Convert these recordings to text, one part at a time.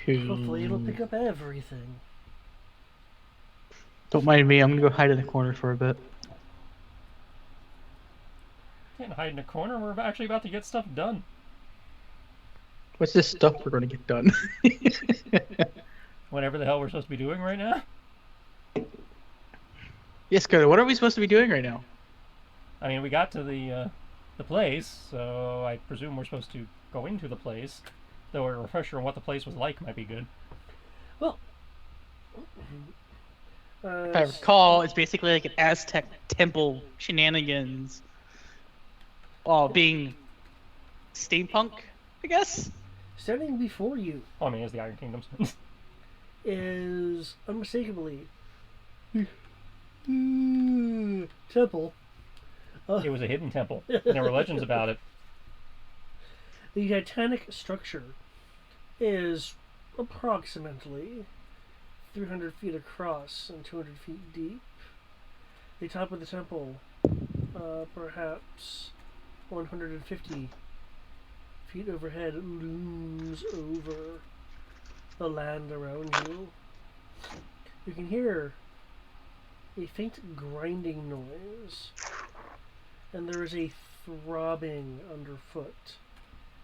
Hopefully it'll pick up everything. Don't mind me, I'm gonna go hide in the corner for a bit. Can't hide in a corner. We're actually about to get stuff done. What's this stuff we're gonna get done? Whatever the hell we're supposed to be doing right now. Yes, Cody, what are we supposed to be doing right now? I mean, we got to the place, so I presume we're supposed to go into the place. Though a refresher on what the place was like might be good. Well, If I recall, it's basically like an Aztec temple shenanigans while being steampunk, I guess? standing before you Oh, I mean, it's the Iron Kingdoms. is unmistakably temple. It was a hidden temple. There were legends about it. The Titanic structure is approximately 300 feet across and 200 feet deep. The top of the temple, perhaps 150 feet overhead, looms over the land around you. You can hear a faint grinding noise, and there is a throbbing underfoot,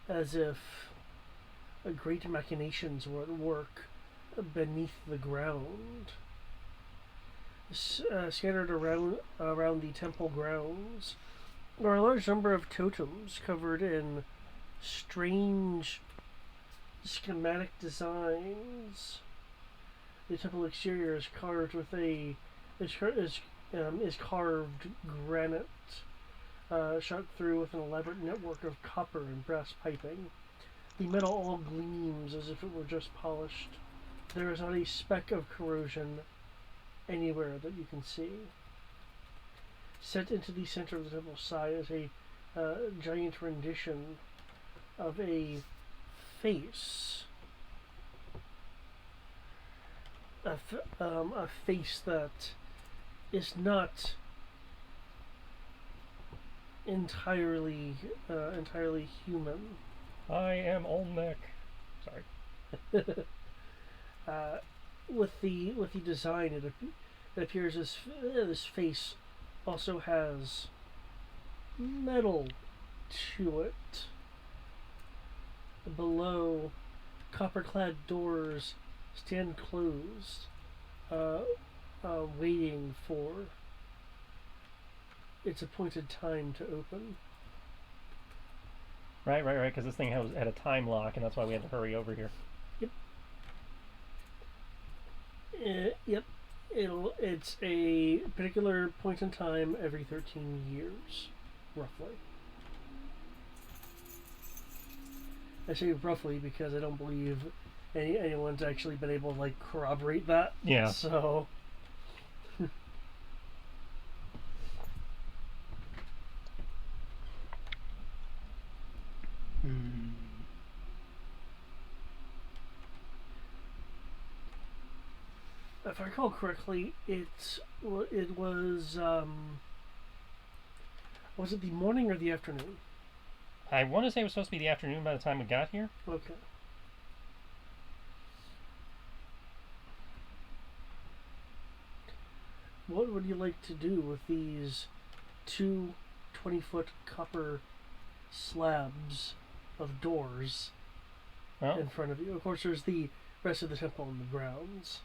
as if great machinations were at work beneath the ground. Scattered around the temple grounds are a large number of totems covered in strange schematic designs. The temple exterior is carved with is carved granite, shot through with an elaborate network of copper and brass piping. The metal all gleams as if it were just polished. There is not a speck of corrosion anywhere that you can see. Set into the center of the temple's side is a giant rendition of a face. A face that is not entirely human. I am Olmec. Sorry. With the design, it appears this face also has metal to it. Below, copper-clad doors stand closed, waiting for its appointed time to open. Right, because this thing had a time lock, and that's why we had to hurry over here. Yep. It's a particular point in time every 13 years, roughly. I say roughly because I don't believe anyone's actually been able to corroborate that. Yeah. So. If I recall correctly, it was it the morning or the afternoon? I want to say it was supposed to be the afternoon by the time we got here. Okay. What would you like to do with these two 20-foot copper slabs of doors in front of you? Of course, there's the rest of the temple in the grounds.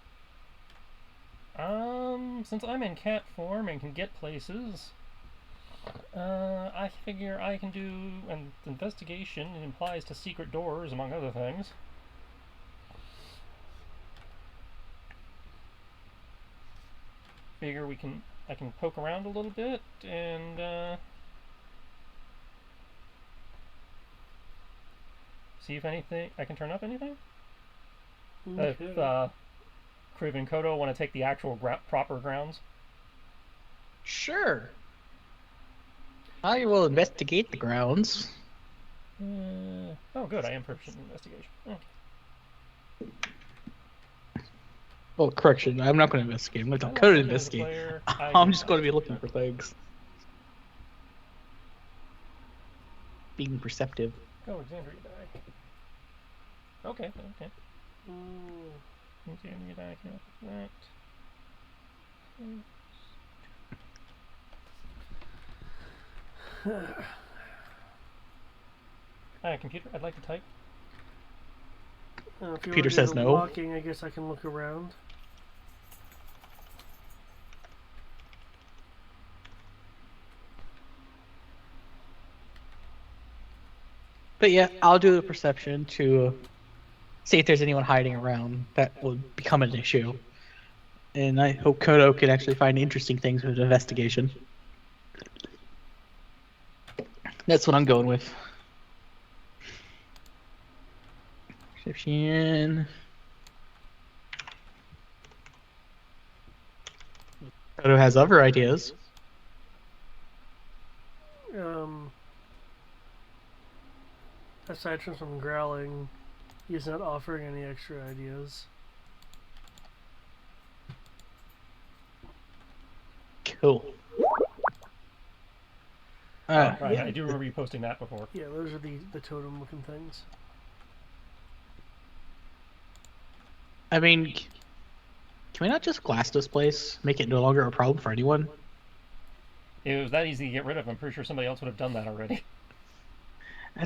Since I'm in cat form and can get places, I figure I can do an investigation. It implies to secret doors, among other things. Figure I can poke around a little bit and see if I can turn up anything. Okay. If Kriv and Kodo want to take the actual proper grounds. Sure. I will investigate the grounds. Oh, good. I am proficient in investigation. Okay. Well, correction. I'm not going to investigate. I'm going to tell Kodo to investigate. I'm just going to be looking for things. Being perceptive. Oh, Exandria die. Okay. Okay, let me get back up that. Hi, computer. I'd like to type. If you Peter want to do says the no. walking, I guess I can look around. But yeah, I'll do a perception to see if there's anyone hiding around that would become an issue. And I hope Kodo can actually find interesting things with investigation. That's what I'm going with. Perception. Kodo has other ideas. Aside from some growling, he's not offering any extra ideas. Cool. Right, yeah. I do remember you posting that before. Yeah, those are the totem-looking things. I mean, can we not just glass this place? Make it no longer a problem for anyone? If it was that easy to get rid of, I'm pretty sure somebody else would have done that already.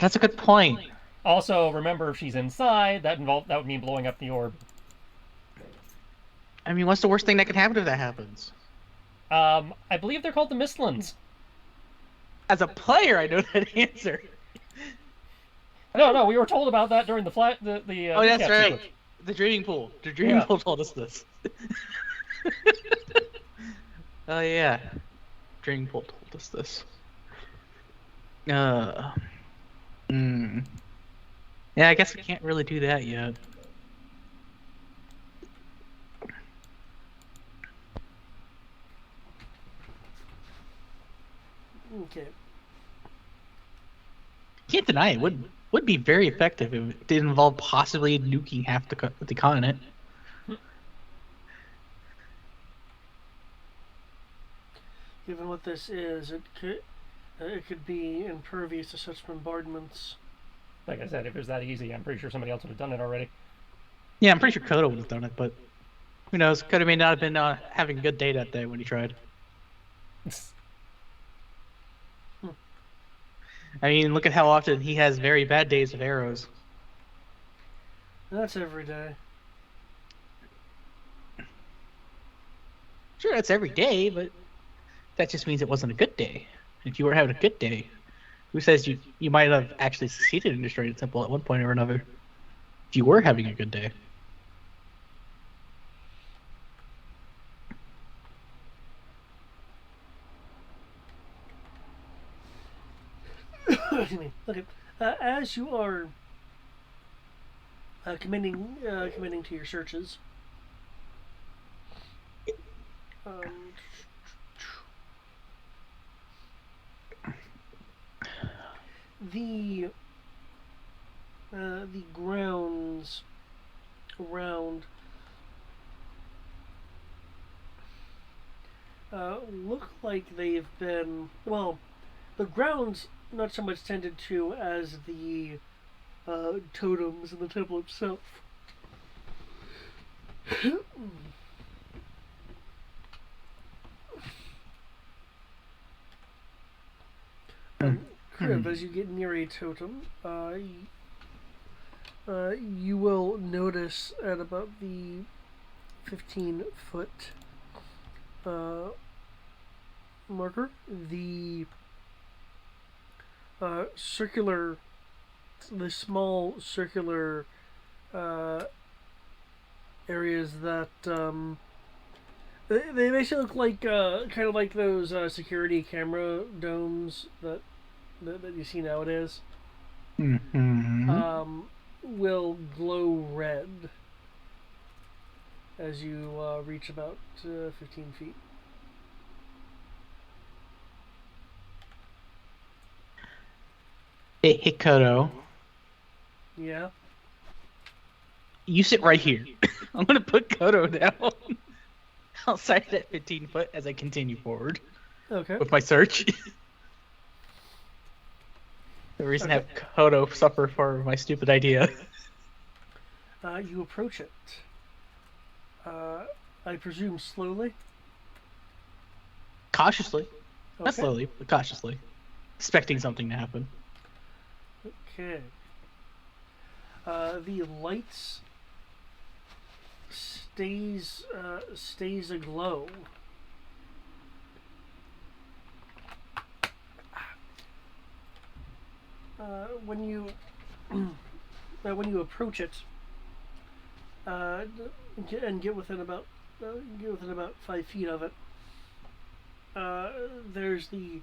That's a good point. Also, remember, if she's inside, that would mean blowing up the orb. I mean, what's the worst thing that could happen if that happens? I believe they're called the Mistlands. As a player, I know that answer. No, we were told about that during the Oh, that's recap right. sequence. The dreaming pool. The dreaming pool told us this. Oh yeah, dreaming pool told us this. Yeah, I guess we can't really do that yet. Okay. Can't deny it would be very effective if it did involve possibly nuking half the continent. Given what this is, it could be impervious to such bombardments. Like I said, if it was that easy, I'm pretty sure somebody else would have done it already. Yeah, I'm pretty sure Kodo would have done it, but who knows? Kodo may not have been having a good day that day when he tried. I mean, look at how often he has very bad days with arrows. That's every day. Sure, that's every day, but that just means it wasn't a good day. If you were having a good day, who says you might have actually succeeded in destroying the temple at one point or another? If you were having a good day. Okay. As you are committing to your searches, the grounds around look like they've been, well, the grounds not so much tended to as the totems in the temple itself. Crib, as you get near a totem, you will notice at about the 15-foot marker, the small circular areas that they basically look like kind of like those security camera domes that you see nowadays. Mm-hmm. Will glow red as you reach about 15 feet. Hey, Kodo. Yeah. You sit right here. I'm gonna put Kodo down outside that 15 foot as I continue forward. Okay. With my search. The reason I have Kodo suffer for my stupid idea. You approach it. I presume slowly. Cautiously. Not Okay. slowly, but cautiously. Expecting something to happen. Okay. The lights stays aglow. When you when you approach it, and get within about 5 feet of it, uh, there's a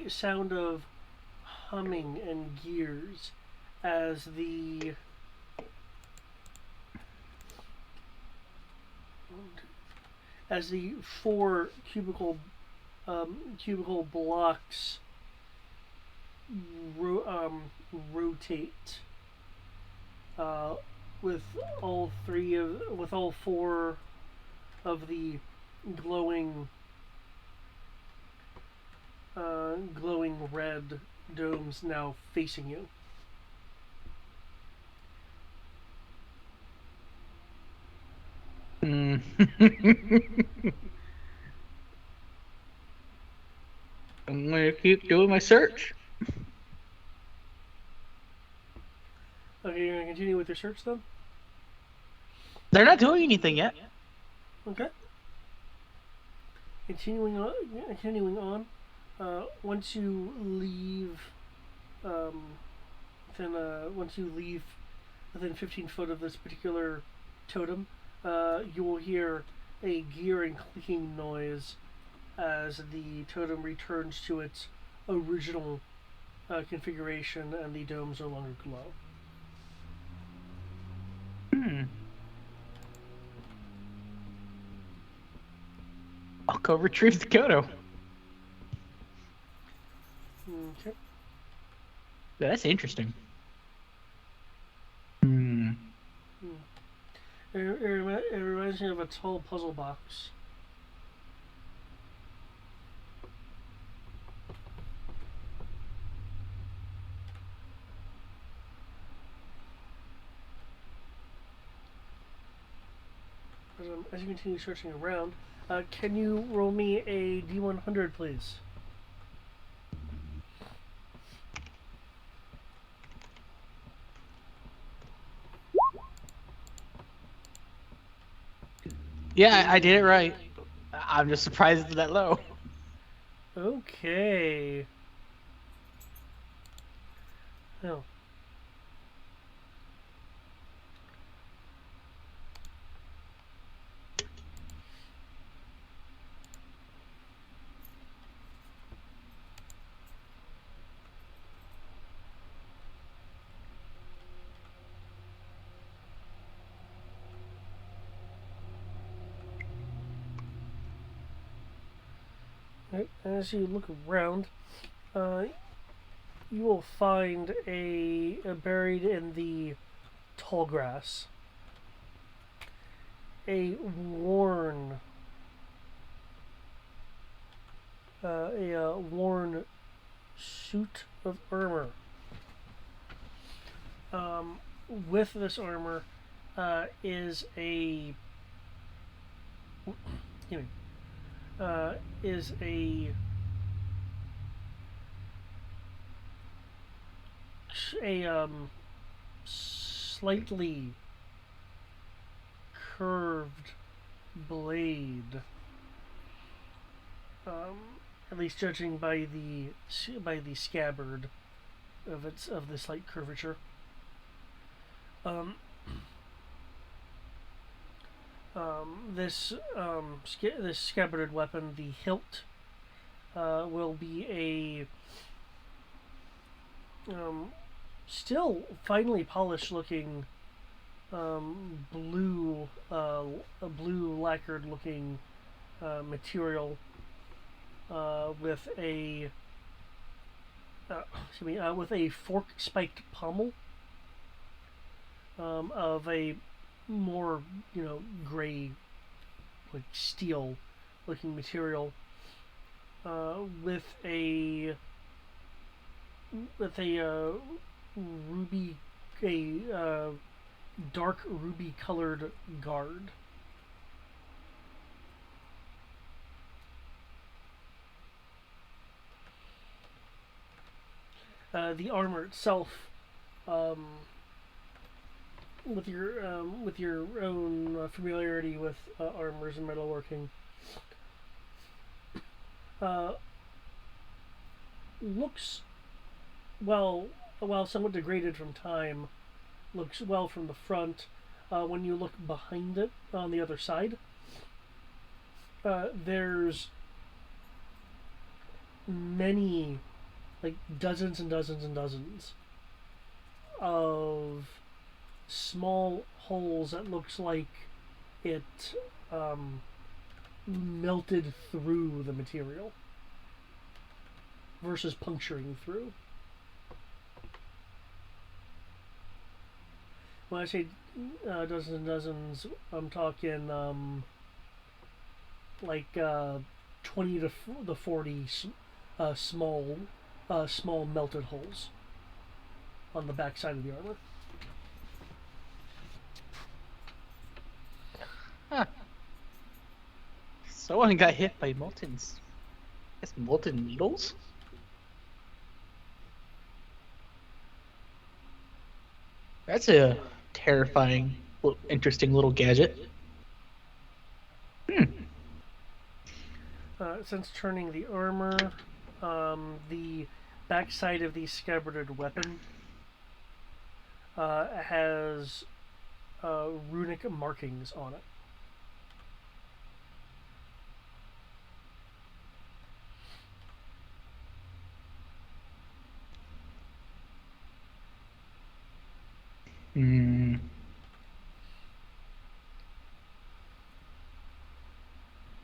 sound of humming and gears as the four cubicle blocks rotate, uh, with all four of the glowing red domes now facing you. Mm. I'm gonna keep doing my search. Okay, you're gonna continue with your search then? They're not doing anything yet. Okay. Continuing on. Once you leave, once you leave within 15 foot of this particular totem, you will hear a gear and clicking noise as the totem returns to its original configuration and the domes no longer glow. I'll go retrieve the Kodo. Okay. That's interesting. Hmm. It reminds me of a tall puzzle box. As you continue searching around, can you roll me a D100, please? Yeah, I did it right. I'm just surprised it's that low. Okay. Oh. Right. As you look around, you will find a buried in the tall grass, a worn suit of armor. With this armor is a excuse me, is a slightly curved blade. At least judging by the scabbard of the slight curvature. This scabbarded weapon, the hilt, will be still finely polished looking blue lacquered looking material with a fork spiked pommel of a more gray, like steel looking material, with a ruby dark ruby-colored guard. The armor itself, with your own familiarity with armors and metalworking, looks while somewhat degraded from time, looks well from the front. When you look behind it on the other side, there's many, like dozens and dozens and dozens of small holes that looks like it melted through the material versus puncturing through. When I say dozens and dozens, I'm talking like 20 to 40 small melted holes on the back side of the armor. Huh. Someone got hit by molten needles? That's a terrifying, interesting little gadget. Since turning the armor, the backside of the scabbarded weapon has runic markings on it.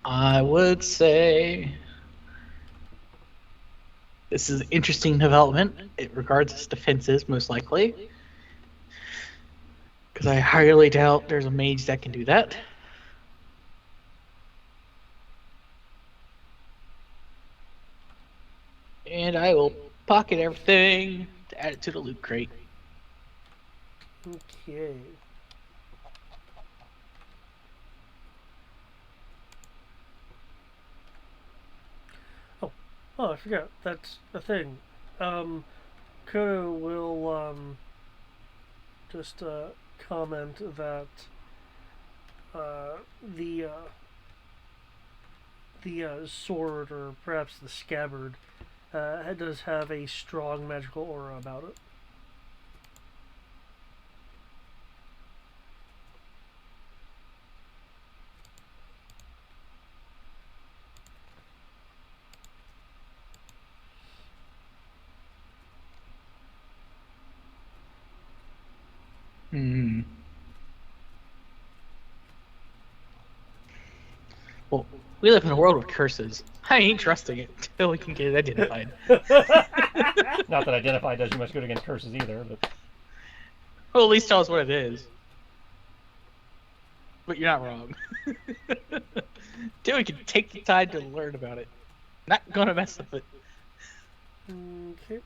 I would say this is an interesting development. It regards its defenses, most likely. Because I highly doubt there's a mage that can do that. And I will pocket everything to add it to the loot crate. Okay. Oh, I forgot. That's a thing. Kodo will just comment that the sword, or perhaps the scabbard, does have a strong magical aura about it. Well, we live in a world with curses. I ain't trusting it until we can get it identified. Not that identify does you much good against curses either, but... Well, at least tell us what it is. But you're not wrong. Till we can take the time to learn about it. Not gonna mess with it. Okay.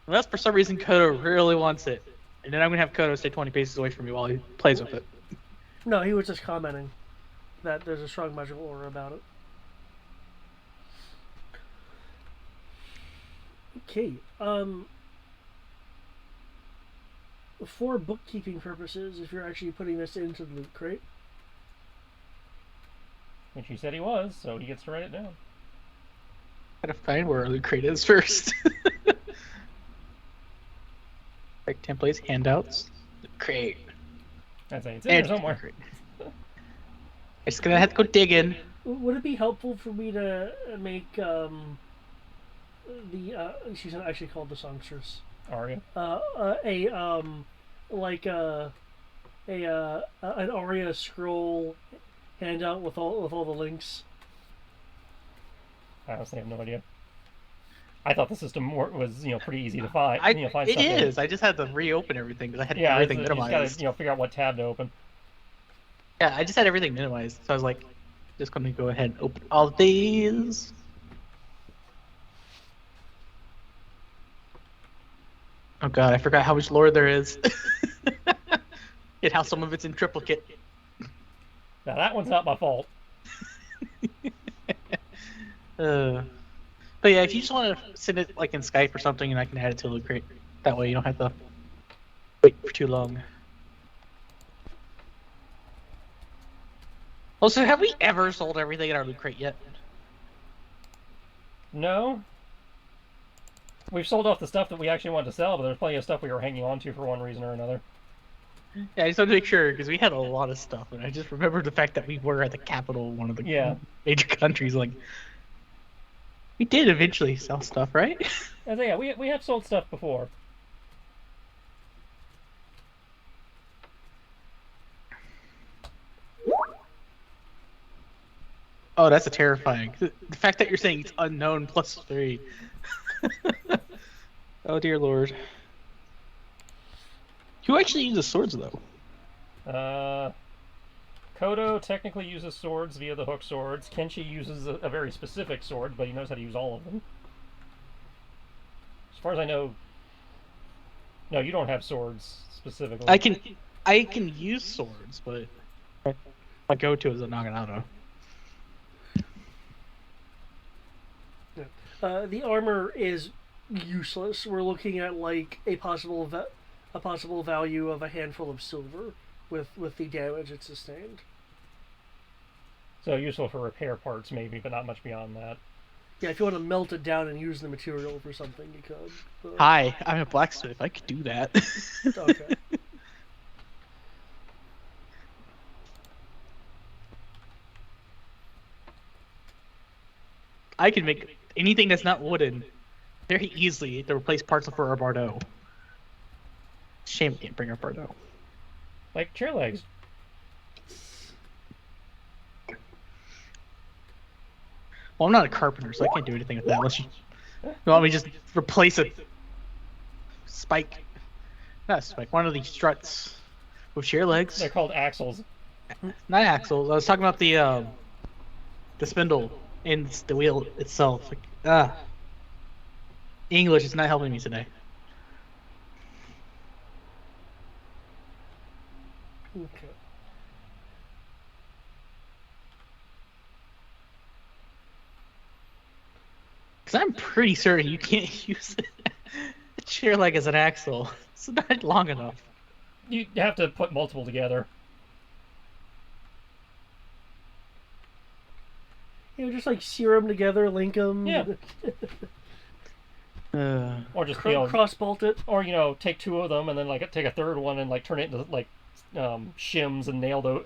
Unless for some reason Kodo really wants it. And then I'm gonna have Kodo stay 20 paces away from me while he plays with it. No, he was just commenting that there's a strong magical aura about it. Okay. For bookkeeping purposes, if you're actually putting this into the loot crate, which he said he was, so he gets to write it down. Gotta find where our loot crate is first. Like templates, handouts, loot crate. I'd say it's in there somewhere. I'm just gonna have to go digging. would it be helpful for me to make she's actually called the songstress. Aria. An Aria scroll handout with all the links? I honestly have no idea. I thought the system was pretty easy to find. Find it stuff is. in. I just had to reopen everything because I had Yeah, everything you just minimized. gotta figure out what tab to open. Yeah, I just had everything minimized, so I was like, just gonna go ahead and open all of these. Oh god, I forgot how much lore there is. And how some of it's in triplicate. Now that one's not my fault. But yeah, if you just want to send it like in Skype or something, and I can add it to Loot Crate. That way you don't have to wait for too long. Also, have we ever sold everything in our Loot Crate yet? No. We've sold off the stuff that we actually wanted to sell, but there's plenty of stuff we were hanging on to for one reason or another. Yeah, I just wanted to make sure, because we had a lot of stuff, and I just remembered the fact that we were at the capital of one of the major countries. Like, we did eventually sell stuff, right? And so, yeah, we have sold stuff before. Oh, that's a terrifying. The fact that you're saying it's unknown +3. Oh dear lord. Who actually uses swords though? Kodo technically uses swords via the hook swords. Kenshi uses a very specific sword, but he knows how to use all of them. As far as I know, no, you don't have swords specifically. I can use swords, but my go-to is a Naginata. The armor is useless. We're looking at like a possible value of a handful of silver with the damage it sustained. So useful for repair parts maybe, but not much beyond that. Yeah, if you want to melt it down and use the material for something, you could. Hi, I'm a blacksmith. I could do that. Okay. I can make anything that's not wooden very easily to replace parts of for our Bardo. Shame we can't bring our Bardo. Like chair legs. Well, I'm not a carpenter, so I can't do anything with that unless you want me to just replace a spike. Not a spike, one of these struts with chair legs. They're called axles. Not axles. I was talking about the spindle and the wheel itself. English is not helping me today. Okay. Because I'm pretty certain you can't use a chair leg as an axle. It's not long enough. You have to put multiple together. You know, just like sear them together, link them. Yeah. Or just cross bolt it. Or take two of them and then like take a third one and like turn it into like shims and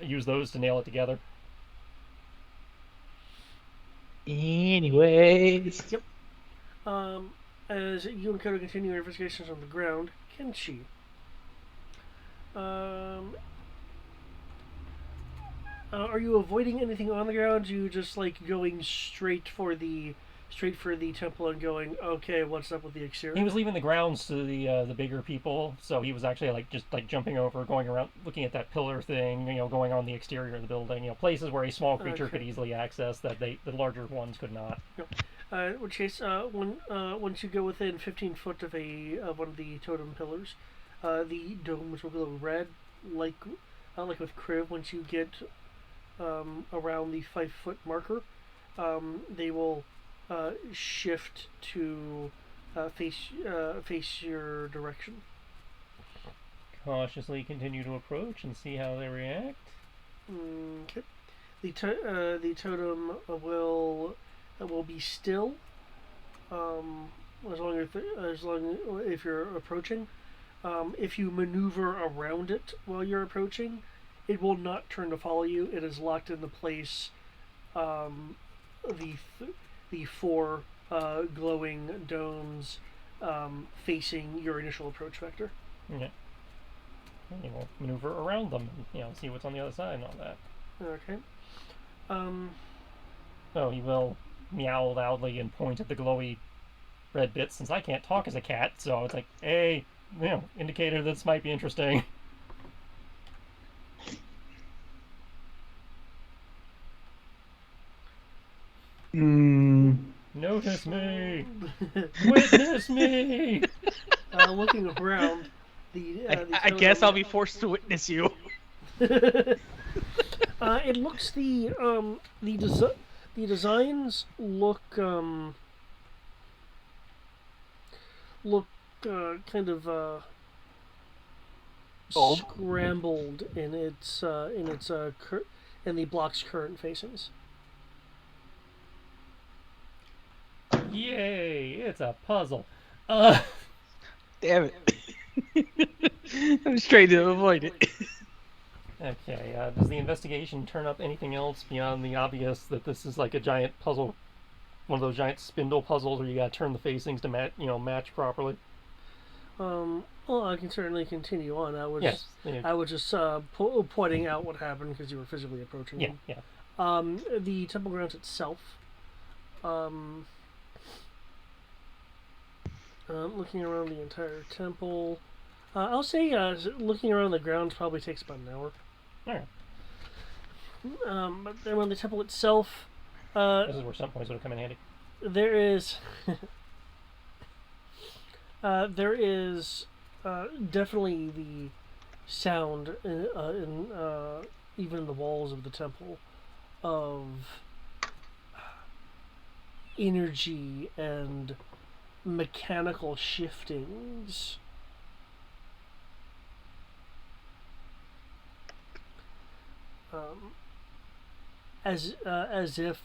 use those to nail it together. Anyways. Yep. As you and Kodo continue your investigations on the ground, Kenshi. Are you avoiding anything on the ground? Are you just like going straight for the temple and going, okay, what's up with the exterior? He was leaving the grounds to the bigger people, so he was actually just jumping over, going around, looking at that pillar thing, going on the exterior of the building, places where a small creature could easily access that the larger ones could not. Yep. Chase, once you go within 15 foot of one of the totem pillars, the domes will glow red, like with Kriv. Once you get around the 5 foot marker, they will shift to face your direction. Cautiously continue to approach and see how they react. Okay. The totem will be still as long if you're approaching. If you maneuver around it while you're approaching, it will not turn to follow you. It is locked into place. The four glowing domes facing your initial approach vector. Okay. And you will maneuver around them and see what's on the other side and all that. Okay. So he will meow loudly and point at the glowy red bits, since I can't talk as a cat, so it's like, hey, indicator this might be interesting. Notice me! Witness me! Looking around, the I guess I'll be forced to witness you. It looks the designs look kind of Old. scrambled in in the block's current facings. Yay! It's a puzzle. Damn it. I'm just trying to avoid it. Okay. Does the investigation turn up anything else beyond the obvious that this is like a giant puzzle, one of those giant spindle puzzles where you gotta turn the facings to match properly? Well, I can certainly continue on. Yes. Yeah. I was just pointing out what happened because you were physically approaching Yeah. them. Yeah. The temple grounds itself. Looking around the entire temple. I'll say looking around the grounds probably takes about an hour. All right. But then around the temple itself, This is where some points would come in handy. there is there is definitely the sound in even in the walls of the temple of energy and mechanical shiftings. As if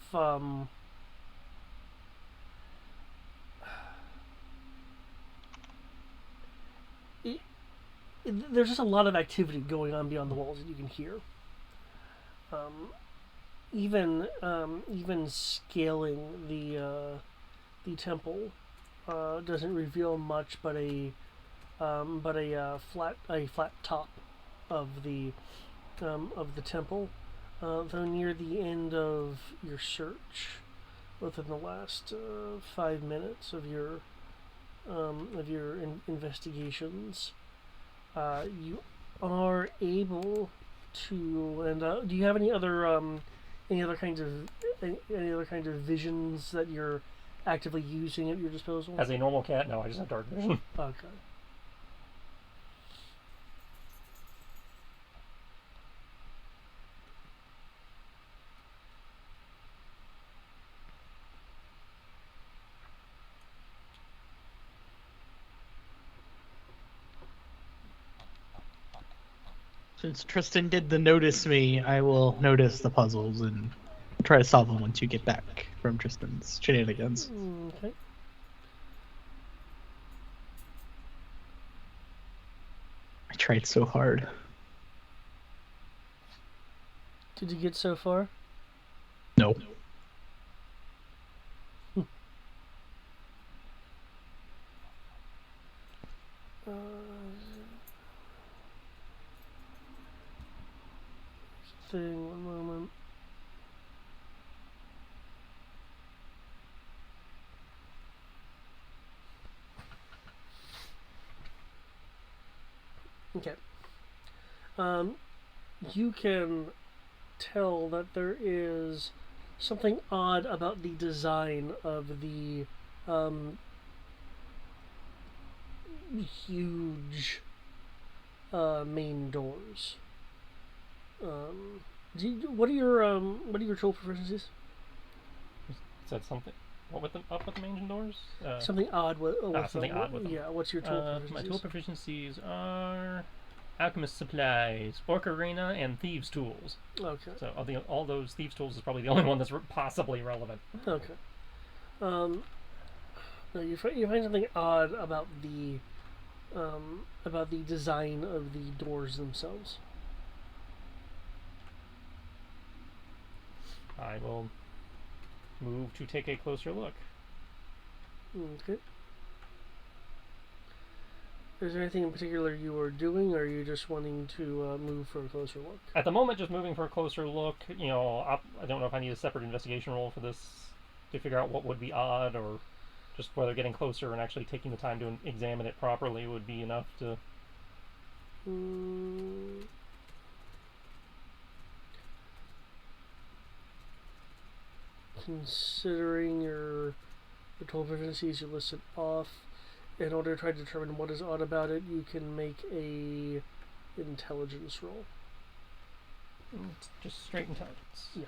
there's just a lot of activity going on beyond the walls that you can hear. Even scaling the temple doesn't reveal much, but a flat top of the temple. Though near the end of your search, within the last 5 minutes of your investigations, you are able to. And do you have any other kinds of visions that you're actively using at your disposal? As a normal cat, no, I just have dark vision. Okay. Since Tristan did the notice me, I will notice the puzzles and try to solve them once you get back from Tristan's shenanigans. Okay. I tried so hard. Did you get so far? No. Thing. One moment. Okay. You can tell that there is something odd about the design of the huge main doors. What are your tool proficiencies? Is that something? What with the main doors? Something odd with something odd with them. Yeah, what's your tool proficiencies? My tool proficiencies are alchemist supplies, ocarina, and thieves' tools. Okay. So all those thieves' tools is probably the only one that's possibly relevant. Okay. No, you find something odd about the design of the doors themselves. I will move to take a closer look. Okay. Is there anything in particular you are doing, or are you just wanting to move for a closer look? At the moment, just moving for a closer look. I don't know if I need a separate investigation roll for this to figure out what would be odd, or just whether getting closer and actually taking the time to examine it properly would be enough to... Considering your tool proficiencies you listed off, In order to try to determine what is odd about it, you can make a intelligence roll. Just straight intelligence. Yeah.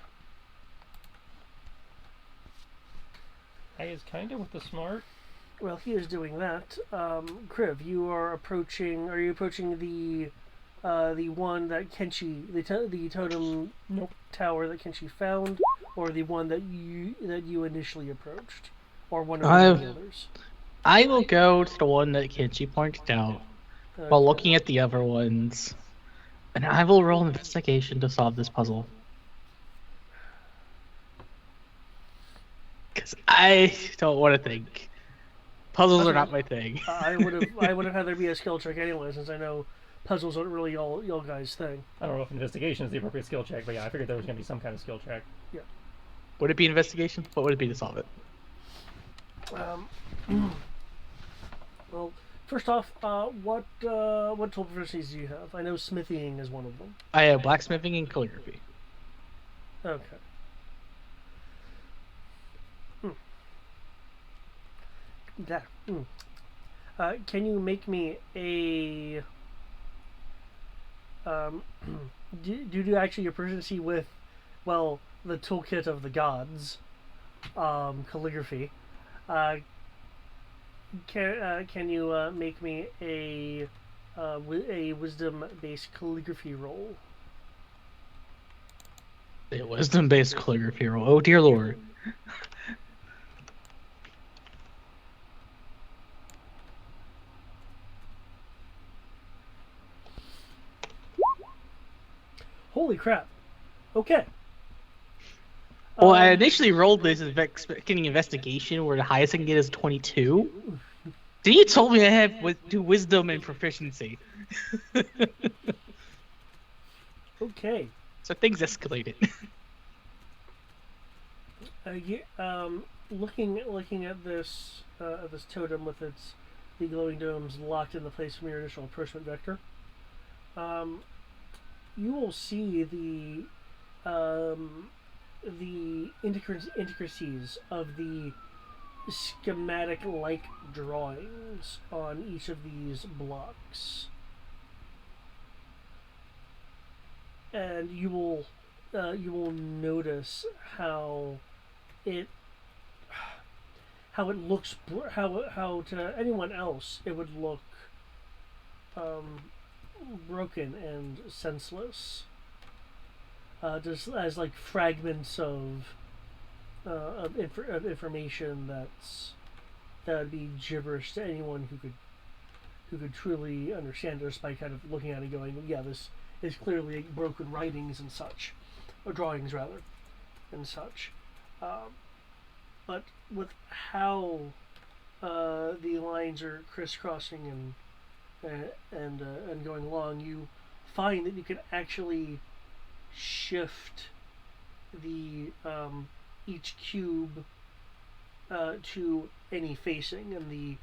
I is kind of with the smart. Well, he is doing that. Kriv, you are approaching. Are you approaching the one that Kenshi, the totem Nope. tower that Kenshi found, or the one that you initially approached, or one of the others? I will go to the one that Kenshi pointed out while looking at the other ones, and I will roll an investigation to solve this puzzle. Because I don't want to think. Puzzles are not my thing. I would have had there be a skill check anyway, since I know puzzles aren't really y'all guys' thing. I don't know if investigation is the appropriate skill check, but yeah, I figured there was going to be some kind of skill check. Yeah. Would it be investigation? What would it be to solve it? Well, first off, what tool proficiencies do you have? I know smithing is one of them. I have blacksmithing and calligraphy. Okay. That. Can you make me a due to actually your proficiency with, well, the toolkit of the gods, calligraphy, can you make me a wisdom-based calligraphy roll? A wisdom-based calligraphy roll. Oh dear lord. Holy crap. Okay. Well, I initially rolled this as expecting investigation, where the highest I can get is 22. Then you told me I have do wisdom and proficiency. Okay. So things escalated. Looking at this totem with the glowing domes locked into place from your initial approachment vector, you will see the intricacies of the schematic-like drawings on each of these blocks, and you will notice how it looks, how to anyone else it would look broken and senseless, just as like fragments of information that would be gibberish to anyone who could truly understand it, just by kind of looking at it, going, yeah, this is clearly broken writings and such, or drawings rather, and such. But with how the lines are crisscrossing and going along, you find that you can actually shift the each cube to any facing, and the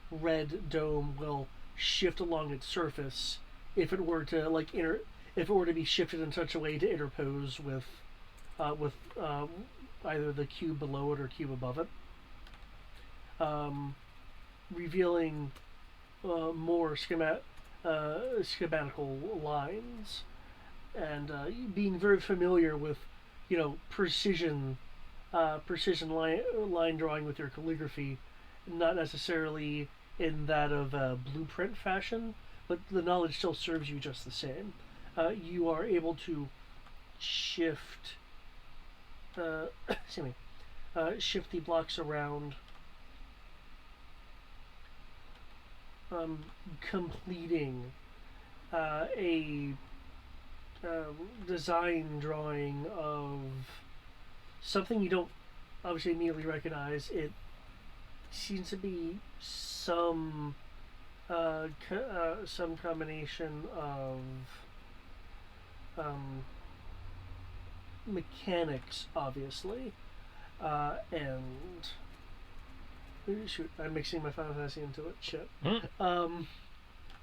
red dome will shift along its surface if it were to be shifted in such a way to interpose with either the cube below it or cube above it, revealing more schematical lines, and being very familiar with, precision line drawing with your calligraphy, not necessarily in that of a blueprint fashion, but the knowledge still serves you just the same. You are able to shift shift the blocks around, completing a design drawing of something you don't obviously immediately recognize. It seems to be some combination of mechanics, obviously, and shoot, I'm mixing my Final Fantasy into it. Shit.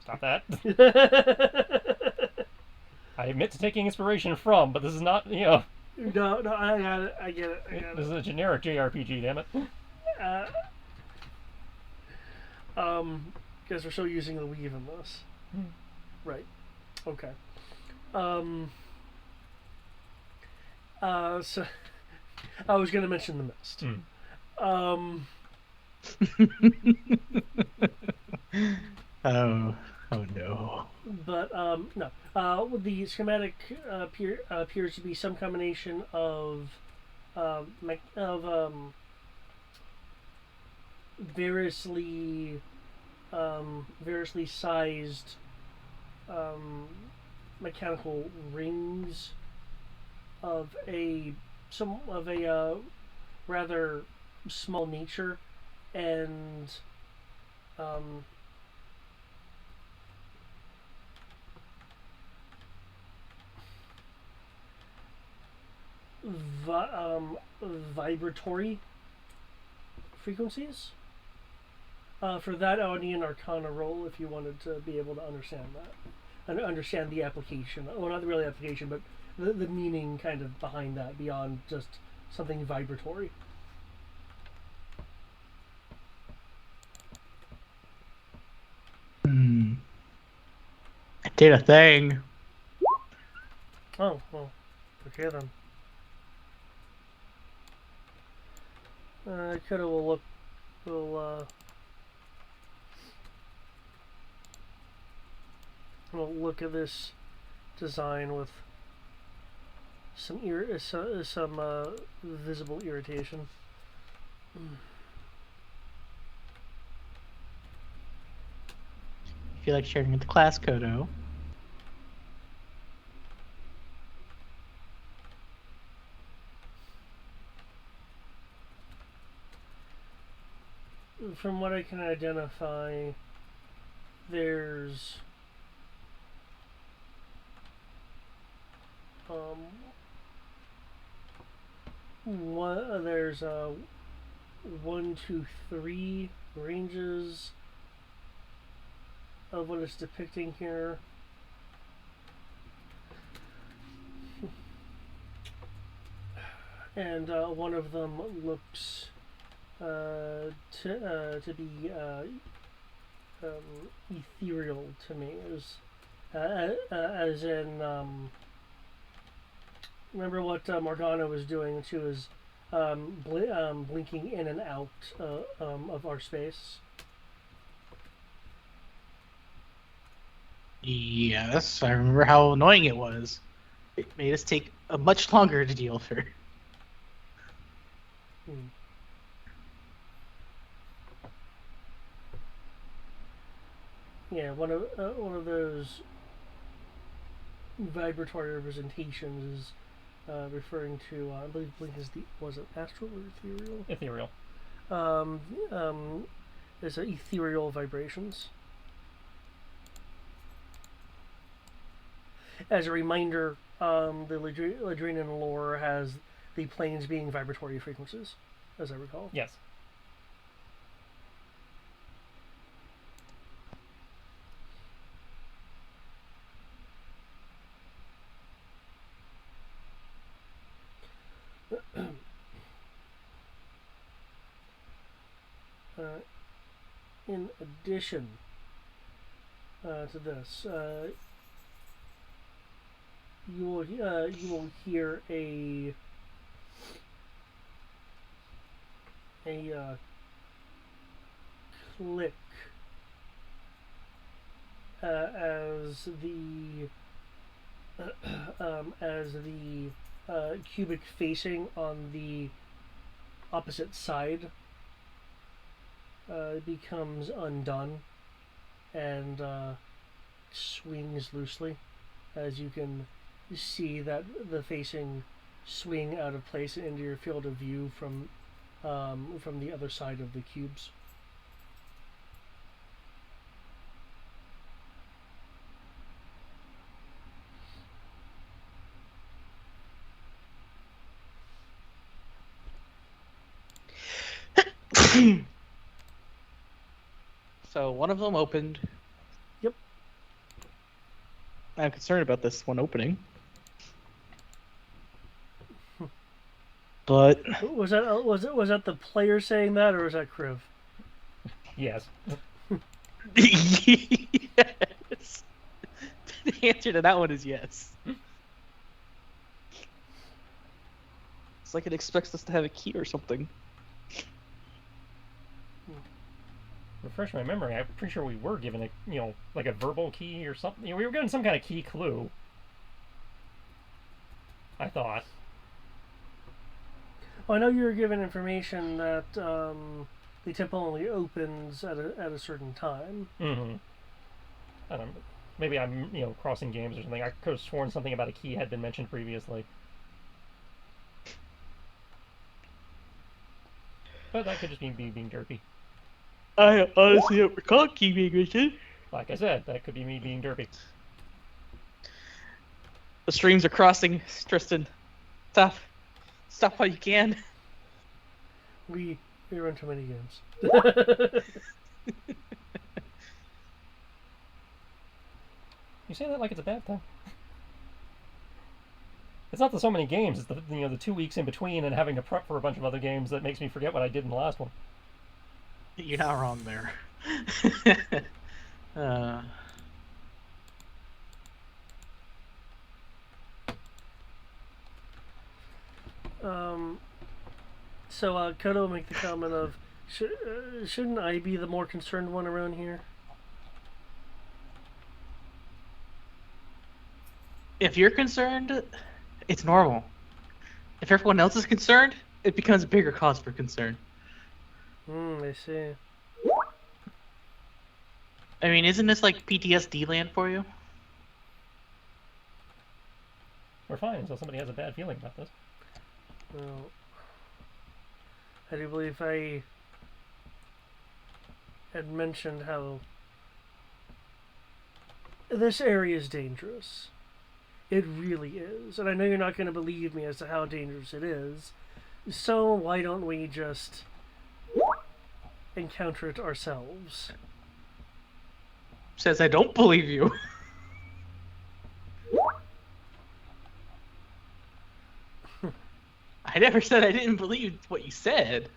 Stop that. I admit to taking inspiration from, but this is not, No, I got it. I get it. This is a generic JRPG, damn it. Because we're still using the weave in this. Hmm. Right. Okay. So I was gonna mention the mist. Um, Oh no. but no. The schematic appears to be some combination of variously variously sized um, mechanical rings of a rather small nature and um, vibratory frequencies. For that, I would need an Arcana roll if you wanted to be able to understand that. And understand the application. Well, not really application, but the meaning kind of behind that beyond just something vibratory. I did a thing. Oh, well, okay then. Coda will look. We'll look at this design with some visible irritation. I feel like sharing with the class, Kodo. From what I can identify, there's there's 1, 2, 3 ranges of what it's depicting here. And one of them looks to be ethereal to me, as in remember what Morgana was doing? She was blinking in and out of our space. Yes, I remember how annoying it was. It made us take a much longer to deal with her. Yeah, one of those vibratory representations is referring to I believe blink is was it astral or ethereal? Ethereal. There's ethereal vibrations. As a reminder, the Ladrinan lore has the planes being vibratory frequencies, as I recall. Yes. In addition to this, you will hear a click as the cubic facing on the opposite side becomes undone and swings loosely, as you can see that the facing swing out of place into your field of view from the other side of the cubes. So one of them opened. Yep. I'm concerned about this one opening. But was that the player saying that, or was that Kriv? Yes. Yes. The answer to that one is yes. It's like it expects us to have a key or something. Refresh my memory. I'm pretty sure we were given a, like a verbal key or something. We were given some kind of key clue. I thought. Well, I know you were given information that the temple only opens at a certain time. Mm-hmm. I don't know. Maybe I'm, crossing games or something. I could have sworn something about a key had been mentioned previously. But that could just be me being derpy. I honestly don't recall key being mentioned. Like I said, that could be me being derpy. The streams are crossing, Tristan. Stop. Stop while you can. We run too many games. You say that like it's a bad thing. It's not the so many games. It's the 2 weeks in between and having to prep for a bunch of other games that makes me forget what I did in the last one. You're not wrong there. So Kodo will make the comment of, shouldn't I be the more concerned one around here? If you're concerned, it's normal. If everyone else is concerned, it becomes a bigger cause for concern. I see. I mean, isn't this like PTSD land for you? We're fine until somebody has a bad feeling about this. Well, I do believe I had mentioned how this area is dangerous. It really is. And I know you're not going to believe me as to how dangerous it is. So why don't we just encounter it ourselves? Says I don't believe you. I never said I didn't believe what you said.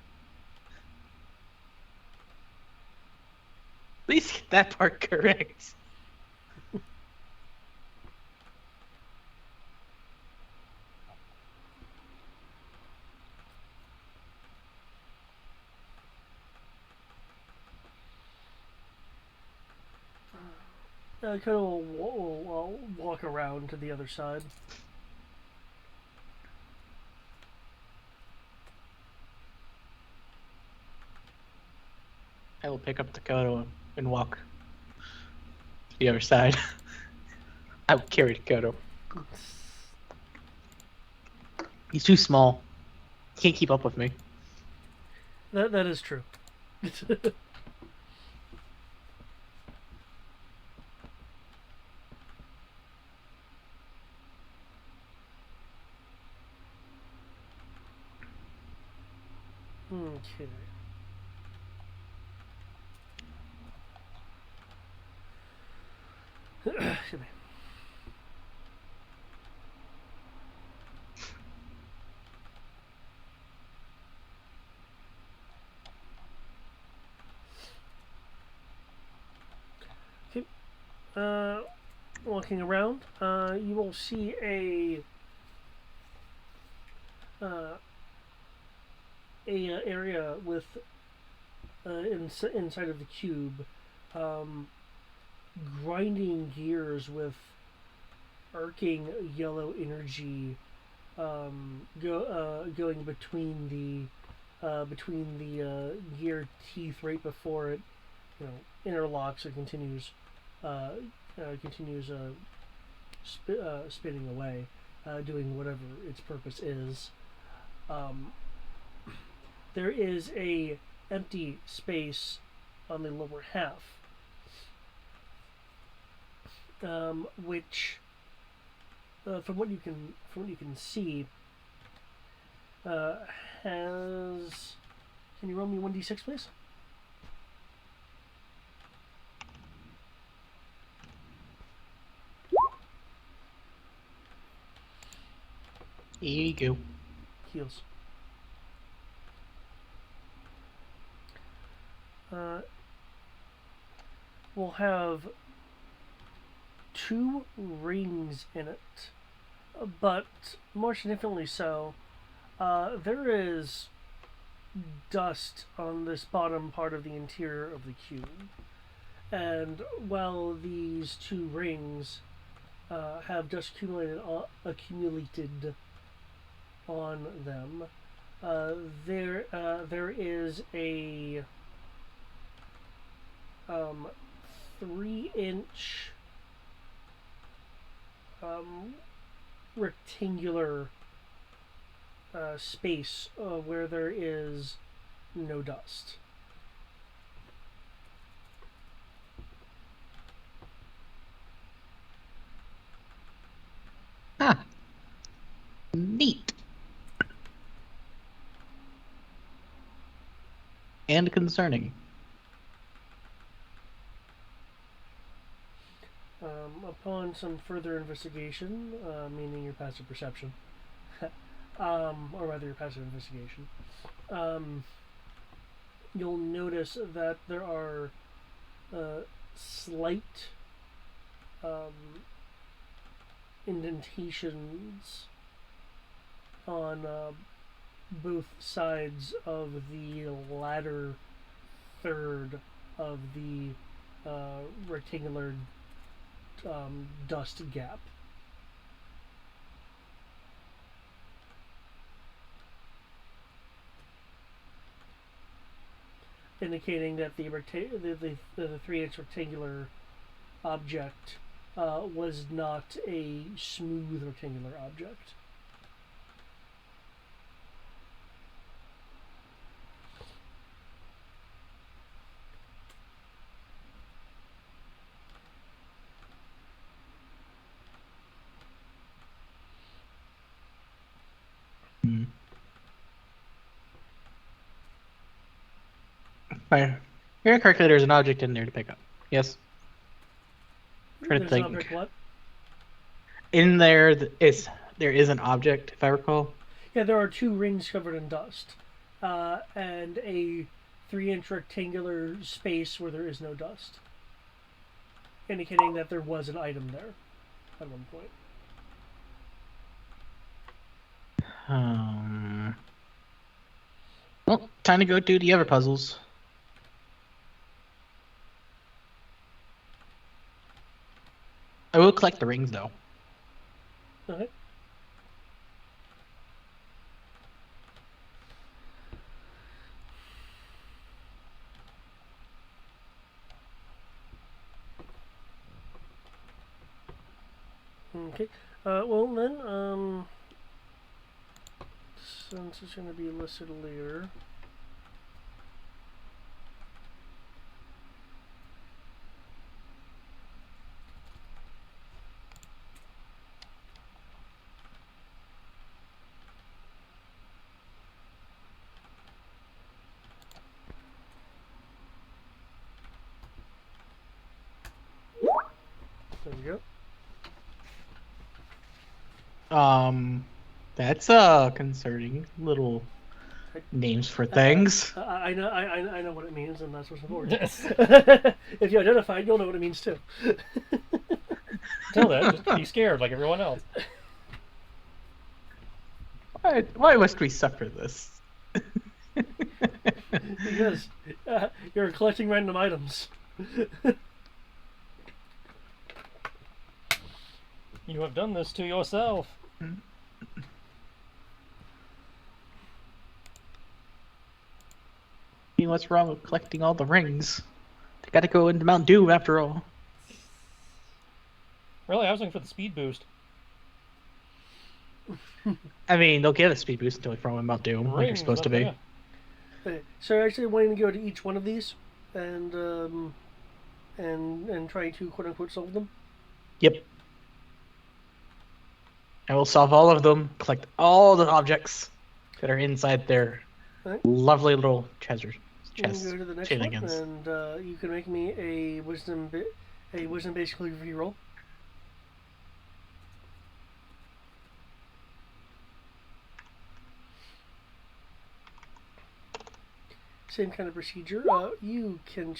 At least get that part correct. Kodo will walk around to the other side. I will pick up the Kodo and walk to the other side. I will carry the Kodo. He's too small. He can't keep up with me. That is true. Okay. Excuse me. Okay. Walking around, you will see a area with inside of the cube, grinding gears with arcing yellow energy, going between the gear teeth right before it, interlocks and continues spinning away, doing whatever its purpose is. There is a empty space on the lower half, which, from what you can see, has. Can you roll me 1d6, please? Here you go. Heals. will have 2 rings in it, but more significantly so, there is dust on this bottom part of the interior of the cube. And while these 2 rings have dust accumulated on them, there is a 3-inch rectangular space where there is no dust. Huh. Neat. And concerning. Upon some further investigation, meaning your passive perception, or rather your passive investigation, you'll notice that there are slight indentations on both sides of the latter third of the rectangular dust gap. Indicating that the 3-inch rectangular object was not a smooth rectangular object. Right. Here correctly, there's an object in there to pick up. Yes. Trying to There's think. an object what? In there there is an object, if I recall. Yeah, there are 2 rings covered in dust, and a 3-inch rectangular space where there is no dust, indicating that there was an item there at one point. Well, time to go do the other puzzles. I will collect the rings, though. Okay. Okay. Well then, since it's going to be listed later. There we go. That's concerning little names for things. I know what it means, and that's what's important. Yes. If you identify it, you'll know what it means too. Until then, just be scared like everyone else. Why must we suffer this? Because you're collecting random items. You have done this to yourself. What's wrong with collecting all the rings? They gotta go into Mount Doom after all. Really, I was looking for the speed boost. I mean, they'll get a speed boost until we throw them in Mount Doom, like you're Rings, supposed to be. yeah. Okay, so actually, wanting to go to each one of these and try to quote unquote solve them. Yep. I will solve all of them, collect all the objects that are inside their Right. lovely little treasure You can chests. go to the next shenanigans. one, and you can make me a wisdom basically reroll. Same kind of procedure. You can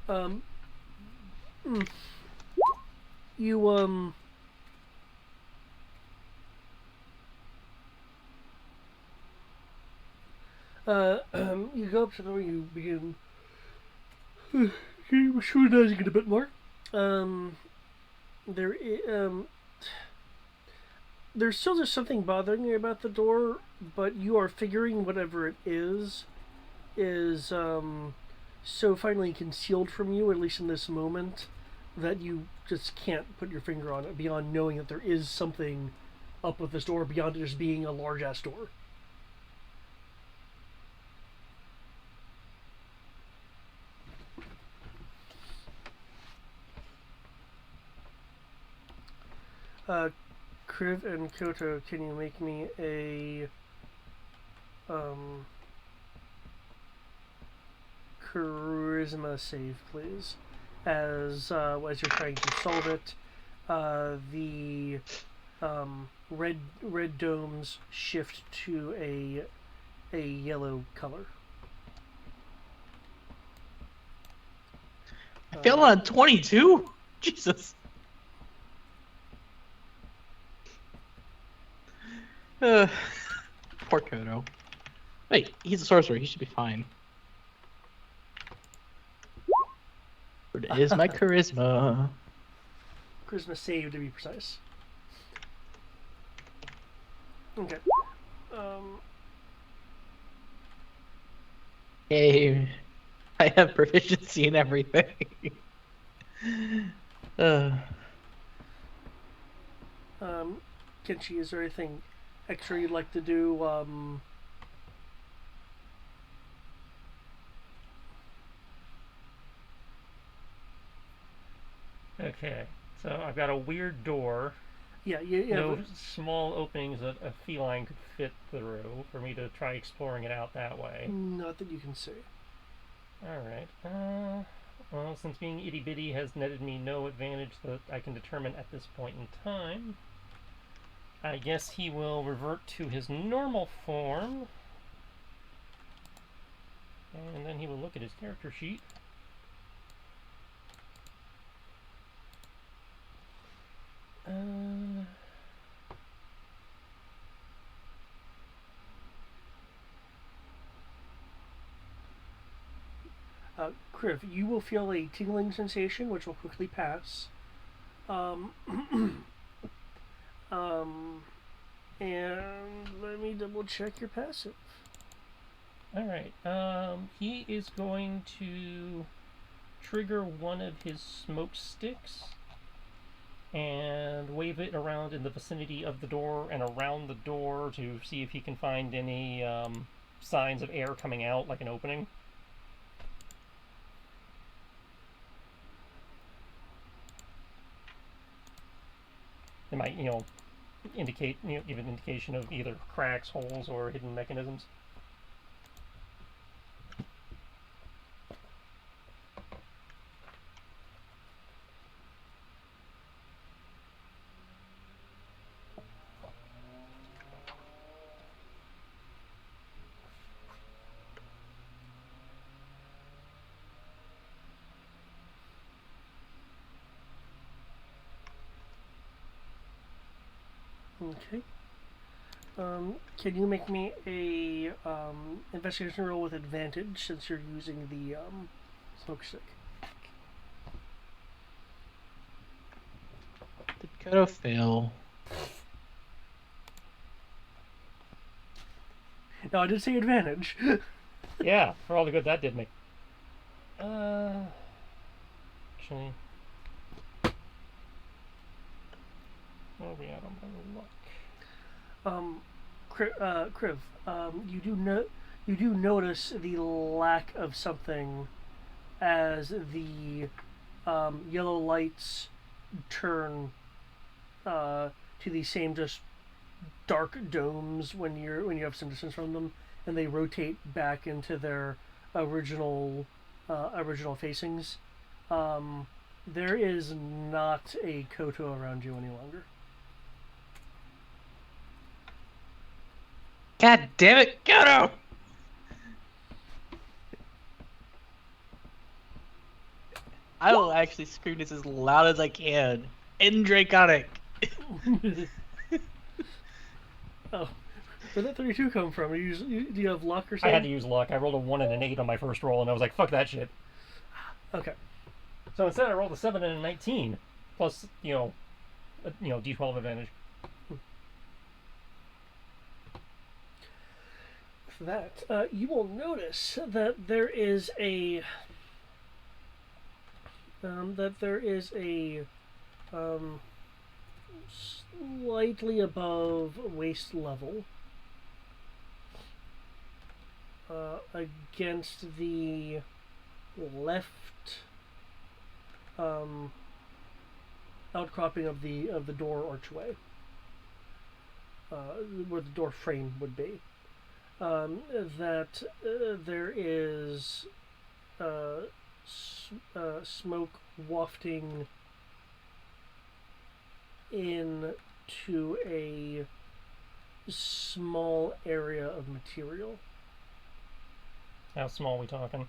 Um, you you go up to the door. You begin scrutinizing it a bit more. Um, there, there's still just something bothering you about the door, but you are figuring whatever it is so finally concealed from you, at least in this moment, that you just can't put your finger on it beyond knowing that there is something up with this door beyond it just being a large ass door. Kriv and Koto, can you make me a charisma save, please? As you're trying to solve it, the red domes shift to a yellow color. I failed on 22? Jesus. Poor Kodo. Wait, he's a sorcerer. He should be fine. Where is my charisma? Charisma save, to be precise. Okay. Hey, I have proficiency in everything. Kenshi, is there anything extra you'd like to do? Okay, so I've got a weird door. Yeah, No small openings that a feline could fit through for me to try exploring it out that way. Not that you can see. Alright. Well, since being itty bitty has netted me no advantage that I can determine at this point in time, I guess he will revert to his normal form. And then he will look at his character sheet. Kriv, you will feel a tingling sensation, which will quickly pass. And let me double check your passive. Alright, he is going to trigger one of his smoke sticks and wave it around in the vicinity of the door and around the door to see if he can find any signs of air coming out, like an opening. It might, indicate, give an indication of either cracks, holes, or hidden mechanisms. Okay. Can you make me a investigation roll with advantage since you're using the smoke stick? Did Kodo fail? No, I did say advantage. Yeah, for all the good that did me. Actually, where are we at on my luck? Kriv, you do notice the lack of something as the yellow lights turn to the same just dark domes when you have some distance from them, and they rotate back into their original facings. There is not a Koto around you any longer. God damn it, Kodo! I will actually scream this as loud as I can. In Draconic. Oh, where'd that 32 come from? Do you have luck or I something? had to use luck. I rolled a 1 and an 8 on my first roll, and I was like, fuck that shit. Okay. So instead, I rolled a 7 and a 19, plus, D12 advantage. For that, you will notice that there is a slightly above waist level against the left outcropping of the door archway, where the door frame would be. That there is smoke wafting into a small area of material. How small are we talking?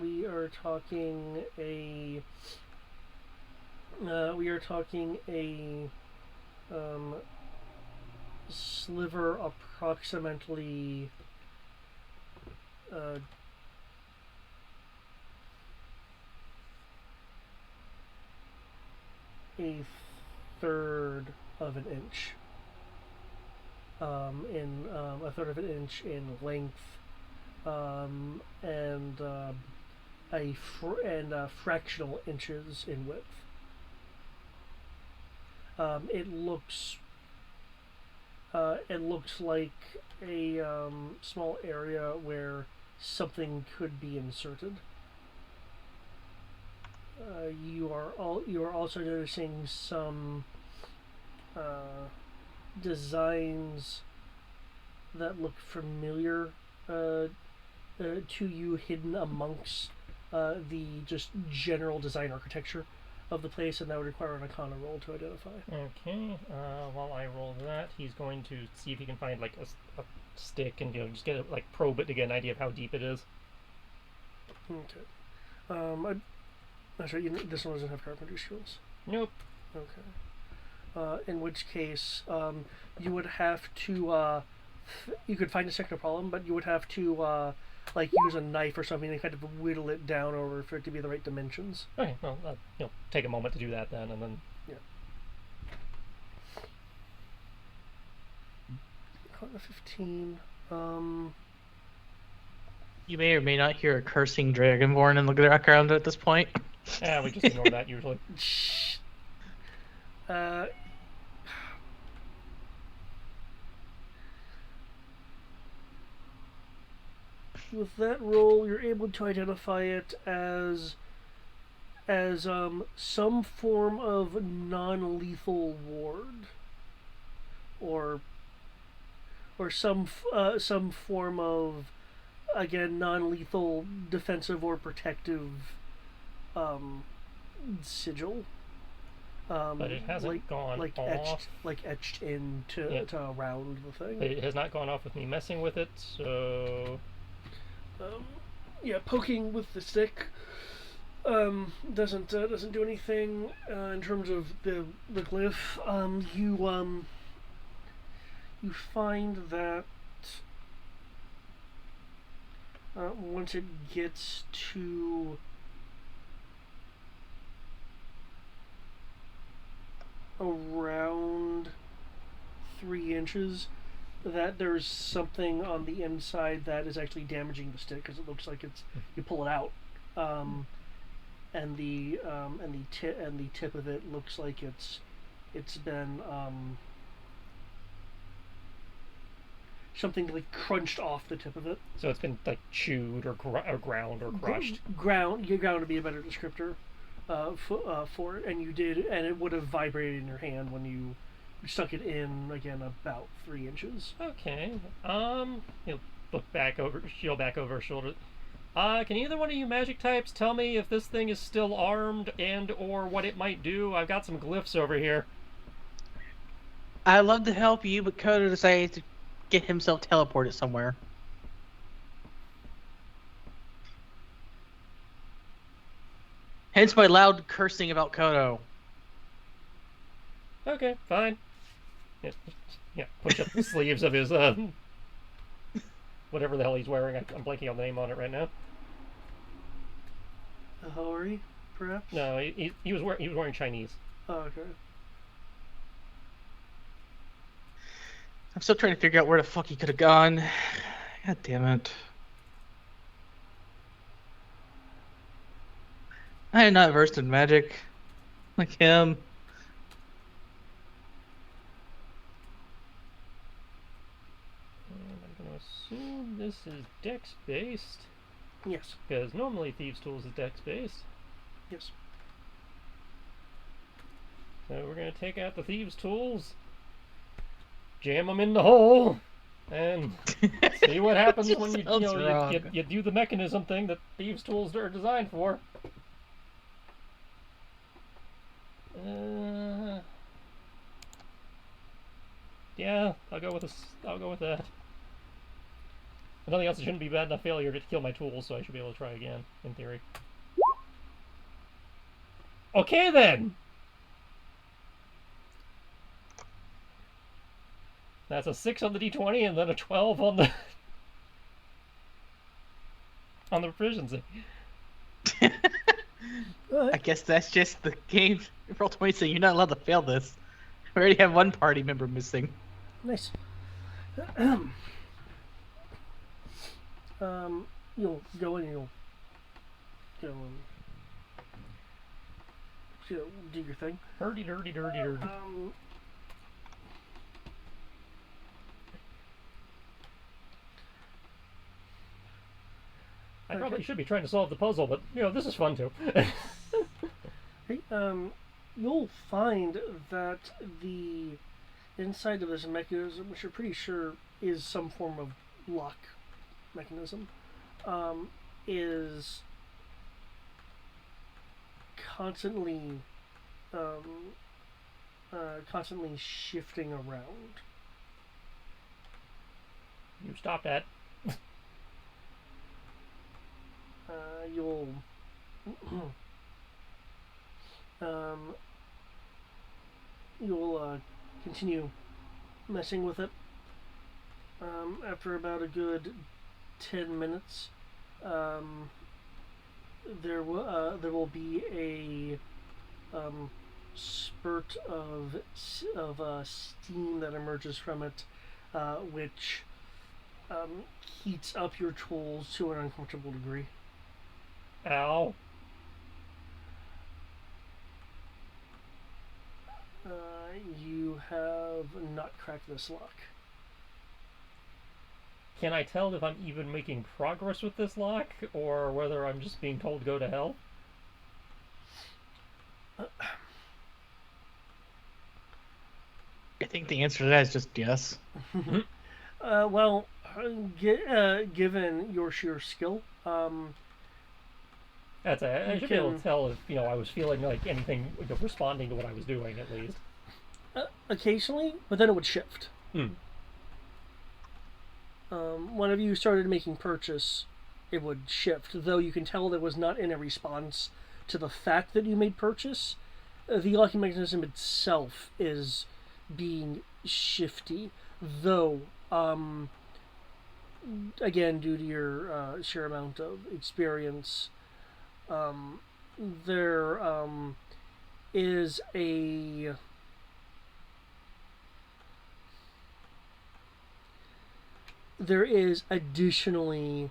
We are talking a sliver approximately a third of an inch in a third of an inch in length, and fractional inches in width. It looks like a small area where something could be inserted. You are also noticing some designs that look familiar to you, hidden amongst the just general design architecture of the place, and that would require an Arcana roll to identify. Okay. While I roll that, he's going to see if he can find like a stick and just get it, like probe it to get an idea of how deep it is. Okay. That's right. This one doesn't have carpentry skills. Nope. Okay. In which case, you would have to. You could find a second problem, but you would have to use a knife or something and kind of whittle it down over for it to be the right dimensions. Okay. Well, take a moment to do that then, and then. Yeah. 15. You may or may not hear a cursing dragonborn in the background at this point. Yeah, we just ignore that usually. With that roll, you're able to identify it as some form of non-lethal ward, or some form of, again, non-lethal defensive or protective sigil. But it hasn't gone off. Etched into to around the thing. But it has not gone off with me messing with it, so. Poking with the stick doesn't do anything in terms of the glyph. You find that once it gets to around 3 inches, that there's something on the inside that is actually damaging the stick, because it looks like you pull it out, and the tip of it looks like it's been something like crunched off the tip of it. So it's been like chewed or ground or crushed. Ground would be a better descriptor for it, and it would have vibrated in your hand when you stuck it in, again, about 3 inches. Okay. He'll look back over, shield back over his shoulder. Can either one of you magic types tell me if this thing is still armed and or what it might do? I've got some glyphs over here. I'd love to help you, but Coda decided to get himself teleported somewhere. Hence my loud cursing about Kodo. Okay, fine. Yeah, push up the sleeves of his whatever the hell he's wearing. I'm blanking on the name on it right now. A Hori, perhaps? No, he was wearing Chinese. Oh, okay. I'm still trying to figure out where the fuck he could have gone. God damn it. I am not versed in magic like him. And I'm going to assume this is Dex based. Yes. Because normally Thieves' Tools is Dex based. Yes. So we're going to take out the Thieves' Tools, jam them in the hole, and see what happens when you do the mechanism thing that Thieves' Tools are designed for. Yeah, I'll go with this. I'll go with that. If nothing else, it shouldn't be bad enough failure to kill my tools, so I should be able to try again, in theory. Okay then. That's a 6 on the d20 and then a 12 on the on the proficiency. I guess that's just the game. Roll 20 saying you're not allowed to fail this. We already have one party member missing. Nice. You'll go and you'll go and do your thing. Dirty. I probably should be trying to solve the puzzle, but this is fun too. Hey, you'll find that the inside of this mechanism, which you're pretty sure is some form of lock mechanism, is constantly shifting around. You stop that. You'll continue messing with it. After about a good 10 minutes, there will be a spurt of steam that emerges from it, which heats up your tools to an uncomfortable degree. Ow. You have not cracked this lock. Can I tell if I'm even making progress with this lock, or whether I'm just being told to go to hell? I think the answer to that is just yes. Well, given your sheer skill, I should be able to tell if I was feeling like anything responding to what I was doing at least. Occasionally, but then it would shift. Whenever you started making purchase, it would shift, though you can tell that was not in a response to the fact that you made purchase. The locking mechanism itself is being shifty, though, again, due to your sheer amount of experience, there is a there is additionally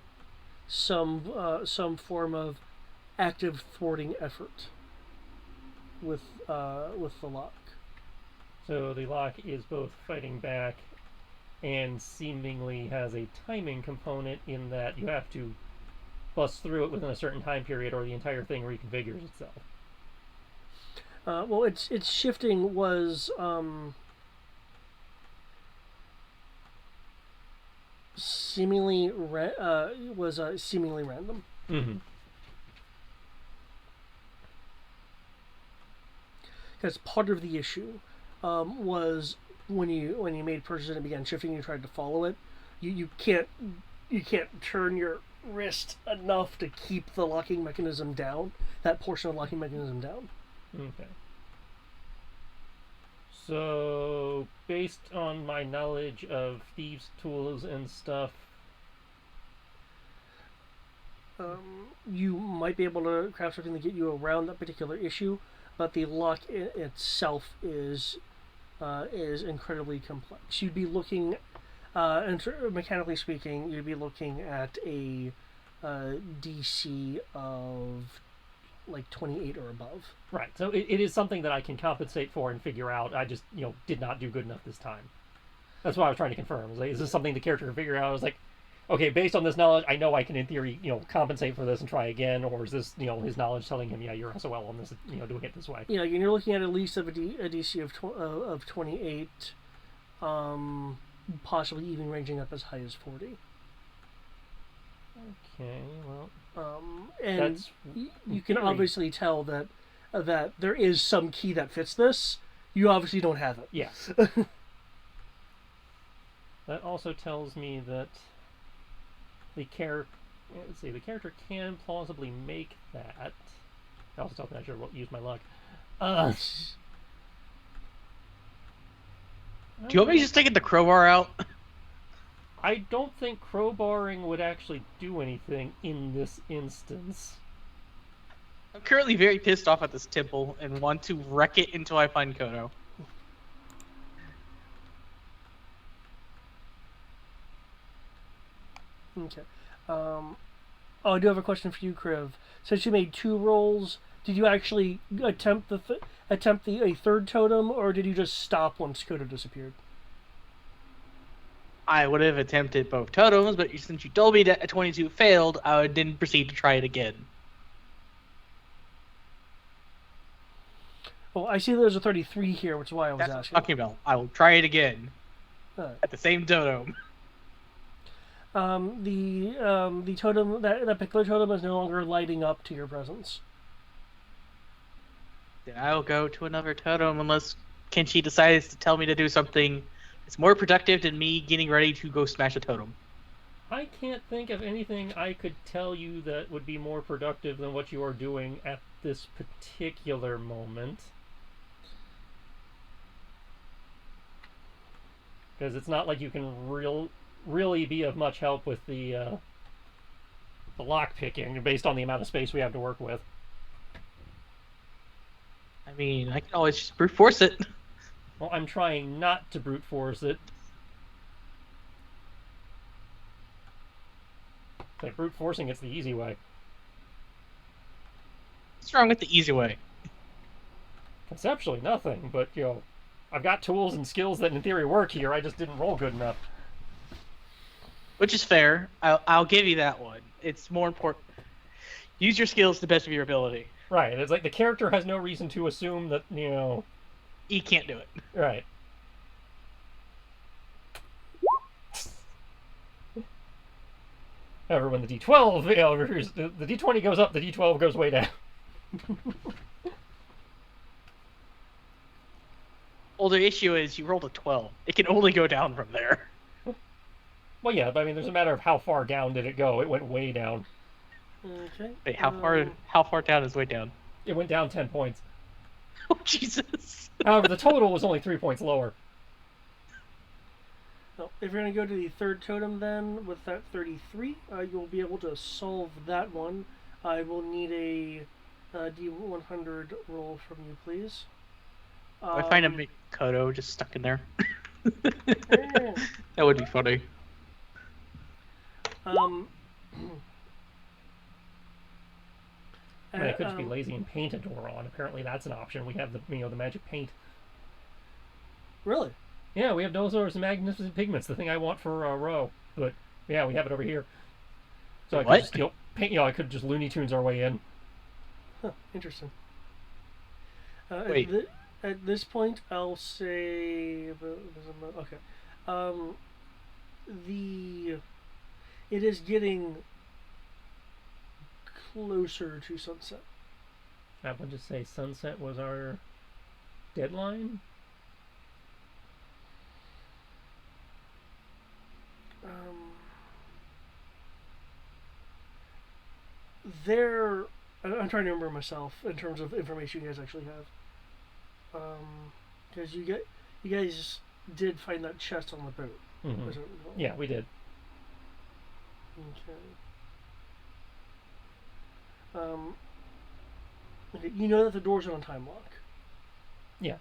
some form of active thwarting effort with the lock. So the lock is both fighting back and seemingly has a timing component in that you have to bust through it within a certain time period or the entire thing reconfigures itself. Well, its shifting was seemingly random. Mm-hmm. Because part of the issue was when you made purchase and it began shifting, you tried to follow it. You can't turn your wrist enough to keep the locking mechanism down, that portion of the locking mechanism down. Okay. So, based on my knowledge of thieves' tools and stuff, You might be able to craft something to get you around that particular issue, but the lock itself is incredibly complex. You'd be looking, mechanically speaking, you'd be looking at a DC of like 28 or above. right? So it is something that I can compensate for and figure out. I just did not do good enough this time. That's what I was trying to confirm. Was like, is this something the character can figure out? I was like, okay, based on this knowledge, I know I can in theory compensate for this and try again, or is this his knowledge telling him, yeah, you're SOL on this, doing it this way? Yeah, and you're looking at least of a DC of 28, possibly even ranging up as high as 40. Okay, well, And that's you can obviously tell that there is some key that fits this. You obviously don't have it. yes. That also tells me that the character can plausibly make that. It also tells me I should use my luck. Do you want me to just taking the crowbar out? I don't think crowbarring would actually do anything in this instance. I'm currently very pissed off at this temple and want to wreck it until I find Kodo. Okay. I do have a question for you, Kriv. Since you made 2 rolls, did you actually attempt a third totem, or did you just stop once Kodo disappeared? I would have attempted both totems, but since you told me that a 22 failed, I didn't proceed to try it again. Well, I see there's a 33 here, which is why I was That's what I'm asking. talking about. I will try it again. Alright. At the same totem. The totem, that particular totem is no longer lighting up to your presence. Then I'll go to another totem unless Kenshi decides to tell me to do something that's more productive than me getting ready to go smash a totem. I can't think of anything I could tell you that would be more productive than what you are doing at this particular moment. Because it's not like you can really be of much help with the lock picking based on the amount of space we have to work with. I mean, I can always just brute force it. Well, I'm trying not to brute force it. Like brute forcing, it's the easy way. What's wrong with the easy way? Conceptually, nothing, but I've got tools and skills that in theory work here. I just didn't roll good enough. Which is fair. I'll give you that one. It's more important. Use your skills to the best of your ability. Right. It's like the character has no reason to assume that, He can't do it. Right. However, when the D12, the D20 goes up, the D12 goes way down. Well, the issue is you rolled a 12. It can only go down from there. Well, yeah, but I mean, there's a matter of how far down did it go. It went way down. Okay. Wait, how far down is way down? It went down 10 points. Oh, Jesus. However, the total was only 3 points lower. Well, if you're going to go to the third totem then, with that 33, you'll be able to solve that one. I will need a D100 roll from you, please. I find a Kodo just stuck in there. That would be funny. I mean, I could just be lazy and paint a door on. Apparently, that's an option. We have the magic paint. Really? Yeah, we have those sorts of magnificent pigments. The thing I want for Row, but yeah, we have it over here. So I could just paint. I could just Looney Tunes our way in. Huh, interesting. Wait. At this point, I'll say okay. It is getting closer to sunset. I would just say sunset was our deadline. there. I'm trying to remember myself in terms of information you guys actually have. Because you guys did find that chest on the boat. Mm-hmm. As I recall. Yeah, we did. Okay, you know that the doors are on time lock. Yeah.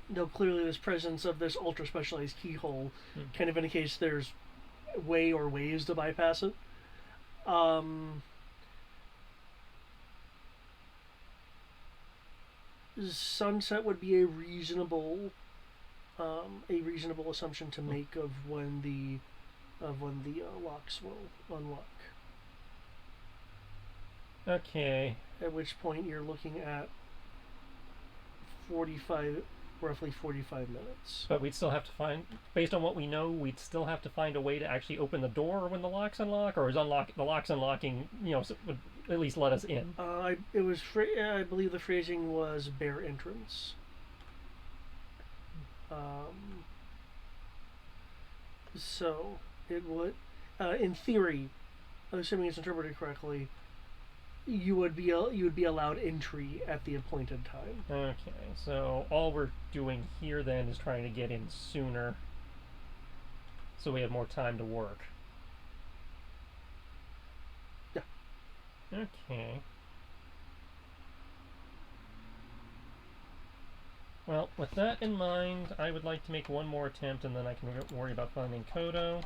Though clearly this presence of this ultra specialized keyhole kind of indicates there's way or ways to bypass it. Sunset would be a reasonable assumption to make of when the locks will unlock. Okay. At which point you're looking at roughly 45 minutes. But we'd still have to find, based on what we know, we'd still have to find a way to actually open the door when the locks unlock, or is the locks unlocking, would at least let us in? I believe the phrasing was bare entrance. So it would, in theory, assuming it's interpreted correctly, you would be allowed entry at the appointed time. Okay, so all we're doing here then is trying to get in sooner, so we have more time to work. Yeah. Okay. Well, with that in mind, I would like to make one more attempt, and then I can worry about finding Kodo.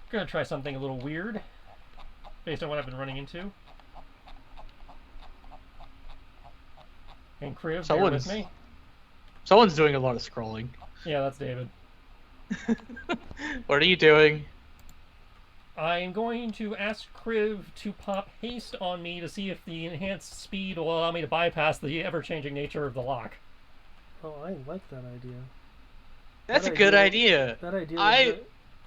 Gonna try something a little weird, based on what I've been running into. And Kriv, bear with me. Someone's doing a lot of scrolling. Yeah, that's David. What are you doing? I'm going to ask Kriv to pop haste on me to see if the enhanced speed will allow me to bypass the ever-changing nature of the lock. Oh, I like that idea. That's a good idea. That idea.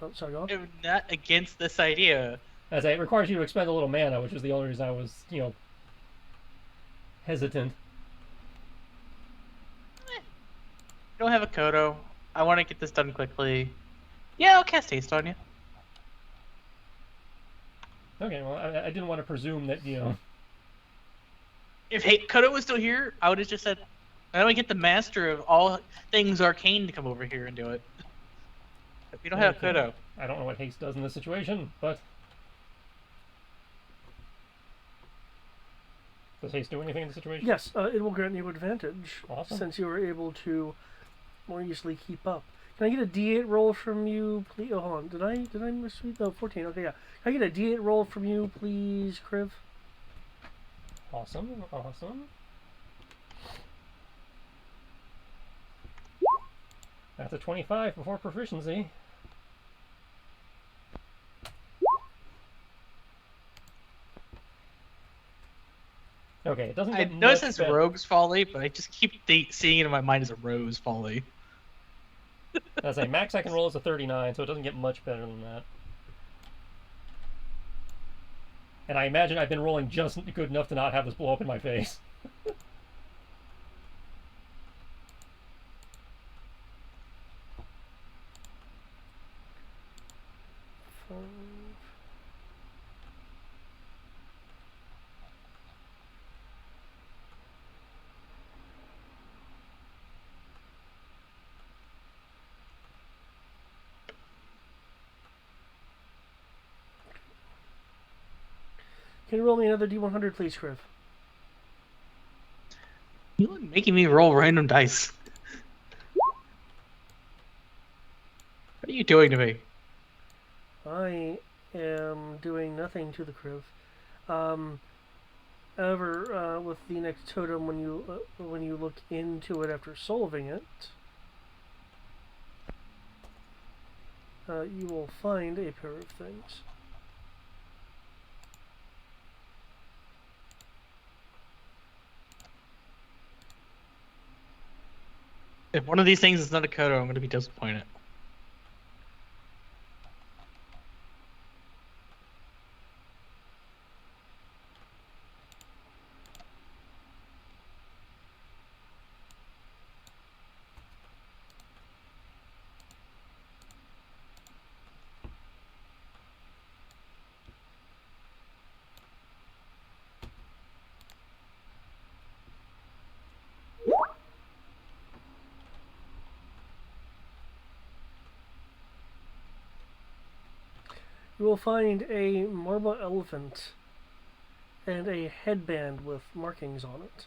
Oh, sorry, go on. I'm not against this idea. As it requires you to expend a little mana, which is the only reason I was, hesitant. You don't have a Kodo. I want to get this done quickly. Yeah, I'll cast haste on you. Okay, well, I didn't want to presume that, If Kodo was still here, I would have just said, "Why don't we get the master of all things arcane to come over here and do it?" But we don't have Kodo. I don't know what haste does in this situation, but... Does haste do anything in the situation? Yes, it will grant you advantage. Awesome. Since you were able to more easily keep up. Can I get a D8 roll from you, please? Oh, hold on. Did I misread? Oh, 14. Okay, yeah. Can I get a D8 roll from you, please, Kriv? Awesome, awesome. That's a 25 before proficiency. Okay, it doesn't I get know it much says better. Rogue's Folly, but I just keep seeing it in my mind as a Rose Folly. As a max I can roll is a 39, so it doesn't get much better than that. And I imagine I've been rolling just good enough to not have this blow up in my face. Can you roll me another D100, please, Kriv? You're making me roll random dice. What are you doing to me? I am doing nothing to the Kriv. However, with the next totem, when you look into it after solving it, you will find a pair of things. If one of these things is not a Kodo, I'm going to be disappointed. You will find a marble elephant and a headband with markings on it.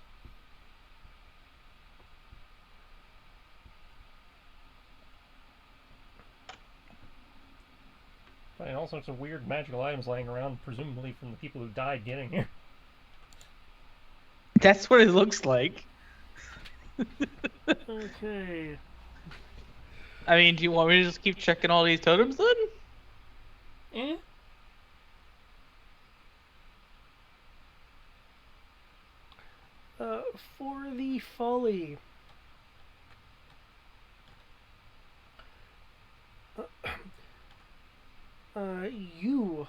Find all sorts of weird magical items laying around, presumably from the people who died getting here. That's what it looks like. Okay. I mean, do you want me to just keep checking all these totems then? Eh? For the folly. You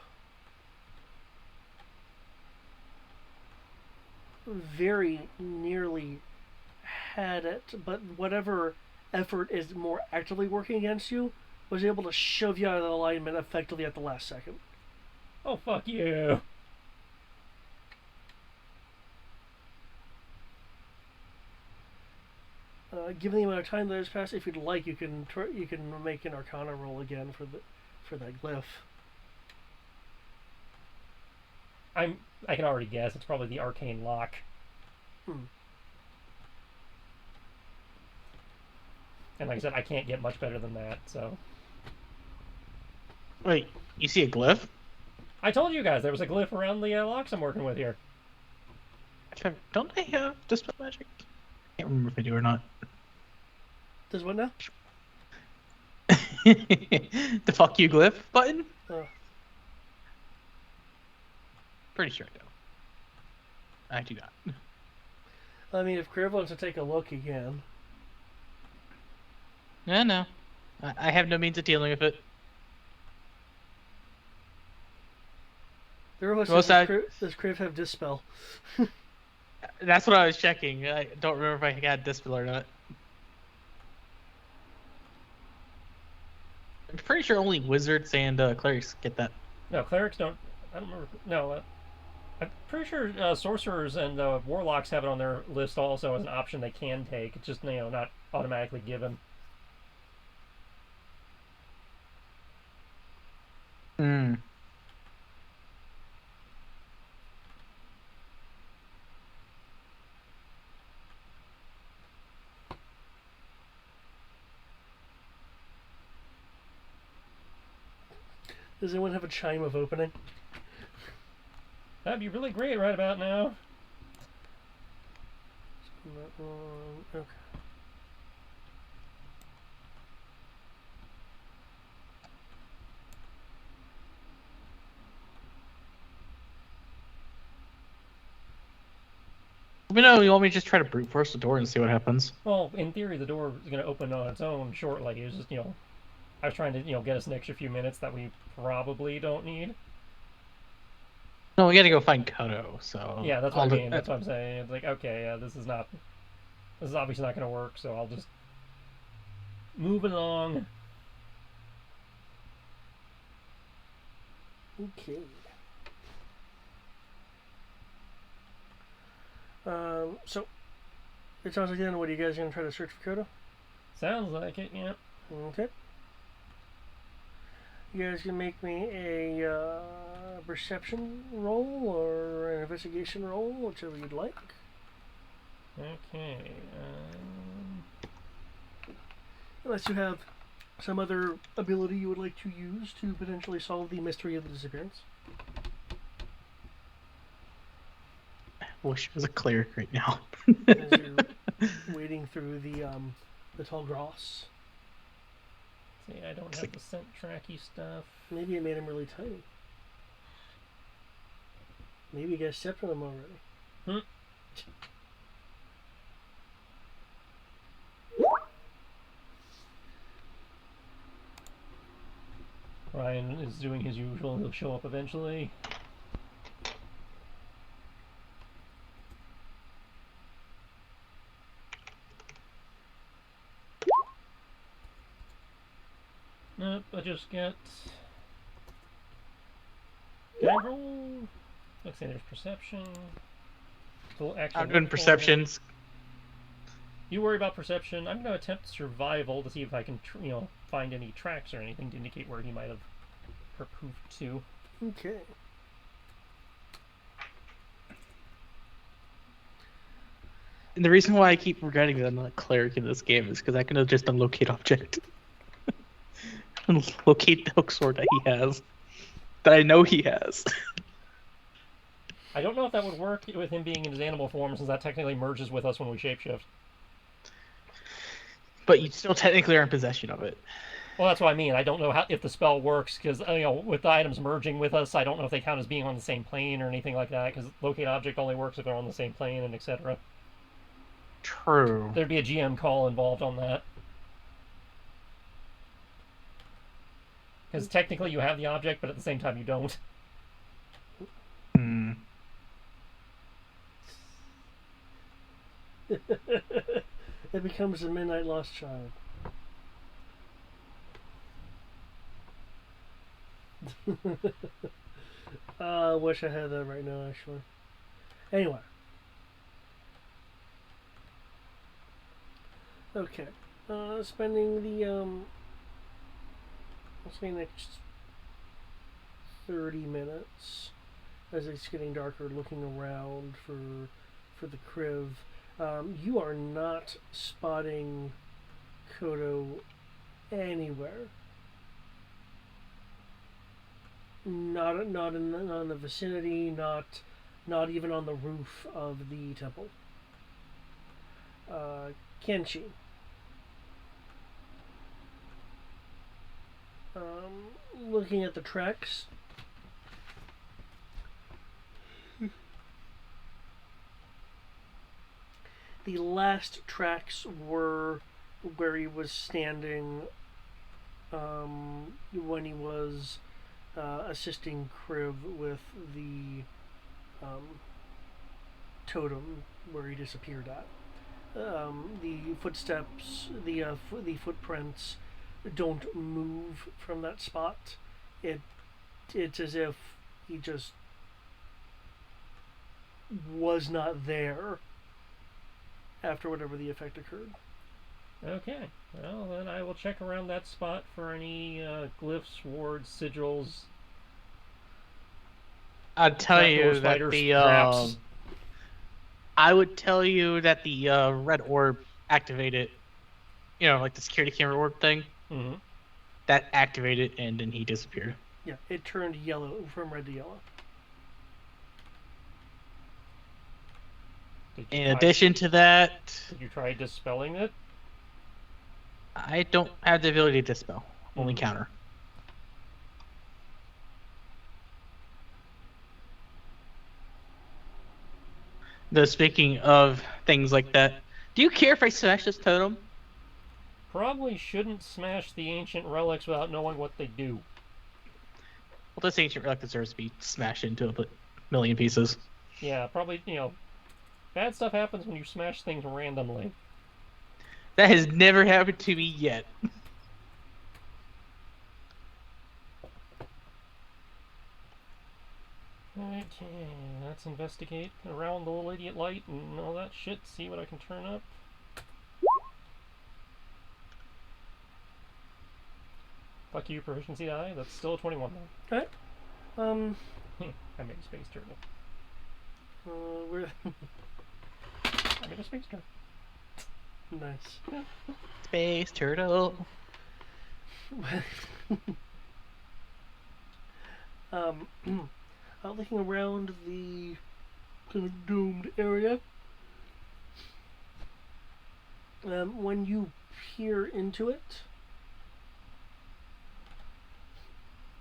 very nearly had it, but whatever effort is more actively working against you was able to shove you out of alignment effectively at the last second. Oh, fuck you. Given the amount of time that has passed, if you'd like, you can make an Arcana roll again for that glyph. I can already guess. It's probably the arcane lock. And like I said, I can't get much better than that, so... Wait, you see a glyph? I told you guys there was a glyph around the locks I'm working with here. Don't they have Dispel Magic? I can't remember if I do or not. Does what now? The fuck you glyph button? Pretty sure I do. I do not. I mean, if Crib wants to take a look, he can. Yeah, no. I have no means of dealing with it. Does Crib have Dispel? That's what I was checking. I don't remember if I had Dispel or not. I'm pretty sure only wizards and clerics get that. No, clerics don't... I don't remember... No, I'm pretty sure sorcerers and warlocks have it on their list also as an option they can take. It's just, not automatically given. Hmm. Does anyone have a chime of opening? That'd be really great right about now. Okay. Let me know. You want me to just try to brute force the door and see what happens? Well, in theory, the door is going to open on its own shortly. It's just, I was trying to, get us an extra few minutes that we probably don't need. No, we gotta go find Kodo, so... Yeah, that's what I mean. That's what I'm saying. It's like, okay, yeah, this is obviously not going to work, so I'll just move along. Okay. So, it sounds like then, what are you guys going to try to search for Kodo? Sounds like it, yeah. Okay. You guys can make me a perception roll or an investigation roll, whichever you'd like. Okay. Unless you have some other ability you would like to use to potentially solve the mystery of the disappearance. I wish I was a cleric right now. As you're wading through the tall grass. See, I don't have the scent tracky stuff. Maybe it made him really tiny. Maybe you guys stepped on him already. Ryan is doing his usual. He'll show up eventually. Nope, I just get... Can I roll? Let's see, there's perception. I'm doing perceptions. You worry about perception. I'm going to attempt survival to see if I can, find any tracks or anything to indicate where he might have for Poof 2. Okay. And the reason why I keep regretting that I'm not a cleric in this game is because I can just unlocate object. And locate the hook sword that he has. That I know he has. I don't know if that would work with him being in his animal form, since that technically merges with us when we shapeshift. But you still technically are in possession of it. Well, that's what I mean. I don't know if the spell works, because, with the items merging with us, I don't know if they count as being on the same plane or anything like that, because locate object only works if they're on the same plane, and etc. True. There'd be a GM call involved on that. Because technically you have the object, but at the same time you don't. Hmm. It becomes the Midnight Lost Child. I wish I had that right now, actually. Anyway. Okay. Spending the, let's say next 30 minutes as it's getting darker looking around for the Kriv. You are not spotting Kodo anywhere. Not in the vicinity. Not even on the roof of the temple. Kenshi. Looking at the tracks. The last tracks were where he was standing when he was assisting Kriv with the totem where he disappeared at. The footsteps, the footprints don't move from that spot. It's as if he just was not there after whatever the effect occurred. Okay. Well, then I will check around that spot for any glyphs, wards, sigils. I'd tell Trapdoor you that spiders, the traps. I would tell you that the red orb activated. You know, like the security camera orb thing. Mm-hmm. That activated, and then he disappeared. Yeah, it turned yellow from red to yellow. In addition to that, Did you try dispelling it? I don't have the ability to dispel. Only counter. Though speaking of things like that, do you care if I smash this totem? Probably shouldn't smash the ancient relics without knowing what they do. Well, this ancient relic deserves to be smashed into a million pieces. Yeah, probably, bad stuff happens when you smash things randomly. That has never happened to me yet. Okay, let's investigate around the little idiot light and all that shit, see what I can turn up. Fuck you, proficiency die. That's still a 21 though. Okay. I made a space turtle. Where? I made a space turtle. Nice. Space turtle. Looking around the kind of doomed area, when you peer into it,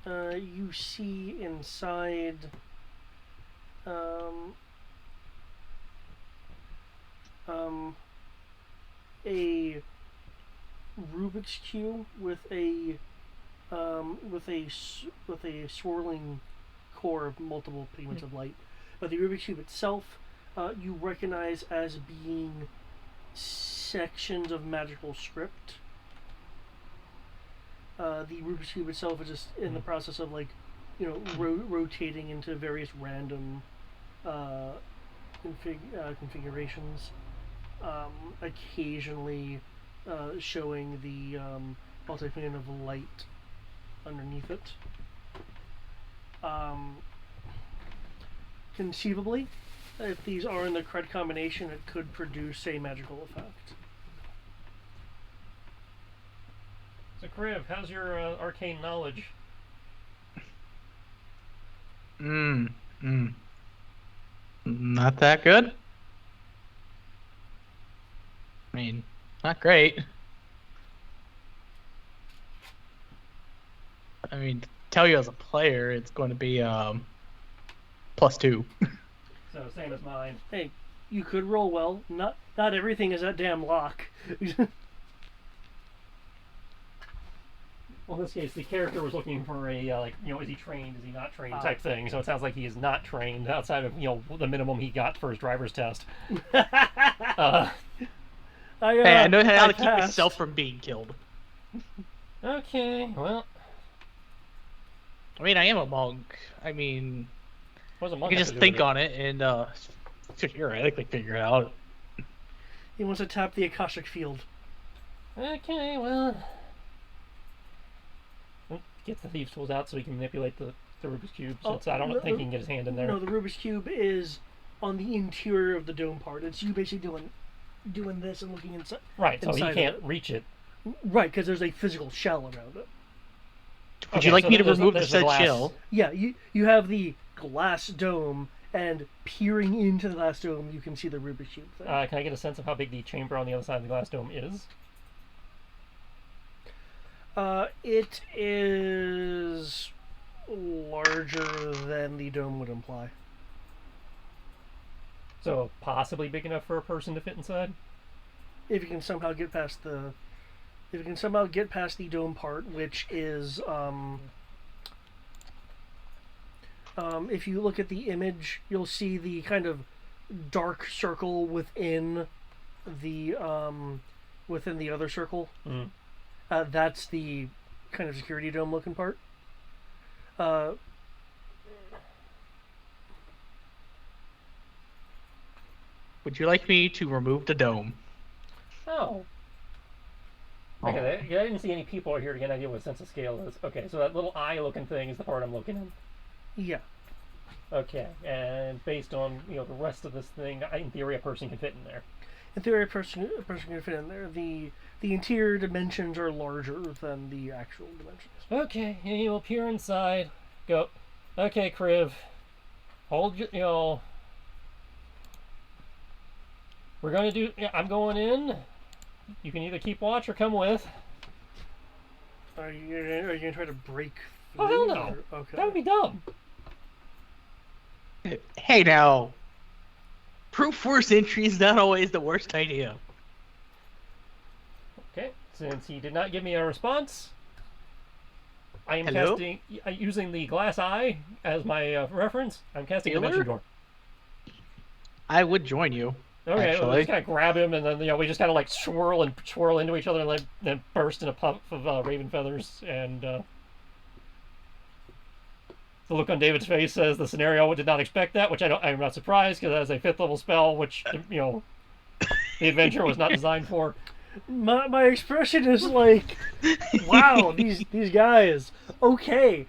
you see inside a Rubik's cube with a swirling core of multiple pigments of light. But the Rubik's cube itself, you recognize as being sections of magical script. The Rubik's cube itself is just in the process of rotating into various random configurations. Occasionally showing the multi-plane of light underneath it. Conceivably, if these are in the correct combination, it could produce a magical effect. So, Kriv, how's your arcane knowledge? Not that good. I mean, not great. I mean, to tell you as a player, it's going to be +2. So, same as mine. Hey, you could roll well. Not everything is that damn lock. Well, in this case, the character was looking for a, is he trained, is he not trained type thing. So it sounds like he is not trained outside of, the minimum he got for his driver's test. I know how to keep myself from being killed. Okay, well. I mean, I am a monk. I mean, What does a you monk can have just to do think with it? on it and theoretically figure it out. He wants to tap the Akashic field. Okay, well. Get the thieves' tools out so he can manipulate the Rubik's Cube, since I don't think he can get his hand in there. No, the Rubik's Cube is on the interior of the dome part. It's you basically doing this and looking inside. Right, so he inside can't of it. reach it. Right, because there's a physical shell around it. Would you like so me to there's remove the the said glass. shell? Yeah, you have the glass dome, and peering into the glass dome, you can see the Rubik's Cube thing. Can I get a sense of how big the chamber on the other side of the glass dome is? It is larger than the dome would imply. So possibly big enough for a person to fit inside? If you can somehow get past the dome part, which is if you look at the image, you'll see the kind of dark circle within the other circle. Mm. That's the kind of security dome looking part. Would you like me to remove the dome? Oh. Okay, I didn't see any people here to get an idea what sense of scale is. Okay, so that little eye-looking thing is the part I'm looking in. Yeah. Okay, and based on the rest of this thing, in theory, a person can fit in there. In theory, a person can fit in there. The interior dimensions are larger than the actual dimensions. Okay, and you will peer inside. Go. Okay, Kriv. Hold your, We're gonna do. Yeah, I'm going in. You can either keep watch or come with. Are you gonna try to break Oh, through? hell no. Or- okay. That would be dumb. Hey now, brute force entry is not always the worst idea. Okay, since he did not give me a response, I am Hello? casting, using the glass eye as my reference, I'm casting Healer? Dimension Door. I would join you. Okay, we Actually. just kind of grab him, and then we just kind of like swirl into each other, and then burst in a puff of raven feathers. And the look on David's face says the scenario did not expect that, which I'm not surprised because that is a 5th level spell, which the adventure was not designed for. My expression is like, wow, these guys. Okay,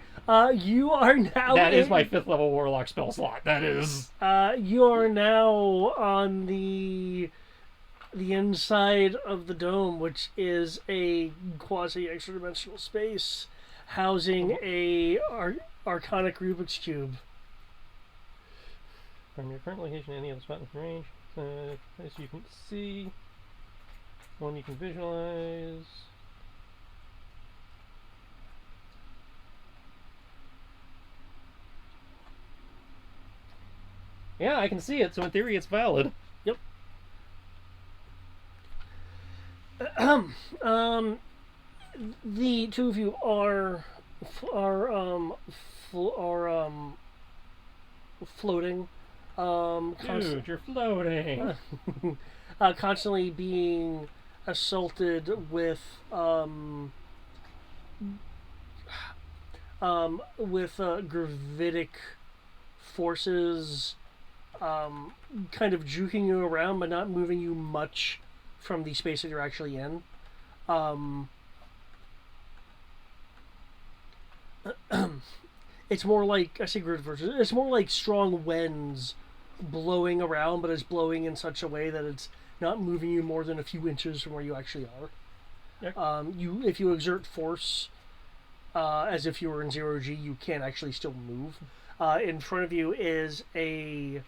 you are now. That is my 5th level warlock spell slot. That is. You are now on the inside of the dome, which is a quasi extra dimensional space housing a arcanic Rubik's Cube. From your current location, any other spot in range, as you can see, one you can visualize. Yeah, I can see it, so in theory it's valid. Yep. The two of you are floating. Dude, you're floating. Constantly being assaulted with gravitic forces, kind of juking you around, but not moving you much from the space that you're actually in. It's more like, I say grid versus, it's more like strong winds blowing around, but it's blowing in such a way that it's not moving you more than a few inches from where you actually are. Yeah. If you exert force, as if you were in 0G, you can actually still move. In front of you is a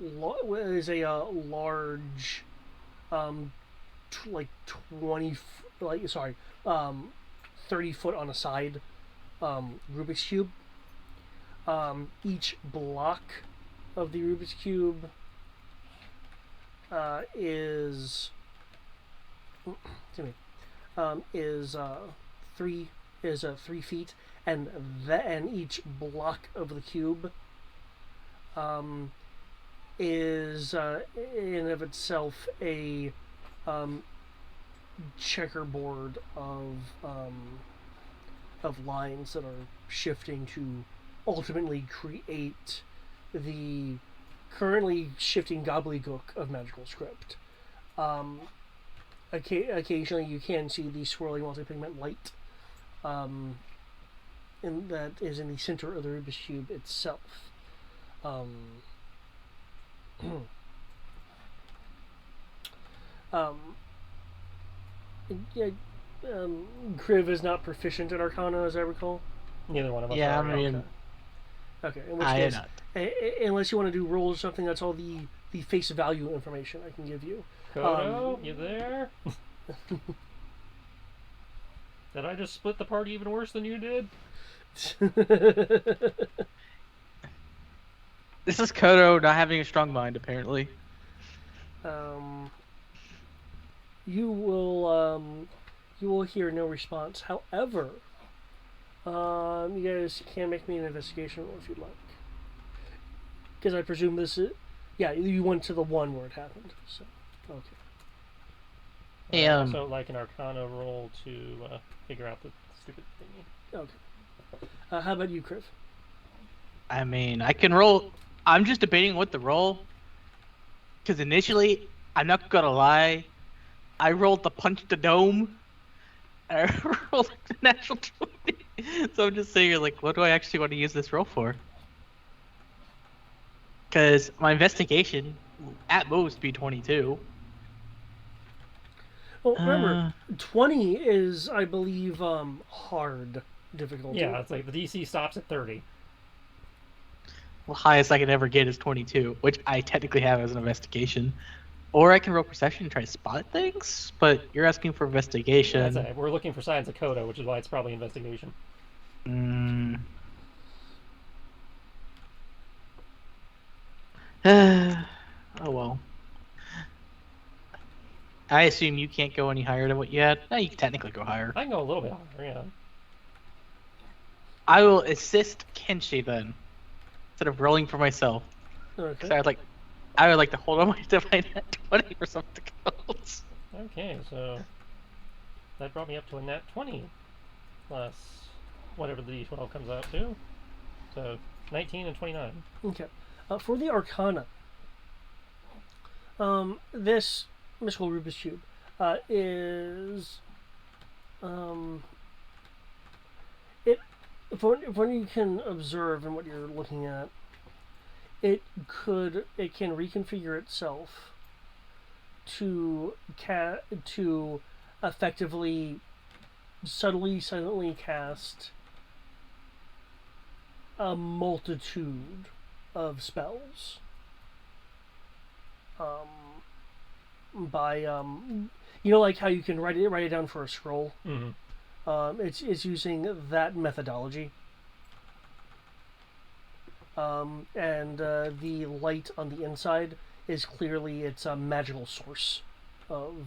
large, like 20, like sorry, 30 foot on a side, Rubik's cube. Each block of the Rubik's cube is excuse me, is 3 feet, and each block of the cube is in of itself a checkerboard of lines that are shifting to ultimately create the currently shifting gobbledygook of magical script. Occasionally you can see the swirling multi-pigment light that is in the center of the Rubik's Cube itself. Yeah, Kriv is not proficient at Arcana, as I recall. Neither one of us Yeah, are. I mean, Okay, in which I am case, not. Unless you want to do rolls or something, that's all the face value information I can give you. Kodo, you there? Did I just split the party even worse than you did? This is Kodo not having a strong mind, apparently. You will hear no response. However, you guys can make me an investigation roll if you'd like, because I presume this is, yeah, you went to the one where it happened. So okay. Yeah. So like an Arcana roll to figure out the stupid thingy. Okay. How about you, Kriv? I mean, I can roll. I'm just debating what to roll. Because initially, I'm not gonna lie, I rolled the punch the dome. And I rolled the natural 20. So I'm just saying, like, what do I actually want to use this roll for? Because my investigation, at most, be 22. Well, remember, 20 is, I believe, hard difficulty. Yeah, it's like the DC stops at 30. The highest I can ever get is 22, which I technically have as an investigation. Or I can roll perception and try to spot things, but you're asking for investigation. That's it. We're looking for signs of Kodo, which is why it's probably investigation. Oh well. I assume you can't go any higher than what you had. No, you can technically go higher. I can go a little bit higher, yeah. I will assist Kenshi then, instead of rolling for myself. Okay. So I would like to hold on my divine net 20 for something else. Okay, so that brought me up to a nat 20 plus whatever the d12 comes out to. So 19 and 29. Okay. For the Arcana, this mystical Rubik's Cube is it. When you can observe and what you're looking at, it can reconfigure itself to effectively silently cast a multitude of spells by like how you can write it down for a scroll. Mm-hmm. It's using that methodology. And the light on the inside is clearly its a magical source of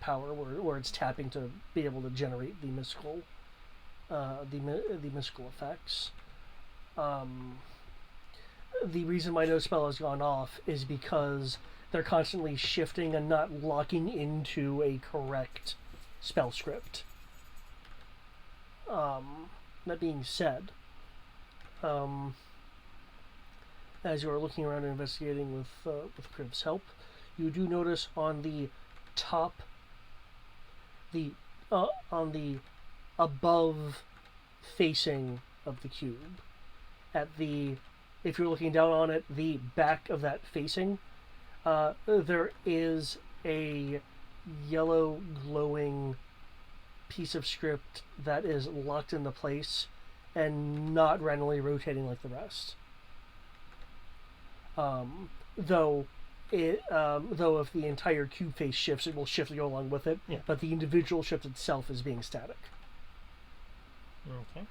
power, where it's tapping to be able to generate the mystical effects. The reason why no spell has gone off is because they're constantly shifting and not locking into a correct spell script. That being said, as you are looking around and investigating with Kriv's help, you do notice on the top, on the above facing of the cube. If you're looking down on it, the back of that facing, there is a yellow glowing piece of script that is locked into place and not randomly rotating like the rest. Though if the entire cube face shifts, it will shift to go along with it. Yeah. But the individual shift itself is being static. Okay.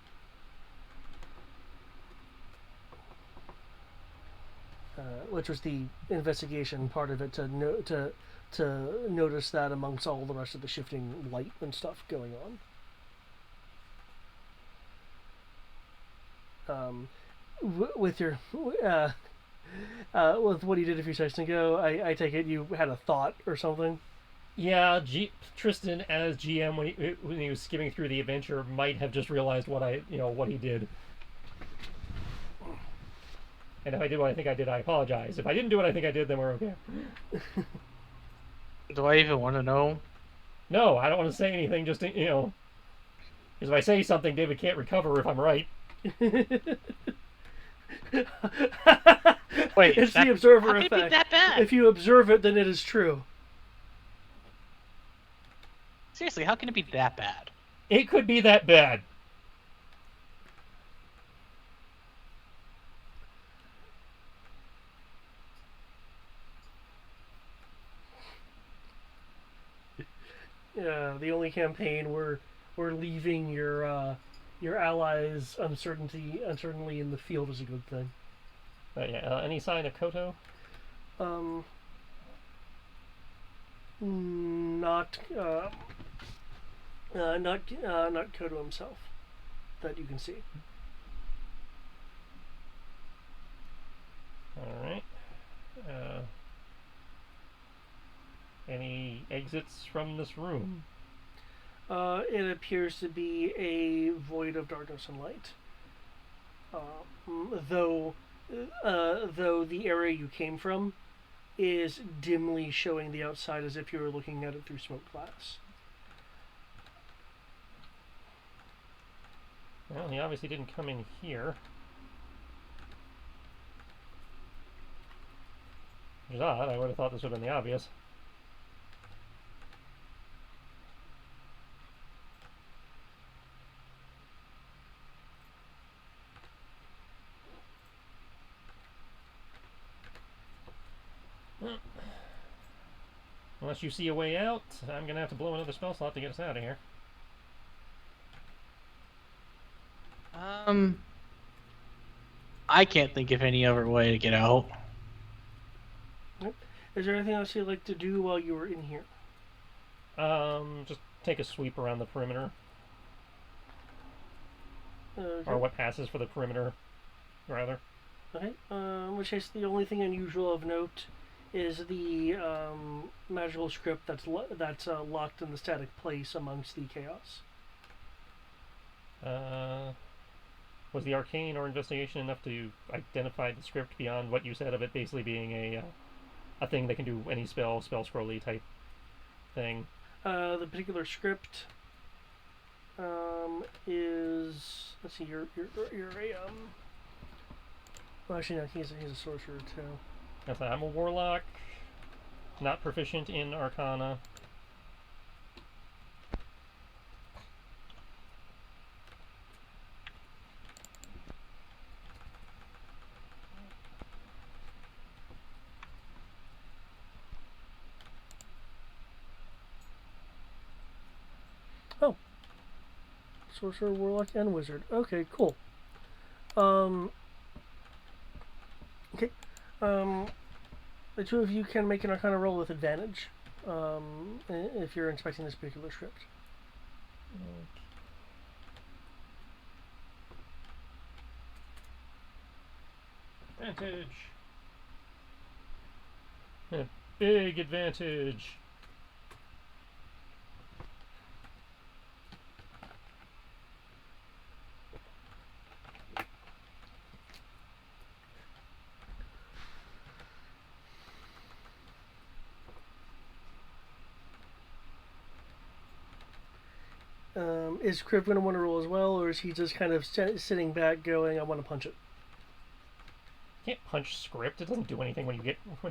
Which was the investigation part of it to notice that amongst all the rest of the shifting light and stuff going on. With what he did a few seconds ago, I take it you had a thought or something. Yeah, Tristan as GM when he was skimming through the adventure might have just realized what he did. And if I did what I think I did, I apologize. If I didn't do what I think I did, then we're okay. Do I even want to know? No, I don't want to say anything. Just because if I say something, David can't recover if I'm right. Wait, it's the observer how can it effect. be that bad? If you observe it, then it is true. Seriously, how can it be that bad? It could be that bad. The only campaign we're leaving your allies uncertainly in the field is a good thing. Any sign of Koto? Not Koto himself that you can see. All right. Any exits from this room? It appears to be a void of darkness and light. Though the area you came from is dimly showing the outside as if you were looking at it through smoke glass. Well, he obviously didn't come in here. Which is odd. I would have thought this would have been the obvious. Unless you see a way out, I'm going to have to blow another spell slot to get us out of here. I can't think of any other way to get out. Is there anything else you'd like to do while you were in here? Just take a sweep around the perimeter. Okay. Or what passes for the perimeter, rather. Okay. In which case, the only thing unusual of note is the magical script that's locked in the static place amongst the chaos. Was the arcane or investigation enough to identify the script beyond what you said of it basically being a thing that can do any spell scrolly type thing? The particular script is, let's see, you're a well, actually no, he's a sorcerer too. I'm a warlock, not proficient in Arcana. Oh. Sorcerer, warlock, and wizard. Okay, cool. Okay. The two of you can make an Arcana roll with advantage if you're inspecting this particular script. Advantage. A big advantage. Is Kriv going to want to roll as well, or is he just kind of sitting back going, I want to punch it? You can't punch script. It doesn't do anything when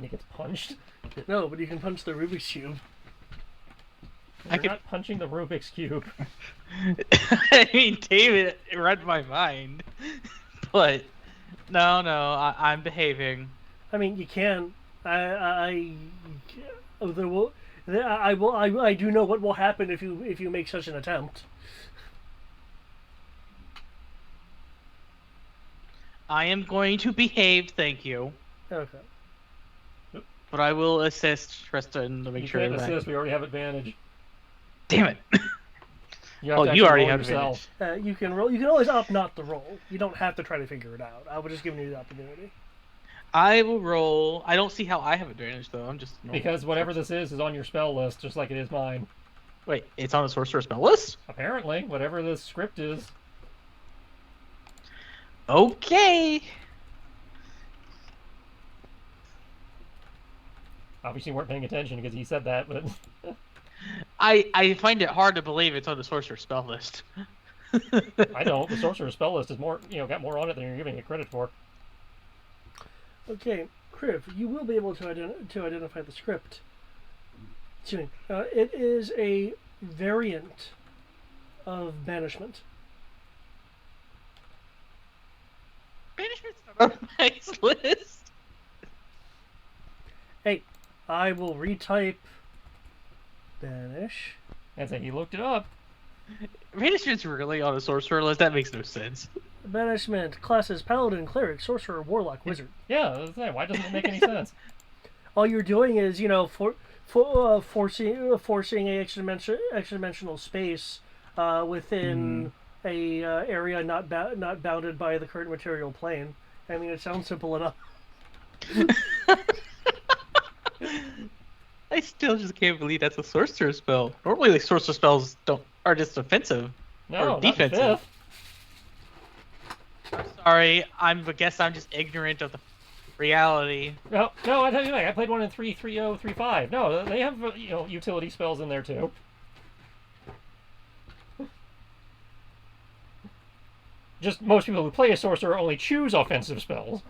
he gets punched. No, but you can punch the Rubik's Cube. You're not punching the Rubik's Cube. I mean, David read my mind. But, no, I'm behaving. I mean, you can. I do know what will happen if you make such an attempt. I am going to behave, thank you. Okay. But I will assist Tristan to make You sure can't that... assist. We already have advantage. Damn it. You have to you already roll have yourself. advantage. You can roll. You can always opt not to roll. You don't have to try to figure it out. I was just giving you the opportunity. I will roll. I don't see how I have advantage, though. I'm just... Because whatever this is on your spell list, just like it is mine. Wait, it's on the sorcerer spell list? Apparently, whatever the script is. Okay. Obviously, you weren't paying attention because he said that, but... I find it hard to believe it's on the sorcerer spell list. I don't. The sorcerer spell list is more, got more on it than you're giving it credit for. Okay, Kriv, you will be able to identify the script. Excuse me. It is a variant of banishment. Banishment's not on my list. Hey, I will retype banish. And so he looked it up. Banishment's really on a sorcerer list? That makes no sense. Banishment classes paladin, cleric, sorcerer, warlock, wizard. Yeah, that's the thing. Why doesn't it make any sense? All you're doing is, forcing a extra-dimensional space within a area not bounded by the current material plane. I mean, it sounds simple enough. I still just can't believe that's a sorcerer spell. Normally, like sorcerer spells are just offensive No, or defensive. not fifth. I'm sorry, I guess I'm just ignorant of the reality. No, I tell you what, I played one in 3.30, 3.5. No, they have utility spells in there too. Just most people who play a sorcerer only choose offensive spells.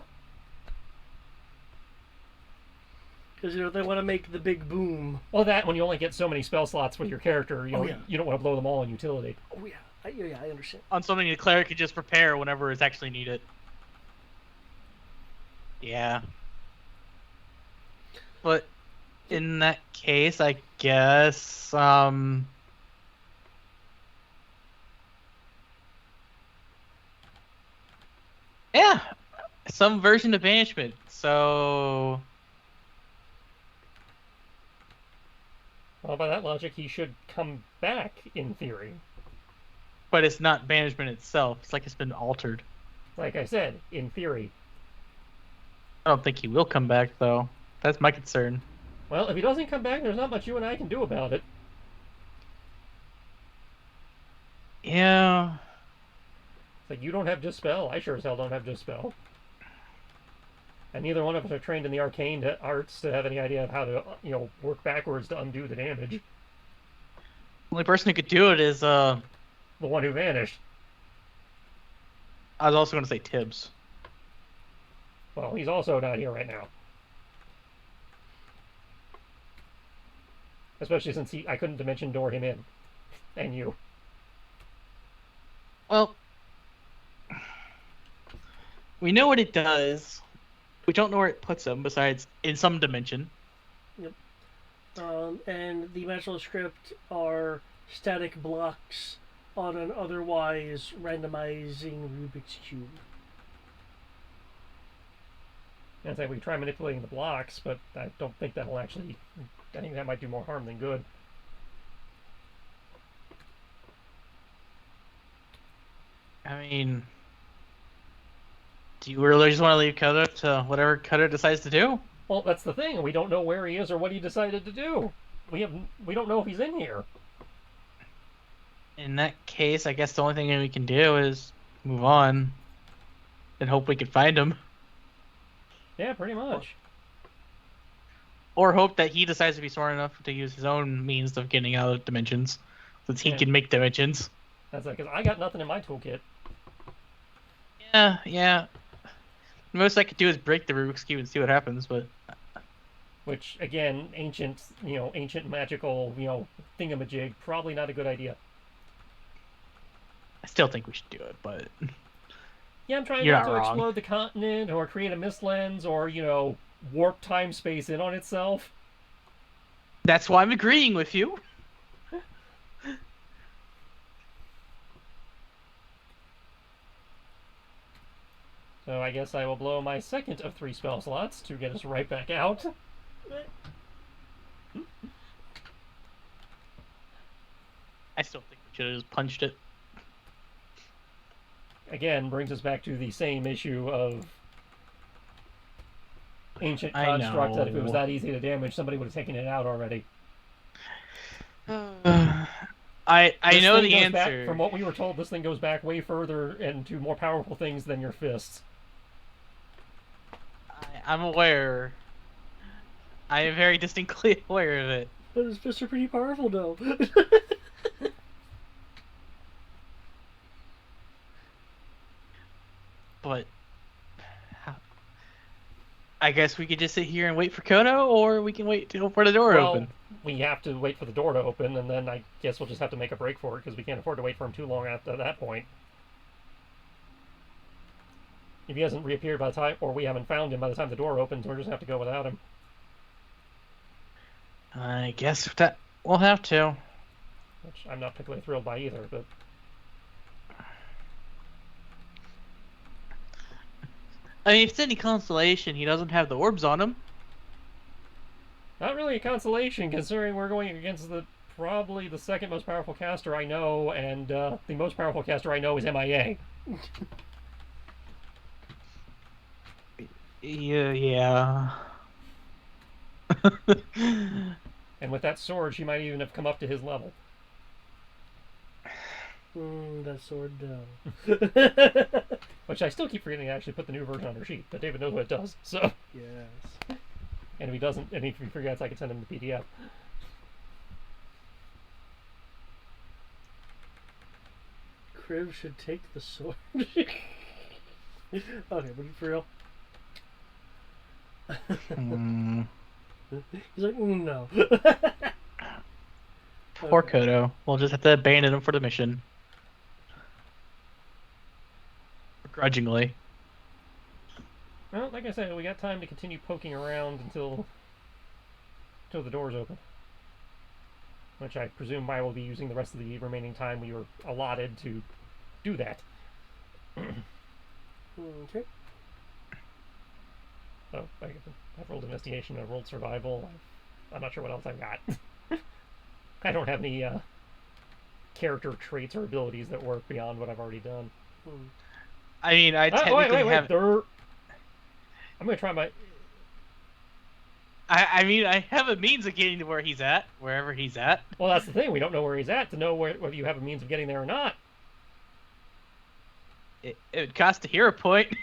Because they want to make the big boom. Well, that when you only get so many spell slots with your character, yeah. you don't want to blow them all in utility. Oh yeah, I understand. On something the cleric could just prepare whenever it's actually needed. Yeah. But in that case, I guess yeah, some version of banishment. So Well, by that logic, he should come back in theory. but it's not banishment itself. It's like it's been altered. Like I said, in theory. I don't think he will come back though. That's my concern. Well, if he doesn't come back, there's not much you and I can do about it. Yeah. It's like, you don't have Dispel. I sure as hell don't have Dispel. And neither one of us are trained in the arcane arts to have any idea of how to, work backwards to undo the damage. Only person who could do it is The one who vanished. I was also going to say Tibbs. Well, he's also not here right now. Especially since I couldn't dimension door him in. And you. Well, we know what it does. We don't know where it puts him, besides in some dimension. Yep. And the magical script are static blocks on an otherwise randomizing Rubik's Cube. And say we try manipulating the blocks, but I don't think that'll actually... I think that might do more harm than good. I mean, do you really just want to leave Cutter to whatever Cutter decides to do? Well, that's the thing. We don't know where he is or what he decided to do. We don't know if he's in here. In that case, I guess the only thing we can do is move on and hope we can find him. Yeah, pretty much. Or hope that he decides to be smart enough to use his own means of getting out of dimensions. since he Yeah. can make dimensions. That's like, because I got nothing in my toolkit. Yeah, yeah. The most I could do is break the Rubik's Cube and see what happens, but Which, again, ancient magical, thingamajig, probably not a good idea. I still think we should do it, but Yeah, I'm trying you're not not to wrong. explode the continent or create a mist lens or, warp time space in on itself. That's why I'm agreeing with you. So I guess I will blow my second of 3 spell slots to get us right back out. I still think we should have just punched it. Again, brings us back to the same issue of ancient I construct that if it was know. that easy to damage, somebody would have taken it out already. I This know thing the goes back, answer. from what we were told, this thing goes back way further and to more powerful things than your fists. I'm aware. I am very distinctly aware of it. But his fists are pretty powerful, though. But I guess we could just sit here and wait for Kono, or we can wait for the door to Well, open. we have to wait for the door to open, and then I guess we'll just have to make a break for it because we can't afford to wait for him too long after that point. If he hasn't reappeared by the time, or we haven't found him by the time the door opens, we're just gonna have to go without him. I guess that we'll have to. Which I'm not particularly thrilled by either, but I mean, if it's any consolation, he doesn't have the orbs on him. not really a consolation considering we're going against probably the second most powerful caster I know, and the most powerful caster I know is MIA. Yeah. And with that sword, she might even have come up to his level. That sword down. Which I still keep forgetting to actually put the new version on her sheet, but David knows what it does, so. Yes. And if he doesn't, and if he forgets, I can send him the PDF. Kriv should take the sword. Okay, but for real. He's like, no. Poor Kodo. We'll just have to abandon him for the mission. Begrudgingly. Well, like I said, we got time to continue poking around until the doors open. Which I presume I will be using the rest of the remaining time we were allotted to do that. Okay. So, I've rolled investigation, I've rolled survival. I'm not sure what else I've got. I don't have any character traits or abilities that work beyond what I've already done. I mean, I technically wait. have. I'm gonna try my. I mean, I have a means of getting to where he's at, wherever he's at. Well, that's the thing. We don't know where he's at to know whether you have a means of getting there or not. It would cost a hero point.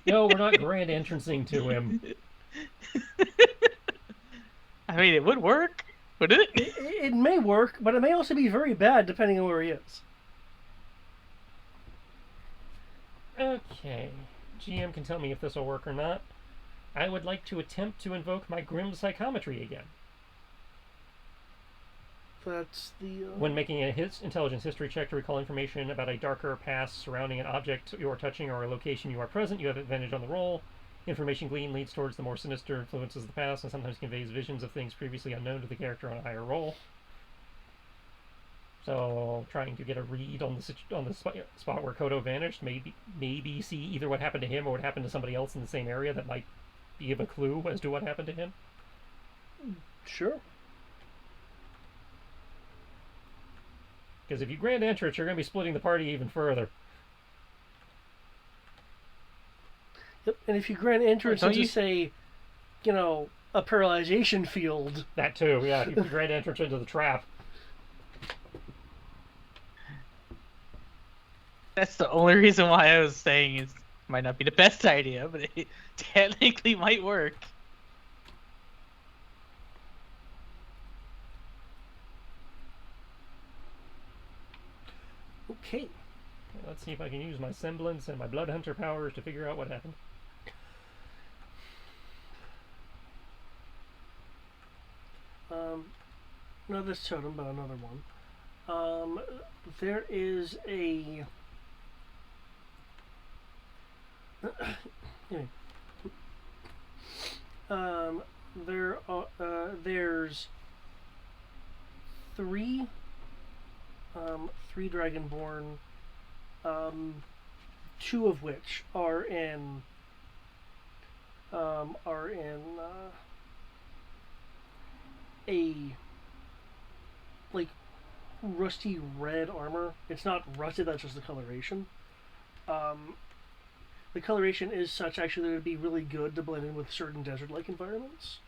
No, we're not grand entrancing to him. I mean, it would work, wouldn't it? It may work, but it may also be very bad depending on where he is. Okay. GM can tell me if this will work or not. I would like to attempt to invoke my grim psychometry again. That's the. When making a intelligence history check to recall information about a darker past surrounding an object you are touching or a location you are present, you have advantage on the roll. Information gleaned leads towards the more sinister influences of the past and sometimes conveys visions of things previously unknown to the character on a higher roll. So, trying to get a read on the spot where Kodo vanished, maybe see either what happened to him or what happened to somebody else in the same area that might give a clue as to what happened to him. Sure. Because if you grand entrance, you're going to be splitting the party even further. Yep. And if you grant entrance Don't into, you- say, a paralyzation field. That too, yeah. If you grand entrance into the trap. That's the only reason why I was saying it might not be the best idea, but it technically might work. Okay. Let's see if I can use my semblance and my blood hunter powers to figure out what happened. Not this totem, but another one. There is a. Anyway. There's three dragonborn, two of which are in a like rusty red armor. It's not rusted, that's just the coloration. The coloration is such actually that it would be really good to blend in with certain desert-like environments.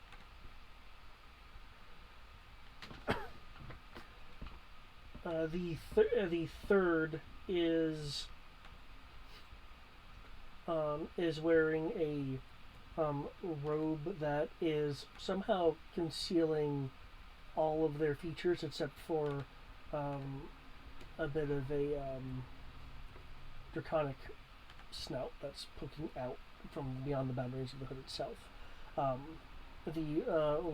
The third is wearing a robe that is somehow concealing all of their features except for a bit of a draconic snout that's poking out from beyond the boundaries of the hood itself. The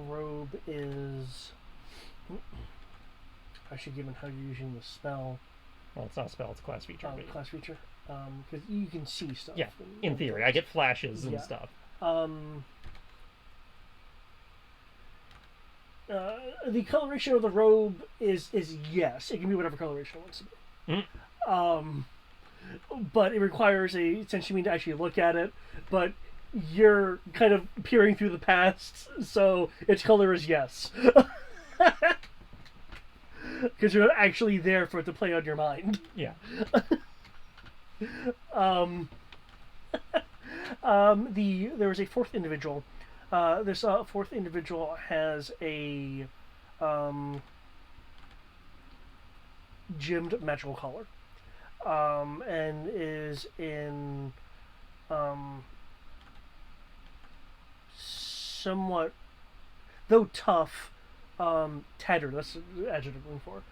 robe is actually, given how you're using the spell. Well, it's not a spell; it's a class feature. Class feature, because you can see stuff. Yeah, in theory, I get flashes and Yeah. stuff. The coloration of the robe is yes, it can be whatever coloration it wants to be. But it requires a sentient to actually look at it. But you're kind of peering through the past, so its color is yes. Because you're not actually there for it to play on your mind. Yeah. There was a fourth individual. This fourth individual has a gemmed magical collar, and is in somewhat, though tough, tattered. That's the adjective I'm looking for.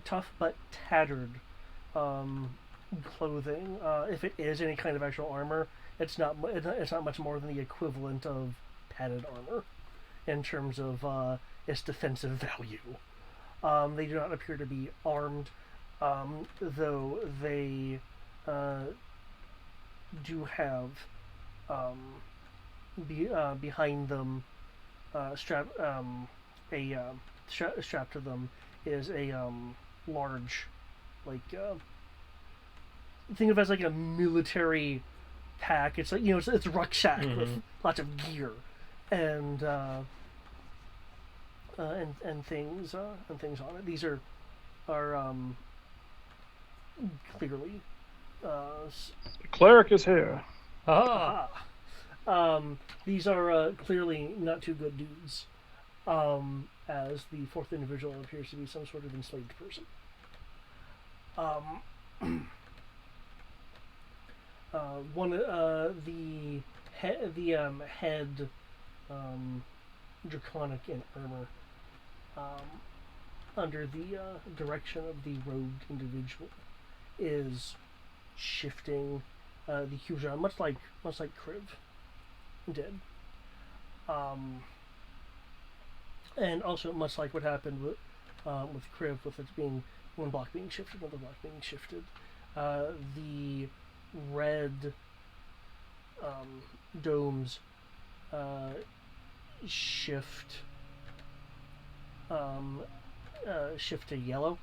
Tough but tattered clothing. If it is any kind of actual armor, it's not much more than the equivalent of padded armor in terms of its defensive value. They do not appear to be armed, though they do have behind them strapped to them is a large, like think of it as like a military pack. It's like, it's a rucksack with lots of gear and things on it. These are clearly The cleric is here. these are clearly not too good dudes, as the fourth individual appears to be some sort of enslaved person. Head draconic in armor, under the direction of the robed individual, is shifting the hues around, much like Kriv did, and also much like what happened with Kriv, with it being one block being shifted, another block being shifted. The red domes shift to yellow,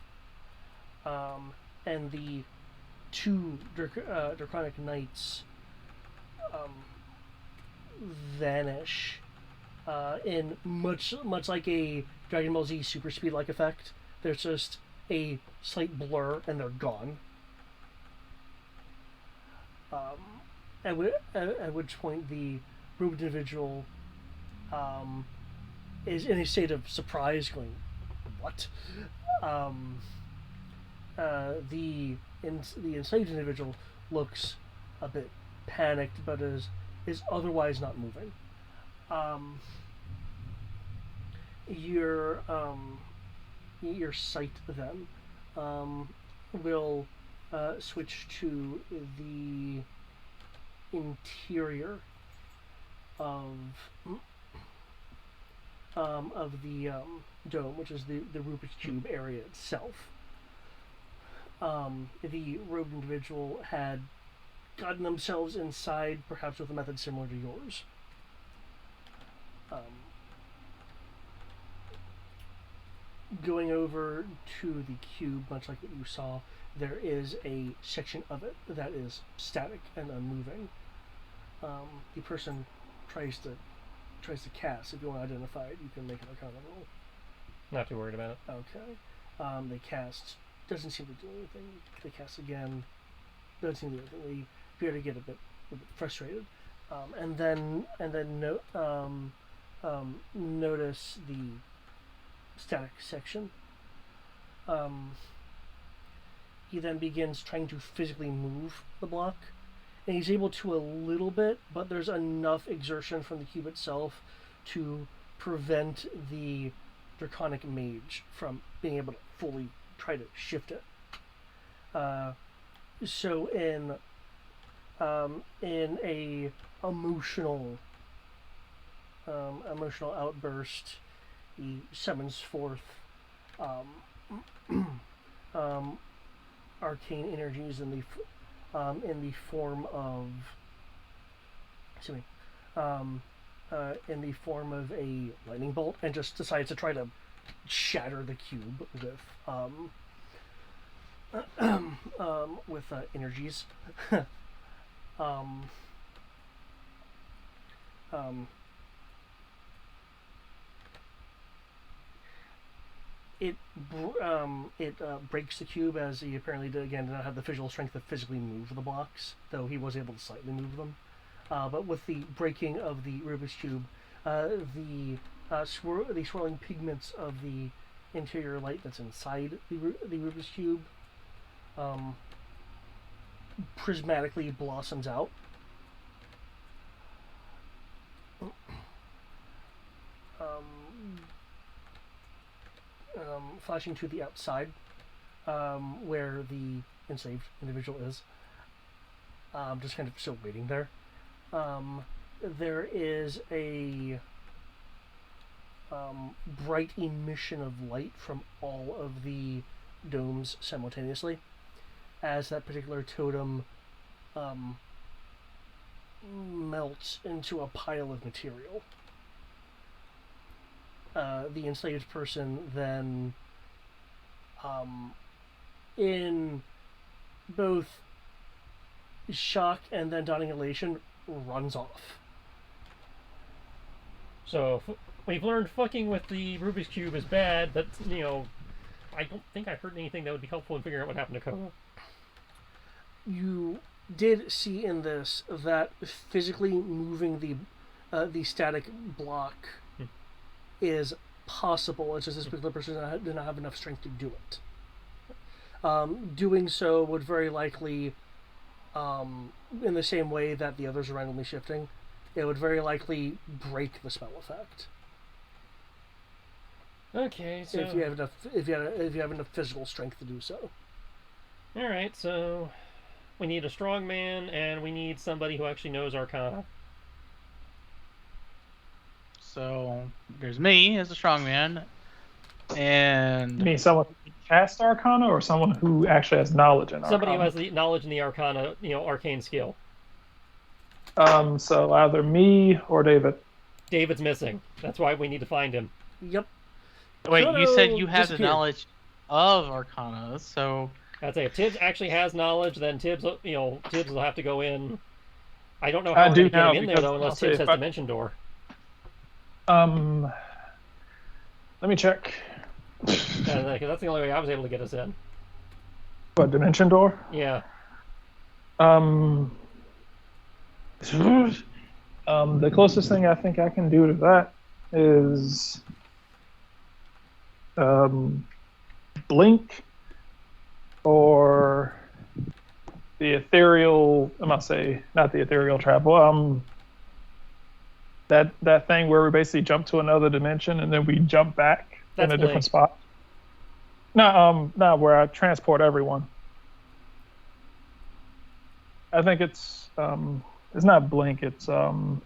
and the two draconic knights vanish in much like a Dragon Ball Z super speed like effect. There's just a slight blur and they're gone. At which point the robed individual is in a state of surprise, going, "What?" The enslaved individual looks a bit panicked, but is otherwise not moving. Your sight then will switch to the interior of the dome, which is the Rubik's Cube area itself. The robed individual had gotten themselves inside, perhaps with a method similar to yours. Going over to the cube, much like what you saw, there is a section of it that is static and unmoving. The person tries to cast. If you want to identify it, you can make an Arcana roll. Not too worried about it. Okay. They cast. Doesn't seem to do anything. They cast again. Doesn't seem to do anything. They appear to get a bit frustrated. And then notice the static section. He then begins trying to physically move the block. And he's able to a little bit, but there's enough exertion from the cube itself to prevent the Draconic Mage from being able to fully try to shift it. So in a emotional outburst, he summons forth arcane energies in the form of, in the form of a lightning bolt, and just decides to try to shatter the cube with energies. It breaks the cube, as he apparently did not have the visual strength to physically move the blocks, though he was able to slightly move them. But with the breaking of the Rubik's Cube, the swirling pigments of the interior light that's inside the Rubik's Cube prismatically blossoms out. Flashing to the outside, where the enslaved individual is, just kind of still waiting there. There is a bright emission of light from all of the domes simultaneously, as that particular totem melts into a pile of material. The enslaved person then, in both shock and then dawning elation, runs off. So we've learned fucking with the Rubik's Cube is bad, but, I don't think I heard anything that would be helpful in figuring out what happened to Kodo. You did see in this that physically moving the static block is possible. It's just this particular person did not have enough strength to do it. Doing so would very likely, in the same way that the others are randomly shifting, it would very likely break the spell effect. Okay, so if you have enough physical strength to do so. All right, so we need a strong man, and we need somebody who actually knows Arcana. So there's me as a strongman, and You mean someone who can cast Arcana, or someone who actually has knowledge in Arcana? Somebody who has the knowledge in the Arcana, arcane skill. So either me or David. David's missing. That's why we need to find him. Yep. wait, Kodo you said you have the disappeared. knowledge of Arcana, so I'd say if Tibbs actually has knowledge, then Tibbs will have to go in. I don't know how I we're do going to get now, him in there, because though, unless I'll say Tibbs if has I- Dimension Door. Let me check. Because that's the only way I was able to get us in. What, Dimension Door? Yeah. The closest thing I think I can do to that is Blink or the ethereal. I must say, not the ethereal travel. That thing where we basically jump to another dimension and then we jump back That's in a Blink. different spot. No, where I transport everyone. I think it's not blink. It's like an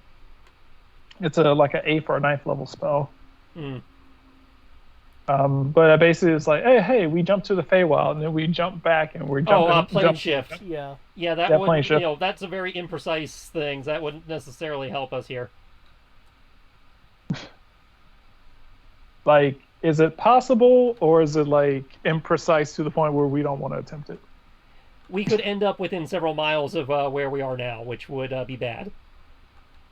8th or 9th level spell. Hmm. But basically it's like, hey, we jump to the Feywild, and then we jump back, and we're jumping. Plane shift. Yeah. Yeah, that Yeah, would, plane shift. that's a very imprecise thing. That wouldn't necessarily help us here. Like, is it possible, or is it like imprecise to the point where we don't want to attempt it? We could end up within several miles of where we are now, which would be bad.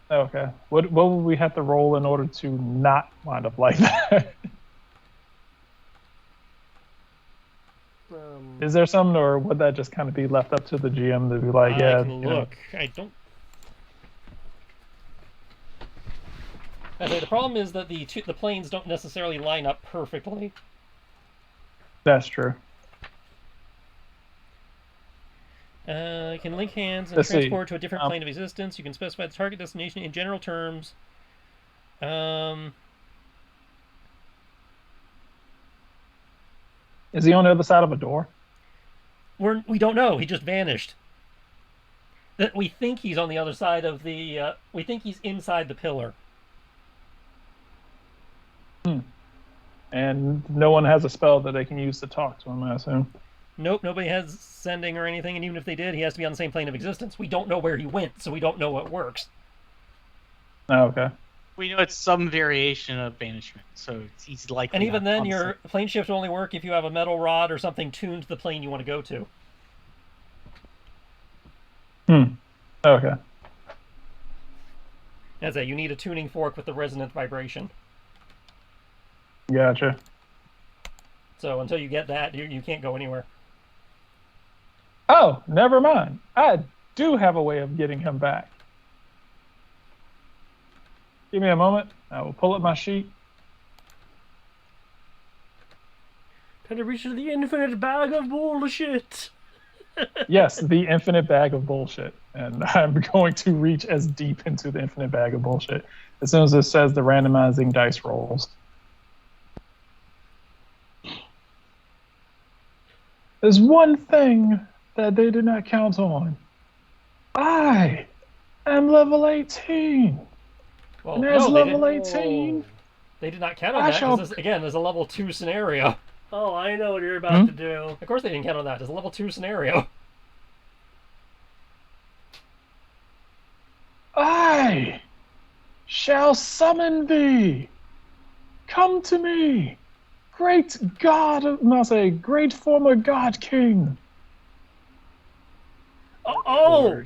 Okay. What would we have to roll in order to not wind up like that? Is there something, or would that just kind of be left up to the GM to be like, yeah, I can look. I don't. The problem is that the planes don't necessarily line up perfectly. That's true. You can link hands and Let's see. transport to a different plane of existence. You can specify the target destination in general terms. Is he on the other side of a door? We don't know. He just vanished. That we think he's on the other side of the. We think he's inside the pillar. And no one has a spell that they can use to talk to him, I assume. Nope, nobody has sending or anything, and even if they did, he has to be on the same plane of existence. We don't know where he went, so we don't know what works. Oh, okay. We know it's some variation of banishment, so he's likely. And even not then, on the your plane shift will only work if you have a metal rod or something tuned to the plane you want to go to. Okay. As you need a tuning fork with the resonant vibration. Gotcha. So until you get that, you can't go anywhere. Oh, never mind. I do have a way of getting him back. Give me a moment. I will pull up my sheet. Time to reach into the infinite bag of bullshit. Yes, the infinite bag of bullshit. And I'm going to reach as deep into the infinite bag of bullshit as soon as it says the randomizing dice rolls. There's one thing that they did not count on. I am level 18. Well, And as no, level 18, they did not count on I that shall- because, again, there's a level 2 scenario. Oh, I know what you're about to do. Of course they didn't count on that. There's a level 2 scenario. I shall summon thee. Come to me, great God, no, say, great former God King. Oh!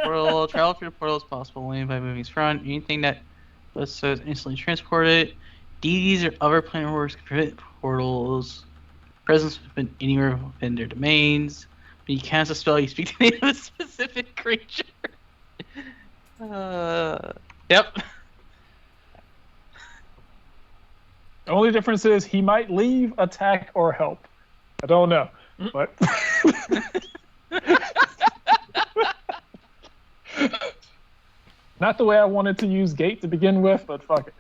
portal, travel through the portal as possible only by moving its front. Anything that was so instantly transported. Deities or other planar orders can prevent portals. Presence within anywhere within their domains. When you cast a spell, you speak the name of a specific creature. Yep. The only difference is he might leave, attack, or help. I don't know, but not the way I wanted to use Gate to begin with, but fuck it.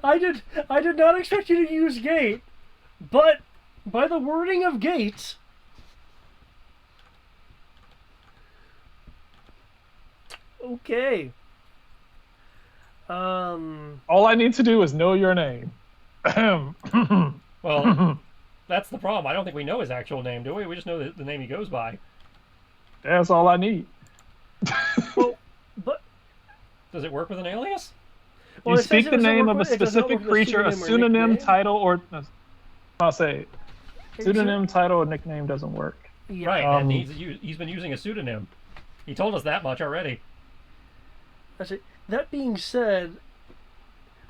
I did not expect you to use Gate, but by the wording of Gate, okay. All I need to do is know your name. Well, that's the problem. I don't think we know his actual name, do we? We just know the name he goes by. That's all I need. Well, but Does it work with an alias? well, You it says speak it the doesn't name work of a with- it does not specific work with creature, a or pseudonym, nickname. title, or I'll say It's pseudonym, title, or nickname doesn't work. Yeah. Right, Um, and he's been using a pseudonym. He told us that much already. That's it. That being said,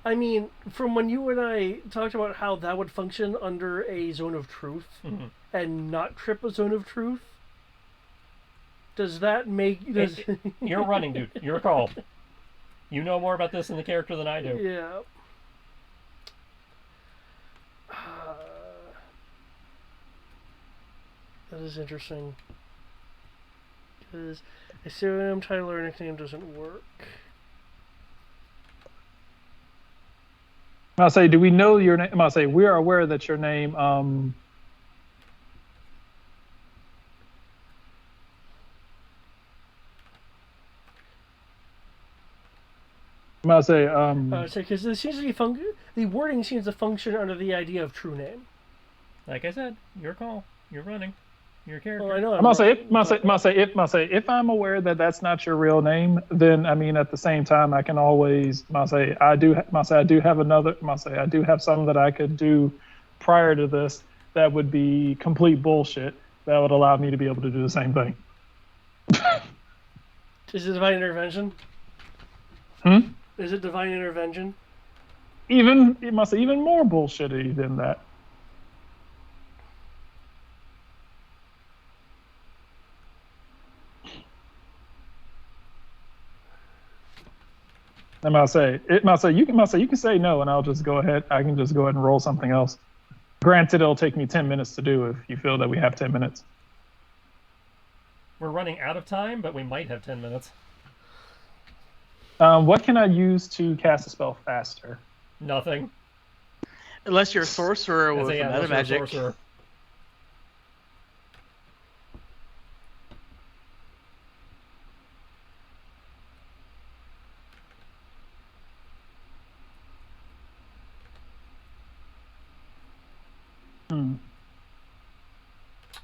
I mean, from when you and I talked about how that would function under a zone of truth Mhm. and not trip a zone of truth, does that make... Does, You're running, dude. You're called. You know more about this in the character than I do. yeah. is interesting. Because a pseudonym, title, or nickname doesn't work. I'll say, do we know your name? I'll say, we are aware that your name. I'll say, Because it seems to be the wording seems to function under the idea of true name. Like I said, your call. You're running. Your character. Well, I know. I'm gonna say if I'm aware that that's not your real name, then I mean at the same time I can always I do have some that I could do prior to this that would be complete bullshit that would allow me to be able to do the same thing. Is it divine intervention? Hmm? Is it divine intervention? Even more bullshitty than that. You can say no, and I'll just go ahead. I can just go ahead and roll something else. Granted, it'll take me 10 minutes to do if you feel that we have 10 minutes. We're running out of time, but we might have 10 minutes. What can I use to cast a spell faster? Nothing. Unless you're a sorcerer with another magic. Sorcerer.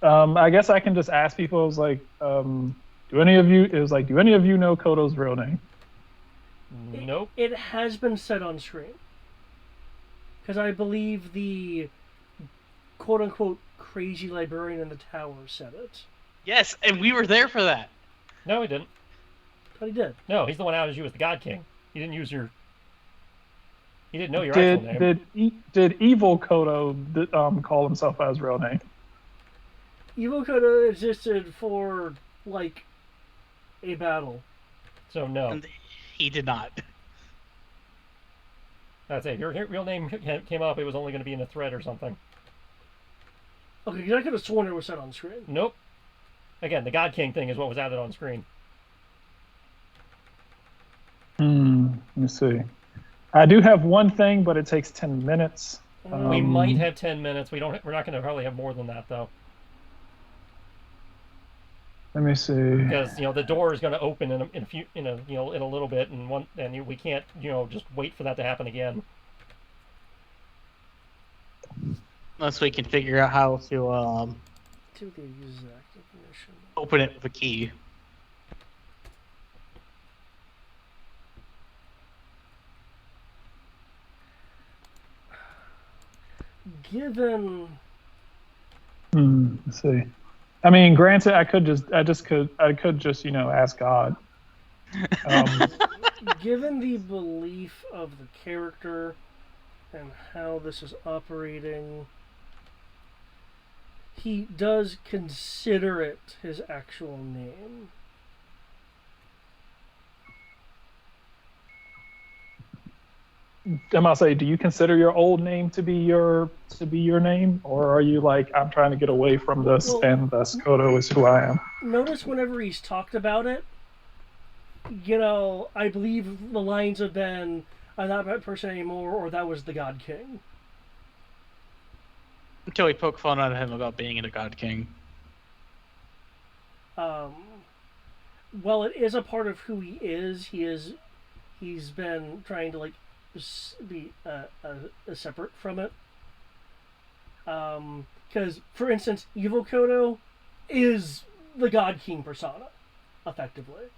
I guess I can just ask people. It was like, do any of you know Kodo's real name? Nope. It has been said on screen. Because I believe the quote-unquote crazy librarian in the tower said it. Yes, and we were there for that. No, he didn't. But he did. No, he's the one out as you as the God King. He didn't use your... He didn't know your actual name. Did Evil Kodo call himself by his real name? Evil Kodo existed for, like, a battle. So, no. And he did not. That's it. Your real name came up. It was only going to be in a thread or something. Okay, because I could have sworn it was said on screen. Nope. Again, the God King thing is what was added on screen. Let me see. I do have one thing, but it takes 10 minutes. We might have 10 minutes. We're not going to probably have more than that, though. Let me see. Because the door is going to open in a little bit, and we can't just wait for that to happen again. Unless we can figure out how to To the exact definition. open it with a key. Given. Let's see. I mean, granted, I could just ask God. Given the belief of the character and how this is operating, he does consider it his actual name. I must say, do you consider your old name to be your name, or are you like, I'm trying to get away from this, and thus Kodo is who I am? Notice whenever he's talked about it, I believe the lines have been, "I'm not that person anymore," or "that was the God King." Until we poke fun at him about being a God King. Well, it is a part of who he is. He's been trying to be separate from it. Because, for instance, Evil Kodo is the God King persona, effectively.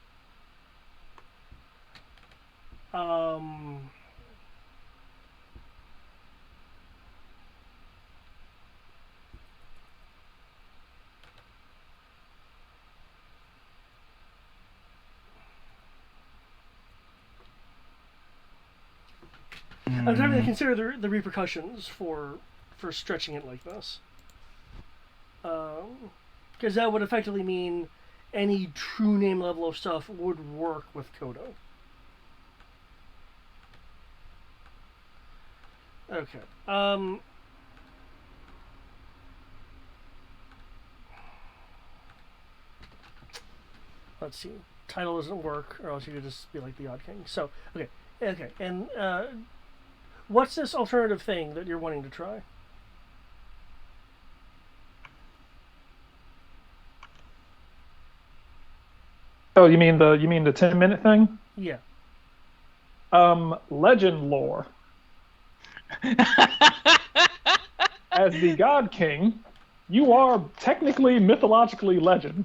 I'm trying to consider the repercussions for stretching it like this. Because that would effectively mean any true name level of stuff would work with Kodo. Okay. let's see. Title doesn't work, or else you could just be like the Odd King. So, okay. And what's this alternative thing that you're wanting to try? Oh, you mean the 10-minute thing? Yeah. Legend lore. As the God King, you are technically mythologically legend.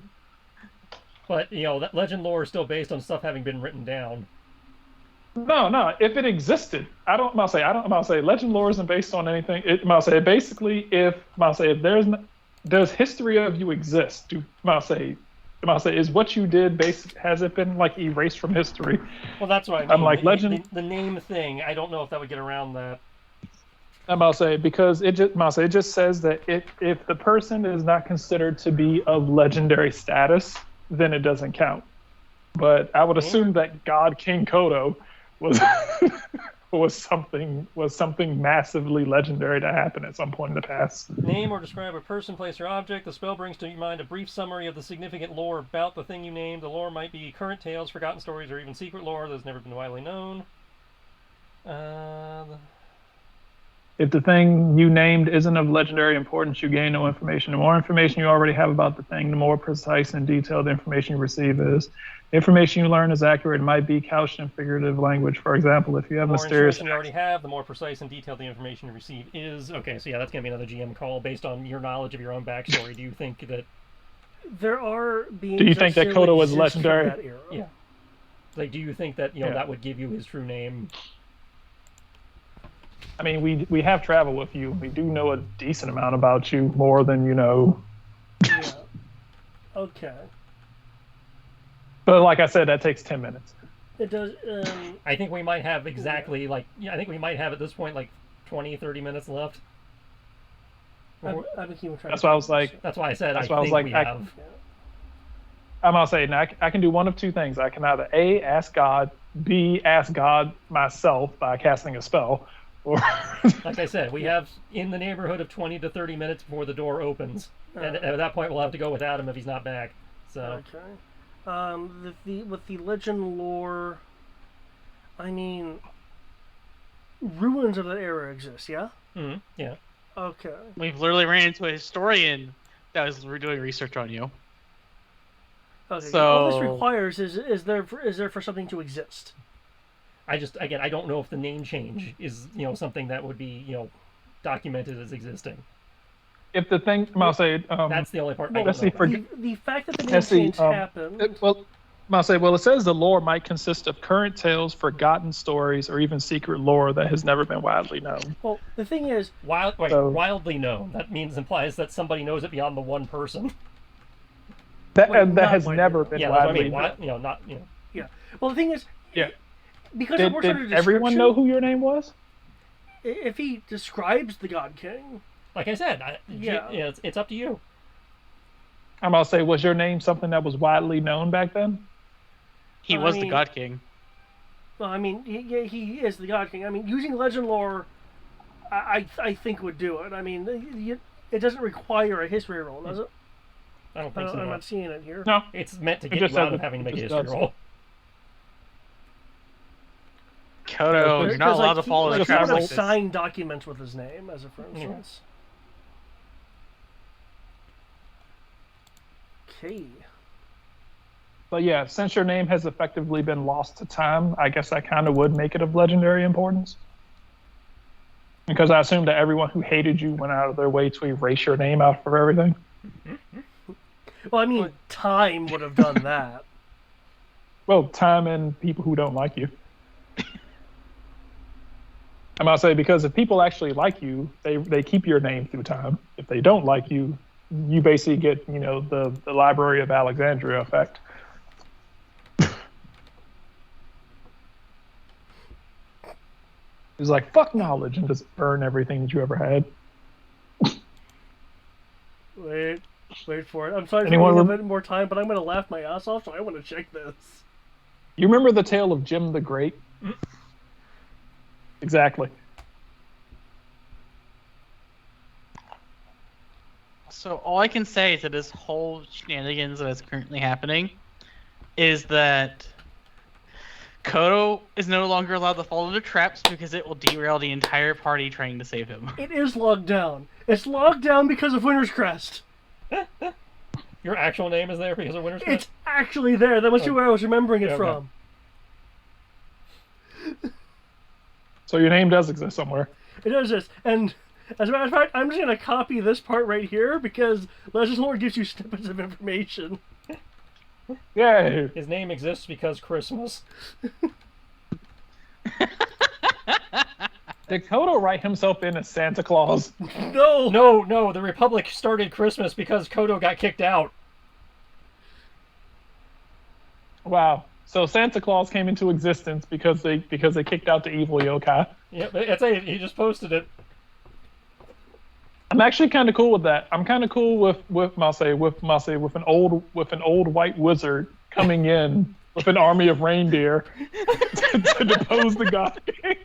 But that legend lore is still based on stuff having been written down. No. If it existed, I don't say legend lore isn't based on anything. It might say basically if there's history of you exist. Is what you did has it been like erased from history? Well, that's what I mean. I'm like legend. The name thing. I don't know if that would get around that. I'm about to say because it just says that if the person is not considered to be of legendary status, then it doesn't count. But I would assume that God King Kodo was was something massively legendary to happen at some point in the past. Name or describe a person, place, or object. The spell brings to your mind a brief summary of the significant lore about the thing you named. The lore might be current tales, forgotten stories, or even secret lore that has never been widely known. If the thing you named isn't of legendary importance, you gain no information. The more information you already have about the thing, the more precise and detailed the information you receive is. The information you learn is accurate and might be couched in figurative language. For example, if you have mysterious... The more information you already have, the more precise and detailed the information you receive is. Okay, so yeah, that's going to be another GM call based on your knowledge of your own backstory. Do you think that... There are beings... Do you think that Kodo was legendary? That era. Yeah. Like, do you think that, that would give you his true name? I mean, we have traveled with you. We do know a decent amount about you, more than you know. Yeah. Okay. But like I said, that takes 10 minutes. It does. I think we might have exactly I think we might have at this point 20, 30 minutes left. I've been keeping track. That's why I was like. That's why I said that's I why think I was like, we have. I'm gonna say now I can do one of two things. I can either A, ask God, B, ask God myself by casting a spell, or like I said, we have in the neighborhood of 20 to 30 minutes before the door opens, and at that point we'll have to go without him if he's not back. So. Okay. With the legend lore, I mean, ruins of that era exist, yeah? Mm-hmm. Yeah. Okay. We've literally ran into a historian that was doing research on you. Okay. So all this requires is there for something to exist? I don't know if the name change is something that would be documented as existing. If the thing, I'll say, that's the only part. Let's see. The fact that the name change happened. It says the lore might consist of current tales, forgotten stories, or even secret lore that has never been widely known. Well, the thing is, wildly known. That implies that somebody knows it beyond the one person. That has never been widely known. Yeah. Well, the thing is, because did everyone know who your name was? If he describes the God King. Like I said, it's up to you. I'm about to say, was your name something that was widely known back then? He was the God King. Well, I mean, he is the God King. I mean, using legend lore, I think would do it. I mean, it doesn't require a history roll, does it? I don't think so. I'm not seeing it here. No, it's meant to get you out of having to make a history roll. Kodo, you're not allowed to follow the travel. He sign documents with his name, as a for instance. Okay. But yeah, since your name has effectively been lost to time, I guess that kind of would make it of legendary importance. Because I assume that everyone who hated you went out of their way to erase your name out of everything. Well, I mean, time would have done that. Well, time and people who don't like you. I'm going to say, because if people actually like you, they keep your name through time. If they don't like you, you basically get, the Library of Alexandria effect. It's like, fuck knowledge, and just burn everything that you ever had. Wait for it. I'm sorry for a bit more time, but I'm going to laugh my ass off, so I want to check this. You remember the tale of Jim the Great? Exactly. So all I can say to this whole shenanigans that is currently happening is that Kodo is no longer allowed to fall into traps because it will derail the entire party trying to save him. It is logged down. It's logged down because of Winter's Crest. Your actual name is there because of Winter's Crest? It's actually there. That must be where I was remembering it Okay. from. So your name does exist somewhere. It does this. And as a matter of fact, I'm just going to copy this part right here because Legends Lore gives you snippets of information. Yay! His name exists because Christmas. Did Kodo write himself in as Santa Claus? No! No, the Republic started Christmas because Kodo got kicked out. Wow. So Santa Claus came into existence because they kicked out the evil yokai. Yeah, that's it. He just posted it. I'm actually kind of cool with that. I'm kind of cool with an old white wizard coming in with an army of reindeer to depose the god king.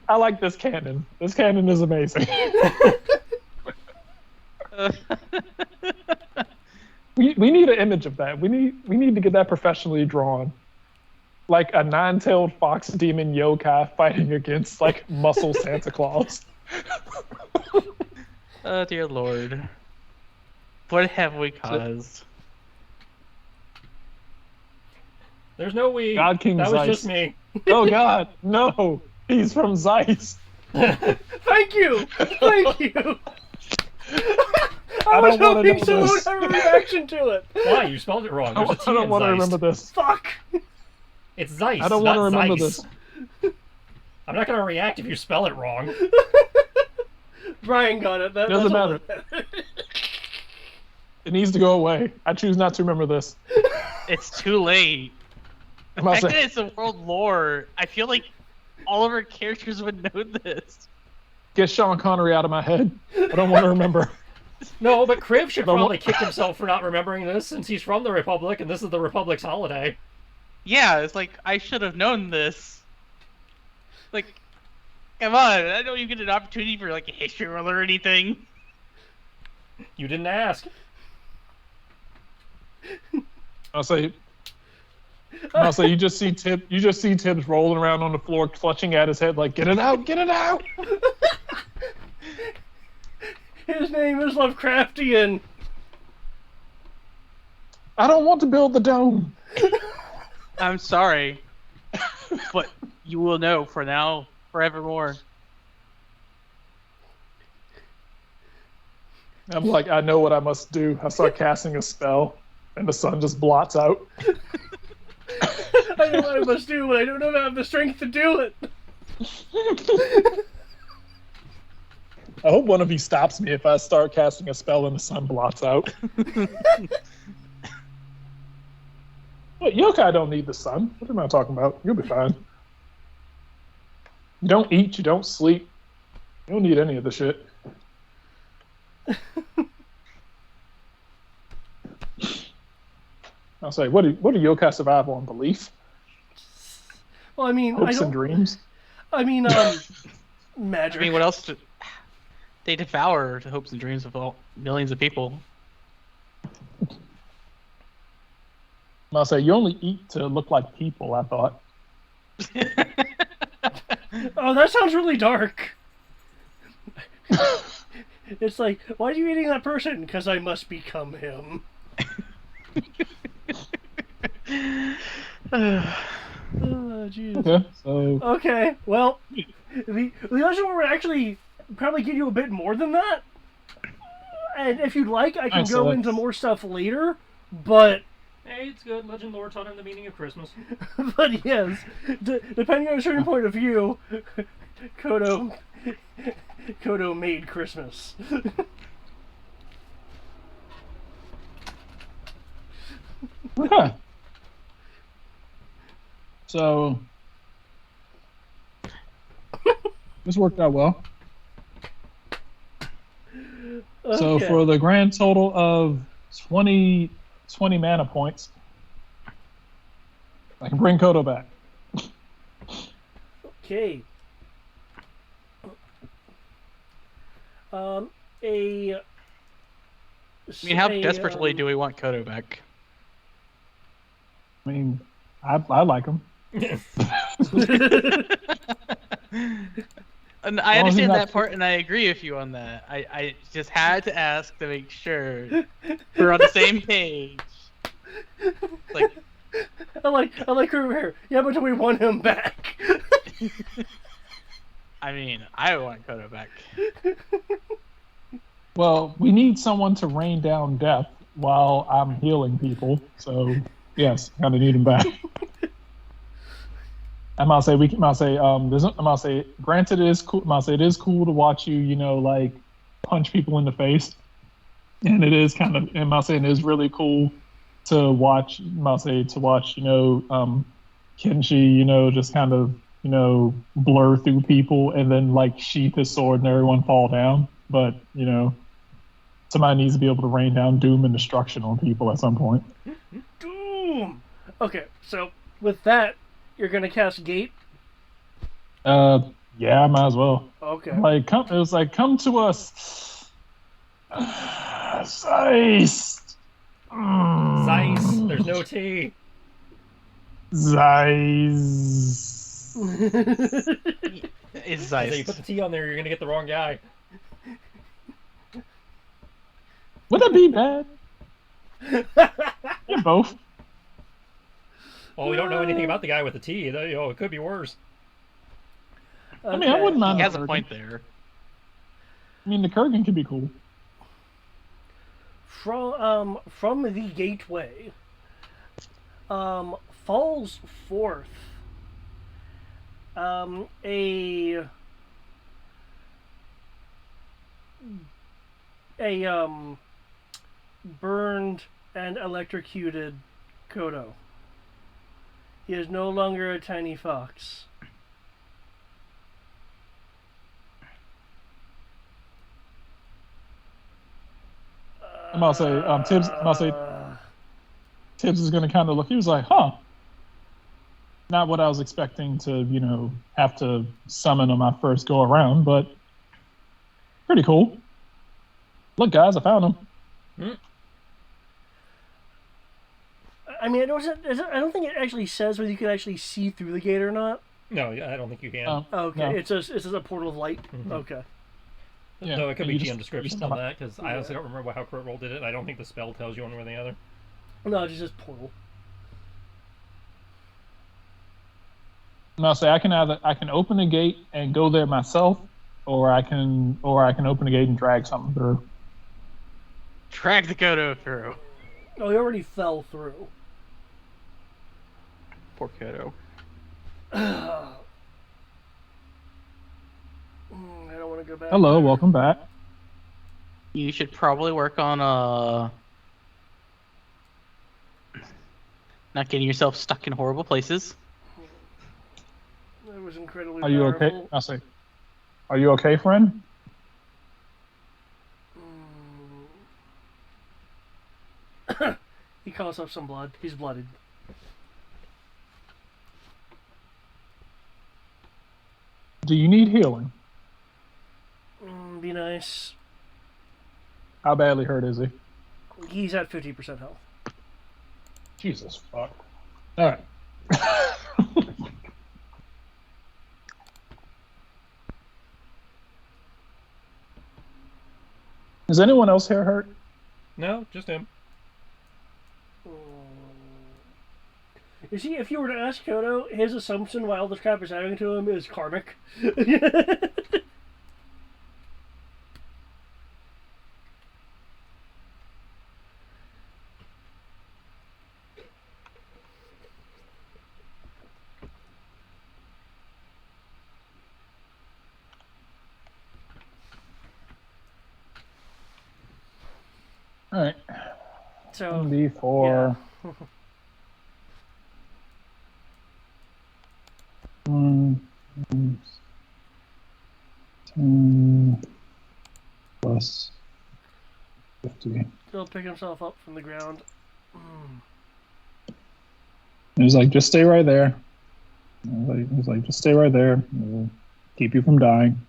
I like this canon. This canon is amazing. We need an image of that. We need to get that professionally drawn. Like a nine-tailed fox demon yokai fighting against like muscle Santa Claus. Oh dear lord. What have we caused? There's no we. God King that was Zeiss. just me. Oh God, no! He's from Zeiss. Thank you! Thank you! I was don't wanna hoping know someone would this. have a reaction to it. Why? You spelled it wrong. I There's a T don't in want to Zeist. remember this. Fuck! It's Zeiss. I don't want to not remember Zeiss. this. I'm not going to react if you spell it wrong. Brian got it. Doesn't that's all matter. that matters. It needs to go away. I choose not to remember this. It's too late. The I'm about fact to that say, it's a world lore, I feel like all of our characters would know this. get Sean Connery out of my head. I don't want to remember. No, but Kriv should But what- probably kick himself for not remembering this since he's from the Republic and this is the Republic's holiday. Yeah, it's like, I should have known this. Like, come on, I don't even get an opportunity for like a history roll or anything. You didn't ask. I'll say you just see Tibbs rolling around on the floor, clutching at his head like, get it out, get it out. His name is Lovecraftian. I don't want to build the dome. I'm sorry, but you will know for now, forevermore. I'm like, I know what I must do. I start casting a spell, and the sun just blots out. I know what I must do, but I don't know if I have the strength to do it. I hope one of you stops me if I start casting a spell and the sun blots out. What, yokai don't need the sun. What am I talking about? You'll be fine. You don't eat, you don't sleep. You don't need any of the shit. I'll say, what do yokai survive on? Belief? Well, I mean, Hopes and dreams? I mean, magic. I mean, what else? They devour the hopes and dreams of millions of people. I'll say, you only eat to look like people, I thought. Oh, that sounds really dark. It's like, why are you eating that person? Because I must become him. Oh, jeez. Okay, so Okay, well, the Legend Lore would actually probably give you a bit more than that. And if you'd like, I can Alright, so go let's- into more stuff later. But Hey, it's good. Legend lore taught him the meaning of Christmas. but yes, depending on a certain point of view, Kodo made Christmas. okay. So this worked out well. So Okay. for the grand total of 20 mana points, I can bring Kodo back. Okay. A I mean, how desperately do we want Kodo back? I mean, I like him. And I As long as he's understand not that part, and I agree with you on that. I just had to ask to make sure we're on the same page. Like, I like her here. Yeah, but do we want him back? I mean, I want Kodo back. Well, we need someone to rain down death while I'm healing people. So yes, kind of need him back. I might say granted it is cool. I might say it is cool to watch you, like punch people in the face, and it is kind of. And I might say it is really cool to watch. Kenshi, just kind of, blur through people and then like sheath his sword and everyone fall down. But somebody needs to be able to rain down doom and destruction on people at some point. Doom. Okay, so with that, you're gonna cast Gate. Yeah, I might as well. Okay. It was like, come to us, Zeiss. Zeiss. There's no T. Zeiss. It's So you Zeiss. put the T on there, you're gonna get the wrong guy. Would that be bad? Yeah, both. Well, we don't know anything about the guy with the T. It could be worse. I mean, I wouldn't mind. He has the a Kurgan. point there. I mean, the Kurgan could be cool. From the gateway, falls forth a burned and electrocuted Kodo. He is no longer a tiny fox. I'm gonna say, Tibbs is gonna kind of look. He was like, "Huh." Not what I was expecting to, have to summon on my first go around, but pretty cool. Look, guys, I found him. I mean, I don't think it actually says whether you can actually see through the gate or not. No, I don't think you can. Okay, No. it's just a portal of light. Mhm. Okay. Yeah, Though it could and be you GM just descriptions come on up. that, because I honestly don't remember how Crit Roll did it, and I don't think the spell tells you one way or the other. No, it's just portal. No, say I can open the gate and go there myself, or I can open the gate and drag something through. Drag the Kodo through. Oh, he already fell through. Poor Kodo. I don't want to go back. Hello, there. welcome back. You should probably work on not getting yourself stuck in horrible places. That was incredibly Are you okay? powerful. I say, are you okay, friend? He coughs up some blood. He's blooded. Do you need healing? Be nice. How badly hurt is he? He's at 50% health. Jesus fuck. All right. Is anyone else here hurt? No, just him. You see, if you were to ask Kodo, his assumption while this crap is happening to him is karmic. All right. So, 1d4. One, 10 plus 50. he'll pick himself up from the ground. He was like, just stay right there. He was like, just stay right there. We'll keep you from dying.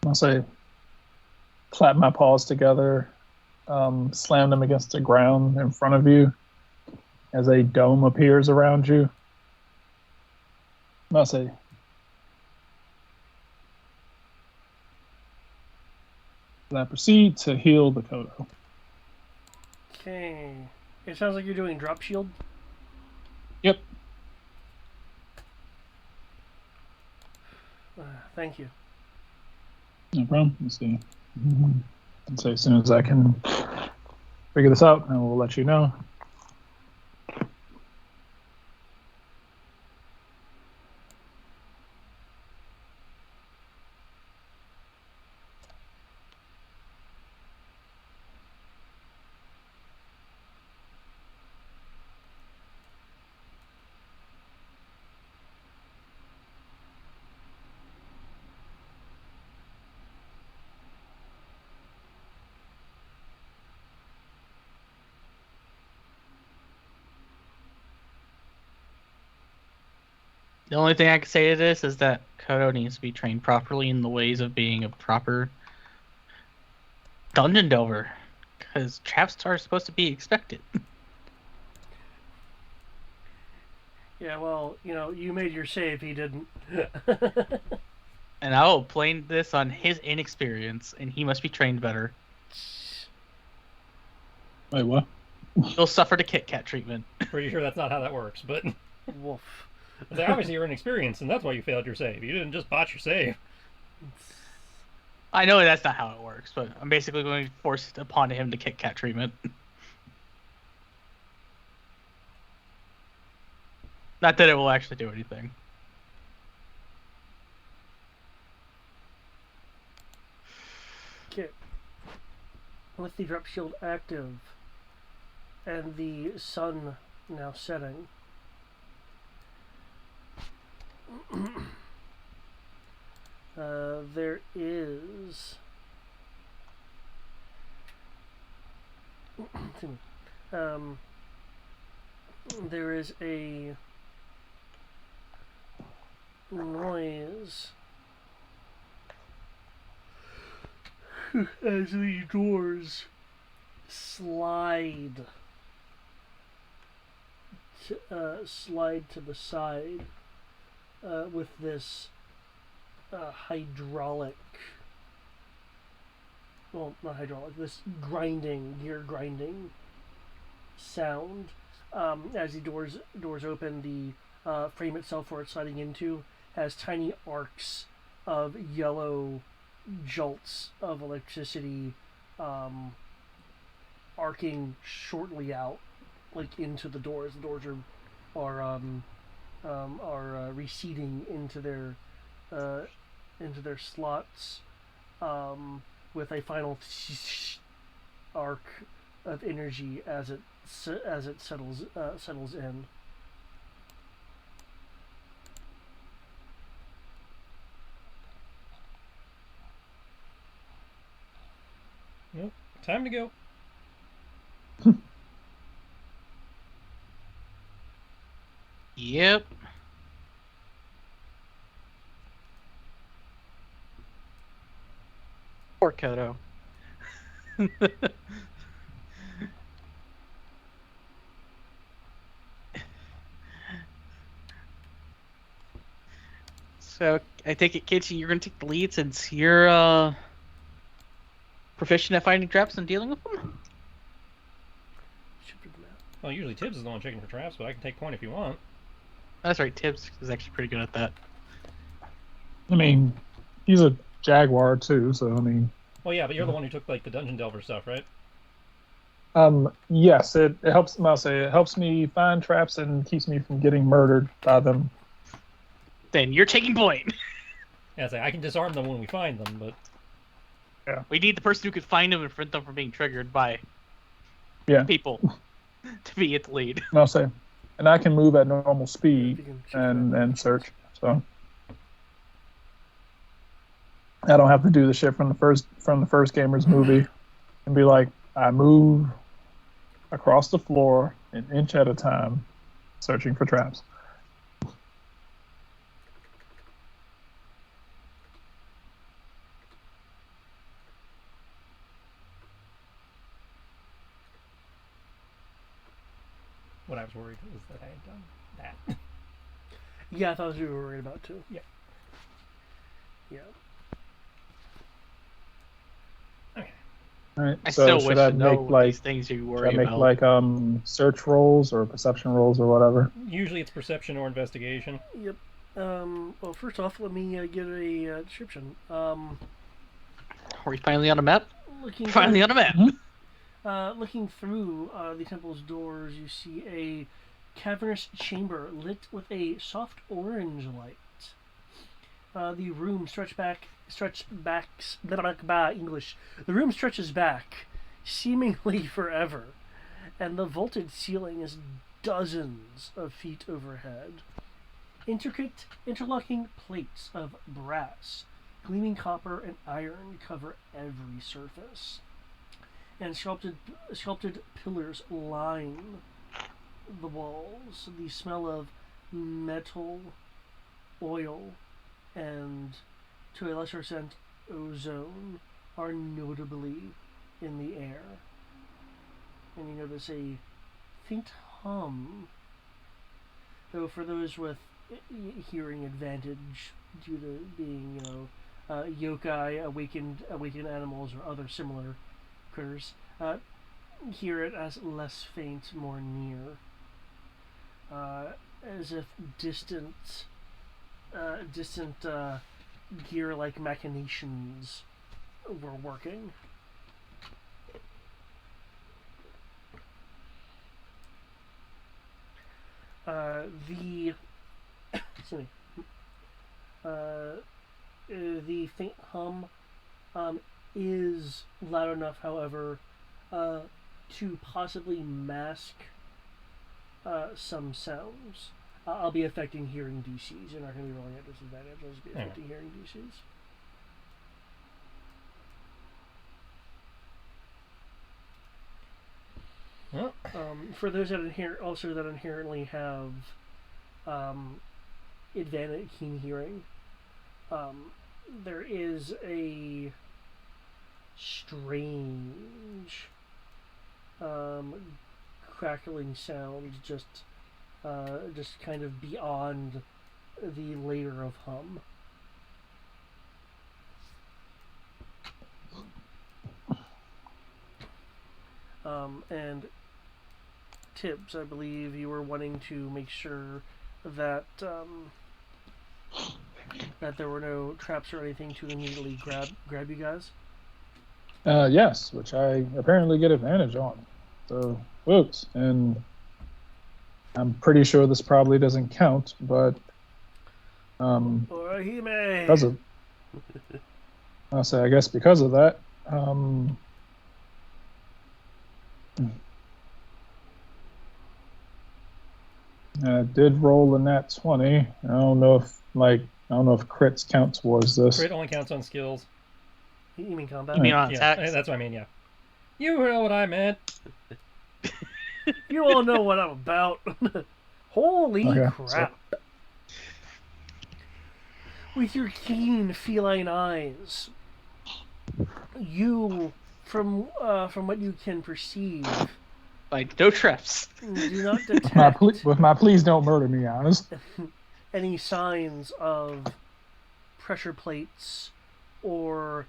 I'll say, clap my paws together, slam them against the ground in front of you as a dome appears around you. I'll say, I proceed to heal the Kodo. Okay. It sounds like you're doing drop shield. Yep. Thank you. No problem. Let's see. And so as soon as I can figure this out, I will let you know. The only thing I can say to this is that Kodo needs to be trained properly in the ways of being a proper dungeon delver, because traps are supposed to be expected. Yeah, well, you made your save, he didn't. And I will blame this on his inexperience, and he must be trained better. Wait, what? He'll suffer the Kit Kat treatment. Pretty sure that's not how that works, but Woof. obviously you're inexperienced, and that's why you failed your save. You didn't just botch your save. I know that's not how it works, but I'm basically going to force it upon him the Kit Kat treatment. Not that it will actually do anything. Okay. With the drop shield active and the sun now setting, there is there is a noise as the doors slide to the side with this hydraulic, well, not hydraulic, this gear grinding sound. As the doors open, the frame itself where it's sliding into has tiny arcs of yellow jolts of electricity arcing shortly out, like into the doors. The doors are receding into their slots with a final arc of energy as it settles in. Yep. Time to go. Yep. Poor Kodo. So I take it, Kitchi, you're gonna take the lead since you're proficient at finding traps and dealing with them? Well, usually Tibbs is the one checking for traps, but I can take point if you want. That's right, Tibbs is actually pretty good at that. I mean, he's a jaguar too, so I mean. Well, yeah, but you're the one who took like the dungeon delver stuff, right? Yes, it helps. I'll say it helps me find traps and keeps me from getting murdered by them. Then you're taking point. Yeah, it's like, I can disarm them when we find them, but Yeah, we need the person who can find them and prevent them from being triggered by people to be its lead. I'll say, and I can move at normal speed and search, so I don't have to do the shit from the first Gamers movie and be like, I move across the floor an inch at a time, searching for traps. was worried was that I had done that. Yeah, I thought you were worried about too. Yeah. Yeah. Okay. All right. I So still should wish I to know make like these things you should worry I make about. like search rolls or perception rolls or whatever? Usually it's perception or investigation. Yep. Well, first off, let me get a description. Are we finally on a map? Looking Finally through, on a map. looking through the temple's doors, you see a cavernous chamber lit with a soft orange light. The room English. The room stretches back, seemingly forever, and the vaulted ceiling is dozens of feet overhead. Intricate, interlocking plates of brass, gleaming copper and iron cover every surface, and sculpted pillars line the walls. The smell of metal, oil, and, to a lesser extent, ozone are notably in the air. And you notice a faint hum, though for those with hearing advantage due to being, yokai, awakened animals, or other similar critters, hear it as less faint, more near, as if distant gear-like machinations were working. Excuse me. The faint hum is loud enough, however, to possibly mask some sounds. I'll be affecting hearing DCs. You're not going to be rolling at disadvantage. I'll just be affecting hearing DCs. Well, For those that inherently have advantage keen hearing, there is a strange crackling sound just kind of beyond the layer of hum. And Tibbs, I believe you were wanting to make sure that that there were no traps or anything to immediately grab you guys. Yes, which I apparently get advantage on. So, whoops. And I'm pretty sure this probably doesn't count, but because of, I'll say, I guess because of that, I did roll a nat 20. I don't know if crits count towards this. crit only counts on skills. You mean combat? You mean on Yeah, attacks? that's what I mean, yeah. You know what I meant. You all know what I'm about. Holy Okay, crap. With your keen feline eyes, you, from what you can perceive, Like, no traps. do not detect With my please don't murder me eyes. any signs of pressure plates or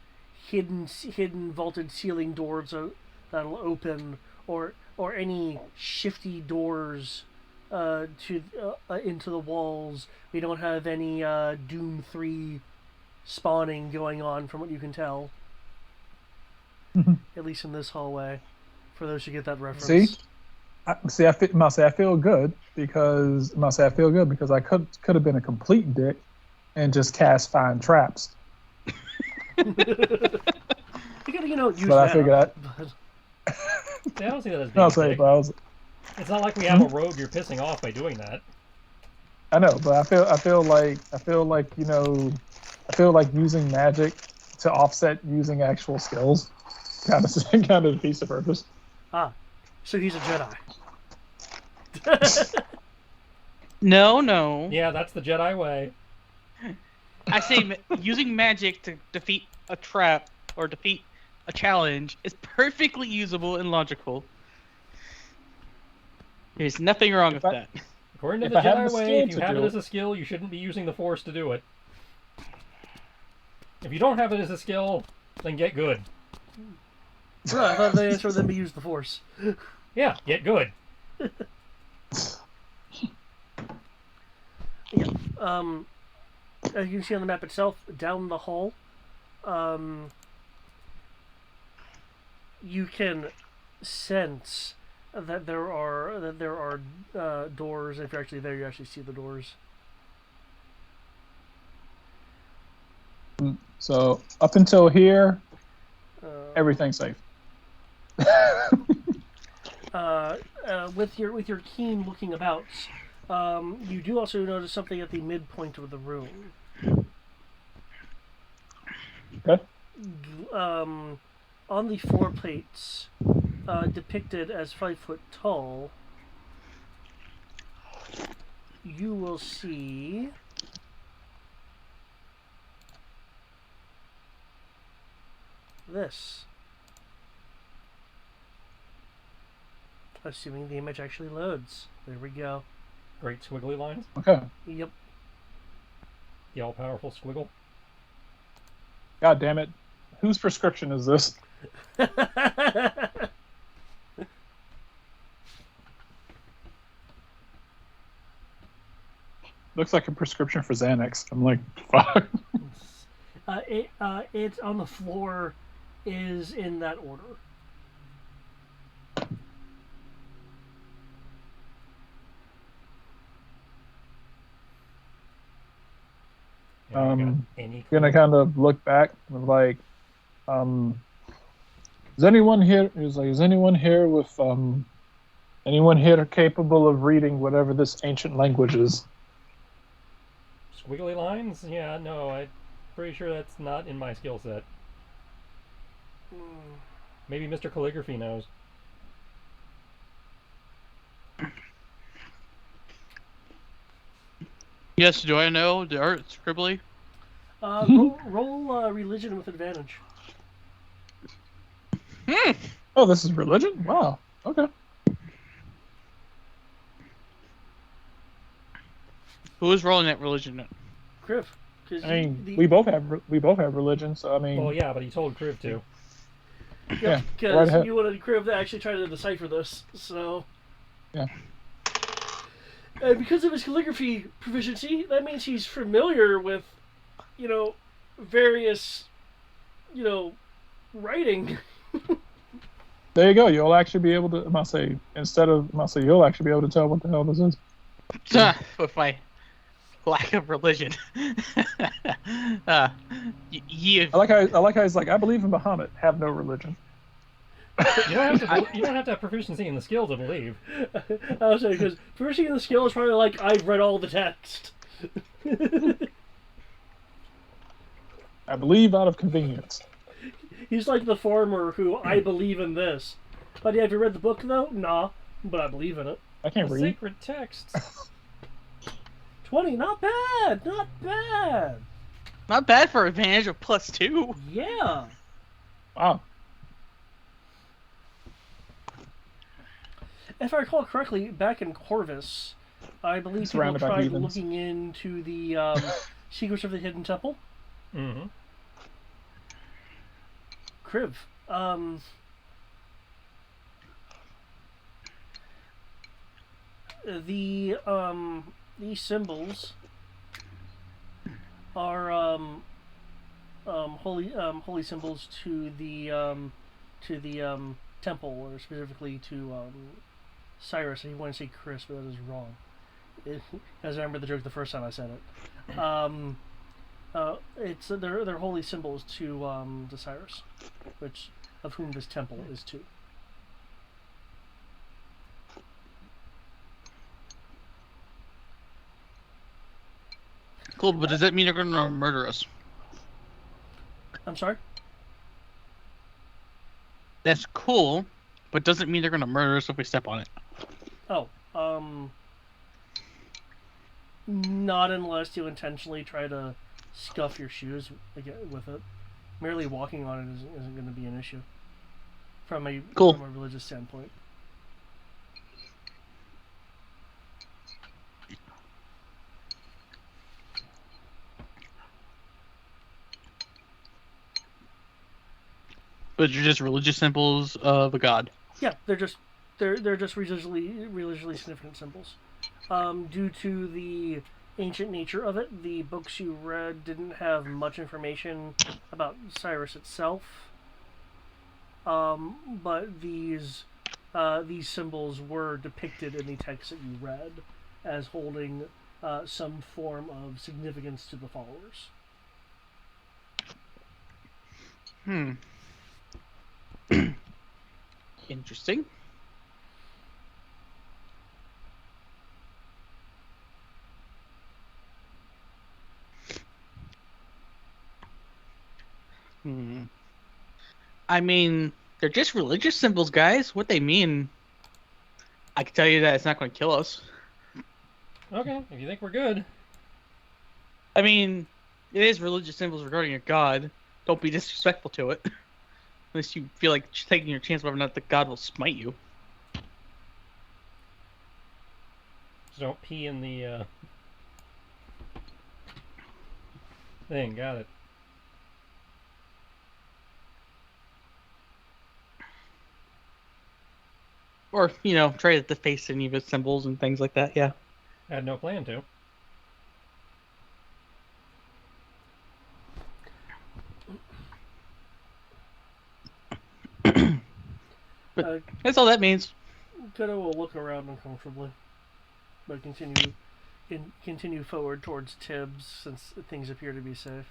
hidden vaulted ceiling doors that'll open, or any shifty doors into the walls. We don't have any Doom 3 spawning going on, from what you can tell. At least in this hallway, for those who get that reference. I feel good because I could have been a complete dick and just cast fine traps. You gotta, use But I that. figured Yeah, I don't see that as being I'll a say, dick. but I was. It's not like we have a rogue you're pissing off by doing that. I know, but I feel like using magic to offset using actual skills kind of defeats the purpose. So he's a Jedi. No. Yeah, that's the Jedi way. I say using magic to defeat a trap or defeat a challenge is perfectly usable and logical. There's nothing wrong with that. According to If the I have Jedi the way, skill if you to have do it it- as a skill, you shouldn't be using the Force to do it. If you don't have it as a skill, then get good. No, I thought the answer would then be use the Force. Yeah, get good. Yeah. As you can see on the map itself, down the hall, you can sense that there are doors. If you're actually there, you actually see the doors. So up until here, Uh, everything's safe. with your keen looking about, you do also notice something at the midpoint of the room. Okay. On the floor plates, depicted as 5 foot tall, you will see this. Assuming the image actually loads. There we go. Great squiggly lines. Okay. Yep. The all-powerful squiggle. God damn it. Whose prescription is this? Looks like a prescription for Xanax. I'm like, fuck. It's on the floor is in that order. Any Gonna kind of look back and like, is anyone here? Is like, is anyone here with anyone here capable of reading whatever this ancient language is? squiggly lines? Yeah, no, I'm pretty sure that's not in my skill set. Maybe Mr. Calligraphy knows. Yes, do I know the art scribbly? Roll religion with advantage. Oh, this is religion? Wow. Okay. Who is rolling that religion? Kriv. 'Cause I mean, we both have religion, so I mean, Well, yeah, but he told Kriv to. yeah, because right ahead. you wanted Kriv to actually try to decipher this, so. Yeah. And because of his calligraphy proficiency, that means he's familiar with, various, writing. There you go. You'll actually be able to. I must say, you'll actually be able to tell what the hell this is. With my lack of religion. You I like how he's like, I believe in Muhammad. Have no religion. You don't have to have proficiency in the skill to believe. I was saying, because proficiency in the skill is probably like, I've read all the text. I believe out of convenience. He's like the farmer who, I believe in this. But have you read the book, though? Nah, but I believe in it. I can't The read. sacred texts. 20, not bad, not bad. not bad for advantage of +2. Yeah. Wow. If I recall correctly, back in Corvus, I believe people Surrounded by tried heathens. looking into the secrets of the Hidden Temple. Mm-hmm. Kriv, these symbols are holy symbols to the temple, or specifically to Cyrus. I want to say Chris, but that is wrong. As I remember the joke the first time I said it. They're holy symbols to Cyrus, of whom this temple is to. Cool, but does that mean they're going to murder us? I'm sorry? That's cool, but doesn't mean they're going to murder us if we step on it. Oh, not unless you intentionally try to scuff your shoes with it. Merely walking on it isn't going to be an issue from a Cool. from a religious standpoint. But they're just religious symbols of a god. Yeah, they're just religiously significant symbols. Due to the ancient nature of it, the books you read didn't have much information about Cyrus itself. But these symbols were depicted in the text that you read as holding some form of significance to the followers. Interesting. I mean, they're just religious symbols, guys. What they mean, I can tell you that it's not going to kill us. Okay, if you think we're good. I mean, it is religious symbols regarding a god. Don't be disrespectful to it. Unless you feel like taking your chance whether or not the god will smite you. Just don't pee in the thing. Got it. Or, try to deface any of its symbols and things like that, yeah. I had no plan to. But that's all that means. Kodo will look around uncomfortably, but continue forward towards Tibbs since things appear to be safe.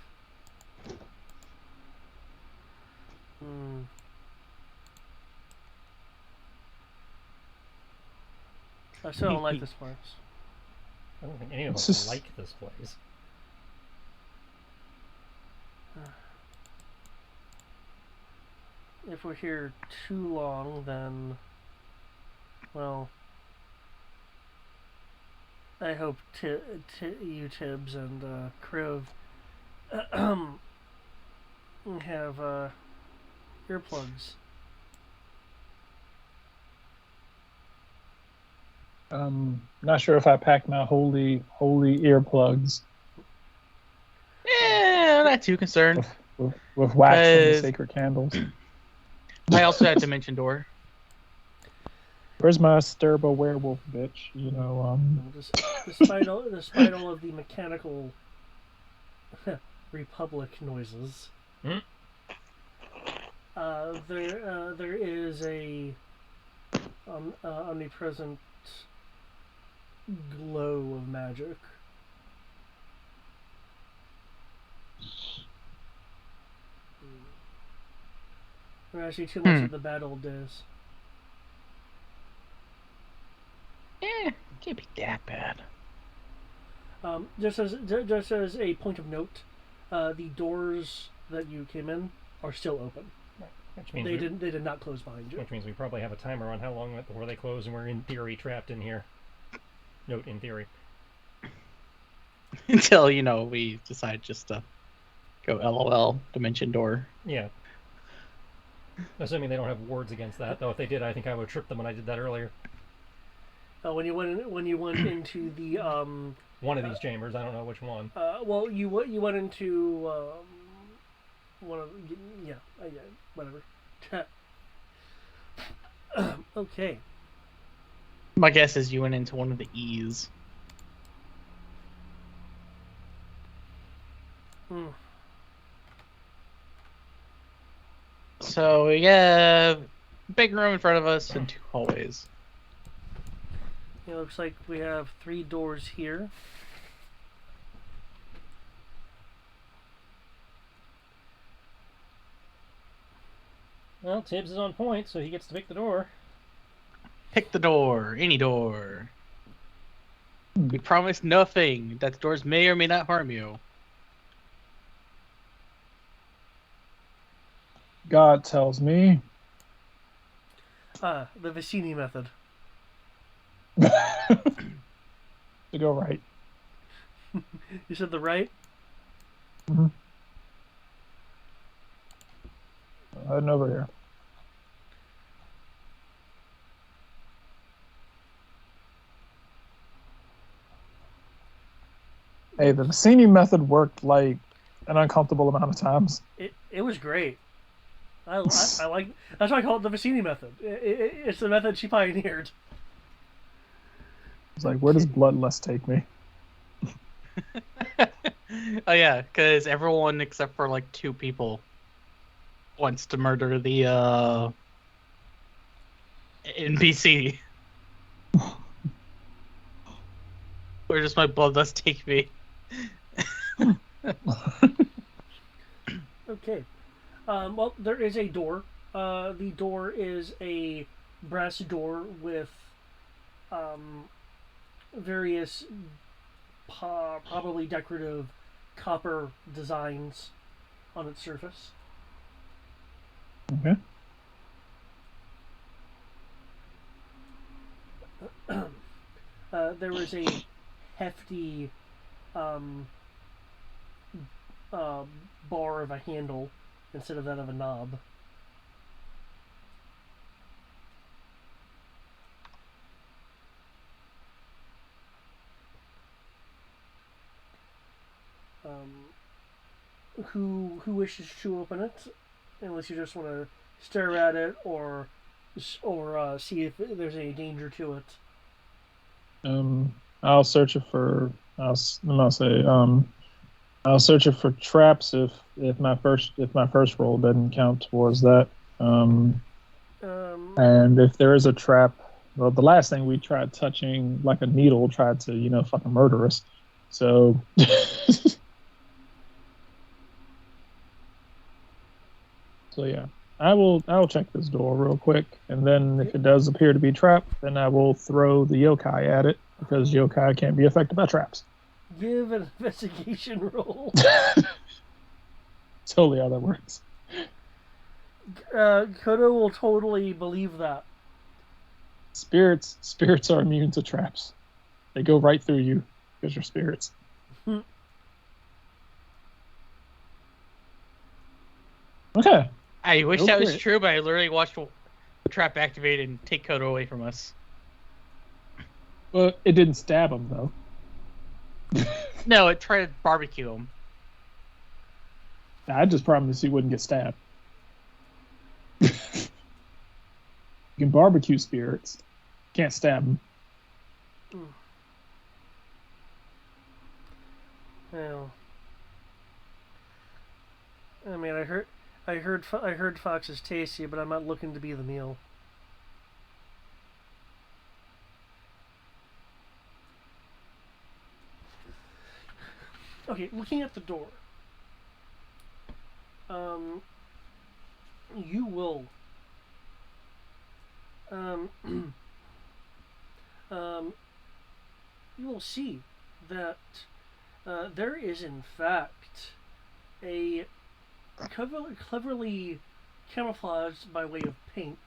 I still don't like this place. I don't think any of us like this place. If we're here too long, then, well, I hope you, Tibbs, and Kriv have earplugs. Not sure if I packed my holy earplugs. Yeah, I'm not too concerned. With wax from the sacred candles. I also had Dimension Door. Where's my Sturba werewolf bitch? Despite all of the mechanical Republic noises, there is a omnipresent glow of magic. We're actually too much of the bad old days. Can't be that bad. Just as a point of note, the doors that you came in are still open. Which means they did not close behind you. Which means we probably have a timer on how long before they close, and we're in theory trapped in here. Note in theory. Until we decide just to go LOL Dimension Door. Yeah. Assuming they don't have wards against that, though. If they did, I think I would have tripped them when I did that earlier. When you went into the one of these chambers, I don't know which one. Well, you went into one of whatever. Okay. My guess is you went into one of the E's. So we have a big room in front of us and 2 hallways. It looks like we have 3 doors here. Well, Tibbs is on point, so he gets to pick the door. Pick the door, any door. We promise nothing. That the doors may or may not harm you. God tells me. The Vicini method. To go right. You said the right? Mm-hmm. Heading over here. Hey, the Vicini method worked like an uncomfortable amount of times. It was great. I like. That's why I call it the Vicini method. It's the method she pioneered. It's like, where does bloodlust take me? Oh yeah, because everyone except for like 2 people wants to murder the NPC. Where does my bloodlust take me? Okay. Well, there is a door. The door is a brass door with various probably decorative copper designs on its surface. Okay. There is a hefty bar of a handle instead of that of a knob. Who wishes to open it? Unless you just want to stare at it or see if there's any danger to it. I'll search it for. I'll say. I'll search it for traps if my first roll doesn't count towards that. And if there is a trap, well, the last thing we tried touching like a needle tried to fucking murder us. So. So yeah, I will check this door real quick, and then if it does appear to be trapped, then I will throw the yokai at it because yokai can't be affected by traps. Give an investigation roll. Totally how that works. Kodo will totally believe that. Spirits are immune to traps. They go right through you because you're spirits. Okay. I wish Go that for was it. true, but I literally watched a trap activate and take Kodo away from us. Well, it didn't stab him though. No, it tried to barbecue him. I just promised he wouldn't get stabbed. You can barbecue spirits, can't stab them. Well, I mean, I heard Fox is tasty, but I'm not looking to be the meal. Okay, looking at the door. You will. You will see that there is in fact a cleverly camouflaged by way of paint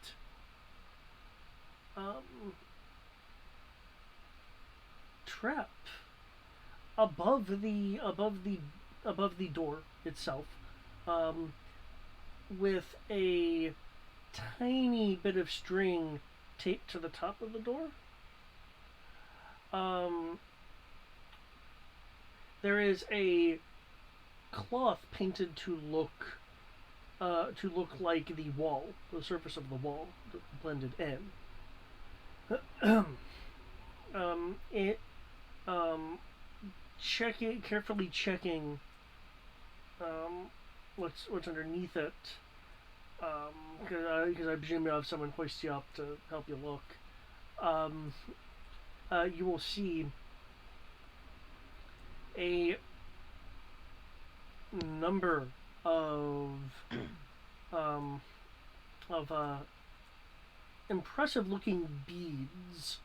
trap above the door itself, with a tiny bit of string taped to the top of the door. There is a cloth painted to look like the wall, the surface of the wall, blended in. Carefully checking what's underneath it, because I presume you have someone hoist you up to help you look. You will see a number of impressive-looking beads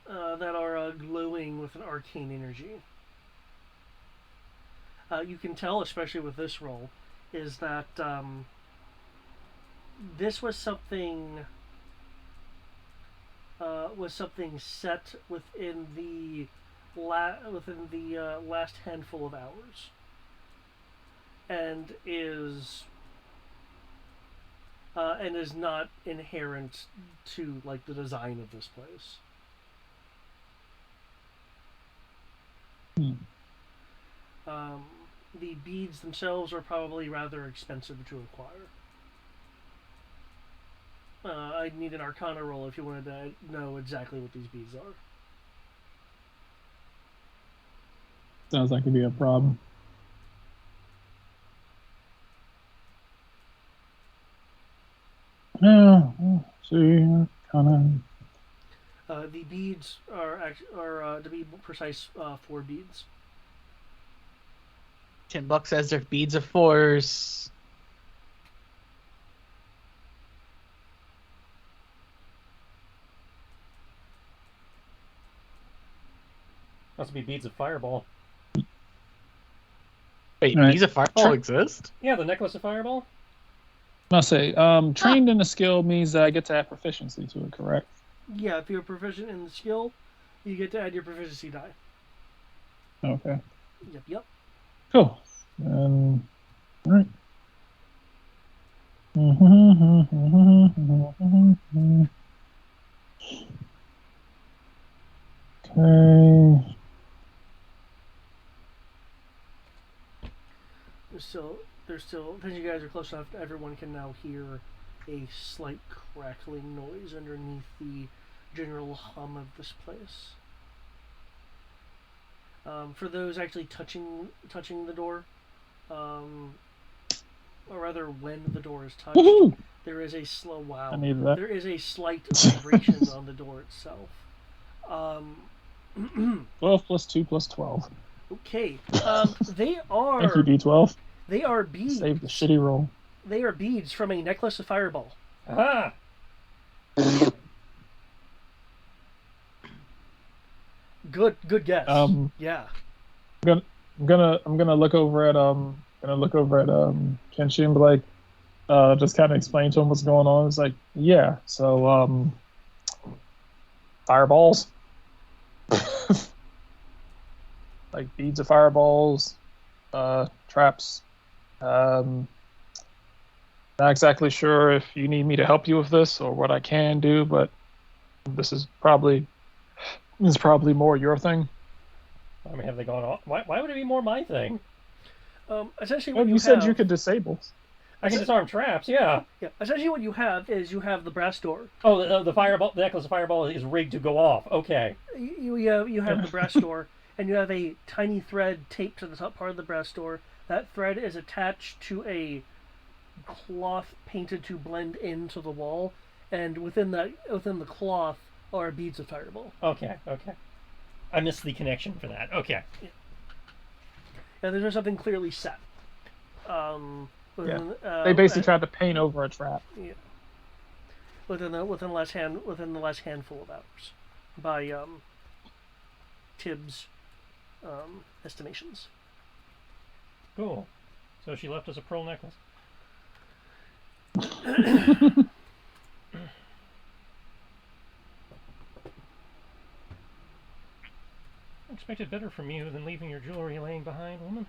that are glowing with an arcane energy. You can tell, especially with this roll, is that this was something set within the last handful of hours, and is not inherent to like the design of this place. The beads themselves are probably rather expensive to acquire. I'd need an Arcana roll if you wanted to know exactly what these beads are. Sounds like it'd be a problem. No, see, kind The beads are to be precise, 4 beads. $10 says they're beads of force. Must be beads of fireball. Wait, Right. beads of fireball exist? Yeah, the necklace of fireball. I'll say, trained in a skill means that I get to add proficiency to it, correct? Yeah, if you're proficient in the skill, you get to add your proficiency die. Okay. Yep. Cool. All right. Okay. There's still, because you guys are close enough, everyone can now hear a slight crackling noise underneath the general hum of this place. For those actually touching the door, or rather when the door is touched, Woohoo! there is a slow wow. I need that. There is a slight vibration on the door itself. 12 plus 2 plus 12. Okay. They are. Thank you, D12. They are beads. Save the shitty roll. They are beads from a necklace of fireball. Aha! Good guess. Yeah. I'm gonna look over at Kenshi and be like, just kind of explain to him what's going on. It's like, yeah, so fireballs, like beads of fireballs, traps. Not exactly sure if you need me to help you with this or what I can do, but this is probably more your thing. I mean, have they gone off? Why would it be more my thing? Essentially, Well, what you said have, you could disable. I can disarm traps, yeah. Yeah. Essentially, what you have is you have the brass door. Oh, the fireball, the necklace of fireball is rigged to go off. Okay. You have the brass door, and you have a tiny thread taped to the top part of the brass door. That thread is attached to a cloth painted to blend into the wall, and within the cloth are beads of fireball. Okay. I missed the connection for that. Okay. And there's something clearly set. They basically tried to paint over a trap. Yeah. Within the last handful of hours, by Tibbs' estimations. Cool. So she left us a pearl necklace. I expected better from you than leaving your jewelry laying behind, woman.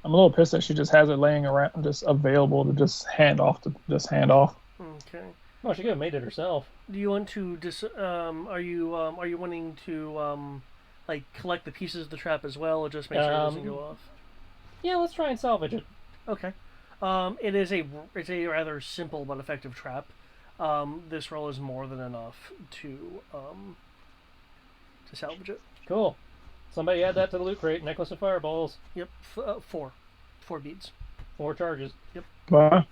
I'm a little pissed that she just has it laying around, just available to just hand off. Okay. Well, she could have made it herself. Do you want to are you wanting to like collect the pieces of the trap as well, or just make sure it doesn't go off? Yeah, let's try and salvage it. Okay. It's a rather simple but effective trap. This roll is more than enough to salvage it. Cool. Somebody add that to the loot crate. Necklace of fireballs. Yep. 4 beads. 4 charges. Yep. Wow.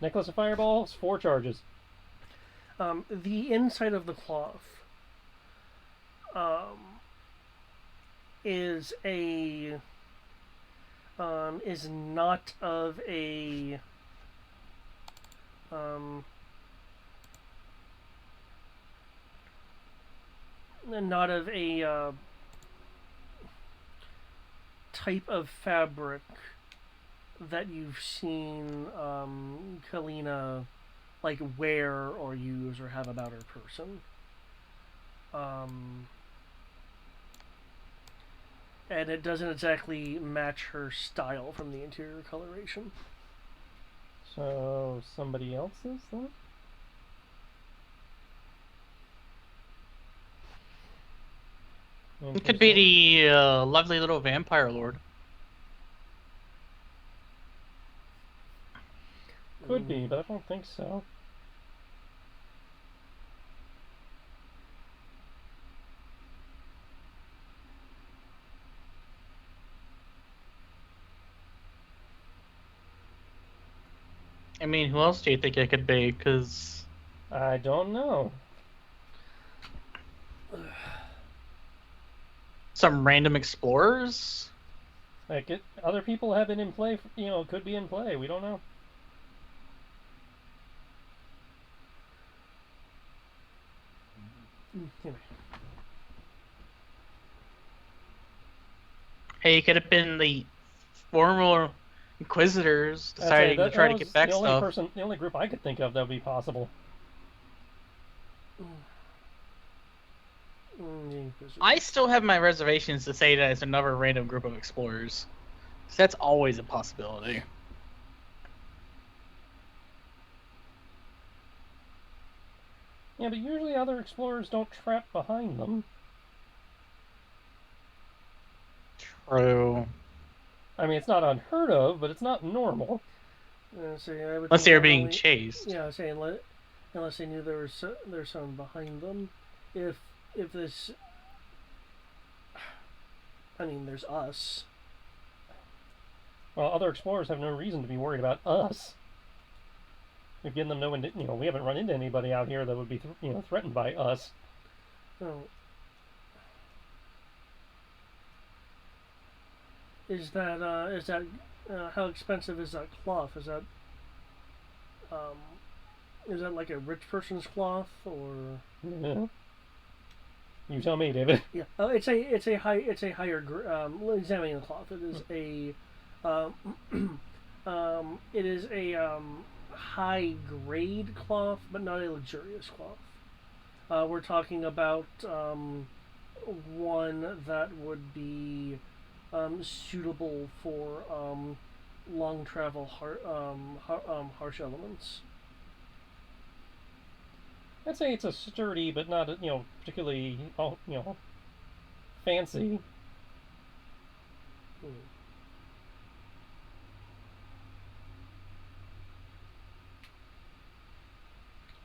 Necklace of fireballs. 4 charges. The inside of the cloth is not of a type of fabric that you've seen Kalina like wear or use or have about her person. And it doesn't exactly match her style from the interior coloration. So somebody else's then? It could be the lovely little vampire lord. Could be, but I don't think so. I mean, who else do you think it could be? Because I don't know. some random explorers? Like, other people have been in play, could be in play. We don't know. Anyway. Hey, it could have been the former Inquisitors deciding to try to get back the only stuff. the only group I could think of that would be possible. I still have my reservations to say that it's another random group of explorers. So that's always a possibility. Yeah, but usually other explorers don't trap behind them. True. I mean, it's not unheard of, but it's not normal. Unless they were being chased. Yeah, I was saying unless they knew there's someone behind them. If this, I mean, there's us. Well, other explorers have no reason to be worried about us. We've given them no, we haven't run into anybody out here that would be, threatened by us. Oh. Is that how expensive is that cloth? Is that like a rich person's cloth or? Yeah. You tell me, David. Yeah, it's a higher examining the cloth. It is it is a high grade cloth, but not a luxurious cloth. We're talking about one that would be suitable for long travel, harsh elements. I'd say it's a sturdy, but not particularly fancy.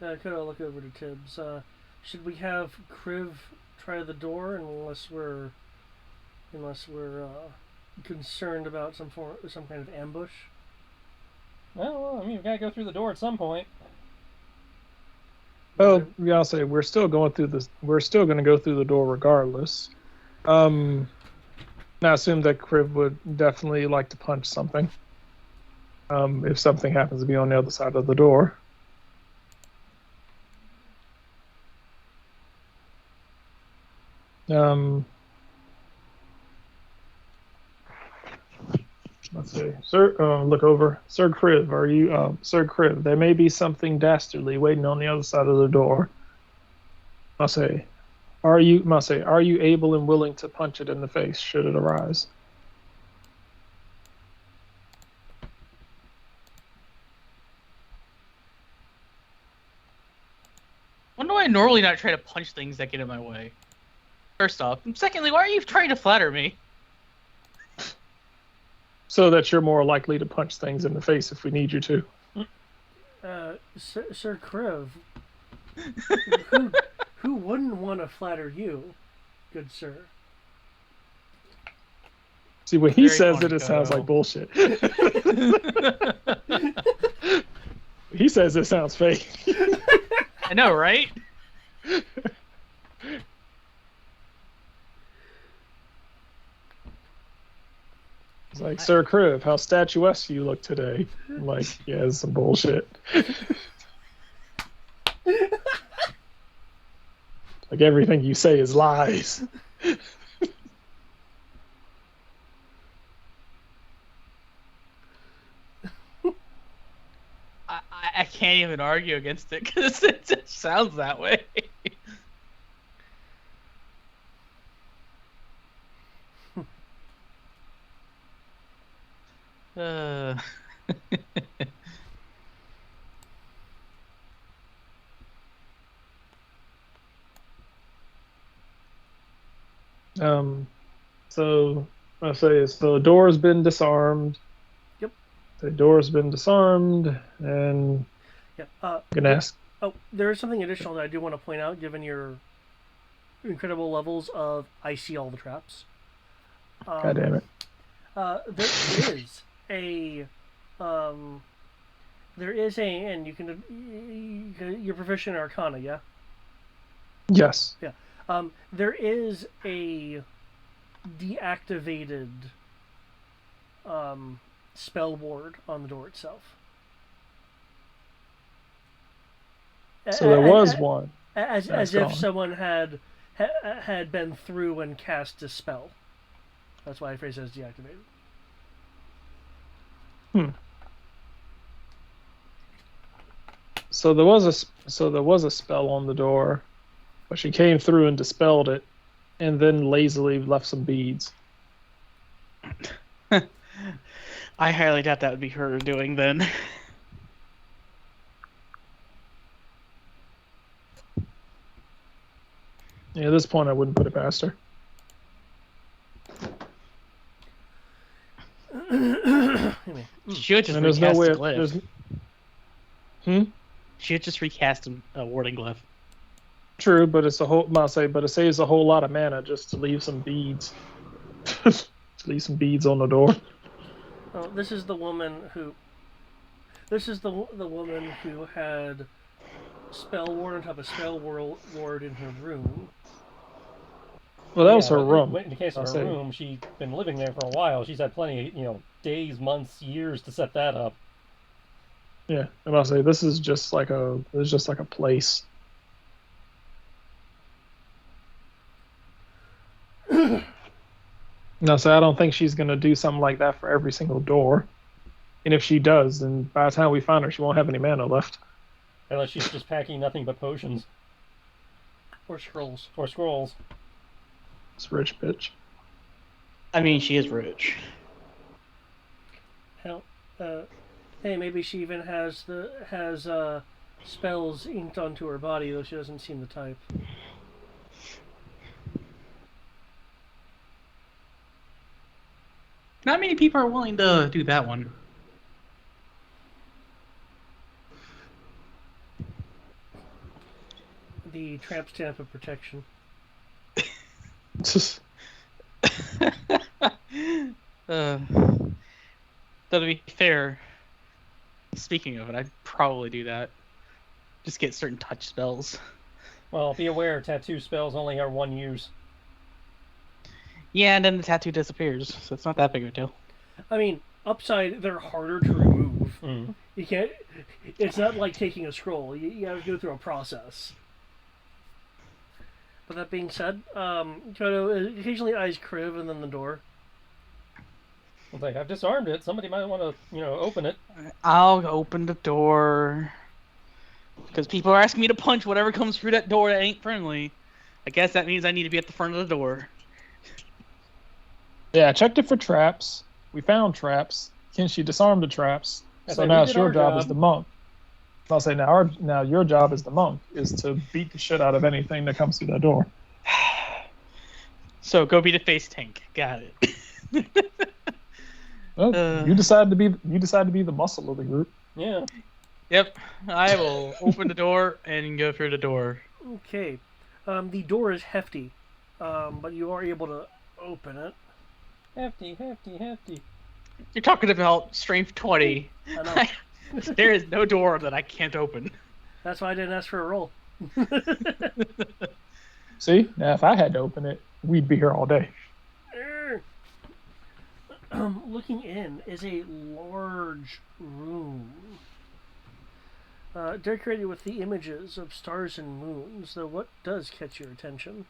I could look over to Tibbs. Should we have Kriv try the door unless we're concerned about some kind of ambush? Well, I mean, you've got to go through the door at some point. Well, yeah, I'll say we're still going through this. We're still going to go through the door regardless. Now, I assume that Kriv would definitely like to punch something. If something happens to be on the other side of the door. Let's see. Sir, look over. Sir Kriv, are you, Sir Kriv, there may be something dastardly waiting on the other side of the door. Are you able and willing to punch it in the face should it arise? When do I normally not try to punch things that get in my way? First off. And secondly, why are you trying to flatter me? So that you're more likely to punch things in the face if we need you to. Sir Kriv, who wouldn't want to flatter you, good sir? See, when he Very says funny, it sounds Kodo. like bullshit. He says it sounds fake. I know, right? It's like, Sir Kriv, how statuesque you look today. I'm like, yeah, it's some bullshit. Like, everything you say is lies. I can't even argue against it because it just sounds that way. uh... So I say so. The door's been disarmed. Yep. The door's been disarmed, and Yeah. I'm gonna ask. Oh, there is something additional that I do want to point out, given your incredible levels of I see all the traps. God damn it! There is a, um, and you're proficient in Arcana, yeah. Yes. Yeah. There is a deactivated spell ward on the door itself. So there was one. As if someone had been through and cast a spell. That's why I phrase it as deactivated. So there was a spell on the door, but she came through and dispelled it, and then lazily left some beads. I highly doubt that would be her doing then. Yeah, at this point, I wouldn't put it past her. She would just And there's recast no way. the glyph. She would just recast a warding glyph. True, but it's a whole. But it saves a whole lot of mana just to leave some beads. To leave some beads on the door. Oh, this is the woman who. This is the woman who had spell ward on top of spell ward in her room. Well, that was her room. In the case of her room, she'd been living there for a while. She's had plenty, days, months, years to set that up. Yeah, and I'll say this is just like a. It's just like a place. No, so I don't think she's gonna do something like that for every single door. And if she does, then by the time we find her, she won't have any mana left. Unless she's just packing nothing but potions. Or scrolls. Or scrolls. It's rich bitch. I mean, she is rich. Hell, hey, maybe she even has spells inked onto her body, though she doesn't seem the type. Not many people are willing to do that one. The tramp stamp of protection. To be fair, speaking of it, I'd probably do that. Just get certain touch spells. Well, be aware, tattoo spells only are one use. Yeah, and then the tattoo disappears, so it's not that big of a deal. I mean, upside, they're harder to remove. Mm. You can't. It's not like taking a scroll. You have to go through a process. But that being said, Kodo occasionally eyes Kriv and then the door. It's like, I've disarmed it. Somebody might want to, open it. I'll open the door. Because people are asking me to punch whatever comes through that door that ain't friendly. I guess that means I need to be at the front of the door. Yeah, I checked it for traps. We found traps. Kenshi disarmed the traps. So now it's your job as the monk. I'll say now your job as the monk is to beat the shit out of anything that comes through that door. So go be the face tank. Got it. Well, you decide to be the muscle of the group. Yeah. Yep. I will open the door and go through the door. Okay. The door is hefty, but you are able to open it. Hefty. You're talking about strength 20. I know. There is no door that I can't open. That's why I didn't ask for a roll. See? Now, if I had to open it, we'd be here all day. Looking in is a large room. Decorated with the images of stars and moons, though what does catch your attention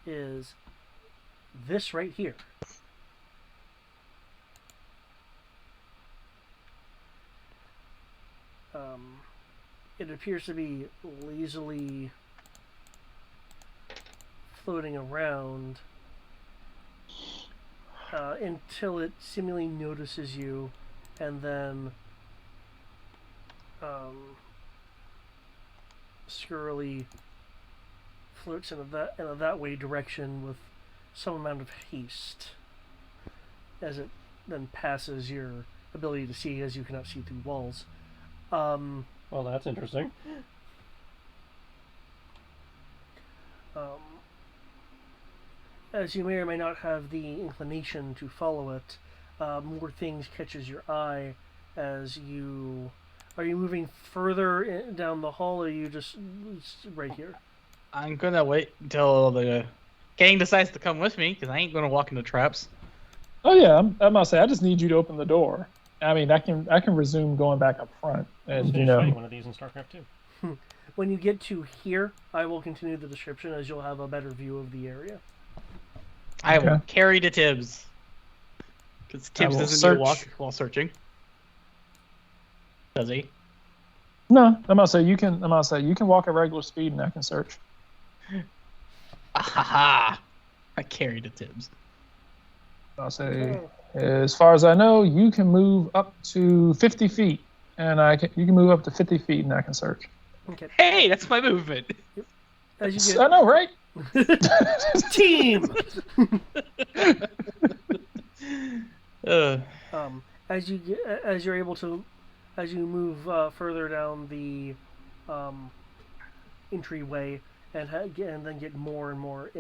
is this right here. It appears to be lazily floating around until it seemingly notices you and then scurrily floats in a that way direction with some amount of haste as it then passes your ability to see, as you cannot see through walls. Well, that's interesting. As you may or may not have the inclination to follow it, more things catches your eye as you... Are you moving further down the hall, or are you just right here? I'm gonna wait until the gang decides to come with me, because I ain't gonna walk into traps. Oh yeah, I must say I just need you to open the door. I mean, I can resume going back up front, and Finish fighting one of these in StarCraft 2. When you get to here, I will continue the description as you'll have a better view of the area. I will carry to Tibbs, because Tibbs doesn't need to walk while searching. Does he? No, I'm gonna say you can walk at regular speed, and I can search. Ahaha! I carry to Tibbs. I'll say, as far as I know, you can move up to 50 feet, and you can move up to 50 feet, and I can search. Okay. Hey, that's my movement. As you I know, right? Team. As you move further down the entryway and then get more and more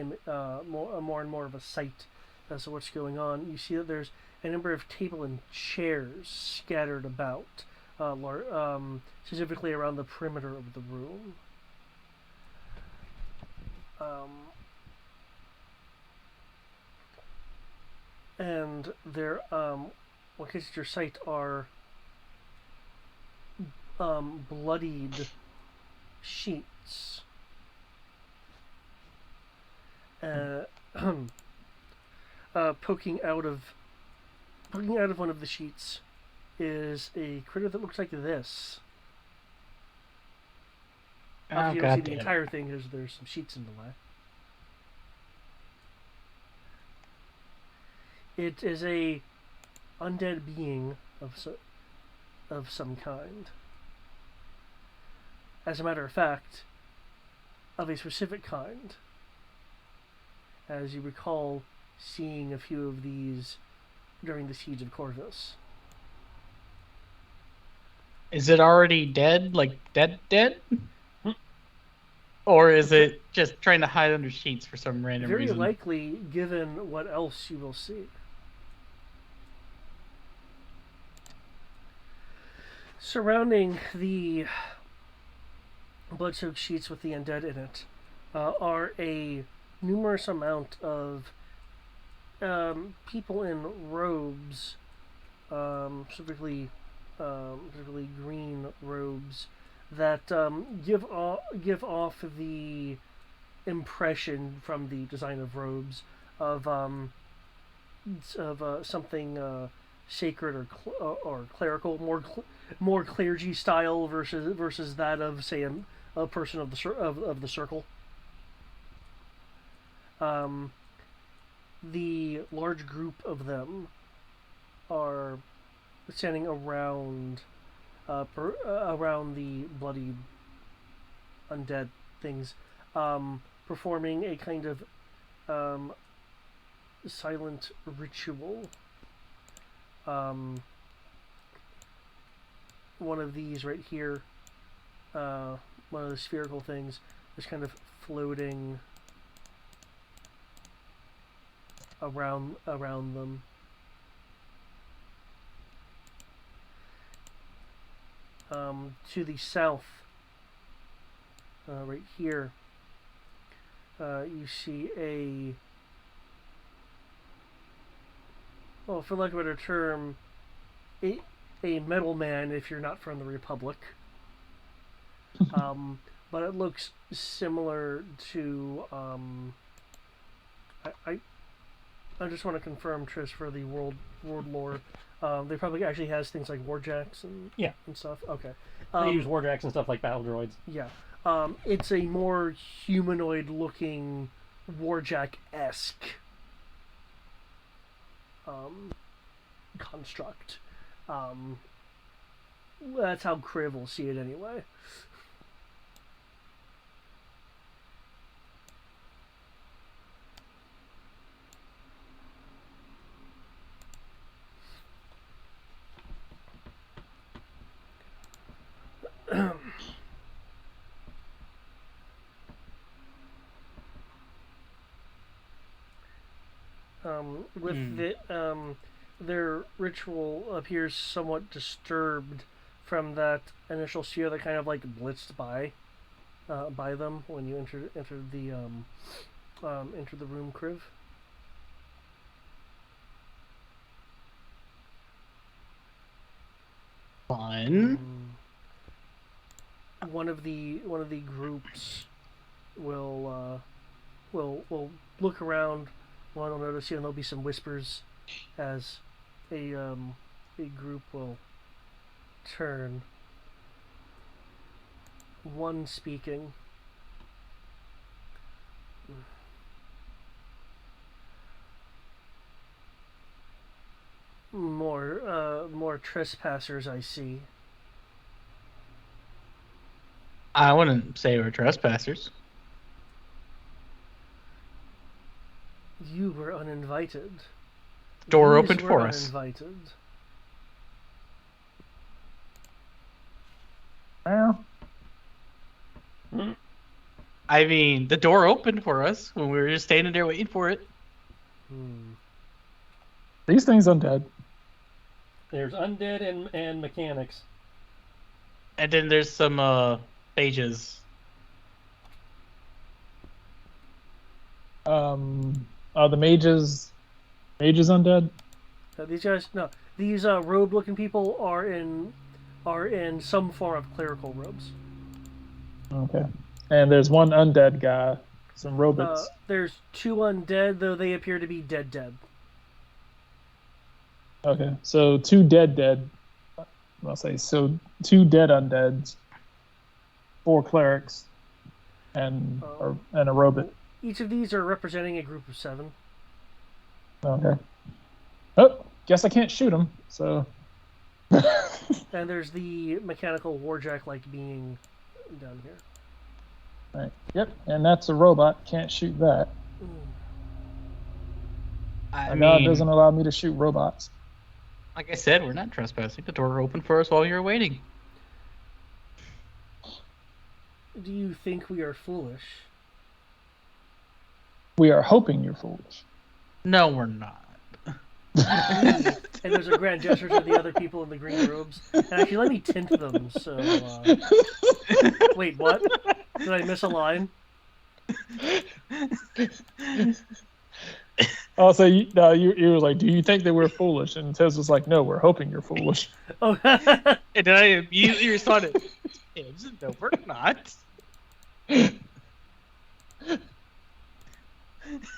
of a sight as to what's going on, you see that there's a number of table and chairs scattered about, specifically around the perimeter of the room. And there, what catches your sight are bloodied sheets. Poking out of one of the sheets is a critter that looks like this. Oh, you don't see the entire thing because there's some sheets in the way. It is a undead being of some kind. As a matter of fact, of a specific kind. As you recall seeing a few of these during the siege of Corvus. Is it already dead? Like dead? Or is it just trying to hide under sheets for some random reason? Very likely, given what else you will see. Surrounding the blood-soaked sheets with the undead in it are a numerous amount of people in robes, specifically green robes, that give off the impression from the design of robes of something sacred or clerical, more clergy style versus that of, say, a person of the circle. The large group of them are standing around the bloody undead things, performing a kind of silent ritual. One of these right here, one of the spherical things, is kind of floating around them. To the south, right here, you see for lack of a better term, a metal man if you're not from the Republic. But it looks similar to I just want to confirm, Trish, for the world lore. They probably actually has things like warjacks and stuff. Okay. They use warjacks and stuff like battle droids. Yeah. It's a more humanoid-looking warjack-esque construct. That's how Kriv will see it anyway. Their ritual appears somewhat disturbed from that initial sphere that kind of like blitzed by them when you entered the room, Kriv. Fun. One of the groups will look around. One will notice you, and there'll be some whispers as a group will turn. One speaking. More trespassers I see. I wouldn't say we're trespassers. You were uninvited. Door These opened were for us. uninvited. Well, I mean, the door opened for us when we were just standing there waiting for it. these things undead. There's undead and mechanics. And then there's some pages. Are the mages undead? These guys, no, these robe-looking people are in some form of clerical robes. Okay. And there's one undead guy, some robots. There's two undead, though they appear to be dead. Okay, so two dead. I'll say so. Two dead undeads, 4 clerics, and a robot. Each of these are representing a group of 7. Okay. Oh, guess I can't shoot him. So. And there's the mechanical warjack-like being down here. Right. Yep, and that's a robot. Can't shoot that. I God mean, doesn't allow me to shoot robots. like I said, we're not trespassing. The door opened for us while you were waiting. Do you think we are foolish? We are hoping you're foolish. No, we're not. And there's a grand gesture to the other people in the green robes. And actually, let me tint them, so... Wait, what? Did I miss a line? Also, you were like, do you think that we're foolish? And Tez was like, no, we're hoping you're foolish. Oh, And then I immediately responded, no, we're not. It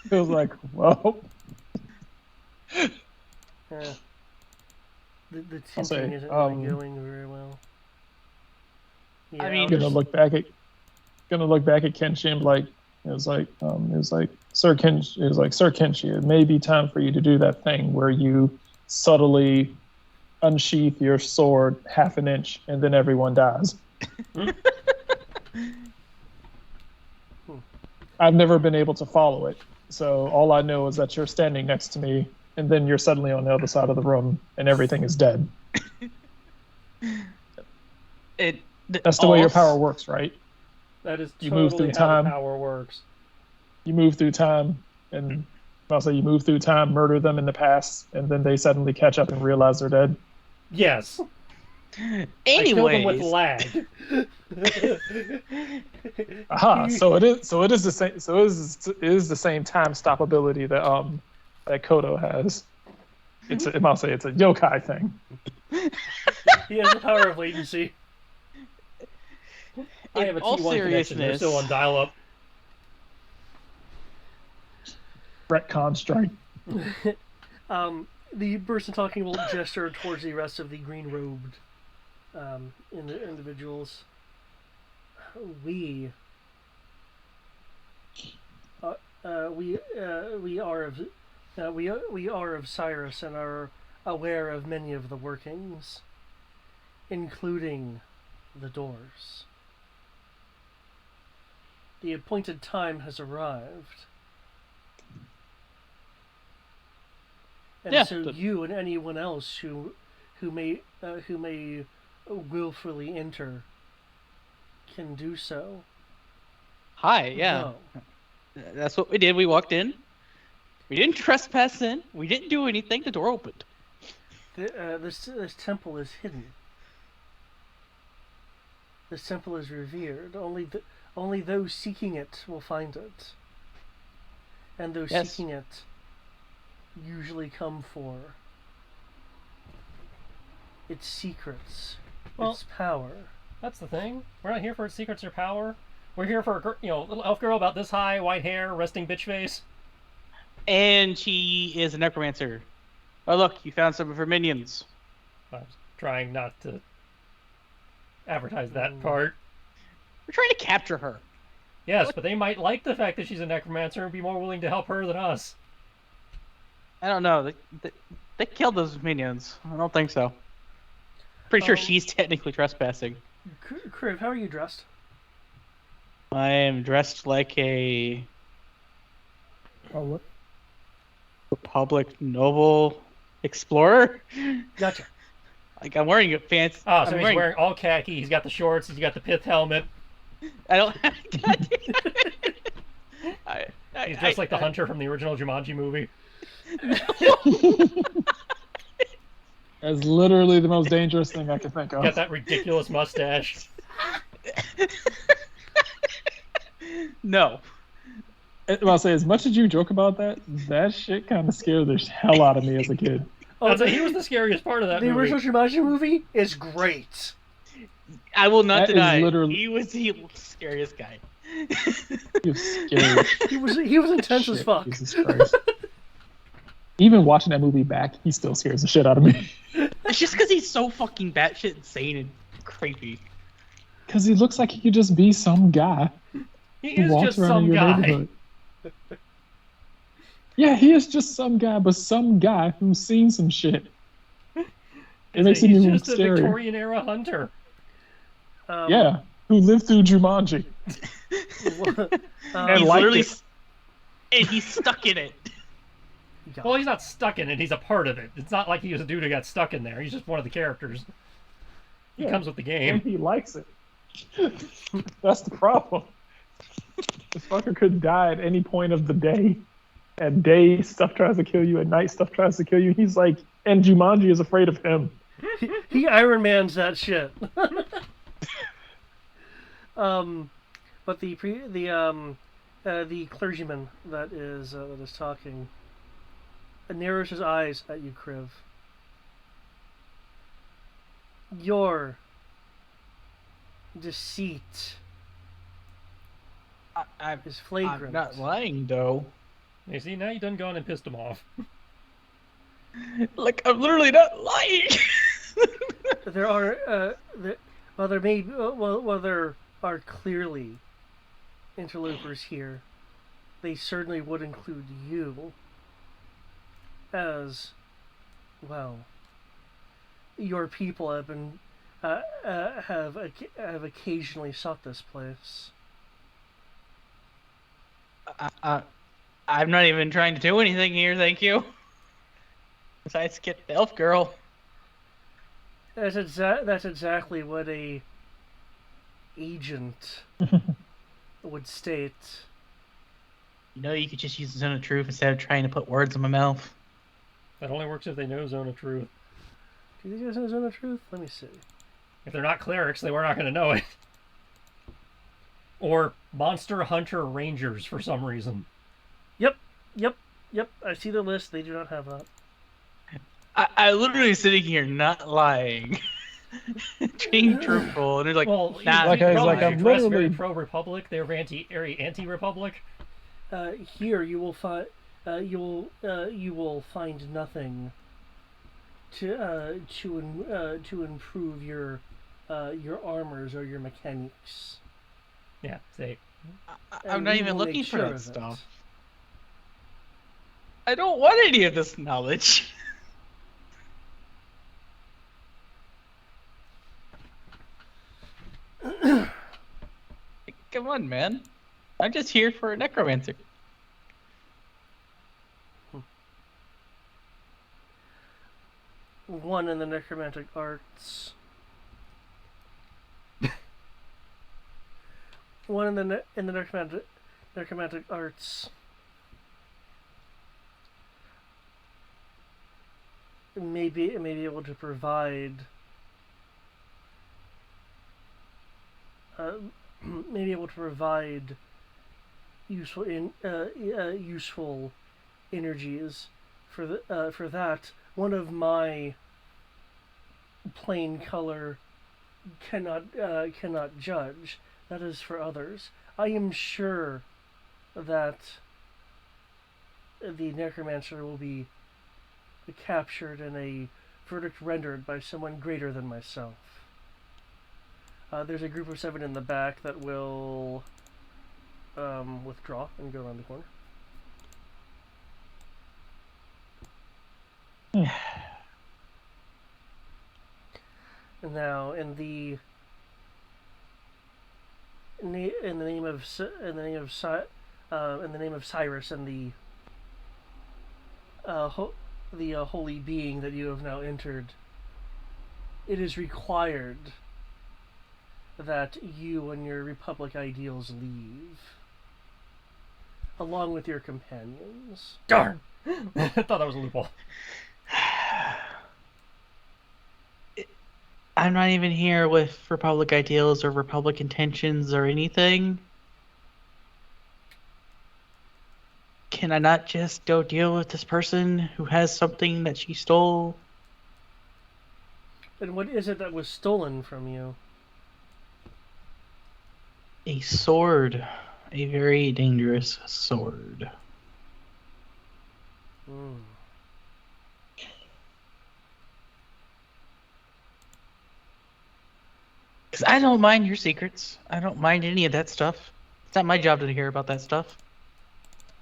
was like, well... The I'll say, tinting isn't really going very well. Yeah, I mean, gonna look back at Kenshi and like it was like Sir Kenshi, it may be time for you to do that thing where you subtly unsheath your sword half an inch and then everyone dies. I've never been able to follow it, so all I know is that you're standing next to me and then you're suddenly on the other side of the room and everything is dead. That's the way your power works, right? That is You move totally through how time. the power works. You move through time, and I'll say you move through time, murder them in the past, and then they suddenly catch up and realize they're dead. Yes. I kill them with lag. Aha! So it is the same. So it is the same time stop ability that Kodo has. I'll say it's a yokai thing. He has the power of latency. I have a T1 connection. They're still on dial-up. Retcon strike. The person talking will gesture towards the rest of the green-robed individuals. We are of Cyrus and are aware of many of the workings, including the doors. The appointed time has arrived. And so you and anyone else who may willfully enter can do so. Hi, yeah. No. That's what we did. We walked in. We didn't trespass in. We didn't do anything. The door opened. This temple is hidden. This temple is revered. Only those seeking it will find it. And those Yes. seeking it usually come for its secrets, Well- its power. That's the thing. We're not here for its secrets or power. We're here for a little elf girl about this high, white hair, resting bitch face. And she is a necromancer. Oh, look, you found some of her minions. I was trying not to advertise that part. We're trying to capture her. Yes, but they might like the fact that she's a necromancer and be more willing to help her than us. I don't know. They killed those minions. I don't think so. Pretty sure she's technically trespassing. Kriv, how are you dressed? I am dressed like a Oh, what? Republic noble explorer. Gotcha. Like I'm wearing a fancy. Ah, so I'm he's wearing all khaki. He's got the shorts. He's got the pith helmet. I don't. He's just like the hunter from the original Jumanji movie. That's literally the most dangerous thing I can think Got of. that ridiculous mustache. No. I'll say, as much as you joke about that, that shit kind of scared the hell out of me as a kid. I'd say he was the scariest part of that The movie. original Jumanji movie is great. I will not That is deny. literally- He was the scariest guy. He was scary. He was intense as Shit, fuck. Jesus Christ. Even watching that movie back, he still scares the shit out of me. It's just because he's so fucking batshit insane and creepy. Because he looks like he could just be some guy He who is walks just around some in your guy. neighborhood. Yeah, he is just some guy, but some guy who's seen some shit. It makes him He's even just a scarier. Victorian era hunter. Yeah, who lived through Jumanji. And He's liked literally, it. and he's stuck in it. Well, he's not stuck in it. He's a part of it. It's not like he was a dude who got stuck in there. He's just one of the characters. He Yeah. comes with the And game. he likes it. That's the problem. This fucker could die at any point of the day. At day, stuff tries to kill you. At night, stuff tries to kill you. He's like, and Jumanji is afraid of him. He Iron Man's that shit. But the clergyman that is talking narrows his eyes at you, Kriv. Your deceit is flagrant. I'm not lying, though. You see, now you done gone and pissed him off. Like, I'm literally not lying. There are while there are clearly interlopers here, they certainly would include you as well. Your people have been have occasionally sought this place. I'm not even trying to do anything here, thank you. Besides get the elf girl. That's exactly what a agent would state. You know, you could just use the zone of truth instead of trying to put words in my mouth. That only works if they know Zone of Truth. Do you think that's the truth? Let me see. If they're not clerics, they were not going to know it. Or Monster Hunter Rangers for some reason. Yep. I see the list. They do not have that. I literally sitting here not lying. Being truthful, and they're like, Well, nah, Like I was like, I'm I'm very literally- pro-republic. They're very anti-republic. Here you will find you will find nothing to improve your armors or your mechanics. Yeah, say. I'm And not we even will looking make for sure that of it. stuff. I don't want any of this knowledge. Come on, man. I'm just here for a necromancer. One in the necromantic arts. One in the necromantic arts may be able to provide may be able to provide useful energies for that. One of my plain color cannot judge. That is for others. I am sure that the necromancer will be captured and a verdict rendered by someone greater than myself. There's a group of 7 in the back that will withdraw and go around the corner. And now, in the name of Cyrus and the holy being that you have now entered, it is required that you and your Republic ideals leave, along with your companions. Darn! I thought that was a loophole. I'm not even here with Republic ideals or Republic intentions or anything. Can I not just go deal with this person who has something that she stole? And what is it that was stolen from you? A sword. A very dangerous sword. Because I don't mind your secrets. I don't mind any of that stuff. It's not my job to hear about that stuff.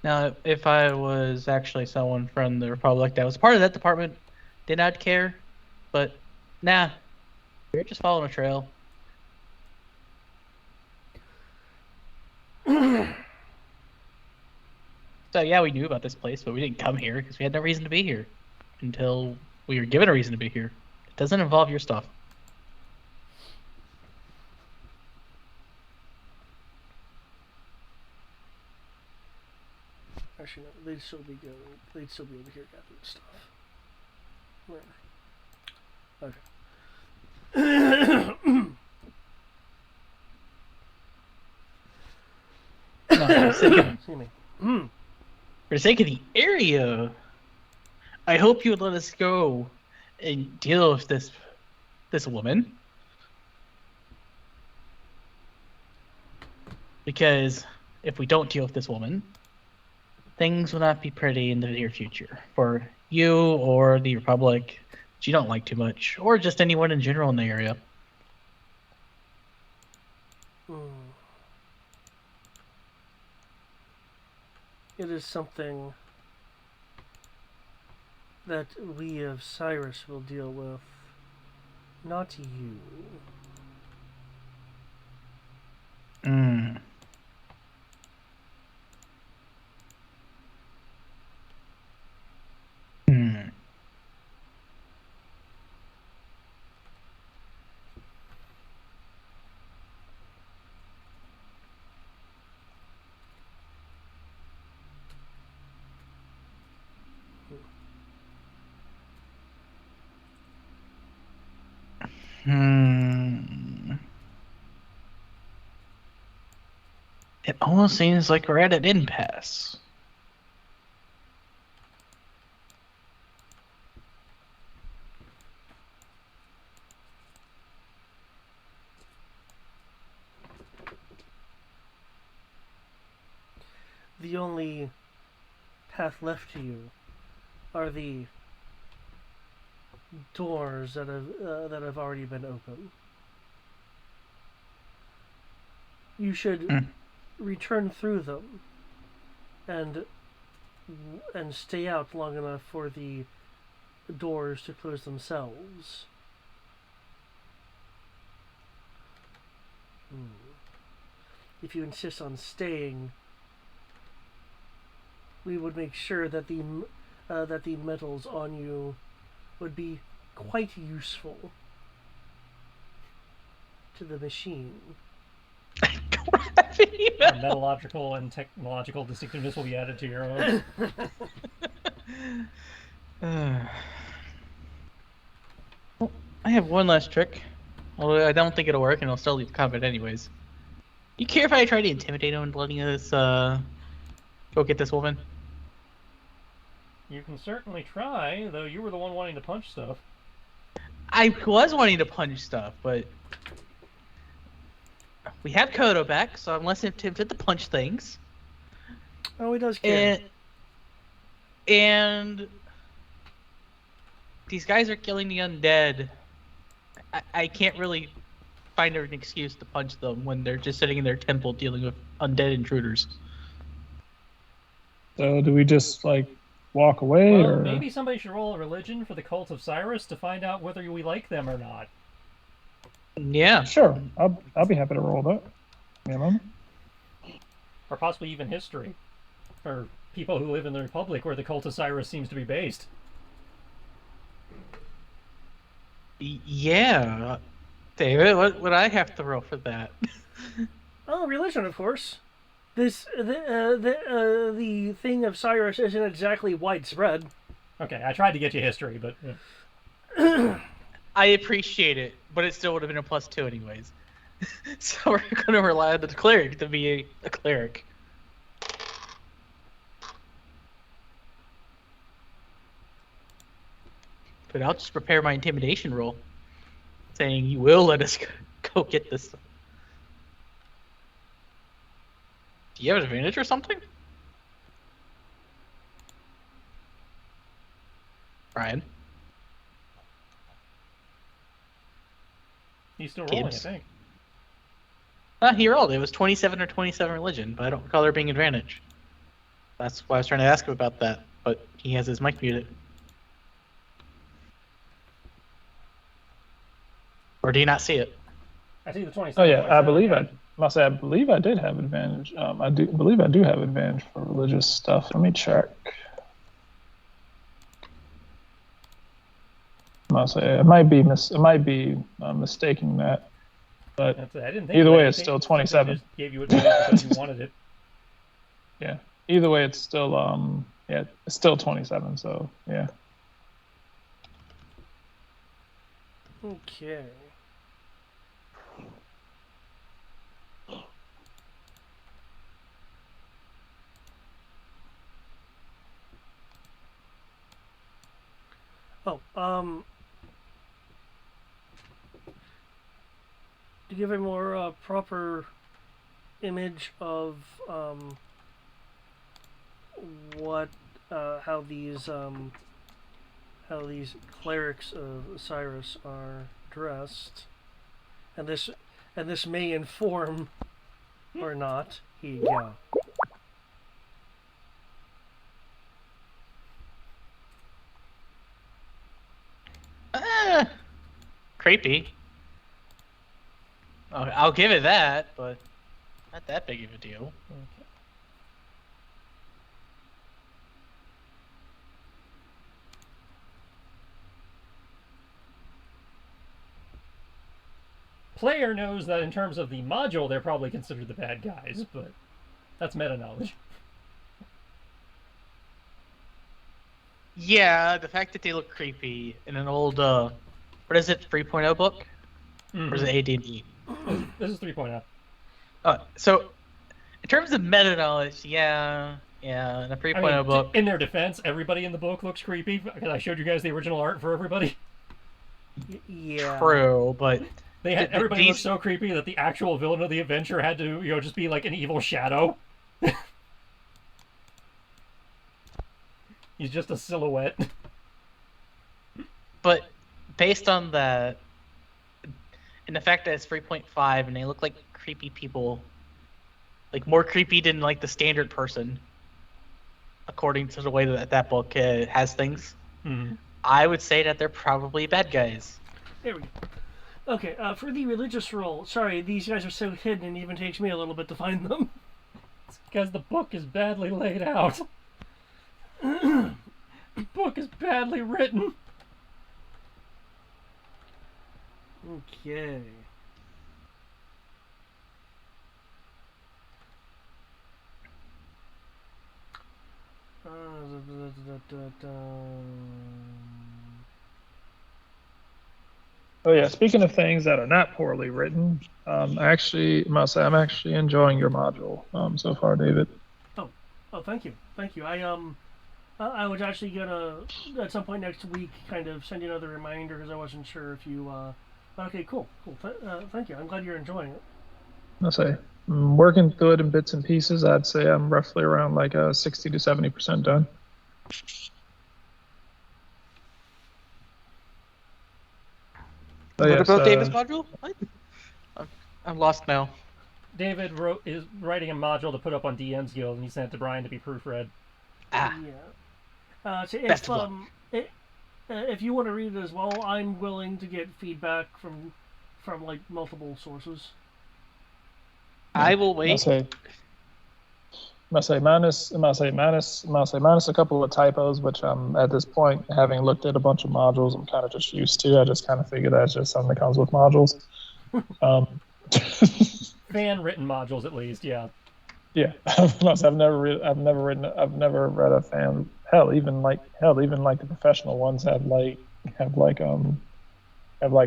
Now, if I was actually someone from the Republic that was part of that department, did not care. But, nah. You're just following a trail. So, yeah, we knew about this place, but we didn't come here because we had no reason to be here. Until we were given a reason to be here. It doesn't involve your stuff. Actually, no, they'd still be going. They'd still be over here gathering stuff. Where? Okay. No, Excuse me. for the sake of the area, I hope you would let us go and deal with this woman. Because if we don't deal with this woman, things will not be pretty in the near future for you or the Republic that you don't like too much, or just anyone in general in the area. It is something that we of Cyrus will deal with, not you. It almost seems like we're at an impasse. The only path left to you are the doors that have already been opened. You should return through them and stay out long enough for the doors to close themselves. If you insist on staying, we would make sure that the metals on you would be quite useful to the machine. Metallurgical and technological distinctiveness will be added to your own. I have one last trick. Although I don't think it'll work, and it'll still leave combat anyways. You care if I try to intimidate him and letting us go get this woman? You can certainly try, though you were the one wanting to punch stuff. I was wanting to punch stuff, but we have Kodo back, so I'm less tempted to punch things. Oh, he does care. And these guys are killing the undead. I can't really find an excuse to punch them when they're just sitting in their temple dealing with undead intruders. So do we just like walk away, Well, or maybe somebody should roll a religion for the Cult of Cyrus to find out whether we like them or not. Yeah. Sure, I'll be happy to roll that. You know? Or possibly even history. Or people who live in the Republic where the Cult of Cyrus seems to be based. Yeah. David, what would I have to roll for that? Oh, religion, of course. The thing of Cyrus isn't exactly widespread. Okay, I tried to get you history, but... I appreciate it, but it still would have been a +2 anyways. So we're going to rely on the cleric to be a cleric. But I'll just prepare my intimidation roll, saying you will let us go get this. Do you have an advantage or something? Brian? He's still rolling, Gibbs. I think. He rolled. It was 27 or 27 religion, but I don't recall there being advantage. That's why I was trying to ask him about that, but he has his mic muted. Or do you not see it? I see the 27. Oh yeah, I 27, believe okay. I believe I did have advantage. I believe I do have advantage for religious stuff. Let me check. I might be mistaking that, but I didn't think either of way, that. it's I still think something 27. just gave you advantage because you wanted it. Yeah. Either way, it's still it's still 27. So yeah. Okay. Oh, to give a more proper image of how these clerics of Cyrus are dressed, and this may inform or not. Here you go. Creepy. I'll give it that, but not that big of a deal. Okay. Player knows that in terms of the module, they're probably considered the bad guys, but that's meta knowledge. Yeah, the fact that they look creepy in an old, what is it, 3.0 book? Or is it AD&D? This is 3.0. So, in terms of meta knowledge, yeah, in a 3.0 book. In their defense, everybody in the book looks creepy, because I showed you guys the original art for everybody. Yeah. True, but Everybody looks so creepy that the actual villain of the adventure had to, just be like an evil shadow. He's just a silhouette. But based on that, and the fact that it's 3.5 and they look like creepy people, like more creepy than like the standard person, according to the way that book has things, I would say that they're probably bad guys. There we go. Okay, for the religious role, sorry, these guys are so hidden it even takes me a little bit to find them. It's because the book is badly laid out. The book is badly written. Okay. Oh yeah. Speaking of things that are not poorly written, I must say I'm actually enjoying your module so far, David. Oh, thank you, thank you. I was actually gonna at some point next week kind of send you another reminder because I wasn't sure if you. Okay, cool, cool. Thank you. I'm glad you're enjoying it. I'll say working through it in bits and pieces. I'd say I'm roughly around like 60 to 70% done. Oh What yes. about David's module? What? I'm lost now. David is writing a module to put up on DM's Guild, and he sent it to Brian to be proofread. Ah, Yeah. So best of luck. if you want to read it as well, I'm willing to get feedback from like multiple sources. I will I'll wait. say. Minus a couple of typos, which I'm at this point, having looked at a bunch of modules, I'm kind of just used to. I just kind of figure that's just something that comes with modules. Fan written modules, at least, yeah. Yeah, I've never read a fan. Even like the professional ones have like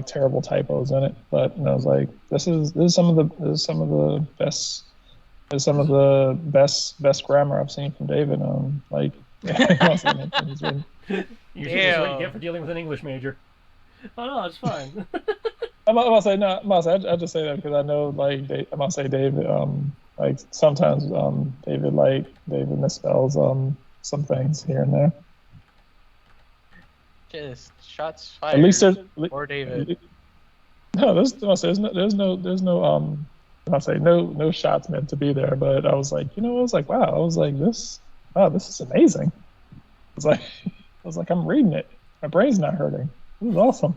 terrible typos in it. But I was like, this is some of the best. Is some of the best grammar I've seen from David. Like, You see, this is what you get for Damn. dealing with an English major. Oh no, it's fine. I'm gonna say no. I just say that because I know, like, I'm gonna say David. Like sometimes, David misspells some things here and there. Just shots At least fired. there's Or David. no. I'm gonna say no shots meant to be there. But I was like, I was like, wow. I was like, this is amazing. I was like, I'm reading it. My brain's not hurting. This is awesome.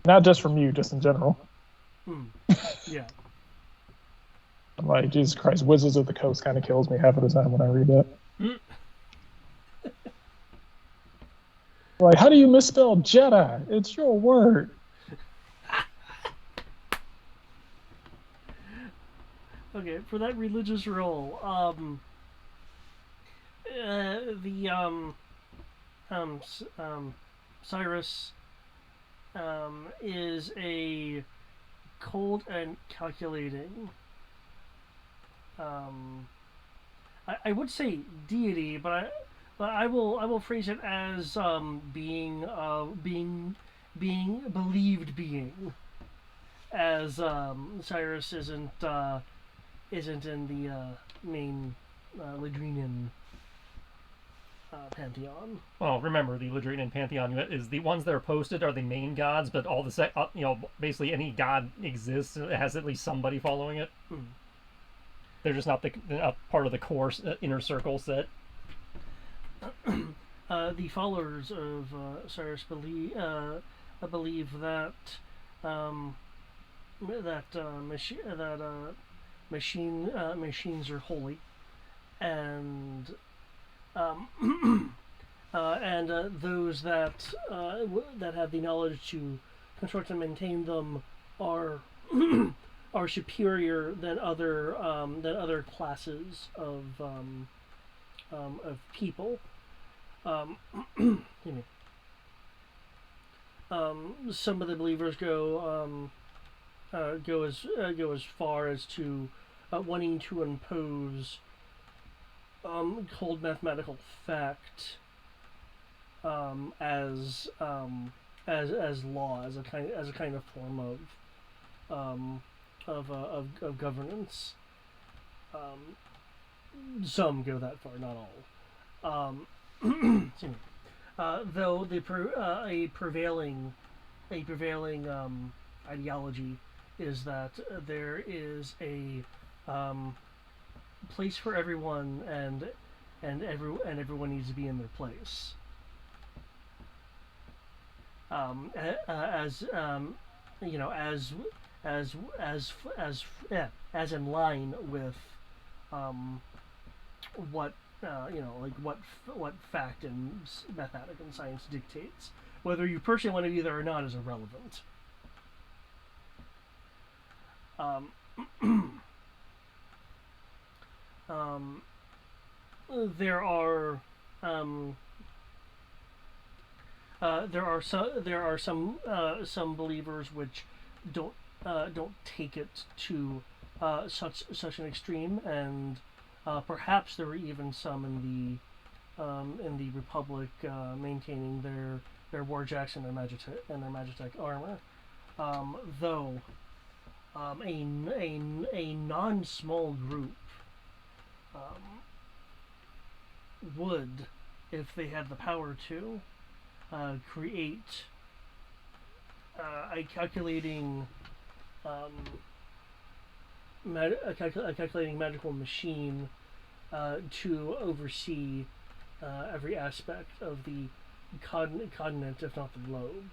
Not just from you, just in general. Yeah. I'm like, Jesus Christ, Wizards of the Coast kind of kills me half of the time when I read that. Like, how do you misspell Jedi? It's your word. Okay, for that religious role, Cyrus is a cold and calculating. I would say deity, but I will phrase it as being believed being, as Cyrus isn't in the main Ladrinian pantheon. Well, remember, the Ladrinian pantheon is the ones that are posted are the main gods, but all the basically any god exists has at least somebody following it. They're just not part of the core inner circle set. The followers of Cyrus believe that machines are holy, and those that have the knowledge to construct and maintain them are are superior than other classes of people. Some of the believers go as far as to wanting to impose cold mathematical fact as law, as a kind of form of governance. Some go that far, not all. Though a prevailing ideology is that there is a place for everyone, and everyone needs to be in their place. As as in line with what what fact and mathematics and science dictates. Whether you personally want to be there or not is irrelevant. There are there are some believers which don't take it to such an extreme, and perhaps there were even some in the Republic maintaining their warjacks and their magitech armor, though a non-small group would, if they had the power to, create a calculating a calculating magical machine to oversee every aspect of the continent, if not the globe.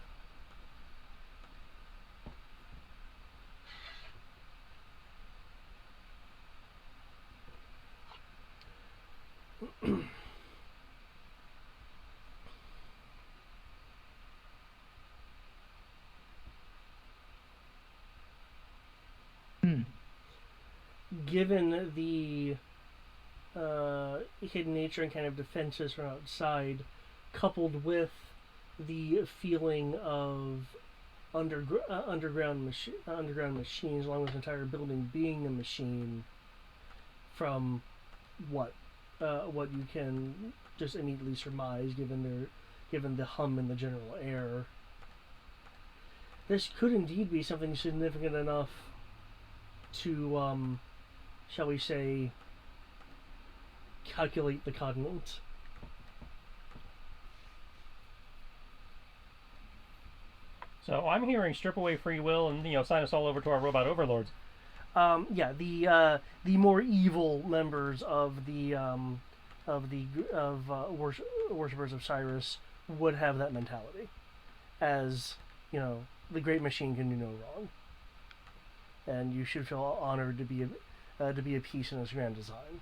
Given the hidden nature and kind of defenses from outside, coupled with the feeling of underground machines, along with the entire building being a machine, from what you can just immediately surmise, given the hum in the general air, this could indeed be something significant enough to, shall we say, calculate the continent. So I'm hearing strip away free will and sign us all over to our robot overlords. Yeah, the more evil members of worshippers of Cyrus would have that mentality, as the great machine can do no wrong, and you should feel honored to be a piece in its grand design.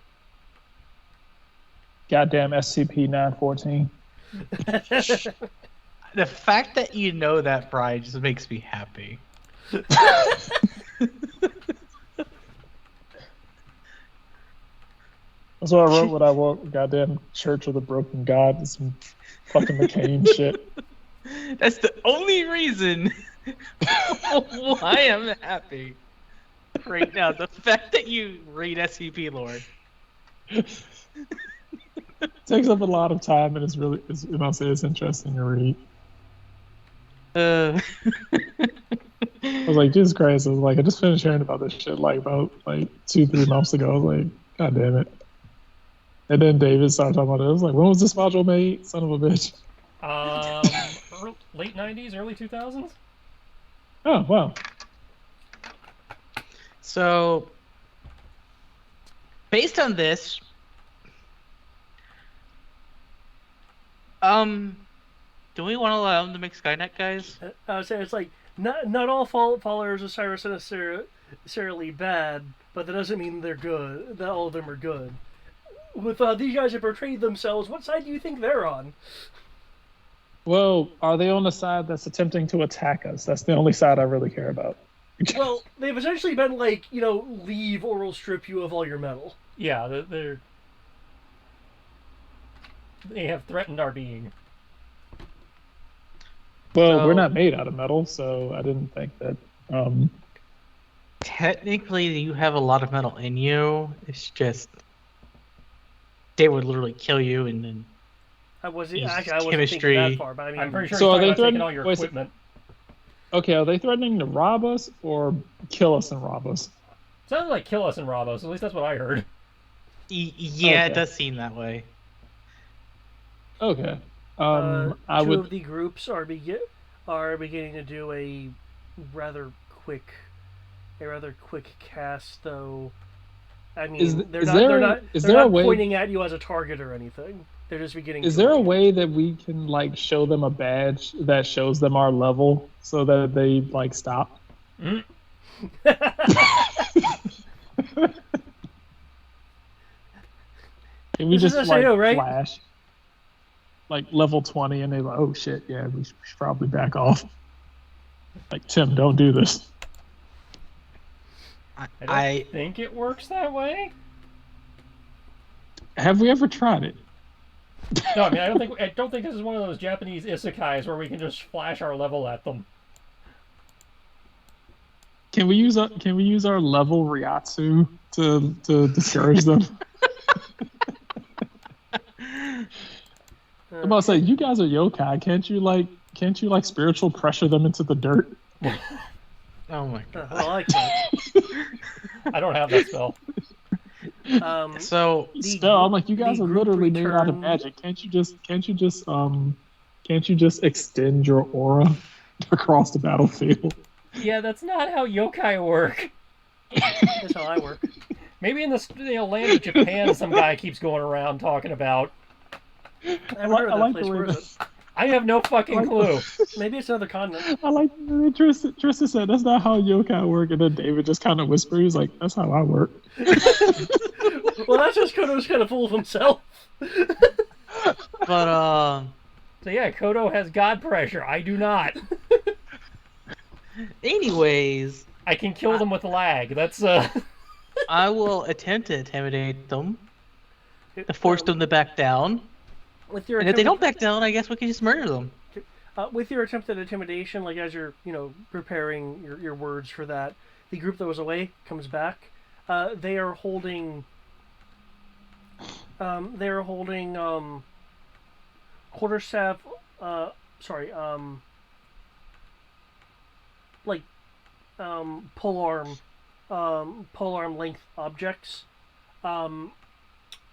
Goddamn SCP-914. The fact that you know that, Brian, just makes me happy. That's what I wrote when I wrote goddamn Church of the Broken God and some fucking McCain shit. That's the only reason why I'm happy right now. The fact that you read SCP lore. It takes up a lot of time and it's interesting to read. I was like, Jesus Christ! I was like, I just finished hearing about this shit about 2-3 months ago. I was like, God damn it! And then David started talking about it. I was like, when was this module made? Son of a bitch. Late 90s, early 2000s. Oh wow! So, based on this, do we want to allow them to make Skynet, guys? I would say it's like not all followers of Cyrus are necessarily bad, but that doesn't mean they're good. That all of them are good. With these guys that portrayed themselves, what side do you think they're on? Well, are they on the side that's attempting to attack us? That's the only side I really care about. Well, they've essentially been leave or we'll strip you of all your metal. Yeah, they have threatened our being. Well, we're not made out of metal, so I didn't think that. Technically, you have a lot of metal in you. It's just they would literally kill you, and then I wasn't chemistry. thinking that far, but I mean, I'm pretty sure So he's are they talking about taking threatening- all your wait, equipment. Okay, are they threatening to rob us or kill us and rob us? Sounds like kill us and rob us. At least that's what I heard. Yeah, Okay. it does seem that way. Okay. two would. of the groups are beginning to do a rather quick cast, though. I mean, they're not pointing at you as a target or anything. They're just beginning. Is there a way that we can show them a badge that shows them our level so that they stop? Mm. Can we just right? flash level 20 and they're like, oh shit, yeah, we should probably back off. Tim, don't do this. I don't think it works that way. Have we ever tried it? No, I mean I don't think this is one of those Japanese isekais where we can just flash our level at them. Can we use our level Ryatsu to discourage them? I'm about to say, you guys are yokai. Can't you like spiritual pressure them into the dirt? Oh my I god. like that. I don't have that spell. So Spell. I'm like, you guys the are group literally made out of return- magic. Can't you just extend your aura across the battlefield? Yeah, that's not how yokai work. That's how I work. Maybe in the land of Japan, some guy keeps going around talking about. I haven't heard of that like place. the way Where is it? I have no fucking clue. Maybe it's another continent. I like the way Tristan said that's not how yokai work, and then David just kind of whispers, he's like, "That's how I work." Well, that's just Kono's kind of full of himself. but So yeah, Kodo has god pressure. I do not. anyways, I can kill them with lag. That's I will attempt to intimidate them, to force them to back down. With your And if they don't attempt back down, I guess we can just murder them. with your attempt at intimidation, like as you're preparing your words for that, the group that was away comes back. They are holding. They are holding quarterstaff. Sorry. Like polearm length objects.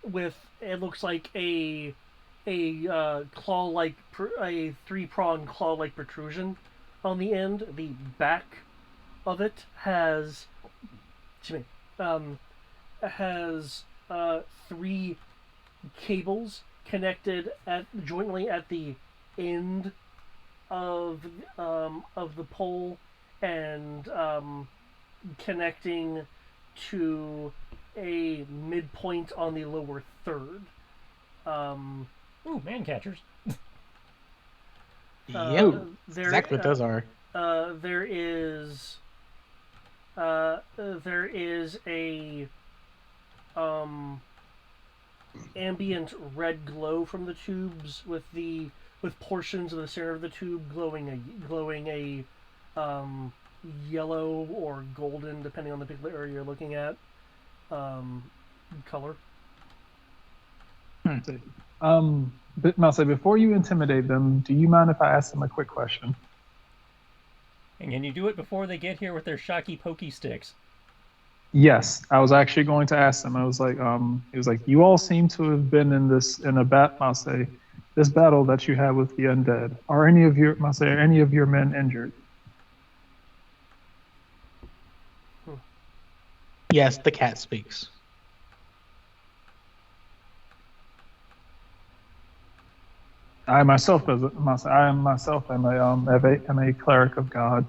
With it looks like a claw-like a three-pronged claw-like protrusion on the end. The back of it has has three cables connected jointly at the end of the pole and connecting to a midpoint on the lower third. ooh, man catchers. Yep. There, Exactly what those are. there is a ambient red glow from the tubes with portions of the center of the tube glowing a yellow or golden, depending on the particular area you're looking at, color. But Mouse, before you intimidate them, do you mind if I ask them a quick question? And can you do it before they get here with their shocky pokey sticks? Yes, I was actually going to ask them. It was like, you all seem to have been in this battle that you had with the undead. Are any of your men injured? Yes, the cat speaks. I myself am a cleric of God.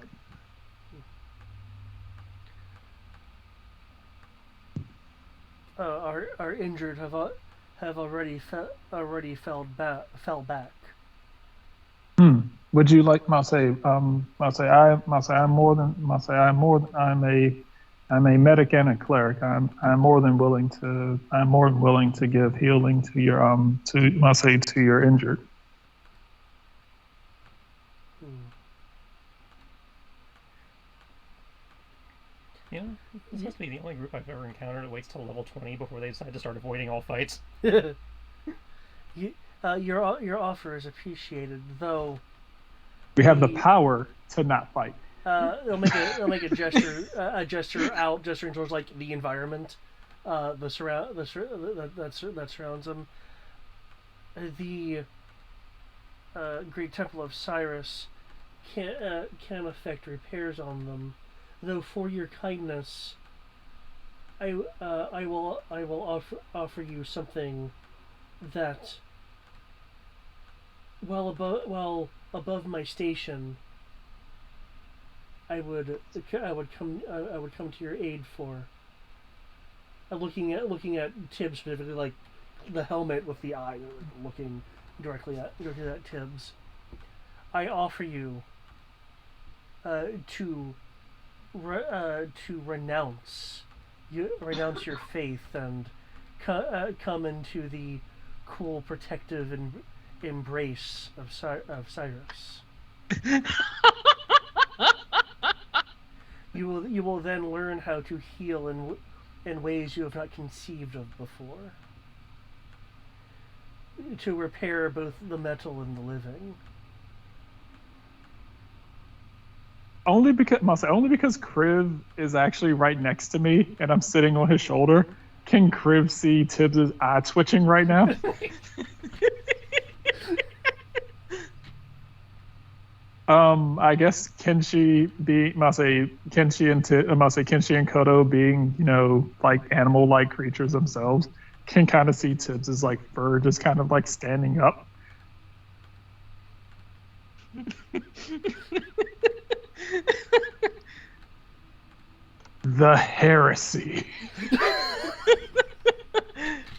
Our injured have already fell back. Would you like I'm a medic and a cleric. I'm more than willing to give healing to your injured. You know, this must be the only group I've ever encountered that waits till level 20 before they decide to start avoiding all fights. Your offer is appreciated, though. We have the power to not fight. They'll make a gesturing towards like the environment, that surrounds them. The Great Temple of Cyrus can effect repairs on them, though for your kindness, I will offer you something that, above my station, I would come to your aid for. Looking at Tibbs specifically, like the helmet with the eye, looking directly at Tibbs. I offer you to renounce your faith and come into the cool, protective embrace of Cyrus. You will then learn how to heal in ways you have not conceived of before. To repair both the metal and the living. Only because Kriv is actually right next to me and I'm sitting on his shoulder. Can Kriv see Tibbs' eye twitching right now? I guess Kenshi and Kodo being, like animal-like creatures themselves, can kind of see Tibbs' like fur just kind of like standing up. The heresy.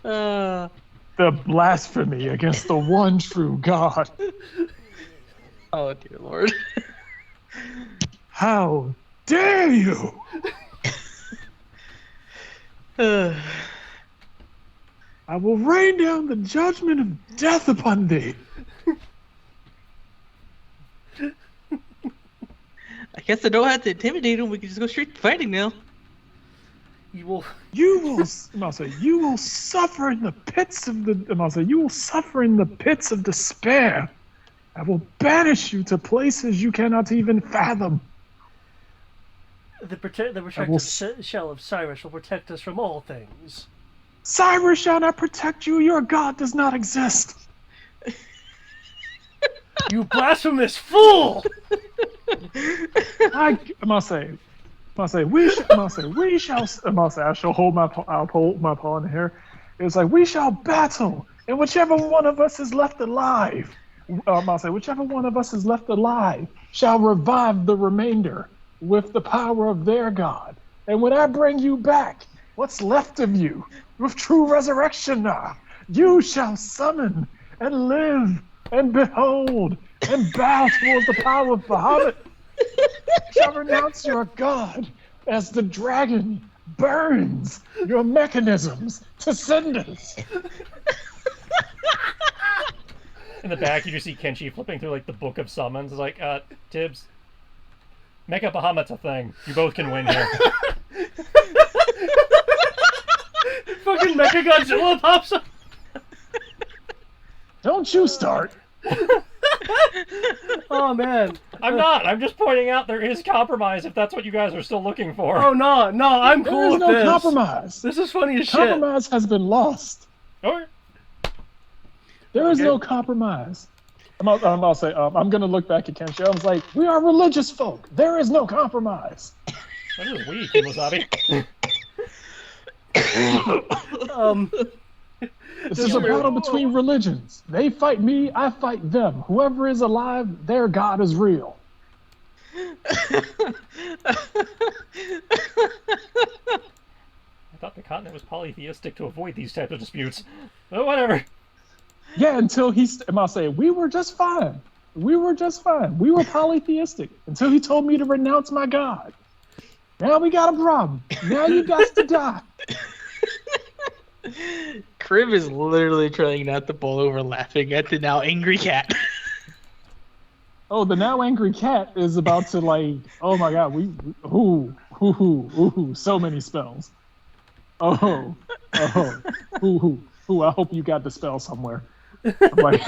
The blasphemy against the one true God. Oh, dear Lord. How dare you! I will rain down the judgment of death upon thee. I guess I don't have to intimidate him. We can just go straight to fighting now. You will suffer in the pits of despair. I will banish you to places you cannot even fathom. The protective shell of Cyrus will protect us from all things. Cyrus shall not protect you. Your God does not exist. You blasphemous fool! I shall hold my paw in the air. It's like, we shall battle, and whichever one of us is left alive, whichever one of us is left alive shall revive the remainder with the power of their God. And when I bring you back, what's left of you, with true resurrection you shall summon and live and behold and bow towards the power of Bahamut. Shall renounce your God as the dragon burns your mechanisms to cinders. In the back, you just see Kenshi flipping through like the book of summons. It's like, Tibbs, Mecha Bahamut's a thing. You both can win here. Fucking Mecha Godzilla pops up. Don't you start. Oh man. I'm just pointing out there is compromise if that's what you guys are still looking for. Oh no, I'm cool with this. There is no compromise. This is funny as shit. Compromise has been lost. Okay. There is no compromise. I'm gonna look back at Kenshi. I was like, we are religious folk. There is no compromise. That is weak, Kimosabi. This is a battle between religions. They fight me, I fight them. Whoever is alive, their God is real. I thought the continent was polytheistic to avoid these types of disputes. But whatever. Yeah, until we were just fine. We were polytheistic until he told me to renounce my God. Now we got a problem. Now you got to die. Kriv is literally trying not to bowl over laughing at the now angry cat. Oh, the now angry cat is about to oh my God, so many spells. I hope you got the spell somewhere. I'm like,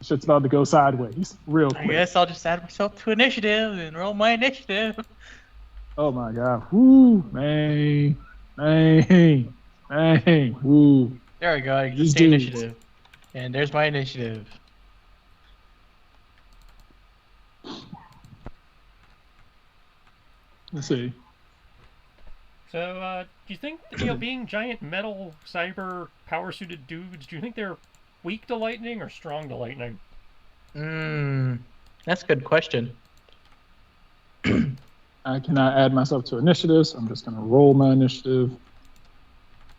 shit's about to go sideways real quick. I guess I'll just add myself to initiative and roll my initiative. Oh my God. Woo, man. Woo. There we go. I can stay initiative. And there's my initiative. Let's see. So, do you think, being giant metal cyber power-suited dudes, do you think they're weak to lightning or strong to lightning? That's a good question. I cannot add myself to initiative, so I'm just going to roll my initiative.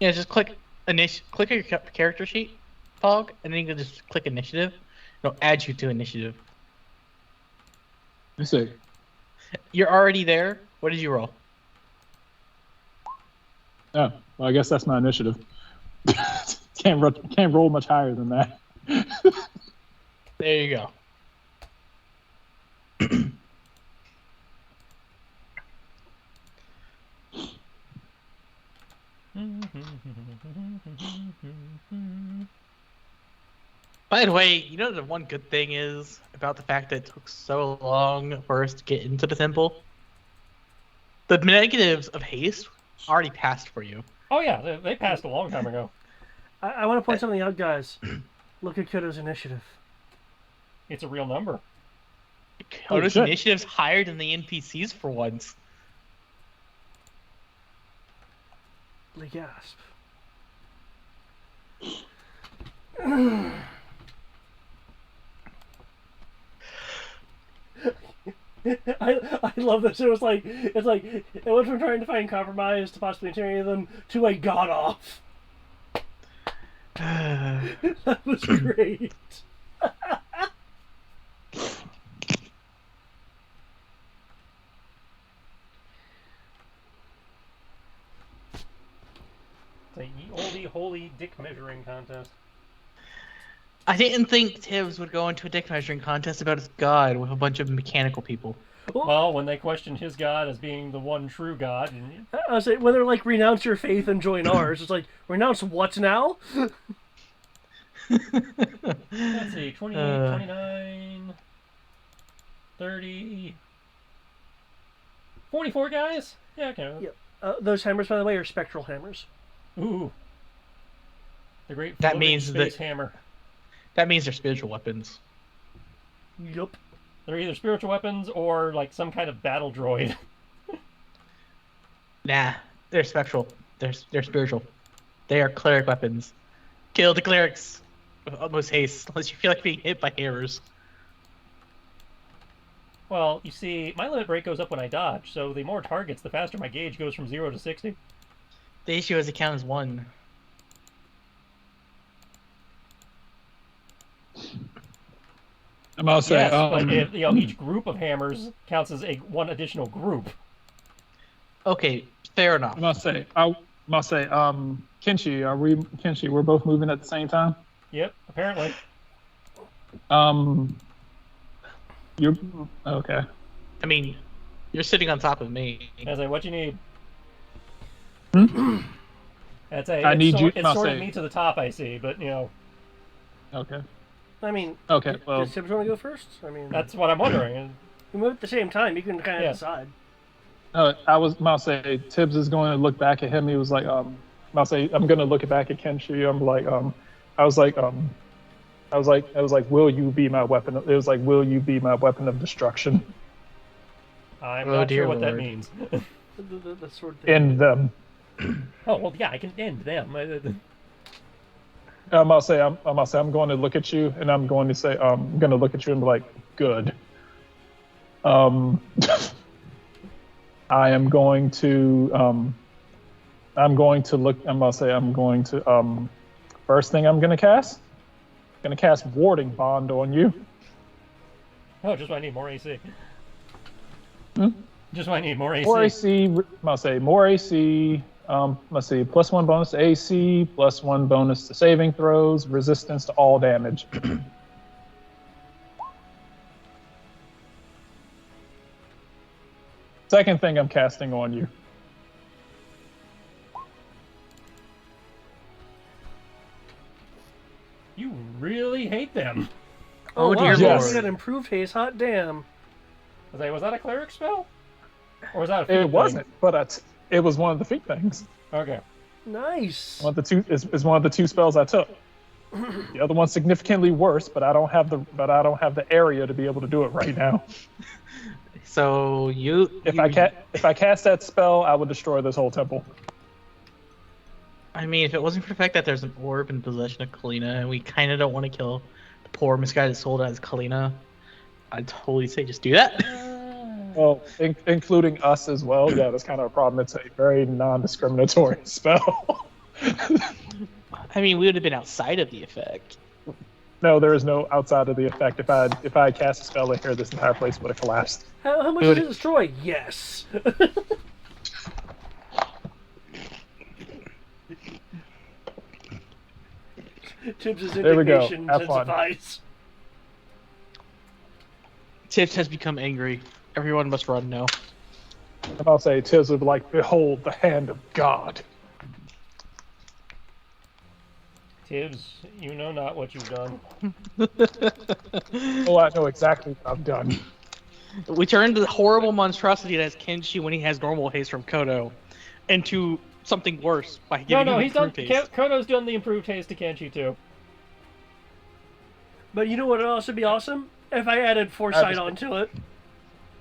Yeah, just click your character sheet, Fog, and then you can just click initiative. It'll add you to initiative. Let's see. You're already there. What did you roll? Oh, well, I guess that's my initiative. can't roll much higher than that. There you go. By the way, you know the one good thing is about the fact that it took so long for us to get into the temple? The negatives of haste already passed for you. Oh yeah, they passed a long time ago. I want to point something out, guys. Look at Kiddo's initiative. It's a real number. Kodo's shit. initiative's higher than the NPCs for once. Like, gasp. I love this. It went from trying to find compromise to possibly tearing them to a got off. That was great. It's a ye olde holy dick measuring contest. I didn't think Tibbs would go into a dick measuring contest about his god with a bunch of mechanical people. Well, when they questioned his god as being the one true god, and I was like, when they're like, renounce your faith and join ours, it's like, renounce what now? let's see, 28, 29, 30, 44 guys? Yeah, okay. Yep. Those hammers, by the way, are spectral hammers. Ooh. The great That floating means space that- hammer. That means they're spiritual weapons. Yup. They're either spiritual weapons or like some kind of battle droid. Nah, they're spectral. They're spiritual. They are cleric weapons. Kill the clerics with utmost haste, unless you feel like being hit by hammers. Well, you see, my limit break goes up when I dodge, so the more targets, the faster my gauge goes from 0 to 60. The issue is it counts as one. I'm gonna say, Yes, but if, each group of hammers counts as one additional group. Okay, fair enough. I'm gonna say, Kenshi, we're both moving at the same time. Yep, apparently. You're okay. I mean, you're sitting on top of me. I was like, what you need? That's I need you- It's I'll sorting say- me to the top, I see, but Okay. I mean, Okay. Well, does Tibbs want to go first? I mean, that's what I'm wondering. you move at the same time. You can kind of Yeah. decide. I was about to say Tibbs is going to look back at him. He was like, I'm going to look back at Kenshi. I'm like, I was like, will you be my weapon? It was like, will you be my weapon of destruction? I'm Oh, not dear sure what that Lord. means. The sort of thing. End them. Oh, well, yeah, I can end them. I'm going to look at you, and I'm going to say, I'm going to look at you and be like, good. I am going to, first thing I'm going to cast, warding bond on you. Oh, just when I need more AC. Hmm? Just when I need more AC. More AC, more AC. Let's see, +1 bonus to AC, +1 bonus to saving throws, resistance to all damage. Second thing I'm casting on you. You really hate them. Oh, wow, dear Yes. You got improved haste. Hot damn. Was that a cleric spell? Or was that a feat It thing? wasn't, but it was one of the feat things. Okay. Nice. One of the two is one of the two spells I took. The other one's significantly worse, but I don't have the area to be able to do it right now. So If I cast that spell, I would destroy this whole temple. I mean, if it wasn't for the fact that there's an orb in possession of Kalina, and we kind of don't want to kill the poor misguided soul that is Kalina, I'd totally say just do that. Well, including us as well. Yeah, that's kind of a problem. It's a very non-discriminatory spell. I mean, we would have been outside of the effect. No, there is no outside of the effect. If I had cast a spell in here, this entire place would have collapsed. How much Dude. does it destroy? Yes. Tibbs' There we go. indignation Have fun. intensifies. Tibbs has become angry. Everyone must run now. And I'll say, Tibbs would be like, behold the hand of God. Tibbs, you know not what you've done. Oh, I know exactly what I've done. We turned the horrible monstrosity that is Kenshi when he has normal haste from Kodo into something worse by giving him He's done. improved haste. Kono's done the improved haste to Kenshi too. But you know what would also be awesome? If I added foresight onto it.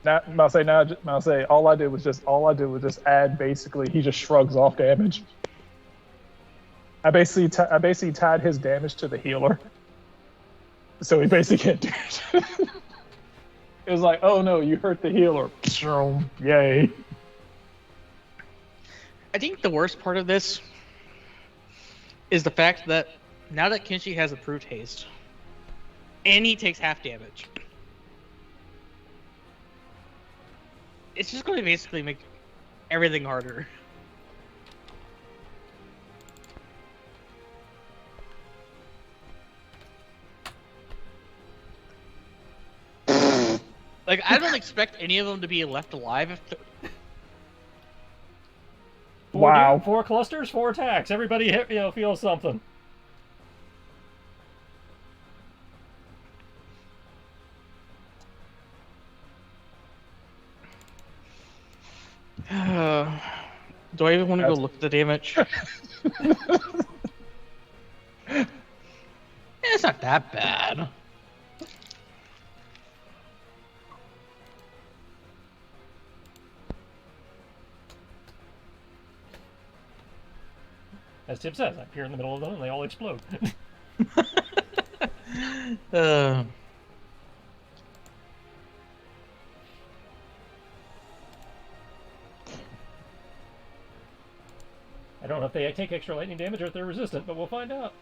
I'll say, all I did was just add basically, he just shrugs off damage. I basically tied his damage to the healer. So he basically can't do it. It was like, oh no, you hurt the healer. Yay. I think the worst part of this is the fact that now that Kenshi has improved haste, and he takes half damage, it's just going to basically make everything harder. Like, I don't expect any of them to be left alive if Wow. 4 clusters, 4 attacks. Everybody feels something. Do I even want to go look at the damage? It's not that bad. As Tib says, I appear in the middle of them and they all explode. I don't know if they take extra lightning damage or if they're resistant, but we'll find out.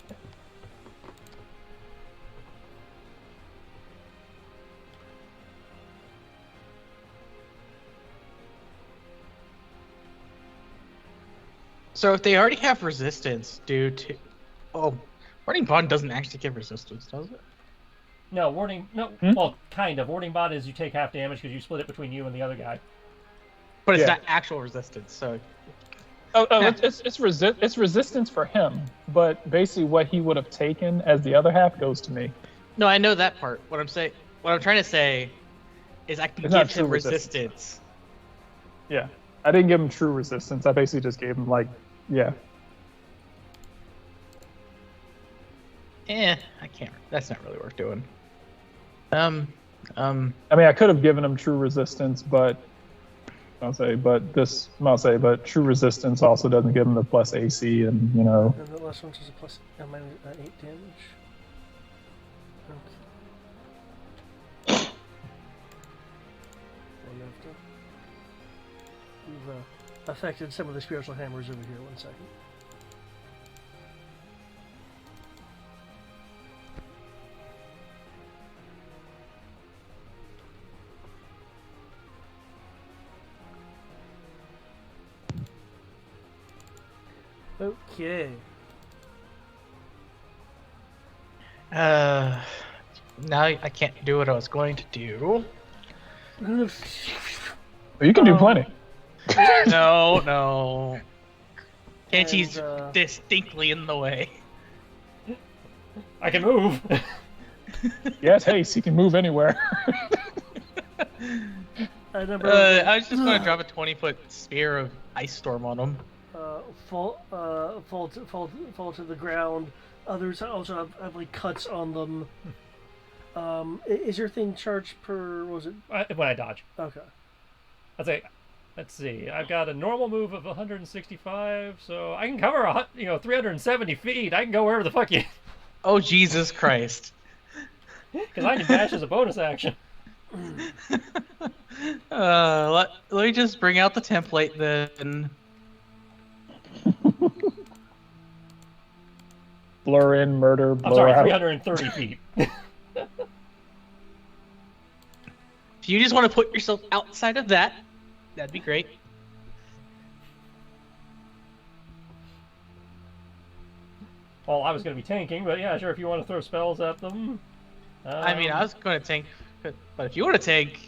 So if they already have resistance due to... Oh, Warding Bond doesn't actually give resistance, does it? No, well, kind of. Warding Bot is you take half damage because you split it between you and the other guy. But it's not actual resistance, so... It's resistance for him, but basically what he would have taken as the other half goes to me. No, I know that part. What I'm trying to say is I can It's not give him true resistance. Yeah. I didn't give him true resistance. I basically just gave him, like, yeah. I can't. That's not really worth doing. I mean, I could have given him true resistance, but but true resistance also doesn't give him the plus AC, and And the last one is a plus 8 damage. Okay. We've affected some of the spiritual hammers over here. 1 second. Okay. Now I can't do what I was going to do. But you can do plenty. No. Kenchi's distinctly in the way. I can move. Yes, haste. He can move anywhere. I was just going to drop a 20-foot spear of ice storm on him. Fall to the ground. Others also have like cuts on them. Is your thing charged per? What was it? When I dodge. Okay. I'd say, let's see. I've got a normal move of 165, so I can cover 370 feet. I can go wherever the fuck you. Oh Jesus Christ! Because I can dash as a bonus action. Let me just bring out the template then. Blur in, murder, I'm blur sorry, out. 330 feet. If you just want to put yourself outside of that, that'd be great. I was going to be tanking, but yeah, sure, if you want to throw spells at them. I mean, I was going to tank, but if you want to tank,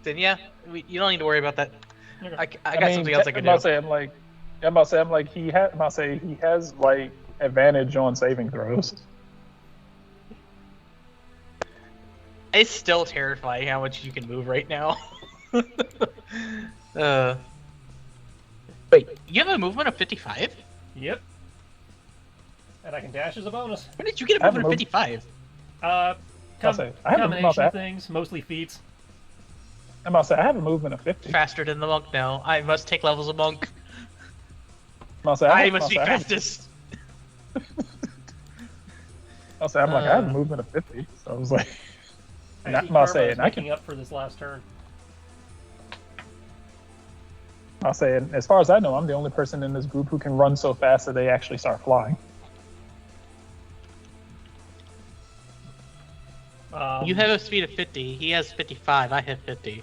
then yeah, you don't need to worry about that. Okay. I got something else I can do. I'm about to say, he has like advantage on saving throws. It's still terrifying how much you can move right now. Wait, you have a movement of 55? Yep. And I can dash as a bonus. When did you get a movement of 55? Combination of things, mostly feats. I'm about to say, I have a movement of 50. Faster than the monk now. I must take levels of monk. I must be fastest. I have a movement of 50. So I was like, I can up for this last turn. I'll say, as far as I know, I'm the only person in this group who can run so fast that they actually start flying. You have a speed of 50. He has 55. I have 50.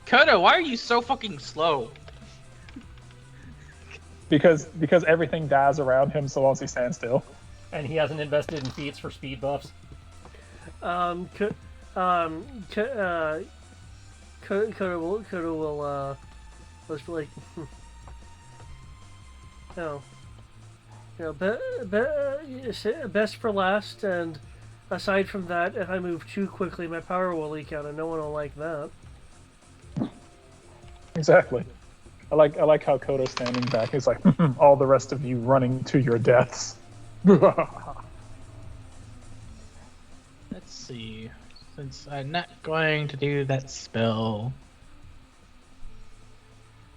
Kodo, why are you so fucking slow? Because everything dies around him so long as he stands still. And he hasn't invested in feats for speed buffs. Kodo will let's be like, best for last, and aside from that, if I move too quickly, my power will leak out, and no one will like that. Exactly. I like how Kodo's standing back. He's like, all the rest of you running to your deaths. Let's see. Since I'm not going to do that spell.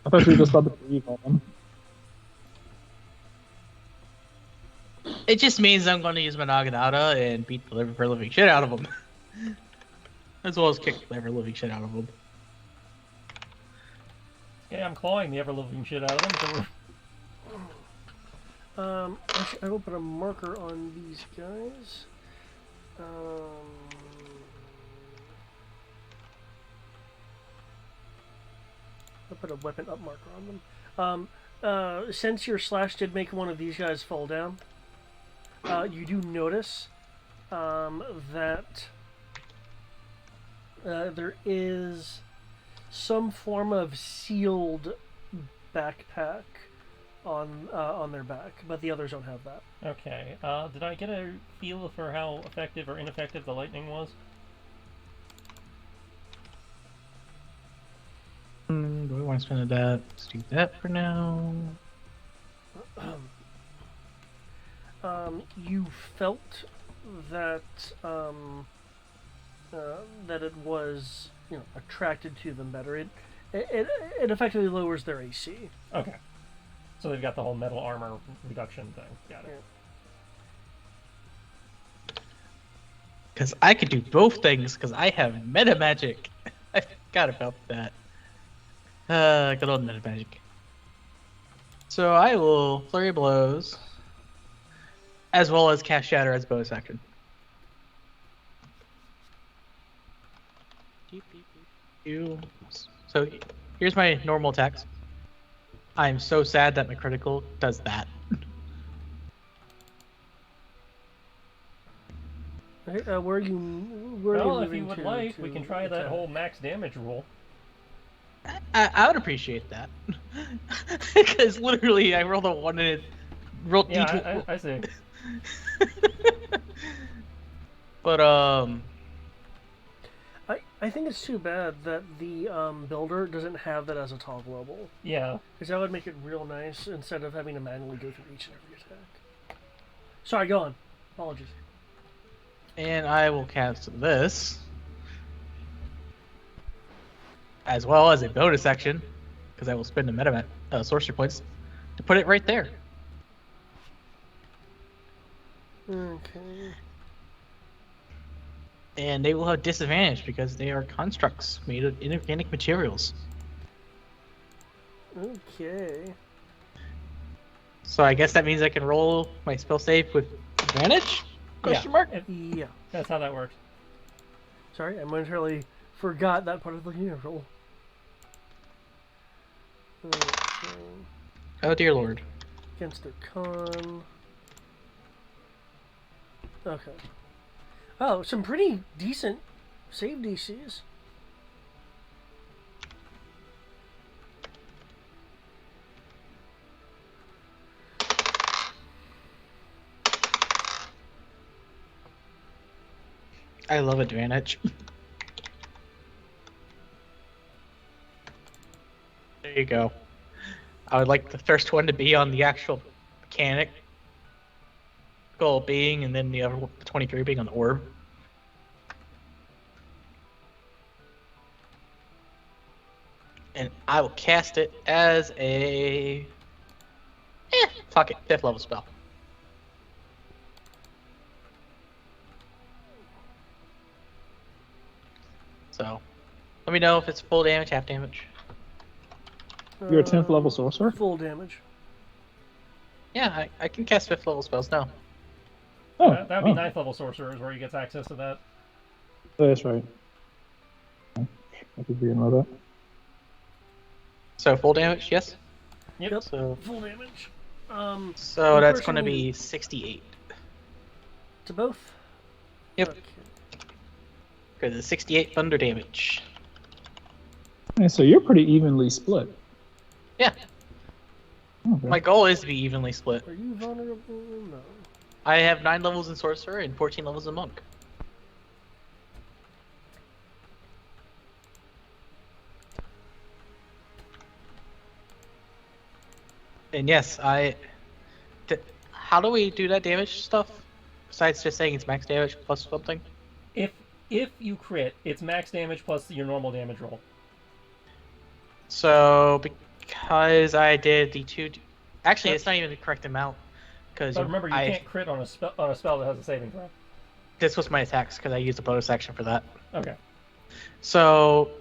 I thought you were just about to breathe on them. It just means I'm going to use my Naginata and beat the ever living shit out of them. As well as kick the ever living shit out of them. Yeah, I'm clawing the ever living shit out of them. So actually, I will put a marker on these guys. I'll put a weapon up marker on them. Since your slash did make one of these guys fall down, you do notice that there is some form of sealed backpack on their back, but the others don't have that. Okay. Did I get a feel for how effective or ineffective the lightning was? Do we want to spend that? Let's do that for now. You felt that that it was attracted to them better. It effectively lowers their AC. Okay. So they've got the whole metal armor reduction thing. Got it. Because I could do both things, because I have meta magic. I forgot about that. Good old meta magic. So I will flurry of blows, as well as cast shatter as bonus action. So here's my normal attacks. I'm so sad that my critical does that. Okay, where are you Well, if you moving would to like, we can try that attack? whole max damage rule. I would appreciate that. Because literally I rolled a 1 and it rolled Yeah, D12. I see. But I think it's too bad that the builder doesn't have that as a toggleable. Yeah. Because that would make it real nice instead of having to manually go through each and every attack. Sorry, go on. Apologies. and I will cast this as well as a bonus action, because I will spend a meta sorcery points to put it right there. Okay. And they will have disadvantage because they are constructs made of inorganic materials. Okay. So I guess that means I can roll my spell save with advantage? Question mark? Yeah. That's how that works. Sorry, I momentarily forgot that part of the unit roll. Okay. Oh dear lord. Against a con. Okay. Oh, some pretty decent save DCs. I love advantage. There you go. I would like the first one to be on the actual mechanical being, and then the other 23 being on the orb. And I will cast it as a fuck it, 5th level spell. So let me know if it's full damage, half damage. You're a 10th level sorcerer? Full damage. Yeah, I can cast 5th level spells now. Oh, That would be 9th level sorcerers where he gets access to that. That's right. I could be another. So full damage, yes. Yep. So Full damage. so that's going to personally- be 68. To both? Yep. Okay. Because it's 68 thunder damage. And so you're pretty evenly split. Yeah. Okay. My goal is to be evenly split. Are you vulnerable? No. I have 9 levels in sorcerer and 14 levels in monk. And yes, how do we do that damage stuff? Besides just saying it's max damage plus something? If you crit, it's max damage plus your normal damage roll. So because I did the 2... Actually, it's not even the correct amount. Because But remember, you can't crit on a spell that has a saving throw. This was my attacks because I used a bonus action for that. Okay. So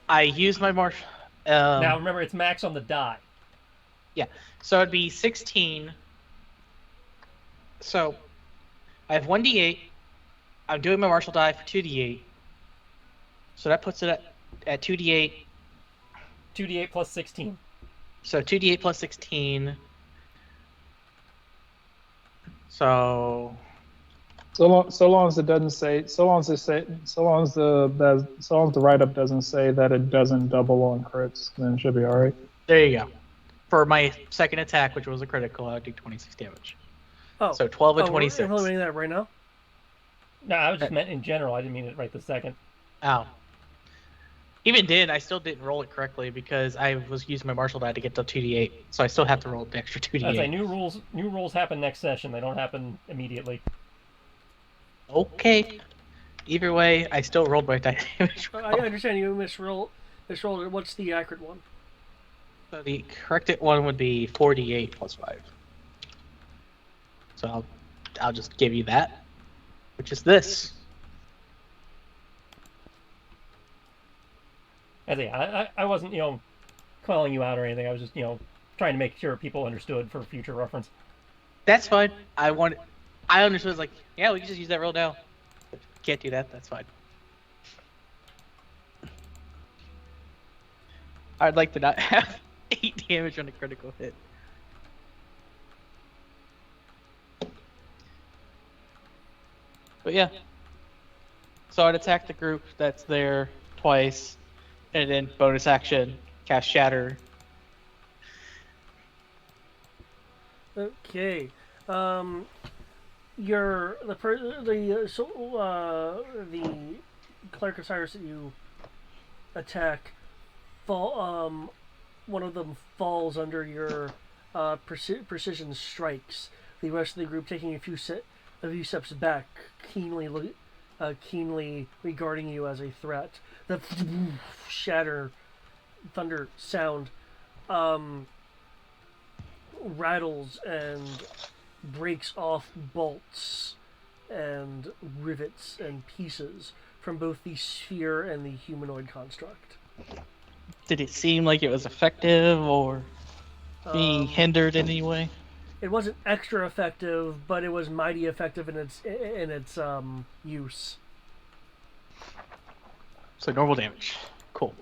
I used my martial. Now remember, it's max on the die. Yeah. So it'd be 16. So I have 1d8. I'm doing my martial die for 2d8. So that puts it at 2d8. 2d8 plus 16. So 2d8 plus 16. So So long as it doesn't say, so long as the write-up doesn't say that it doesn't double on crits, then it should be all right. there you go. For my second attack, which was a critical, I would do 26 damage. Oh. So 12 and We're 26. implementing that right now? No, I was just meant in general. I didn't mean it right this second. Ow. Even then, I still didn't roll it correctly because I was using my martial die to get to 2d8, so I still have to roll the extra 2d8. I'd say new rules happen next session. They don't happen immediately. Okay. Either way, I still rolled my die damage. I understand you misrolled it. What's the accurate one? So the corrected one would be 4d8 plus 5. So I'll just give you that, which is this. I wasn't, calling you out or anything. I was just, trying to make sure people understood for future reference. That's fine. I understood. It's like, yeah, we can just use that roll now. If we can't do that, that's fine. I'd like to not have 8 damage on a critical hit. But yeah. So I'd attack the group that's there twice, and then bonus action, cast Shatter. Okay. The Cleric of Cyrus that you attack one of them falls under your precision strikes. The rest of the group taking a few steps back, keenly regarding you as a threat. The shatter thunder sound rattles and breaks off bolts and rivets and pieces from both the sphere and the humanoid construct. Did it seem like it was effective or being hindered in any way? It wasn't extra effective, but it was mighty effective in its use. So normal damage. Cool.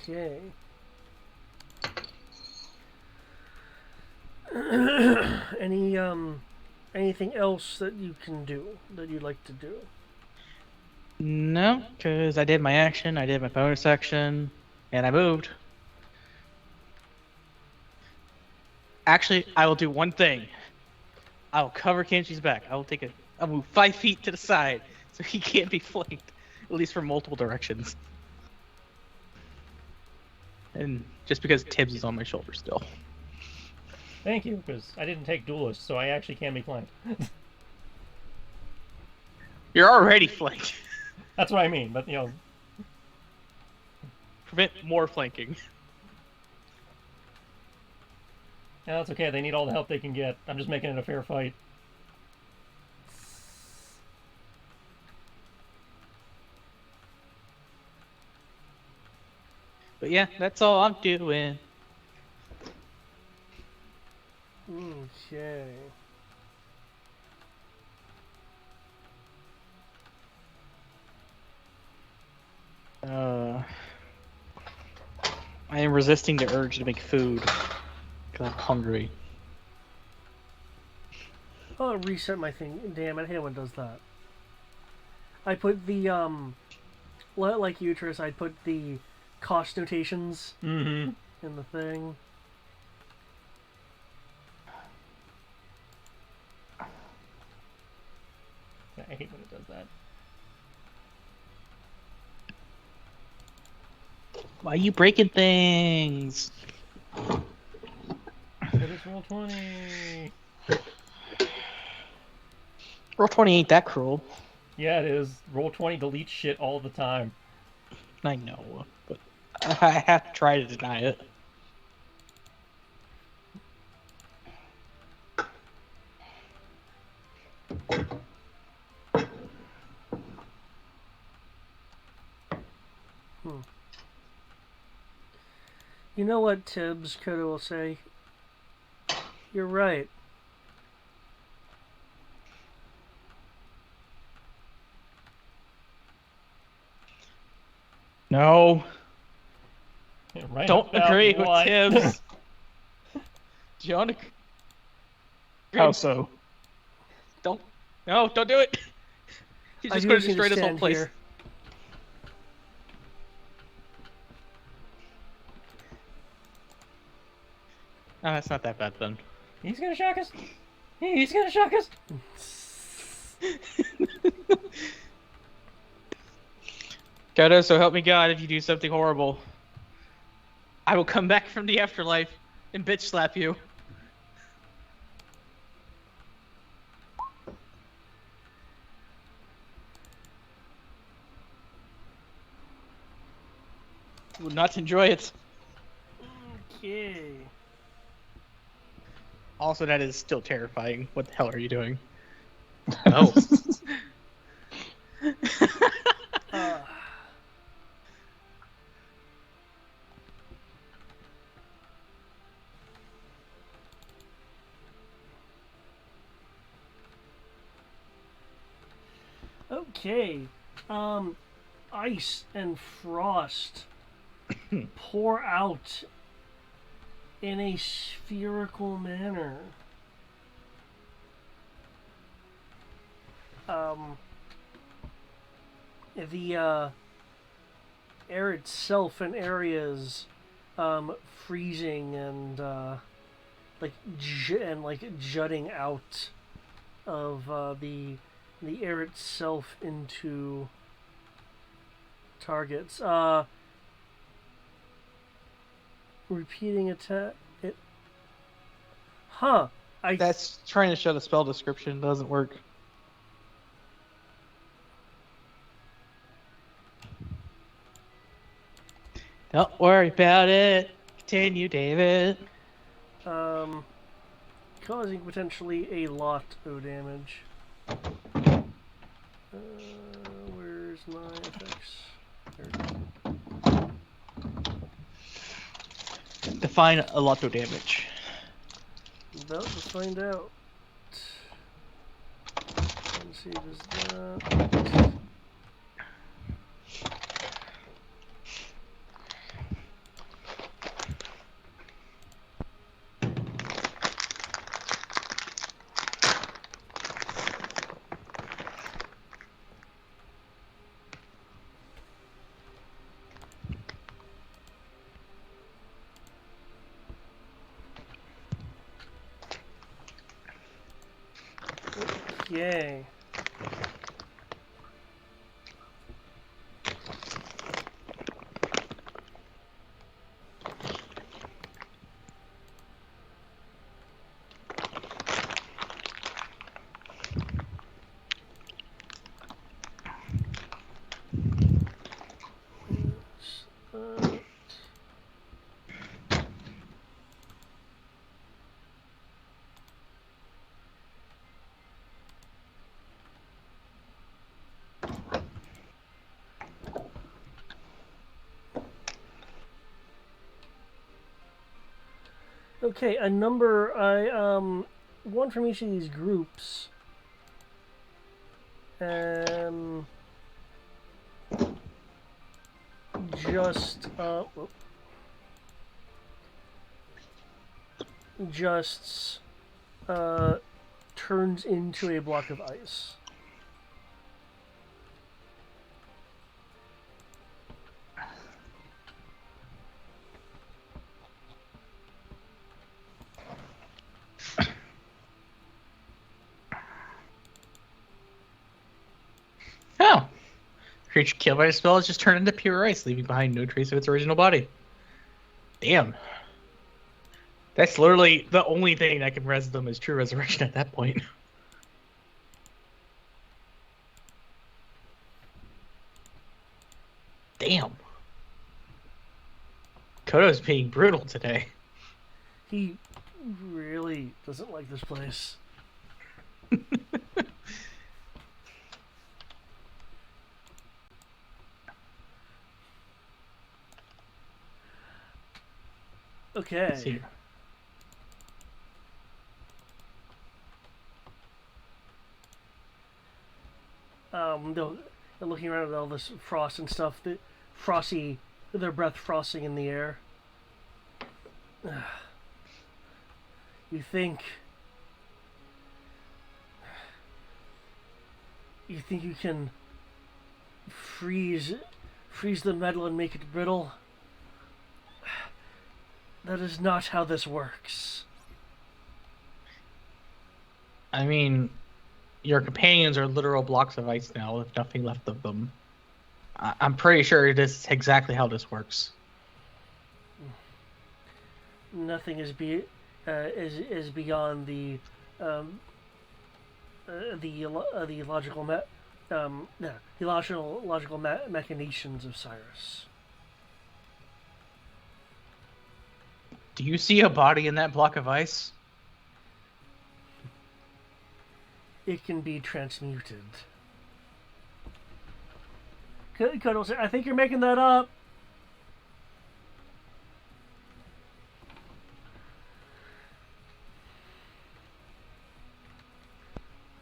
Okay. Any anything else that you can do that you'd like to do? No, because I did my action, I did my bonus action, and I moved. Actually, I will do one thing. I will cover Kenshi's back. I'll move 5 feet to the side so he can't be flanked, at least from multiple directions. And just because Tibbs is on my shoulder still. Thank you, because I didn't take duelist, so I actually can be flanked. You're already flanked. That's what I mean, but Prevent more flanking. yeah, that's okay. They need all the help they can get. I'm just making it a fair fight. But yeah, that's all I'm doing. Okay. I am resisting the urge to make food because I'm hungry. Oh, reset my thing. Damn it, I hate when it does that. I put the, like you, Tris, I put the cost notations Mm-hmm. in the thing. I hate when it does that. Why are you breaking things? It is roll 20. Roll 20 ain't that cruel. Yeah, it is. Roll 20 deletes shit all the time. I know, but I have to try to deny it. You know what Tibbs Coda will say? You're right. No, Right don't about agree with what? Tibbs. John, How so? don't do it. He's I just do going just to need to destroy this whole stand place. here. Oh, that's not that bad then. He's gonna shock us. He's gonna shock us. Kodo, so help me God if you do something horrible. I will come back from the afterlife and bitch slap you. Would not enjoy it. Okay. Also, that is still terrifying. What the hell are you doing? Oh. Okay. Ice and frost pour out in a spherical manner. The air itself in areas freezing and like jutting out of the air itself into targets. Repeating attack. That's trying to show the spell description. Doesn't work. Don't worry about it. Continue, David. Causing potentially a lot of damage. Where's my effects? There it is. Define a lot of damage. About to find out. Let's see, does that... Okay. That. Okay, a number one from each of these groups. Just just turns into a block of ice. Oh. Creature killed by a spell is just turned into pure ice, leaving behind no trace of its original body. Damn. That's literally the only thing that can res them is true resurrection at that point. Damn. Kodo's being brutal today. He really doesn't like this place. Okay. Let's see. They're looking around at all this frost and stuff. Their breath frosting in the air. You think you can freeze the metal and make it brittle? That is not how this works. I mean, your companions are literal blocks of ice now with nothing left of them. I'm pretty sure this is exactly how this works. Nothing is beyond the logical machinations of Cyrus. Do you see a body in that block of ice? It can be transmuted. Cuddle said, I think you're making that up.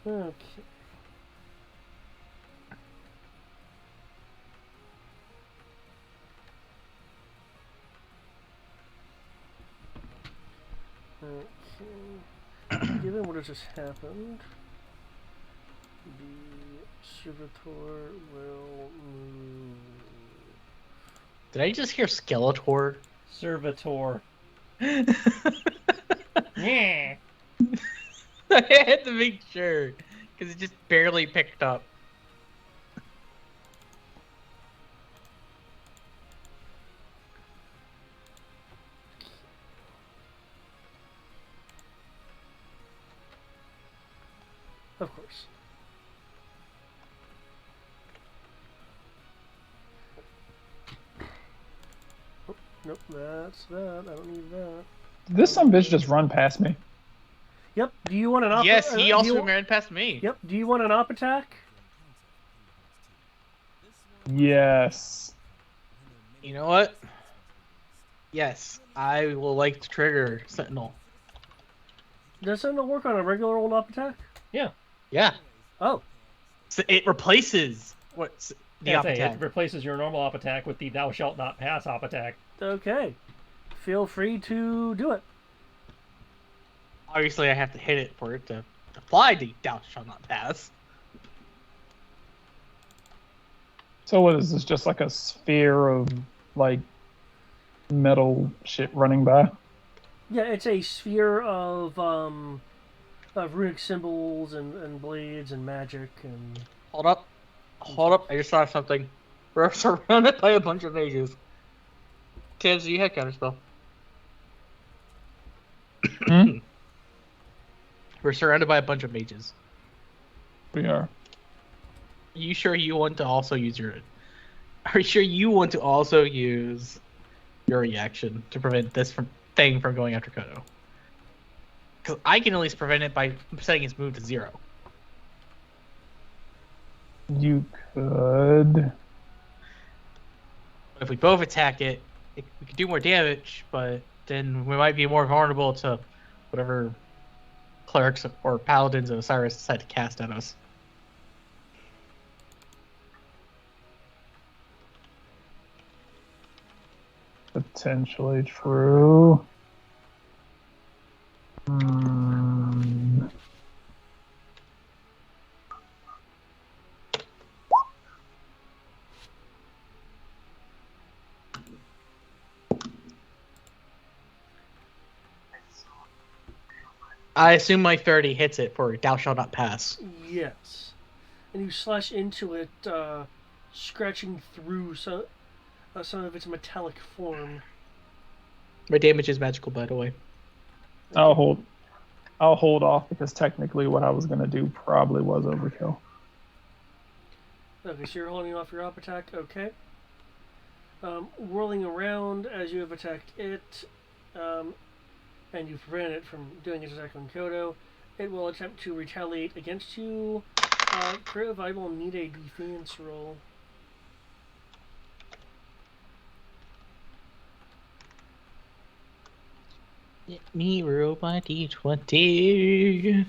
Okay. Okay. Given what has just happened, the servitor will move. Did I just hear Skeletor? Servitor. Yeah. I had to make sure, because it just barely picked up. Of course. Oh, nope, that's that. I don't need that. Did this some bitch just run past me? Yep. Do you want an op? Yes, he also ran past me. Yep. Do you want an op attack? Yes. You know what? Yes, I will like to trigger Sentinel. Does Sentinel work on a regular old op attack? Yeah. Yeah. Oh. So it replaces what's the Yeah, op attack. it replaces your normal op attack with the thou shalt not pass op attack. Okay. Feel free to do it. Obviously, I have to hit it for it to apply the thou shalt not pass. So what is this? Just like a sphere of like metal shit running by? Yeah, it's a sphere of of runic symbols and blades and magic and. Hold up. Hold up. I just saw something. We're surrounded by a bunch of mages. Tibbs, do you have counterspell? Hmm? We're surrounded by a bunch of mages. We are. Are you sure you want to also use your... Are you sure you want to also use your reaction to prevent this thing from going after Kodo? Because I can at least prevent it by setting its move to 0. You could. If we both attack it, we could do more damage, but then we might be more vulnerable to whatever clerics or paladins of Osiris decide to cast at us. Potentially true. Hmm. I assume my 30 hits it for Thou Shalt Not Pass. Yes. And you slash into it, scratching through some of its metallic form. My damage is magical, by the way. I'll hold off because technically what I was gonna do probably was overkill. Okay, so you're holding off your up attack. Okay. Whirling around as you have attacked it, and you prevent it from doing its attack on Kodo, it will attempt to retaliate against you. Crit, I will need a defense roll. Let me roll my d20.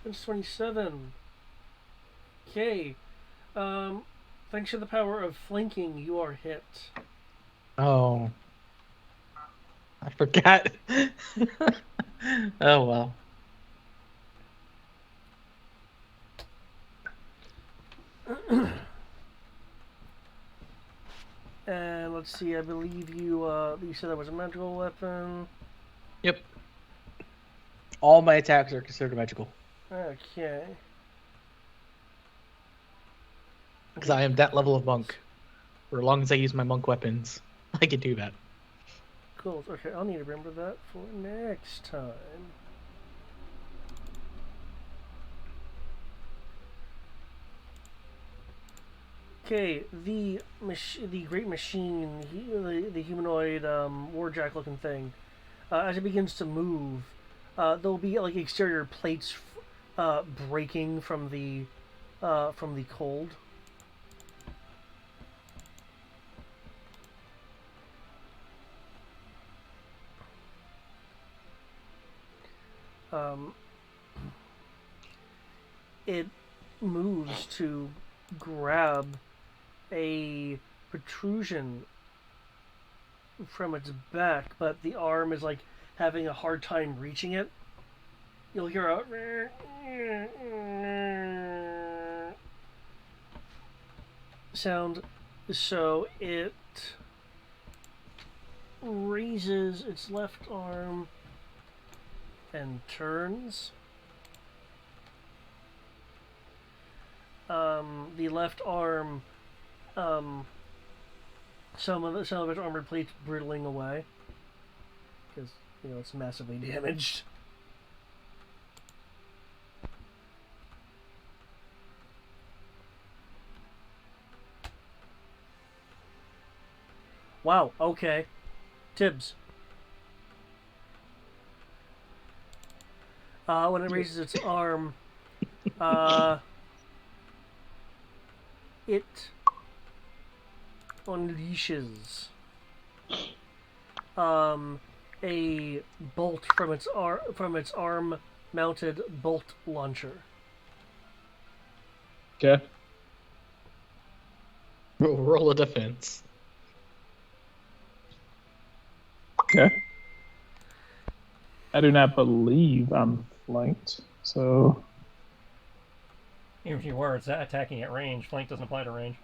It's 27. Okay. Thanks to the power of flanking, you are hit. Oh. I forgot. Oh, well. And let's see, I believe you said that was a magical weapon. Yep. All my attacks are considered magical. Okay. Because I am that level of monk. For as long as I use my monk weapons, I can do that. Cool. Okay, I'll need to remember that for next time. Okay, the great machine, the humanoid warjack looking thing, as it begins to move, there'll be like exterior plates breaking from the cold. It moves to grab a protrusion from its back, but the arm is like having a hard time reaching it. You'll hear a sound, so it raises its left arm and turns. The left arm, some of its armor plates brittling away because it's massively damaged. Wow. Okay, Tibbs. When it raises its arm, it unleashes a bolt from its arm-mounted bolt launcher. Okay. Roll a defense. Okay. I do not believe I'm flanked, so Even if you were, it's attacking at range. Flank doesn't apply to range.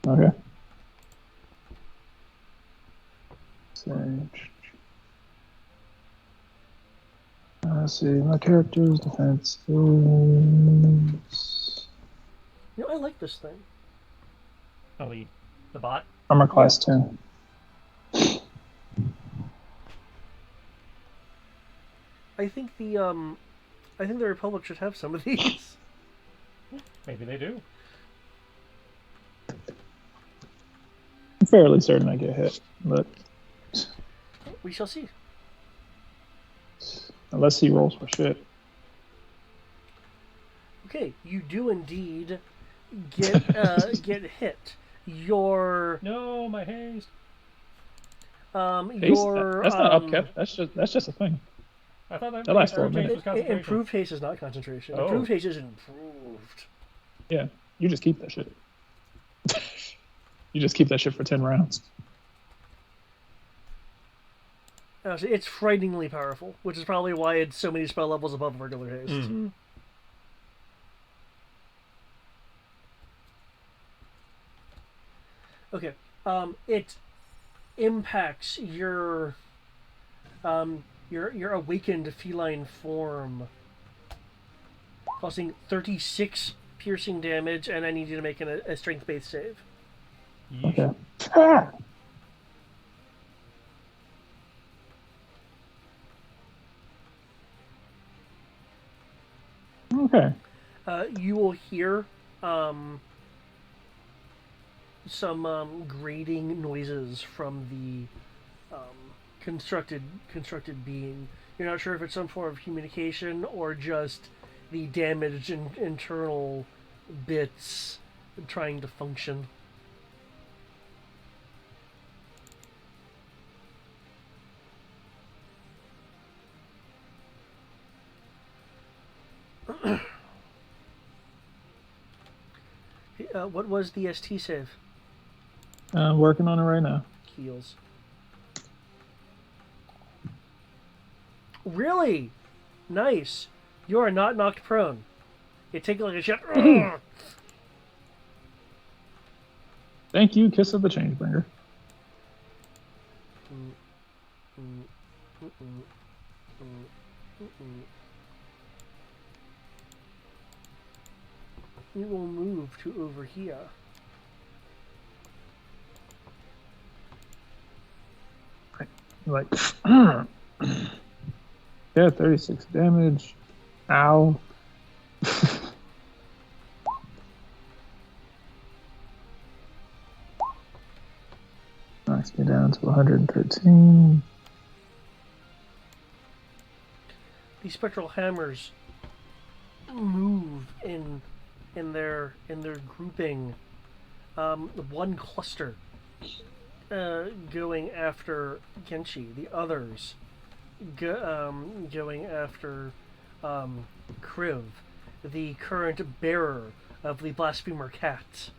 okay. Let's see, my character's defense is I like this thing. Oh, the bot. armor class 10. I think the Republic should have some of these. Maybe they do. I'm fairly certain I get hit, but We shall see. unless he rolls for shit. Okay, you do indeed get hit. Your No, my haste. That's not upkept. That's just a thing. I thought that lasts for a haste minute. was concentration. improved haste is not concentration. Oh. Improved haste is improved. Yeah, you just keep that shit. You just keep that shit for 10 rounds. So it's frighteningly powerful, which is probably why it's so many spell levels above regular haste. Mm. Okay. It impacts your awakened feline form, causing 36 piercing damage, and I need you to make a strength-based save. Okay. Ah! Okay. You will hear some grating noises from the constructed being. You're not sure if it's some form of communication or just the damaged internal bits trying to function. What was the ST save? Working on it right now. Heals. Really? Nice. You are not knocked prone. You take like a shot. Thank you, Kiss of the Changebringer. You will move to over here. Like, yeah, 36 damage. Ow. Knocks me down to 113. These spectral hammers move in their grouping. One cluster going after Kenshi, the others going after Kriv, the current bearer of the blasphemer cat.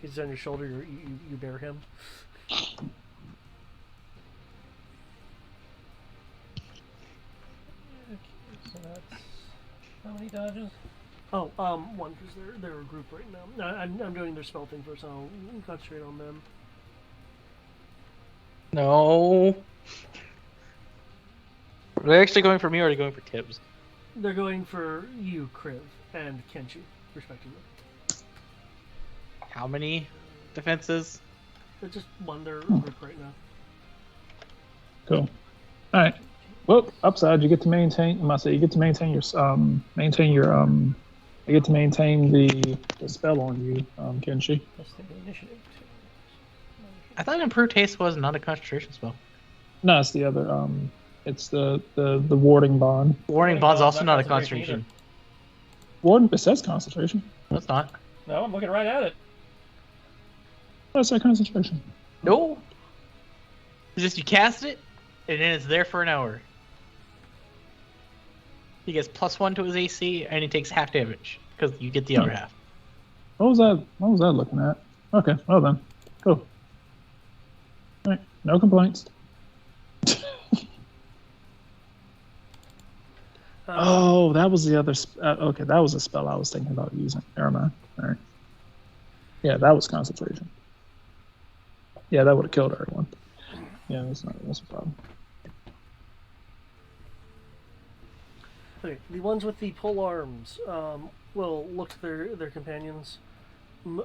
He's on your shoulder. You bear him. So that's how many dodges? Oh, one, because they're a group right now. I'm doing their spell thing first, so I'll concentrate on them. No. Are they actually going for me or are they going for Tibbs? They're going for you, Kriv, and Kenshi, respectively. How many defenses? They're just one, they're a group right now. Cool. All right. Well, upside, you get to maintain. I must say, you get to maintain your you get to maintain the spell on you, Kenshi. Plus the initiative. I thought improved haste was not a concentration spell. No, it's the other. It's the warding bond. Warding bond's also not a concentration. Warding, it says concentration. No, it's not. No, I'm looking right at it. That's a concentration. No. It's just you cast it, and then it's there for an hour. He gets +1 to his AC, and he takes half damage because you get the other half. What was that? What was I looking at? Okay, well then, cool. All right, no complaints. Oh, that was the other. Okay, that was a spell I was thinking about using. Never mind. All right. Yeah, that was concentration. Yeah, that would have killed everyone. Yeah, that's a problem. Okay, the ones with the pole arms will look to their companions. You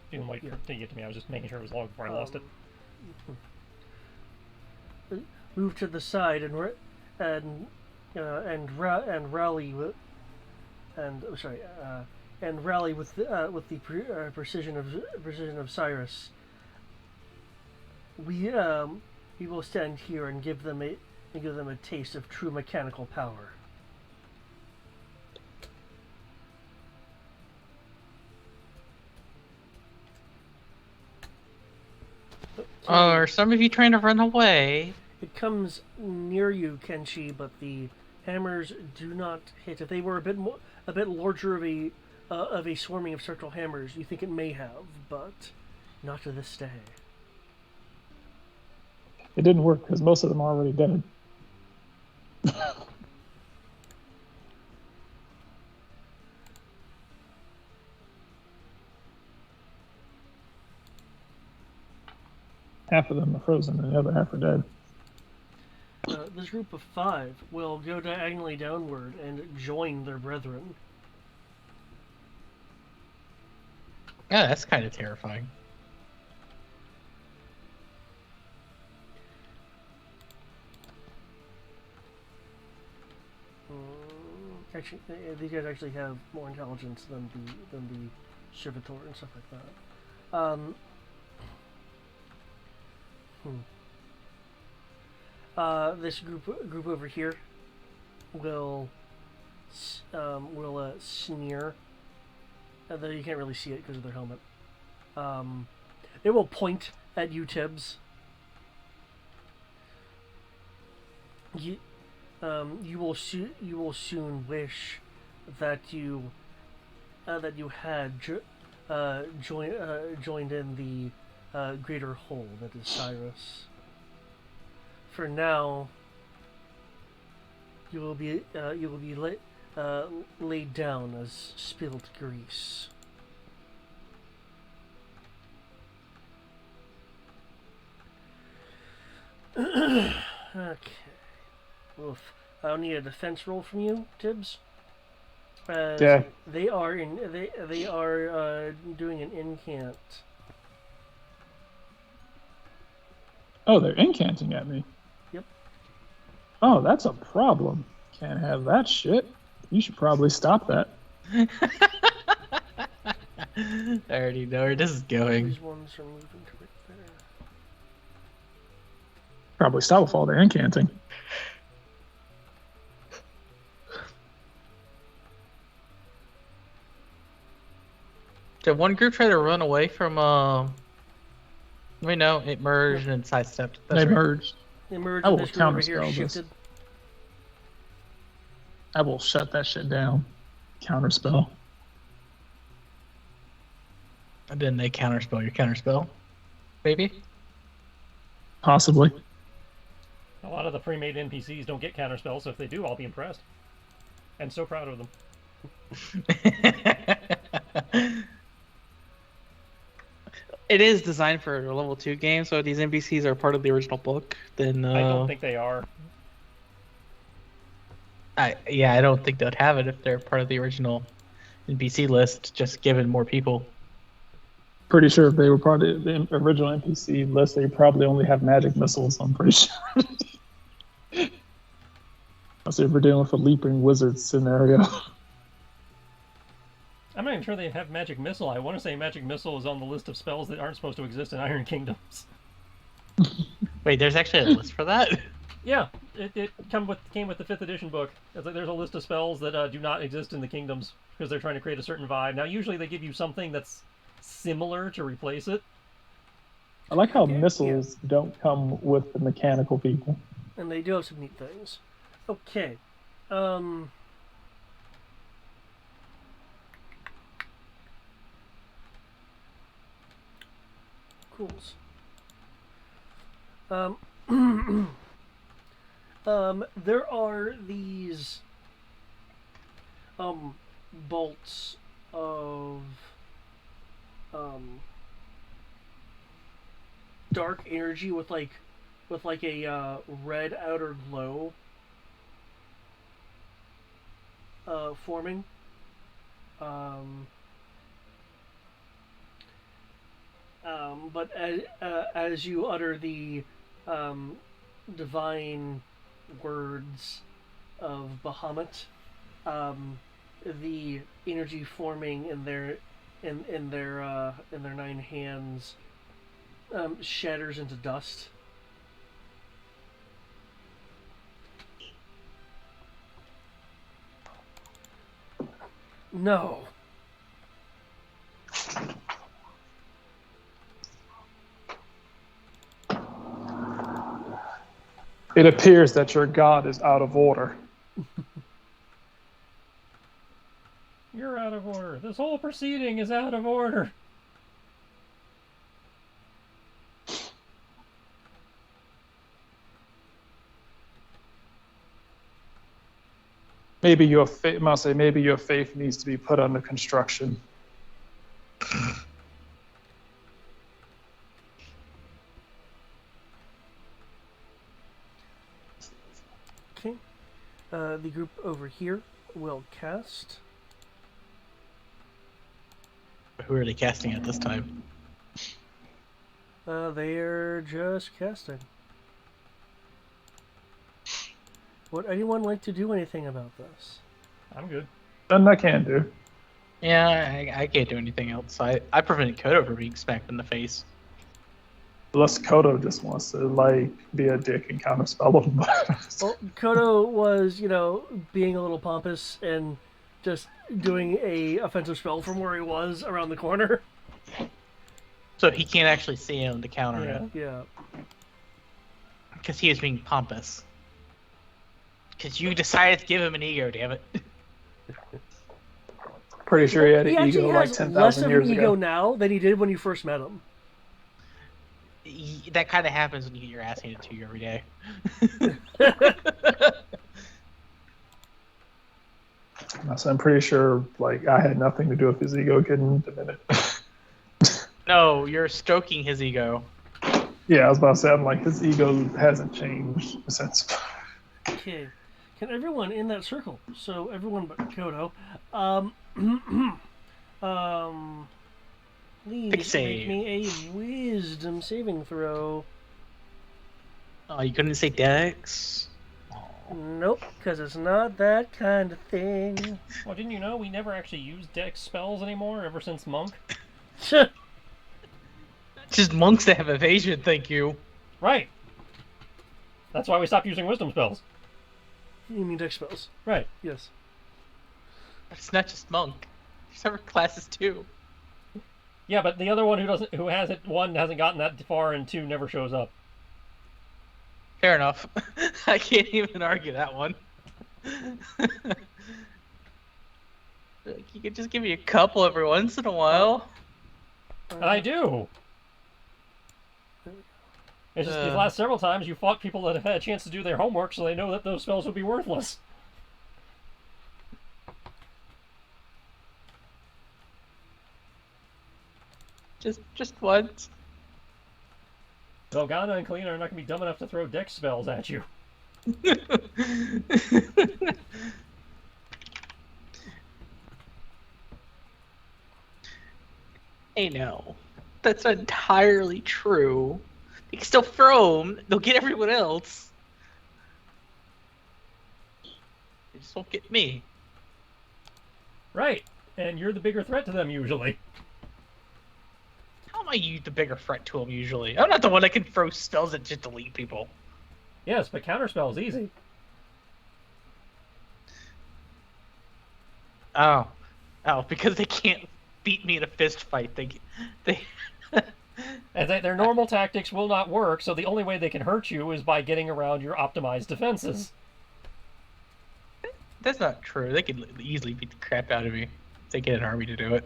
can wait to get to me. I was just making sure it was logged before I lost it. Move to the side and rally with rally with the precision of Cyrus. We will stand here and give them a taste of true mechanical power. Are some of you trying to run away? It comes near you, Kenshi, but the hammers do not hit. If they were a bit larger of a swarming of circle hammers, you think it may have, but not to this day. It didn't work because most of them are already dead. Half of them are frozen and the other half are dead. This group of 5 will go diagonally downward and join their brethren. Yeah, that's kind of terrifying. Actually, these guys actually have more intelligence than the servitor and stuff like that. This group over here will sneer. Though you can't really see it because of their helmet. They will point at you, Tibbs. You will soon wish that you had joined in the greater whole that is Cyrus. For now, you will be laid down as spilled grease. Okay. Oof. I'll need a defense roll from you, Tibbs. Yeah. They are doing an incant. Oh, they're incanting at me. Yep. Oh, that's a problem. Can't have that shit. You should probably stop that. I already know where this is going. These ones are moving to it there. Probably stop with all their incanting. Did one group try to run away from no, it merged and sidestepped. That's They right. merged. They merged I and will this group over here counterspell this. shifted. I will shut that shit down. Counterspell. And then they counterspell your counterspell, baby. Possibly. A lot of the pre-made NPCs don't get counterspells, so if they do, I'll be impressed. And so proud of them. It is designed for a level 2 game, so if these NPCs are part of the original book, then I don't think they are. I don't think they'd have it if they're part of the original NPC list, just given more people. Pretty sure if they were part of the original NPC list, they probably only have magic missiles, I'm pretty sure. Unless if we're dealing with a leaping wizard scenario. I'm not even sure they have Magic Missile. I want to say Magic Missile is on the list of spells that aren't supposed to exist in Iron Kingdoms. Wait, there's actually a list for that? Yeah, it came with the 5th edition book. It's like there's a list of spells that do not exist in the kingdoms because they're trying to create a certain vibe. Now, usually they give you something that's similar to replace it. I like how missiles don't come with the mechanical people. And they do have some neat things. Okay. Cools. There are these bolts of dark energy with a red outer glow forming. But as you utter the divine words of Bahamut, the energy forming in their 9 hands shatters into dust. No. It appears that your god is out of order. You're out of order. This whole proceeding is out of order. Maybe your faith needs to be put under construction. Okay. The group over here will cast. Who are they casting at this time? They're just casting. Would anyone like to do anything about this? I'm good. Nothing I can do. Yeah, I can't do anything else. I prevented Kodo from being smacked in the face. Unless Kodo just wants to, like, be a dick and counterspell him. Well, Kodo was, being a little pompous and just doing a offensive spell from where he was around the corner. So he can't actually see him to counter it. Yeah. Because he is being pompous. Because you decided to give him an ego, damn it. Pretty sure he had an actually ego like has 10,000 less of years an ego ago. now than he did when you first met him. That kind of happens when you get your ass handed to you every day. So I'm pretty sure, like, I had nothing to do with his ego getting diminished. No, you're stoking his ego. Yeah, I was about to say, I'm like, his ego hasn't changed since. Okay. Can everyone in that circle, so everyone but Kodo, please make me a wisdom saving throw. Oh, you couldn't say Dex? Nope, because it's not that kind of thing. Well, didn't you know we never actually use dex spells anymore ever since Monk? Just monks that have evasion, thank you. Right. That's why we stopped using wisdom spells. You mean dex spells? Right. Yes. But it's not just monk. There's other classes too. Yeah, but the other one who hasn't gotten that far, and 2 never shows up. Fair enough. I can't even argue that one. Like, you could just give me a couple every once in a while. And I do. It's just these last several times you fought people that have had a chance to do their homework, so they know that those spells would be worthless. Just once. So Ghana and Kalina are not going to be dumb enough to throw dex spells at you. Hey, no. That's not entirely true. They can still throw them. They'll get everyone else. They just won't get me. Right. And you're the bigger threat to them usually. How am I the bigger threat to them usually? I'm not the one that can throw spells that just delete people. Yes, but counterspell is easy. Oh, because they can't beat me in a fist fight. They. And their normal tactics will not work, so the only way they can hurt you is by getting around your optimized defenses. That's not true. They could easily beat the crap out of me. They get an army to do it.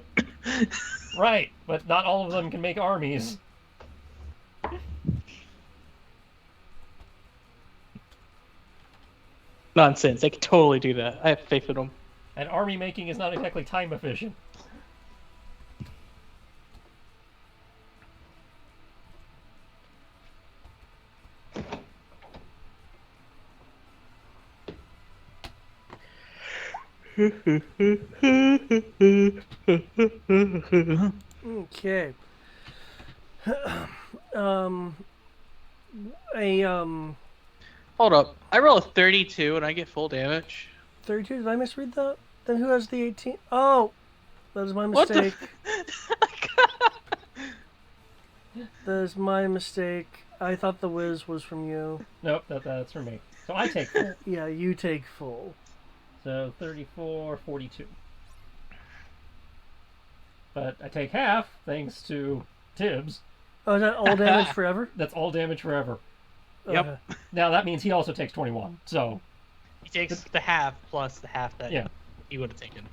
Right, but not all of them can make armies. Nonsense. They can totally do that. I have faith in them. And army making is not exactly time efficient. Okay. um, a Hold up. I roll a 32 and I get full damage. 32. Did I misread that? Then who has the 18? Oh, that is my What the? mistake. That is my mistake. I thought the whiz was from you. Nope, that's for me. So I take full. Yeah, you take full. So 34, 42. But I take half thanks to Tibbs. Oh, is that all damage forever? That's all damage forever. Yep. Okay. Now that means he also takes 21. So He takes the half plus the half that yeah. he would have taken.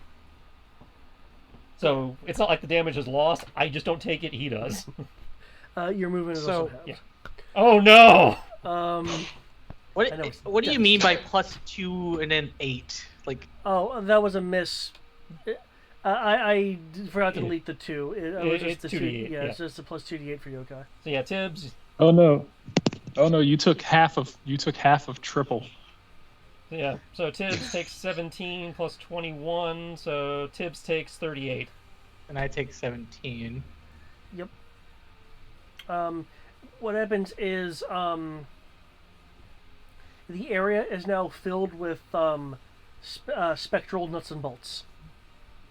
So it's not like the damage is lost. I just don't take it. He does. Your movement is So- also halved. Yeah. Oh no! What I know it's What do you mean by +2 and then 8? Like, Oh, that was a miss. I forgot to delete the 2. It was just It's the 2d8, Yeah, yeah. it's just a plus 2d8 for yokai. So yeah, Tibbs. Oh no. Oh no, you took half of triple. Yeah. So Tibbs takes 17 plus 21. So Tibbs takes 38. and I take 17. Yep. What happens is the area is now filled with spectral nuts and bolts.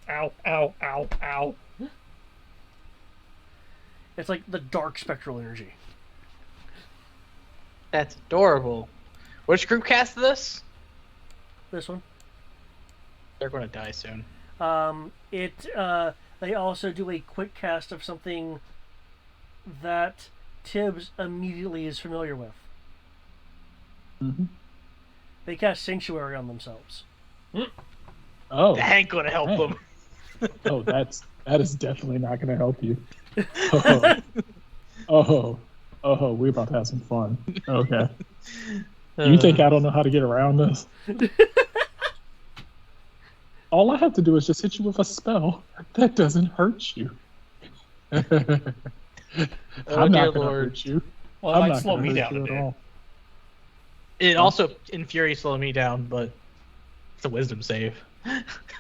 Ow! Ow! Ow! Ow! It's like the dark spectral energy. That's adorable. Which group cast this? This one. They're going to die soon. They also do a quick cast of something that Tibbs immediately is familiar with. Mm-hmm. They cast Sanctuary on themselves. Oh. That ain't going to help Dang. them. Oh, that is definitely not going to help you. Oh, we're about to have some fun. Okay. You think I don't know how to get around this? All I have to do is just hit you with a spell that doesn't hurt you. I'm dear not going to Lord. hurt you. Well, it I'm might not slow gonna me hurt down you a at bit. all. It also, in Fury, slowed me down, but it's a wisdom save.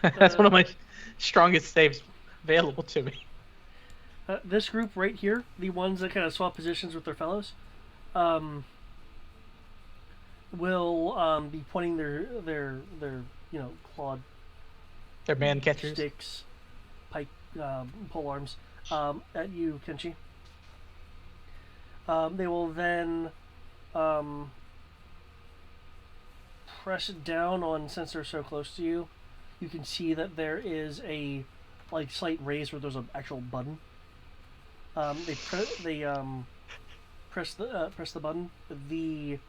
That's one of my strongest saves available to me. This group right here, the ones that kind of swap positions with their fellows, will be pointing their clawed They're man catchers. sticks, pike, pole arms at you, Kenshi. They will then press down on, since they're so close to you. You can see that there is a slight raise where there's an actual button. They press the button. The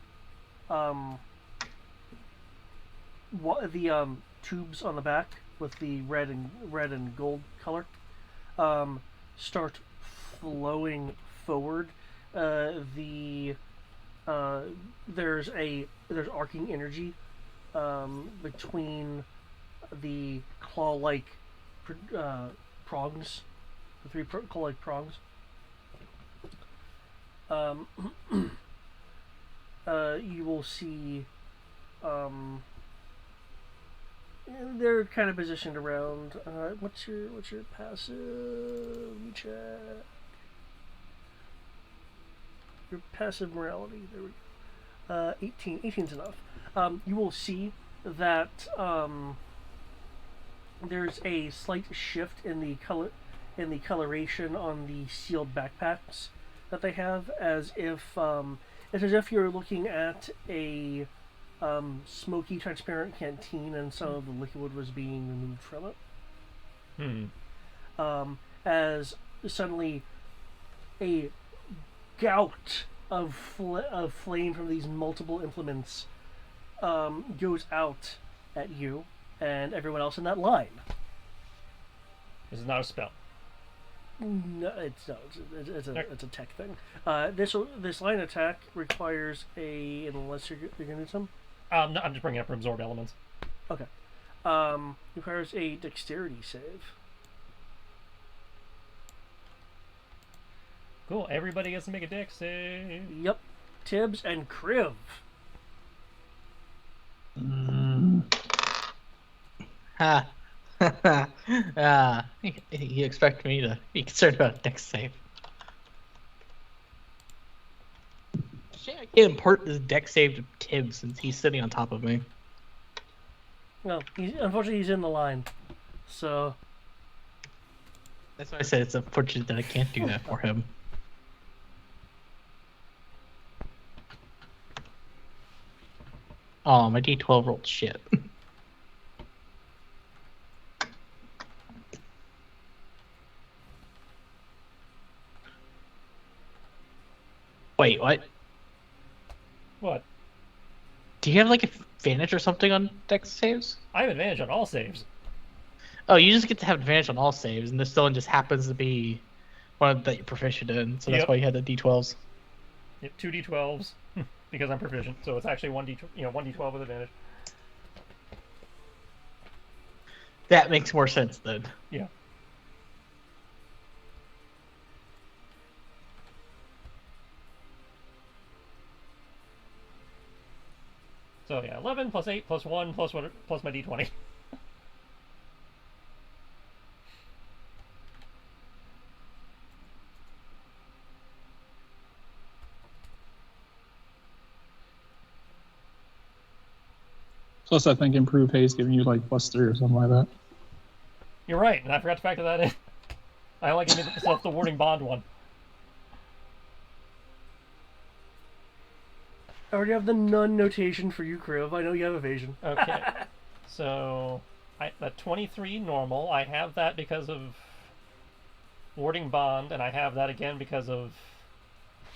tubes on the back with the red and gold color start flowing forward. There's arcing energy between the claw-like prongs, the three claw-like prongs. You will see they're kind of positioned around. What's your passive? Let me check. Your passive morality. There we go. 18. 18's enough. You will see that there's a slight shift in the coloration on the sealed backpacks that they have, as if it's as if you're looking at a smoky, transparent canteen, and some of the liquid was being removed from it. As suddenly a gout of flame from these multiple implements goes out at you and everyone else in that line. This is not a spell. No, it's a tech thing. This line attack requires unless you're gonna do some. No, I'm just bringing up absorb elements. Okay. Requires a dexterity save. Cool. Everybody gets to make a dex save. Yep. Tibbs and Kriv. Ha. You expect me to be concerned about dex save. Shame I can't impart this dex save to Tim since he's sitting on top of me. Well, unfortunately he's in the line, so That's why I said it's unfortunate that I can't do that for him. Oh, my D12 rolled shit. Wait, what? What? Do you have like advantage or something on dex saves? I have advantage on all saves. Oh, you just get to have advantage on all saves, and this one just happens to be one that you're proficient in, so that's Yep. why you had the D12s. Yep, 2d12s because I'm proficient, so it's actually 1d12 with advantage. That makes more sense then. Yeah. So yeah, 11 plus 8 plus 1 plus my d20. Plus, I think improved haste giving you like +3 or something like that. You're right, and I forgot to factor that in. I only gave myself the warding bond one. I already have the none notation for you, Kriv. I know you have evasion. Okay. So, that 23 normal, I have that because of warding bond, and I have that again because of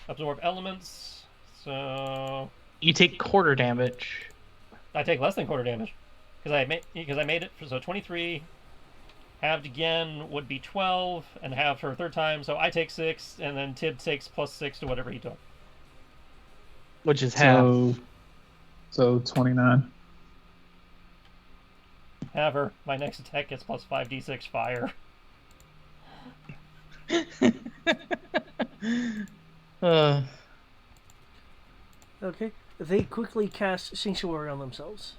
absorb elements. So You take quarter damage. I take less than quarter damage because I made it. So 23 halved again would be 12, and halved for a third time. So I take 6, and then Tib takes +6 to whatever he took. Which is half. So 29. However, my next attack gets +5d6 fire. Okay. They quickly cast Sanctuary on themselves.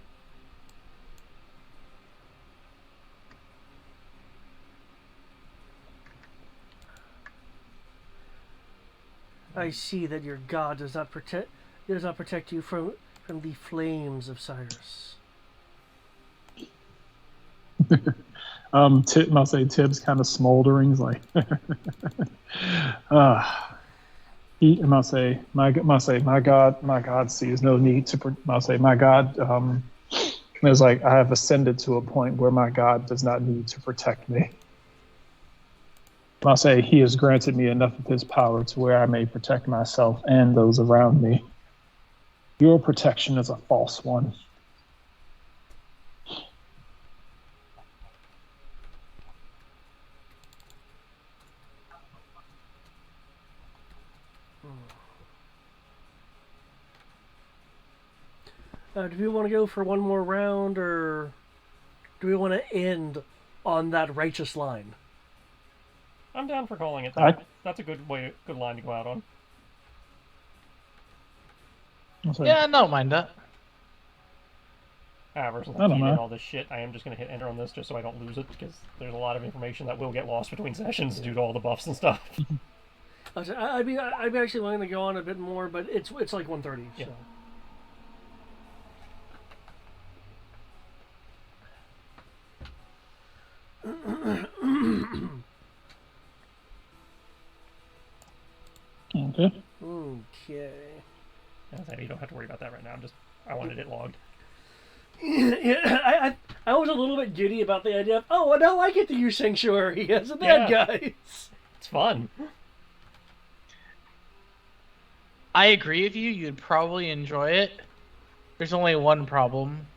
I see that your god does not protect you from the flames of Cyrus. I'll say Tibbs kind of smoldering. He's like, I'll say my God sees no need to. I'll say my God. It's like I have ascended to a point where my God does not need to protect me. I'll say he has granted me enough of his power to where I may protect myself and those around me. Your protection is a false one. Do we want to go for one more round, or do we want to end on that righteous line? I'm down for calling it. That's a good line to go out on. Yeah, no, mind that. However, since I I'm don't keeping know. all this shit, I am just going to hit enter on this just so I don't lose it, because there's a lot of information that will get lost between sessions due to all the buffs and stuff. I'd be actually willing to go on a bit more, but it's like 1:30. Yeah. So. Okay. Okay. You don't have to worry about that right now. I wanted it logged. Yeah, I was a little bit giddy about the idea of, oh, now I get to use Sanctuary as the bad guys. It's fun. I agree with you. You'd probably enjoy it. There's only one problem.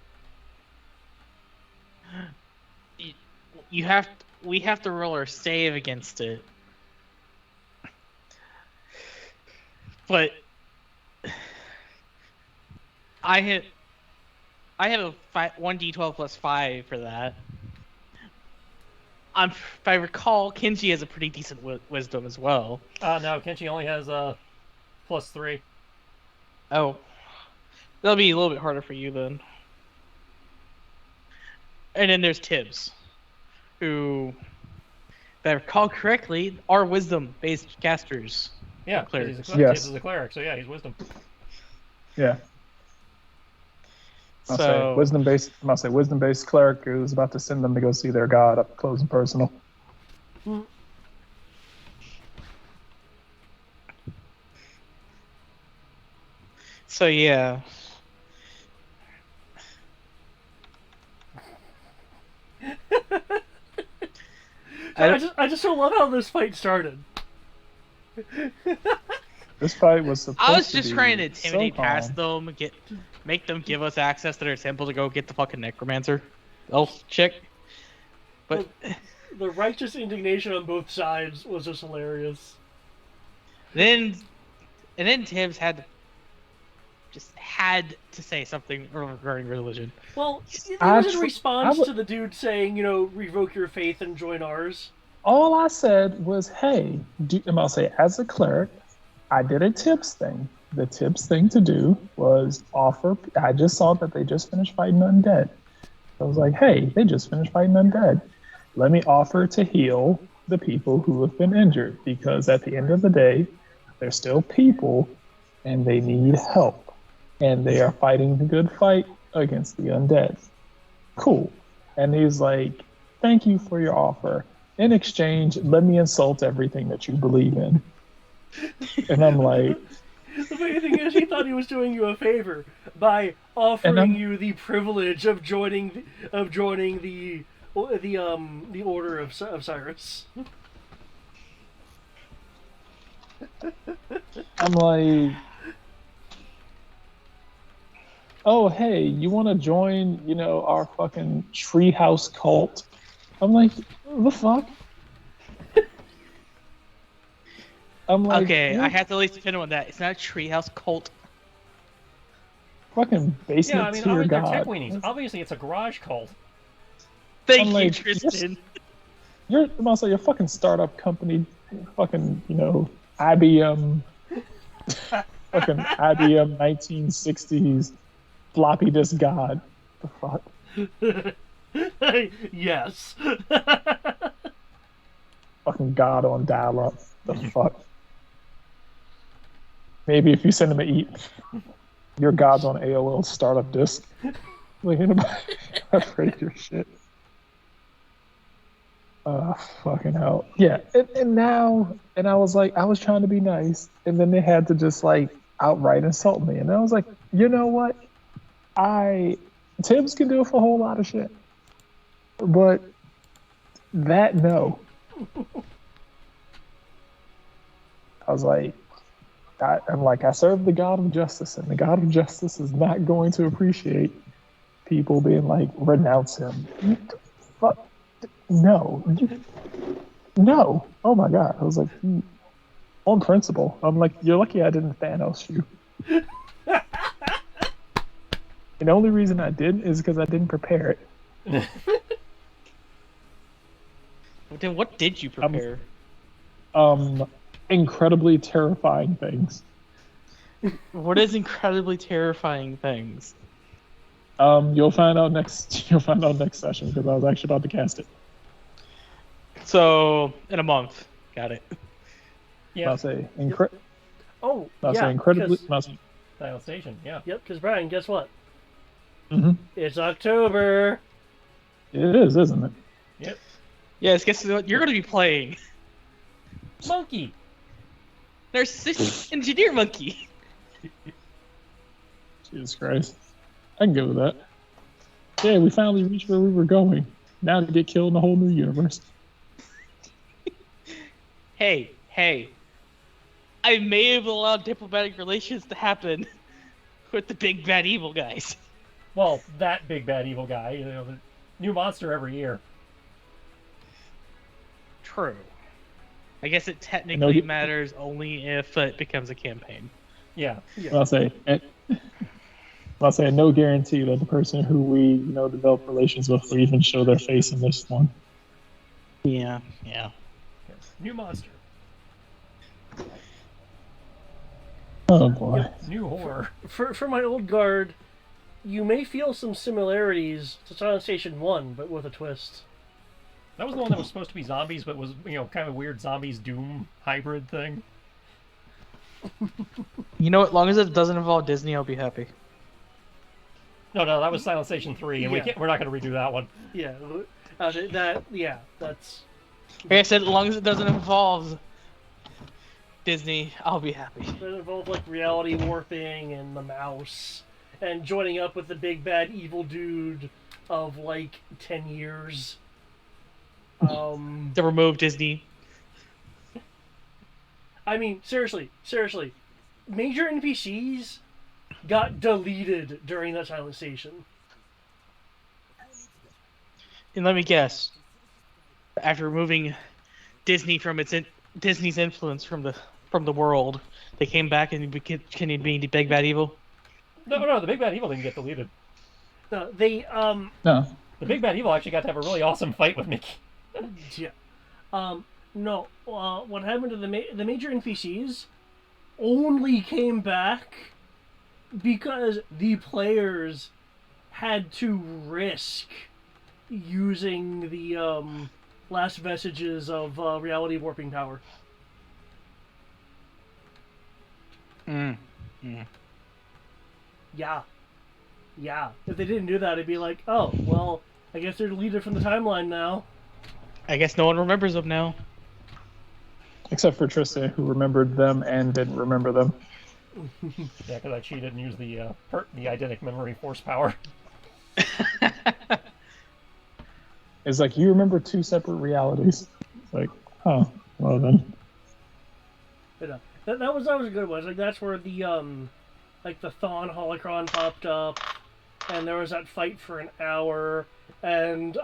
We have to roll our save against it. But I have a 1d12 plus 5 for that. If I recall, Kenji has a pretty decent wisdom as well. No, Kenshi only has +3. Oh, that'll be a little bit harder for you then. And then there's Tibbs, who, if I recall correctly, are wisdom-based casters. Yeah, Or 'cause clerics. he's a Yes. Tibbs is a cleric, so yeah, he's wisdom. Yeah. I'll say So wisdom-based cleric who's about to send them to go see their god up close and personal. So yeah. I just don't love how this fight started. This fight was supposed to I was just be trying to intimidate so past calm. them, make them give us access to their temple to go get the fucking necromancer elf chick. But The righteous indignation on both sides was just hilarious. then Tibbs had to say something regarding religion. Well, it I was in tr- response I w- to the dude saying, you know, revoke your faith and join ours. All I said was, hey, and I'll say, as a cleric, I did a tips thing. The tips thing to do was offer. I just saw that they just finished fighting undead. I was like, hey, they just finished fighting undead. Let me offer to heal the people who have been injured, because at the end of the day, they're still people and they need help. And they are fighting the good fight against the undead. Cool. And he's like, thank you for your offer. In exchange, let me insult everything that you believe in. And I'm like, The funny thing is, he thought he was doing you a favor by offering you the privilege of joining the Order of Cyrus. I'm like, oh, hey, you want to join, our fucking treehouse cult? I'm like, the fuck? I'm like, Okay, I what? have to at least defend him on that. It's not a treehouse cult. Fucking basement Yeah, I mean, tier they're god. tech weenies. Obviously, it's a garage cult. Thank I'm you, like, Tristan. You're also your fucking startup company, fucking, IBM, fucking IBM 1960s floppy disk god. The fuck? Yes. Fucking god on dial up. The fuck? Maybe if you send them to eat, your god's on AOL startup disk. Like, anybody afraid your shit. Fucking hell. Yeah. And now, I was like, I was trying to be nice. And then they had to just like outright insult me. And I was like, you know what? Tibbs can do it for a whole lot of shit. But that, no. I was like, I serve the God of justice, and the God of justice is not going to appreciate people being like, renounce him. Fuck. No. No. Oh my God. I was like, on principle. I'm like, you're lucky I didn't Thanos you. And the only reason I didn't is because I didn't prepare it. Then what did you prepare? Incredibly terrifying things. What is incredibly terrifying things? You'll find out next session, because I was actually about to cast it. So in a month, got it. Yeah. I'll say Oh, I'll yeah. say incredibly. Dial Station, yeah. Yep, because Brian, guess what? Mhm. It's October. It is, isn't it? Yep. Yes, guess what? You're going to be playing. Monkey! There's Engineer Monkey. Jesus Christ. I can go with that. Yeah, we finally reached where we were going. Now to get killed in a whole new universe. Hey. I may have allowed diplomatic relations to happen with the big bad evil guys. Well, that big bad evil guy, the new monster every year. True. I guess it technically matters only if it becomes a campaign. Yeah. I'll say no guarantee that the person who we develop relations with will even show their face in this one. Yeah. New monster. Oh boy. New horror. For my old guard, you may feel some similarities to Silent Station 1, but with a twist. That was the one that was supposed to be zombies, but was, kind of a weird zombies Doom hybrid thing. You know, as long as it doesn't involve Disney, I'll be happy. No, that was Silent Station 3, and Yeah. we're not going to redo that one. Yeah, that's... Like I said, as long as it doesn't involve Disney, I'll be happy. That involved, like, reality warping and the mouse, and joining up with the big bad evil dude of, like, 10 years. To remove Disney. I mean, seriously, major NPCs got deleted during that Silent Station. And let me guess. After removing Disney from Disney's influence from the world, they came back and continued being the big bad evil. No, the big bad evil didn't get deleted. No, they No. The big bad evil actually got to have a really awesome fight with Mickey. yeah, no. What happened to the major NPCs only came back because the players had to risk using the last vestiges of reality warping power. Yeah. If they didn't do that, it'd be like, oh, well, I guess they're deleted from the timeline now. I guess no one remembers them now. Except for Tristan, who remembered them and didn't remember them. Yeah, because I cheated and used the eidetic memory force power. It's like, you remember two separate realities. It's like, huh, well then. But, that was a good one. Like, that's where the like the Thawne holocron popped up, and there was that fight for an hour, and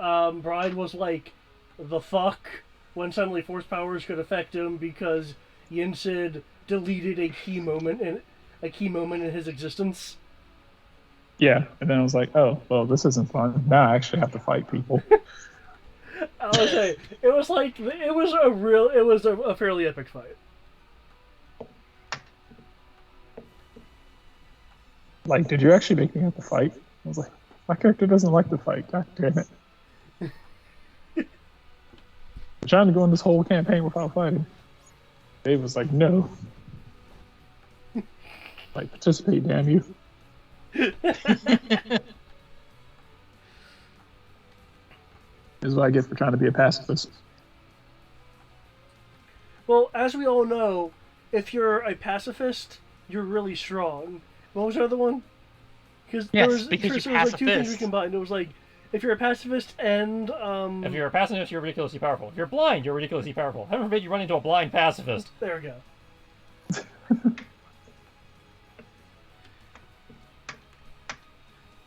Bride was like, the fuck, when suddenly force powers could affect him because Yin-Sid deleted a key moment in his existence. Yeah, and then I was like, oh, well, this isn't fun. Now I actually have to fight people. I would say it was a fairly epic fight. Like, did you actually make me have to fight? I was like, my character doesn't like to fight. God damn it. I'm trying to go on this whole campaign without fighting. Dave was like, no. Like, participate, damn you. This is what I get for trying to be a pacifist. Well, as we all know, if you're a pacifist, you're really strong. What was the other one? Yes, there was because you're like two things we pacifist. combined. It was like, if you're a pacifist and If you're a pacifist, you're ridiculously powerful. If you're blind, you're ridiculously powerful. Heaven forbid you run into a blind pacifist. there we go.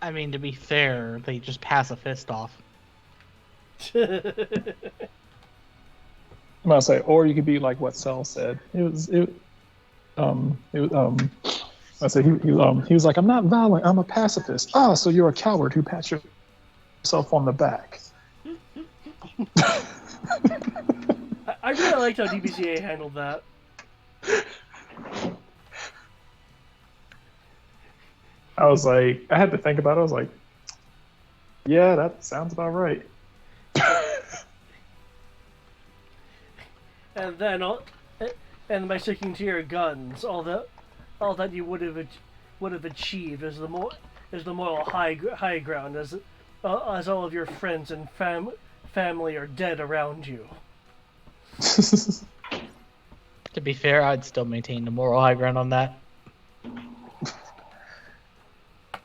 I mean, to be fair, they just pacifist off. I'm gonna say, or you could be like what Cell said. I said he was like, I'm not violent, I'm a pacifist. Ah, so you're a coward who pats yourself on the back. I really liked how DBCA handled that. I was like, I had to think about it. I was like, yeah, that sounds about right. And then and by sticking to your guns, all that you would have achieved is the moral high ground, as all of your friends and family are dead around you. To be fair, I'd still maintain the moral high ground on that.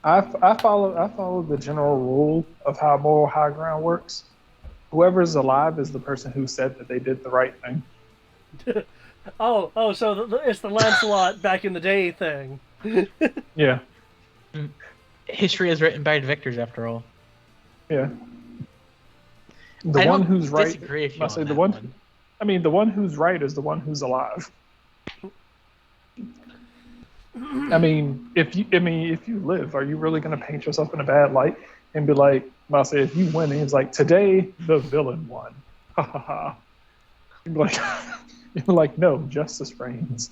I follow the general rule of how moral high ground works. Whoever's alive is the person who said that they did the right thing. So it's the Lancelot back in the day thing. Yeah, History is written by the victors, after all. yeah. The I one don't who's right. disagree with you must on say the that one. one. I mean, the one who's right is the one who's alive. I mean, if you live, are you really going to paint yourself in a bad light and be like, I say, if you win, and he's like, today the villain won, ha ha ha. You'd be like, you're like, no, justice reigns.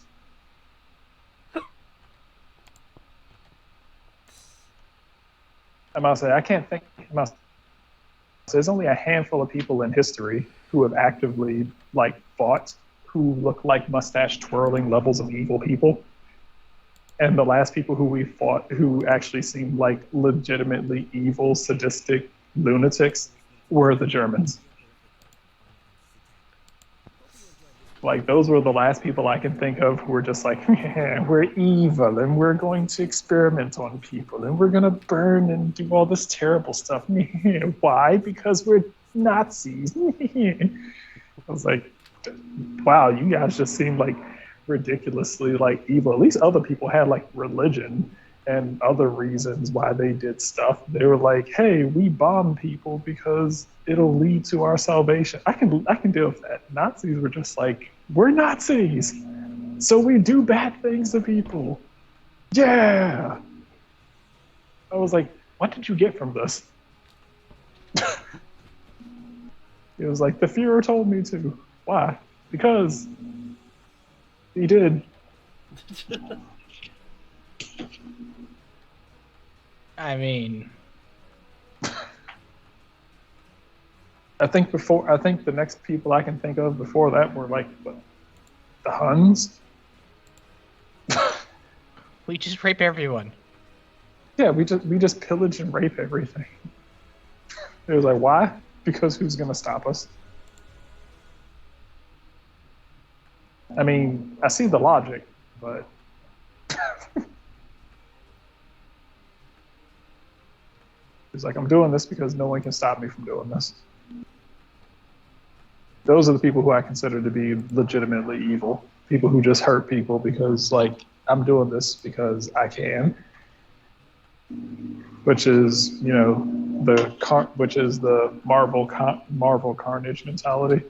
I must say, I can't think. There's only a handful of people in history who have actively like fought who look like mustache twirling levels of evil people. And the last people who we fought who actually seemed like legitimately evil, sadistic lunatics were the Germans. Like, those were the last people I can think of who were just like, yeah, we're evil and we're going to experiment on people and we're going to burn and do all this terrible stuff. Why? Because we're Nazis. I was like, wow, you guys just seem like ridiculously like evil. At least other people had like religion and other reasons why they did stuff. They were like, hey, we bomb people because it'll lead to our salvation. I can deal with that. Nazis were just like, we're Nazis, so we do bad things to people. Yeah. I was like, what did you get from this? It was like, the Fuhrer told me to. Why? Because he did. I mean, I think the next people I can think of before that were like the Huns. we just rape everyone. Yeah, we just pillage and rape everything. It was like, why? Because who's gonna stop us? I mean, I see the logic, but it's like, I'm doing this because no one can stop me from doing this. Those are the people who I consider to be legitimately evil. People who just hurt people because, like, I'm doing this because I can. Which is, you know, which is the Marvel Carnage mentality.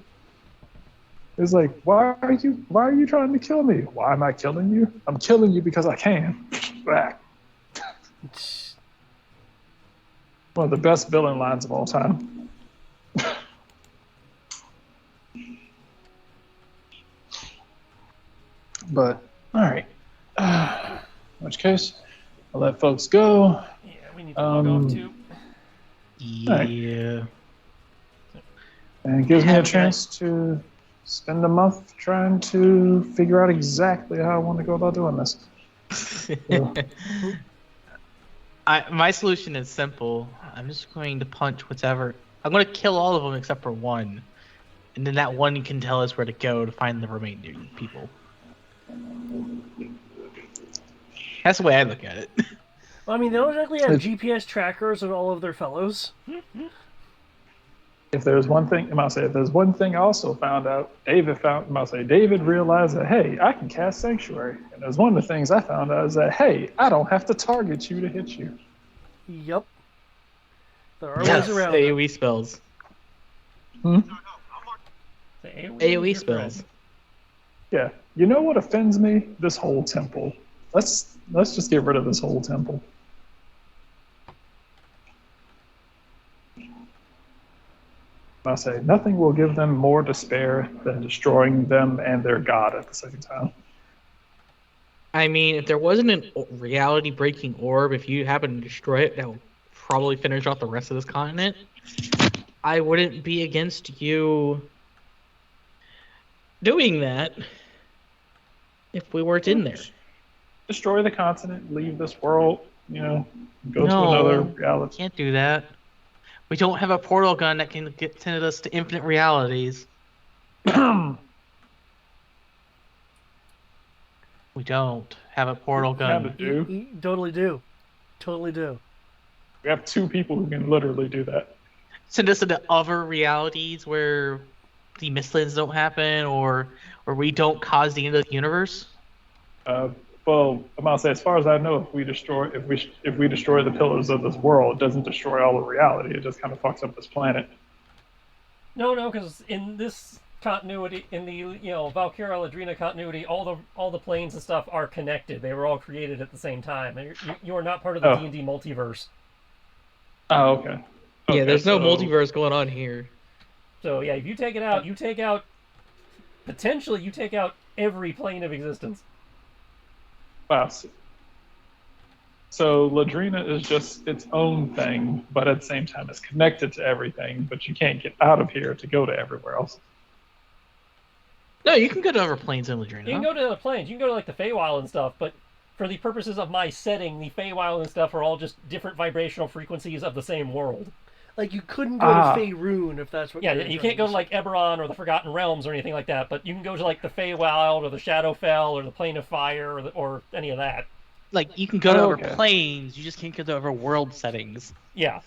It's like, why are you trying to kill me? Why am I killing you? I'm killing you because I can. Back. One of the best villain lines of all time. But all right. In which case, I'll let folks go. Yeah, we need to log off too. Yeah. And it gives me a Have a chance to spend a month trying to figure out exactly how I want to go about doing this. So, My solution is simple. I'm just going to punch whatever. I'm going to kill all of them except for one. And then that one can tell us where to go to find the remaining people. That's the way I look at it. Well, I mean, they don't exactly have GPS trackers on all of their fellows. if there's one thing, if there's one thing I also found out, David realized that, hey, I can cast Sanctuary. And there's one of the things I found out is that, hey, I don't have to target you to hit you. Yep. There are Yes, ways around it. AoE spells. Hmm? The AoE spells. Yeah. You know what offends me? This whole temple. Let's just get rid of this whole temple. I'll say nothing will give them more despair than destroying them and their god at the same time. I mean, if there wasn't a reality-breaking orb, if you happen to destroy it, that will probably finish off the rest of this continent. I wouldn't be against you doing that if we weren't in there. Destroy the continent, leave this world, go to No, another reality. Can't do that. We don't have a portal gun that can send us to infinite realities. We don't have a portal gun. Do. Totally do. Totally do. We have two people who can literally do that. Send us into other realities where the Mistlands don't happen, or we don't cause the end of the universe. Well, I'm gonna say, as far as I know, if we destroy the pillars of this world, it doesn't destroy all of reality. It just kind of fucks up this planet. No, because in this continuity, in the Valkyria Ladrina continuity, all the planes and stuff are connected. They were all created at the same time. You are not part of the D&D multiverse. Oh, okay. Yeah, there's no multiverse going on here. So yeah, if you take it out, potentially you take out every plane of existence. Wow. So Ladrina is just its own thing, but at the same time it's connected to everything, but you can't get out of here to go to everywhere else. No, you can go to other planes in You can Ladrina. go to the planes. You can go to like the Feywild and stuff, but for the purposes of my setting, the Feywild and stuff are all just different vibrational frequencies of the same world. Like you couldn't go to Faerun if that's what. Yeah, you're you trying can't go to say. like Eberron or the Forgotten Realms or anything like that, but you can go to like the Feywild or the Shadowfell or the Plane of Fire or any of that. Like you can go to Oh, other okay. planes, you just can't go to other world settings. Yeah,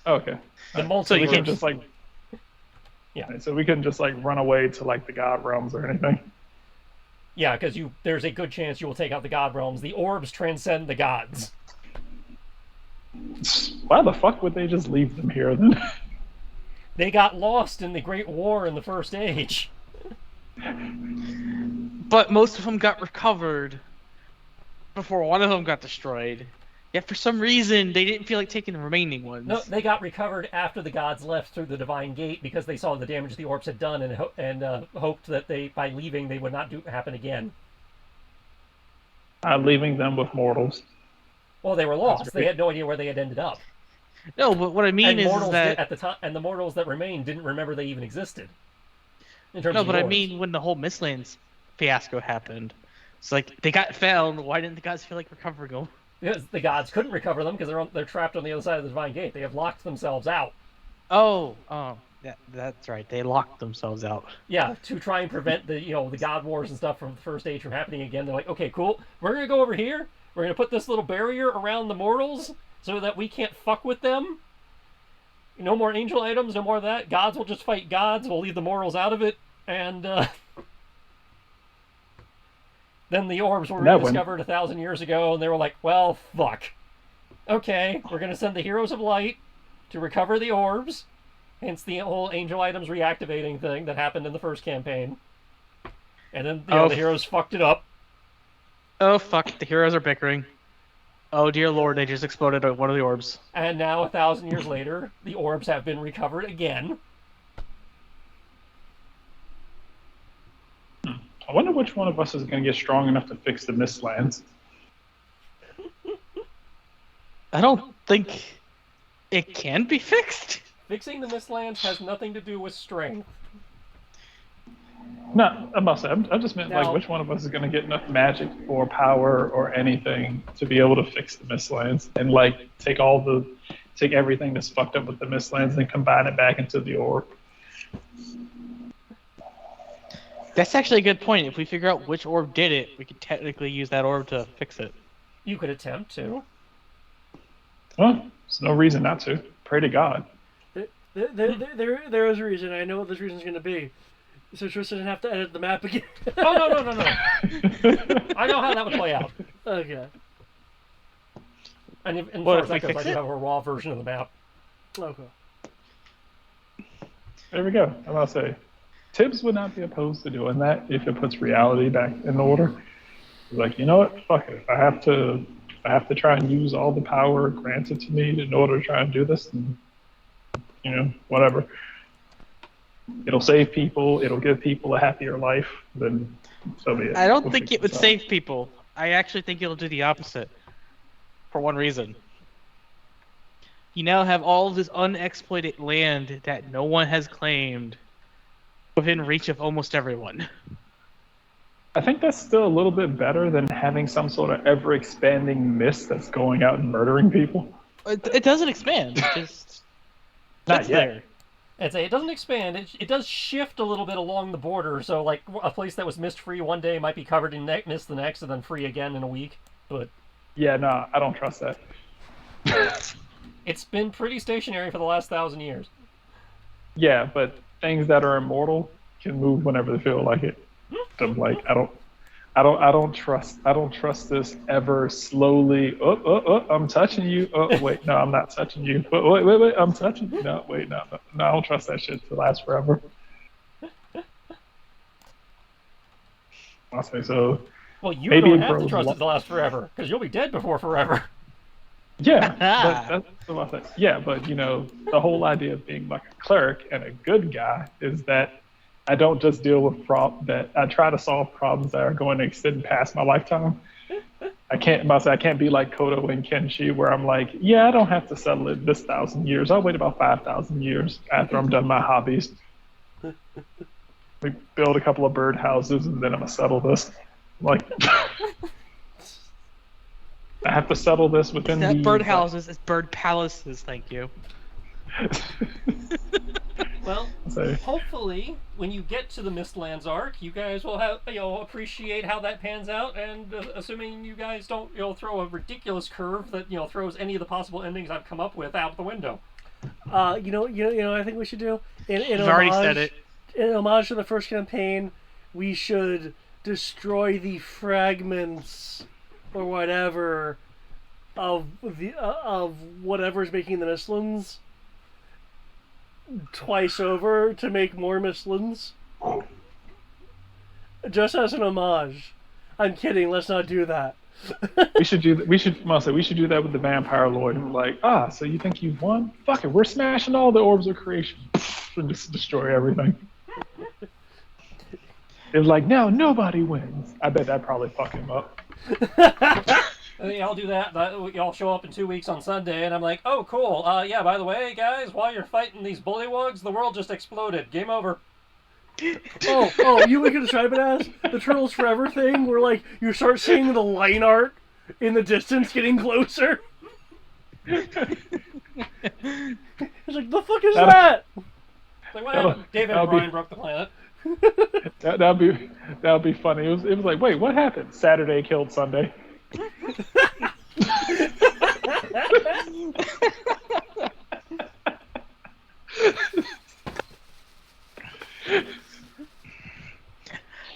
Okay. the So multiverse. we can just like. Yeah. So we couldn't just like run away to like the God realms or anything. Yeah, because there's a good chance you will take out the God Realms. The orbs transcend the gods. Why the fuck would they just leave them here then? They got lost in the Great War in the First Age. But most of them got recovered before one of them got destroyed. Yet for some reason, they didn't feel like taking the remaining ones. No, they got recovered after the gods left through the Divine Gate because they saw the damage the orbs had done and hoped that by leaving they would not happen again. Leaving them with mortals. Well, they were lost. They great. had no idea where they had ended up. No, but what I mean And is mortals that at the time, and the mortals that remained didn't remember they even existed. In terms no, of but the I orbs. mean when the whole Mistlands fiasco happened, it's like they got found. Why didn't the gods feel like recovering them? Because the gods couldn't recover them because they're trapped on the other side of the Divine Gate. They have locked themselves out. Oh, that's right. They locked themselves out. Yeah, to try and prevent the god wars and stuff from the First Age from happening again. They're like, okay, cool. We're gonna go over here. We're gonna put this little barrier around the mortals so that we can't fuck with them. No more angel items, no more of that. Gods will just fight gods. We'll leave the mortals out of it, and then the orbs were rediscovered 1,000 years ago, and they were like, well, fuck. Okay, we're gonna send the Heroes of Light to recover the orbs. Hence the whole angel items reactivating thing that happened in the first campaign. And then the heroes fucked it up. Oh fuck! The heroes are bickering. Oh dear lord! They just exploded one of the orbs. And now 1,000 years later, the orbs have been recovered again. I wonder which one of us is going to get strong enough to fix the Mistlands. I don't think it can be fixed. Fixing the Mistlands has nothing to do with strength. No, I must say, I just meant Now- like which one of us is going to get enough magic or power or anything to be able to fix the Mistlands and like take everything that's fucked up with the Mistlands and combine it back into the orb. That's actually a good point. If we figure out which orb did it, we could technically use that orb to fix it. You could attempt to. Well, there's no reason not to. Pray to God. There is a reason. I know what this reason's going to be. So Tristan didn't have to edit the map again. Oh, no. I know how that would play out. Okay. And as What, far if as we that goes, I fix do it? have a raw version of the map. Okay. There we go. I'm about to say, Tibbs would not be opposed to doing that if it puts reality back in order. Like, you know what? Fuck it. If I have to try and use all the power granted to me in order to try and do this, and, whatever. It'll save people. It'll give people a happier life. Then so be it. I don't We'll think fix it would this out. save people. I actually think it'll do the opposite. For one reason. You now have all of this unexploited land that no one has claimed within reach of almost everyone. I think that's still a little bit better than having some sort of ever-expanding mist that's going out and murdering people. It doesn't expand. It just Not sits yet. there. It doesn't expand. It does shift a little bit along the border. So, like, a place that was mist-free one day might be covered in mist the next, and then free again in a week. But Yeah, no, I don't trust that. it's been pretty stationary for the last 1,000 years. Yeah, but things that are immortal can move whenever they feel like it. I'm like, I don't trust this ever slowly. I'm touching you. Oh, wait, no, I'm not touching you. But wait, I'm touching you. No, wait, no, I don't trust that shit to last forever. I'll say so. Well, you Maybe don't it have to grows trust lo- it to last forever, because you'll be dead before forever. Yeah, that's what I say. Yeah, but the whole idea of being like a cleric and a good guy is that I don't just deal with that I try to solve problems that are going to extend past my lifetime. I can't be like Kodo and Kenshi, where I'm like, yeah, I don't have to settle it this 1,000 years. I'll wait about 5,000 years after I'm done my hobbies. We build a couple of bird houses, and then I'm gonna settle this. Like, I have to settle this within It's not the bird houses, it's bird palaces, thank you. Well, So, hopefully, when you get to the Mistlands arc, you guys will have appreciate how that pans out, and assuming you guys don't throw a ridiculous curve that throws any of the possible endings I've come up with out the window. I think we should do You've already said it. In homage to the first campaign, we should destroy the fragments or whatever of whatever's making the Mistlands twice over to make more Mistlands. Just as an homage. I'm kidding. Let's not do that. we should do that with the vampire lord. And we're like, so you think you've won? Fuck it, we're smashing all the orbs of creation and just destroy everything. It's like, now nobody wins. I bet that'd probably fuck him up. I'll do that. Y'all show up in 2 weeks on Sunday, and I'm like, oh, cool. Yeah, by the way, guys, while you're fighting these bullywugs, the world just exploded. Game over. You were gonna describe it as the Turtles Forever thing, where like you start seeing the line art in the distance getting closer. It's like, the fuck is that? Like, what happened? David and Brian broke the planet. That'd be funny. It was like, wait, what happened? Saturday killed Sunday.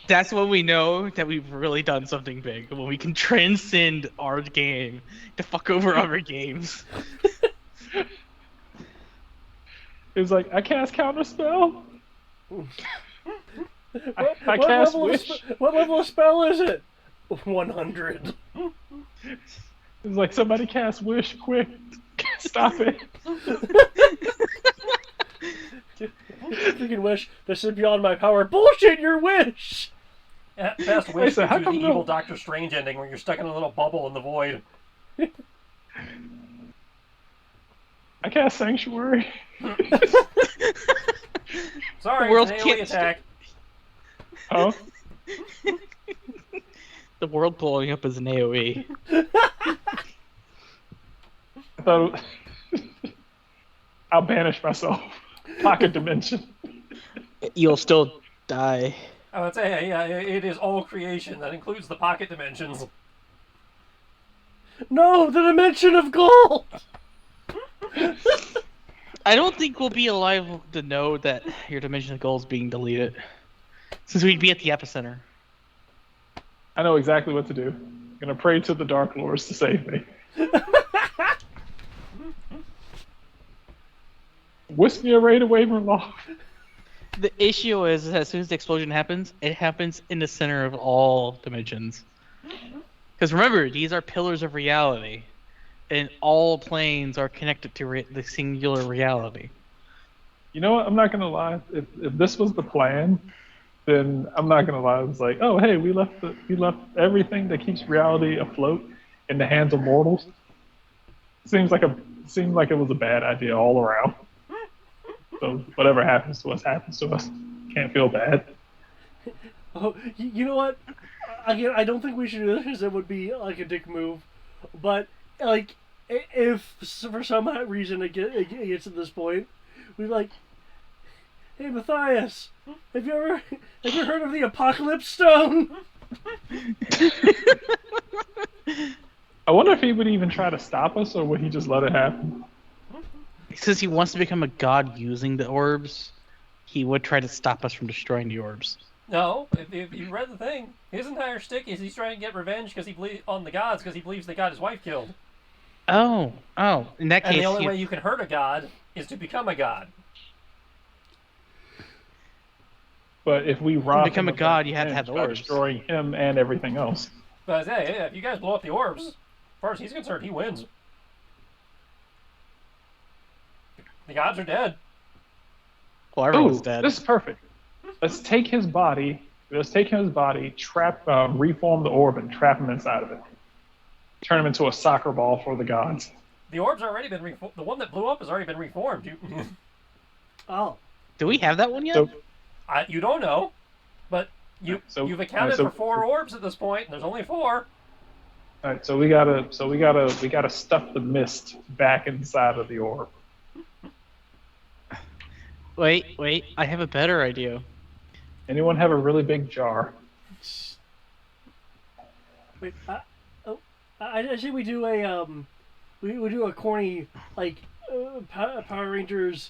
That's when we know that we've really done something big. When we can transcend our game to fuck over other games. It was like, I cast Counterspell. I What cast level Wish. what level of spell is it? 100. It was like, somebody cast Wish, quick. Stop it. Freaking Wish. This is beyond my power. Bullshit, your wish! At best, Wish So how gives you come the no- evil Doctor Strange ending where you're stuck in a little bubble in the void. I cast Sanctuary. Sorry, The world it's an AoE can't- attack. Oh? The world blowing up is an AoE. I thought I'll banish myself. Pocket dimension. You'll still die. I would say, yeah, it is all creation. That includes the pocket dimensions. No, the dimension of gold! I don't think we'll be alive to know that your dimension of gold is being deleted. Since we'd be at the epicenter. I know exactly what to do. I'm gonna pray to the Dark Lords to save me. Whisk me away to Waverloft. The issue is as soon as the explosion happens, it happens in the center of all dimensions. Because remember, these are pillars of reality. And all planes are connected to the singular reality. You know what? I'm not gonna lie. If this was the plan, then I'm not gonna lie. It was like, oh hey, we left everything that keeps reality afloat in the hands of mortals. Seems like it was a bad idea all around. So whatever happens to us happens to us. Can't feel bad. Oh, you know what? Again, I don't think we should do this because it would be like a dick move. But like, if for some reason it gets to this point, we're like, hey Matthias, have you ever heard of the Apocalypse Stone? I wonder if he would even try to stop us, or would he just let it happen? Since he wants to become a god using the orbs, he would try to stop us from destroying the orbs. No, if you read the thing, his entire shtick is he's trying to get revenge because on the gods because he believes they got his wife killed. Oh. In that case, And the only way you can hurt a god is to become a god. But if we rob become him a of god, that you have to have the by orbs. destroying him and everything else. But hey, if you guys blow up the orbs, as far as he's concerned, he wins. The gods are dead. Well, everyone's Ooh, dead. this is perfect. Let's take his body, trap, reform the orb, and trap him inside of it. turn them into a soccer ball for the gods. The orb's already been the one that blew up has already been reformed. Oh. Do we have that one yet? So, You don't know, but you've accounted for 4 orbs at this point, and there's only 4. all right, so we gotta stuff the mist back inside of the orb. Wait, I have a better idea. Anyone have a really big jar? Wait, I say we do a we do a corny like Power Rangers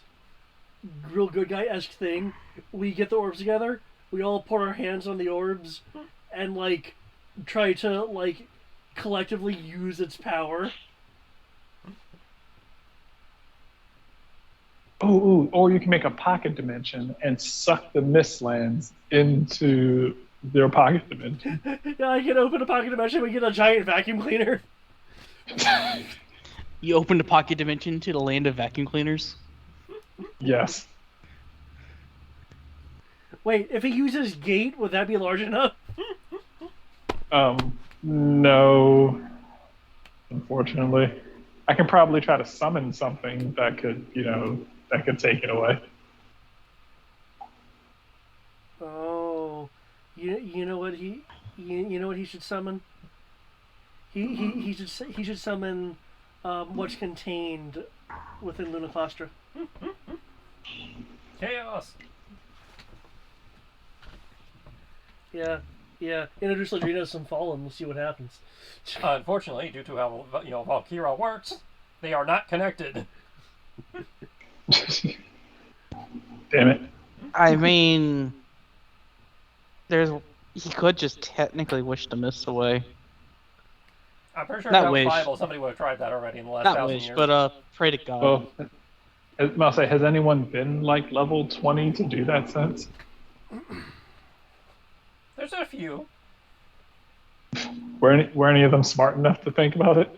real good guy-esque thing. We get the orbs together. We all put our hands on the orbs and like try to like collectively use its power. Ooh, or you can make a pocket dimension and suck the mist lands into their pocket dimension. Yeah, I can open a pocket dimension. We get a giant vacuum cleaner. You opened a pocket dimension to the land of vacuum cleaners? Yes. Wait, if he uses gate, would that be large enough? No. Unfortunately. I can probably try to summon something that could, that could take it away. Oh, you know what he should summon? He should summon what's contained within Lunaclastra. Chaos. Yeah. Introduce Ladrina to some Fallen. We'll see what happens. Unfortunately, due to how Valkyra works, they are not connected. Damn it. I mean, he could just technically wish the mist away. I'm pretty sure Not if that was wish. viable, somebody would have tried that already in the last Not 1,000 wish, years. but pray to God. Well, I'll say, has anyone been like level 20 to do that since? There's a few. Were any of them smart enough to think about it?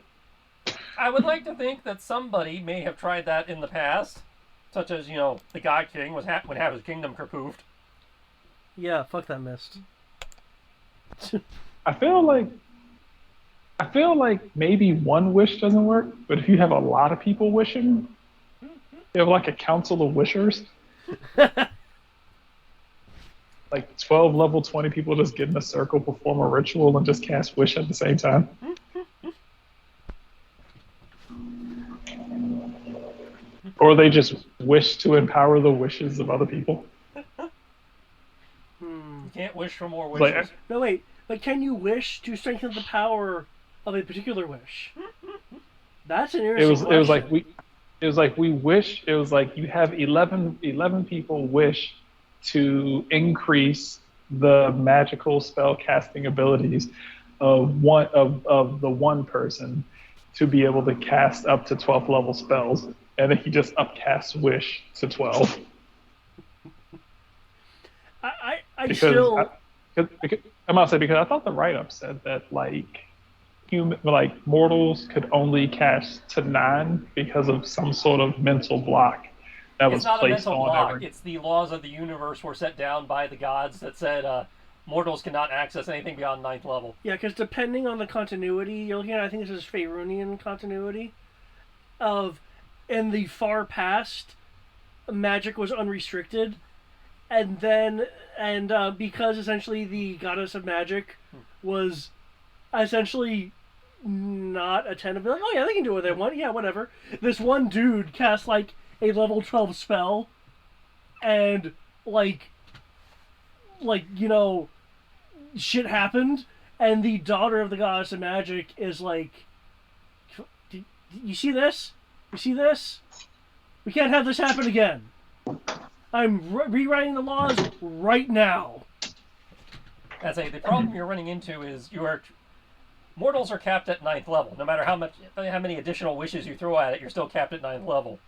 I would like to think that somebody may have tried that in the past, such as, the God King would have his kingdom kerpoofed. Yeah, fuck that mist. I feel like maybe one wish doesn't work, but if you have a lot of people wishing, you have like a council of wishers. Like 12 level 20 people just get in a circle, perform a ritual, and just cast wish at the same time. Or they just wish to empower the wishes of other people. You can't wish for more wishes. Like, No, wait. But can you wish to strengthen the power of a particular wish? That's an interesting it was like we wish. It was like you have 11 people wish to increase the magical spell casting abilities of the one person to be able to cast up to 12th level spells, and then he just upcasts wish to 12. I still. I'm gonna say because I thought the write-up said that mortals could only cast to 9 because of some sort of mental block that was It's not a placed mental on block. every. It's the laws of the universe were set down by the gods that said mortals cannot access anything beyond 9th level. Yeah, because depending on the continuity you're looking at, I think this is Faerunian continuity, of in the far past, magic was unrestricted, and because essentially the goddess of magic was essentially not attentive, like, oh yeah, they can do what they want, yeah, whatever. This one dude cast like a level 12 spell, and shit happened, and the daughter of the goddess of magic is like, you see this? You see this? We can't have this happen again. I'm rewriting the laws right now. The problem you're running into is mortals are capped at 9th level. No matter how many additional wishes you throw at it, you're still capped at 9th level.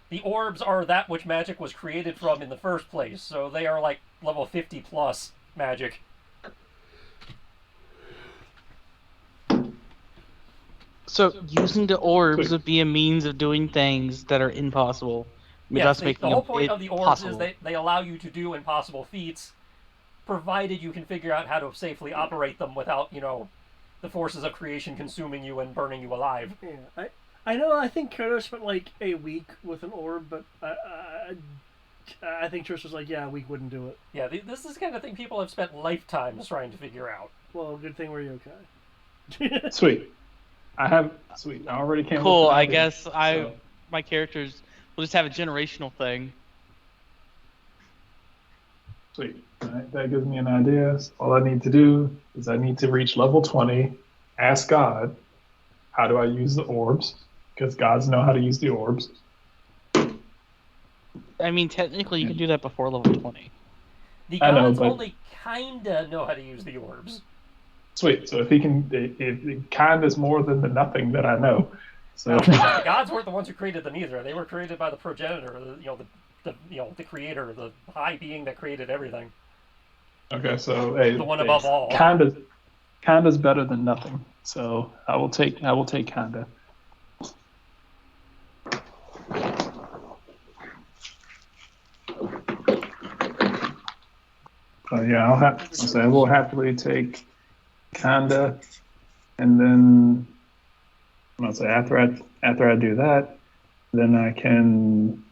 The orbs are that which magic was created from in the first place, so they are like level 50 plus magic. So using the orbs would be a means of doing things that are impossible. Yes, Thus the making whole point it of the orbs possible. is they allow you to do impossible feats, provided you can figure out how to safely operate them without, the forces of creation consuming you and burning you alive. Yeah, I know. I think Kodo spent like a week with an orb, but I think Trish was like, "Yeah, a week wouldn't do it." Yeah, this is the kind of thing people have spent lifetimes trying to figure out. Well, good thing we're okay. Sweet. I already came. Cool. With an I idea, guess so. my characters will just have a generational thing. Sweet. Right, that gives me an idea. All I need to do is I need to reach level 20, ask God, how do I use the orbs? Because gods know how to use the orbs. I mean, technically, you can do that before level 20. The I know, gods but- only kinda know how to use the orbs. Sweet. So if he can, it kind is more than the nothing that I know. So The gods weren't the ones who created them either. They were created by the progenitor, the creator, the high being that created everything. okay, so hey, The one above all. Kinda's better than nothing. So I will take kinda. So yeah, I will happily take kinda, and then I'll say after I do that, then I can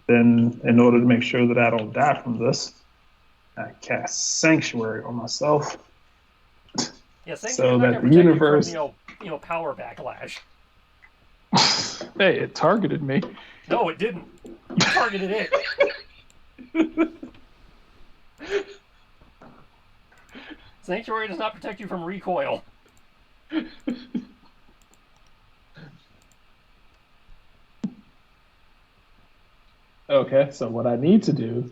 in order to make sure that I don't die from this, I cast Sanctuary on myself. Yeah, So Sanctuary's not that gonna the protect universe- you from, power backlash. Hey, it targeted me. No, it didn't. You targeted it. Sanctuary does not protect you from recoil. Okay, so what I need to do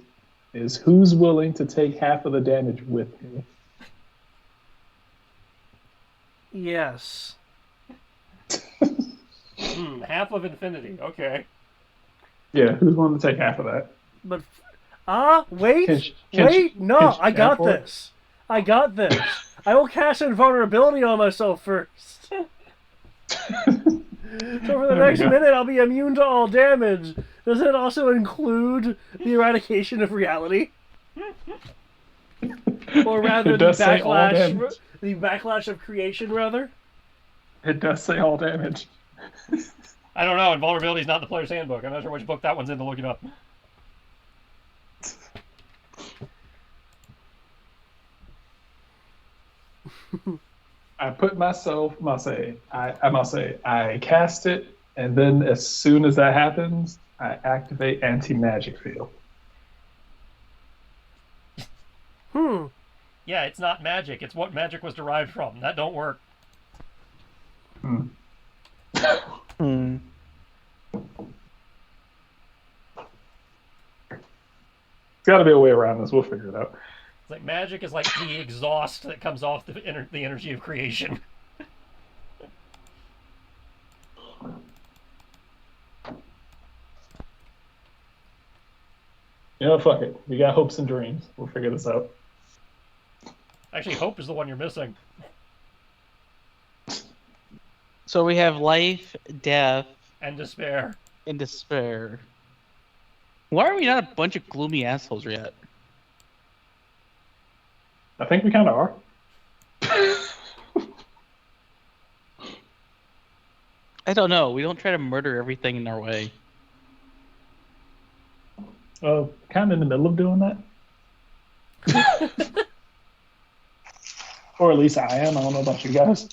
is who's willing to take half of the damage with me? Yes. Half of infinity. Okay. Yeah, who's willing to take half of that? But wait, Can no, she I got for it? this. I got this. I will cast invulnerability on myself first. So for the There we next go. minute, I'll be immune to all damage. Does it also include the eradication of reality? Or rather, It does say all damage. the backlash of creation, rather? It does say all damage. I don't know. Invulnerability is not in the player's handbook. I'm not sure which book that one's in to look it up. I put myself, I must say, I cast it, and then as soon as that happens, I activate anti-magic field. Yeah, it's not magic. It's what magic was derived from. That don't work. Hmm. There's got to be a way around this. We'll figure it out. It's like magic is like the exhaust that comes off the energy of creation. You know, fuck it. We got hopes and dreams. We'll figure this out. Actually, hope is the one you're missing. So we have life, death, And despair. and despair. Why are we not a bunch of gloomy assholes yet? I think we kind of are. I don't know. We don't try to murder everything in our way. Kind of in the middle of doing that. Or at least I am. I don't know about you guys.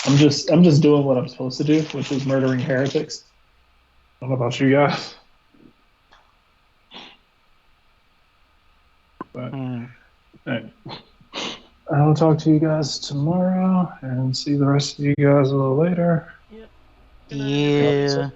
I'm just doing what I'm supposed to do, which is murdering heretics. I don't know about you guys. But hey, I'll talk to you guys tomorrow and see the rest of you guys a little later. Yep. Yeah.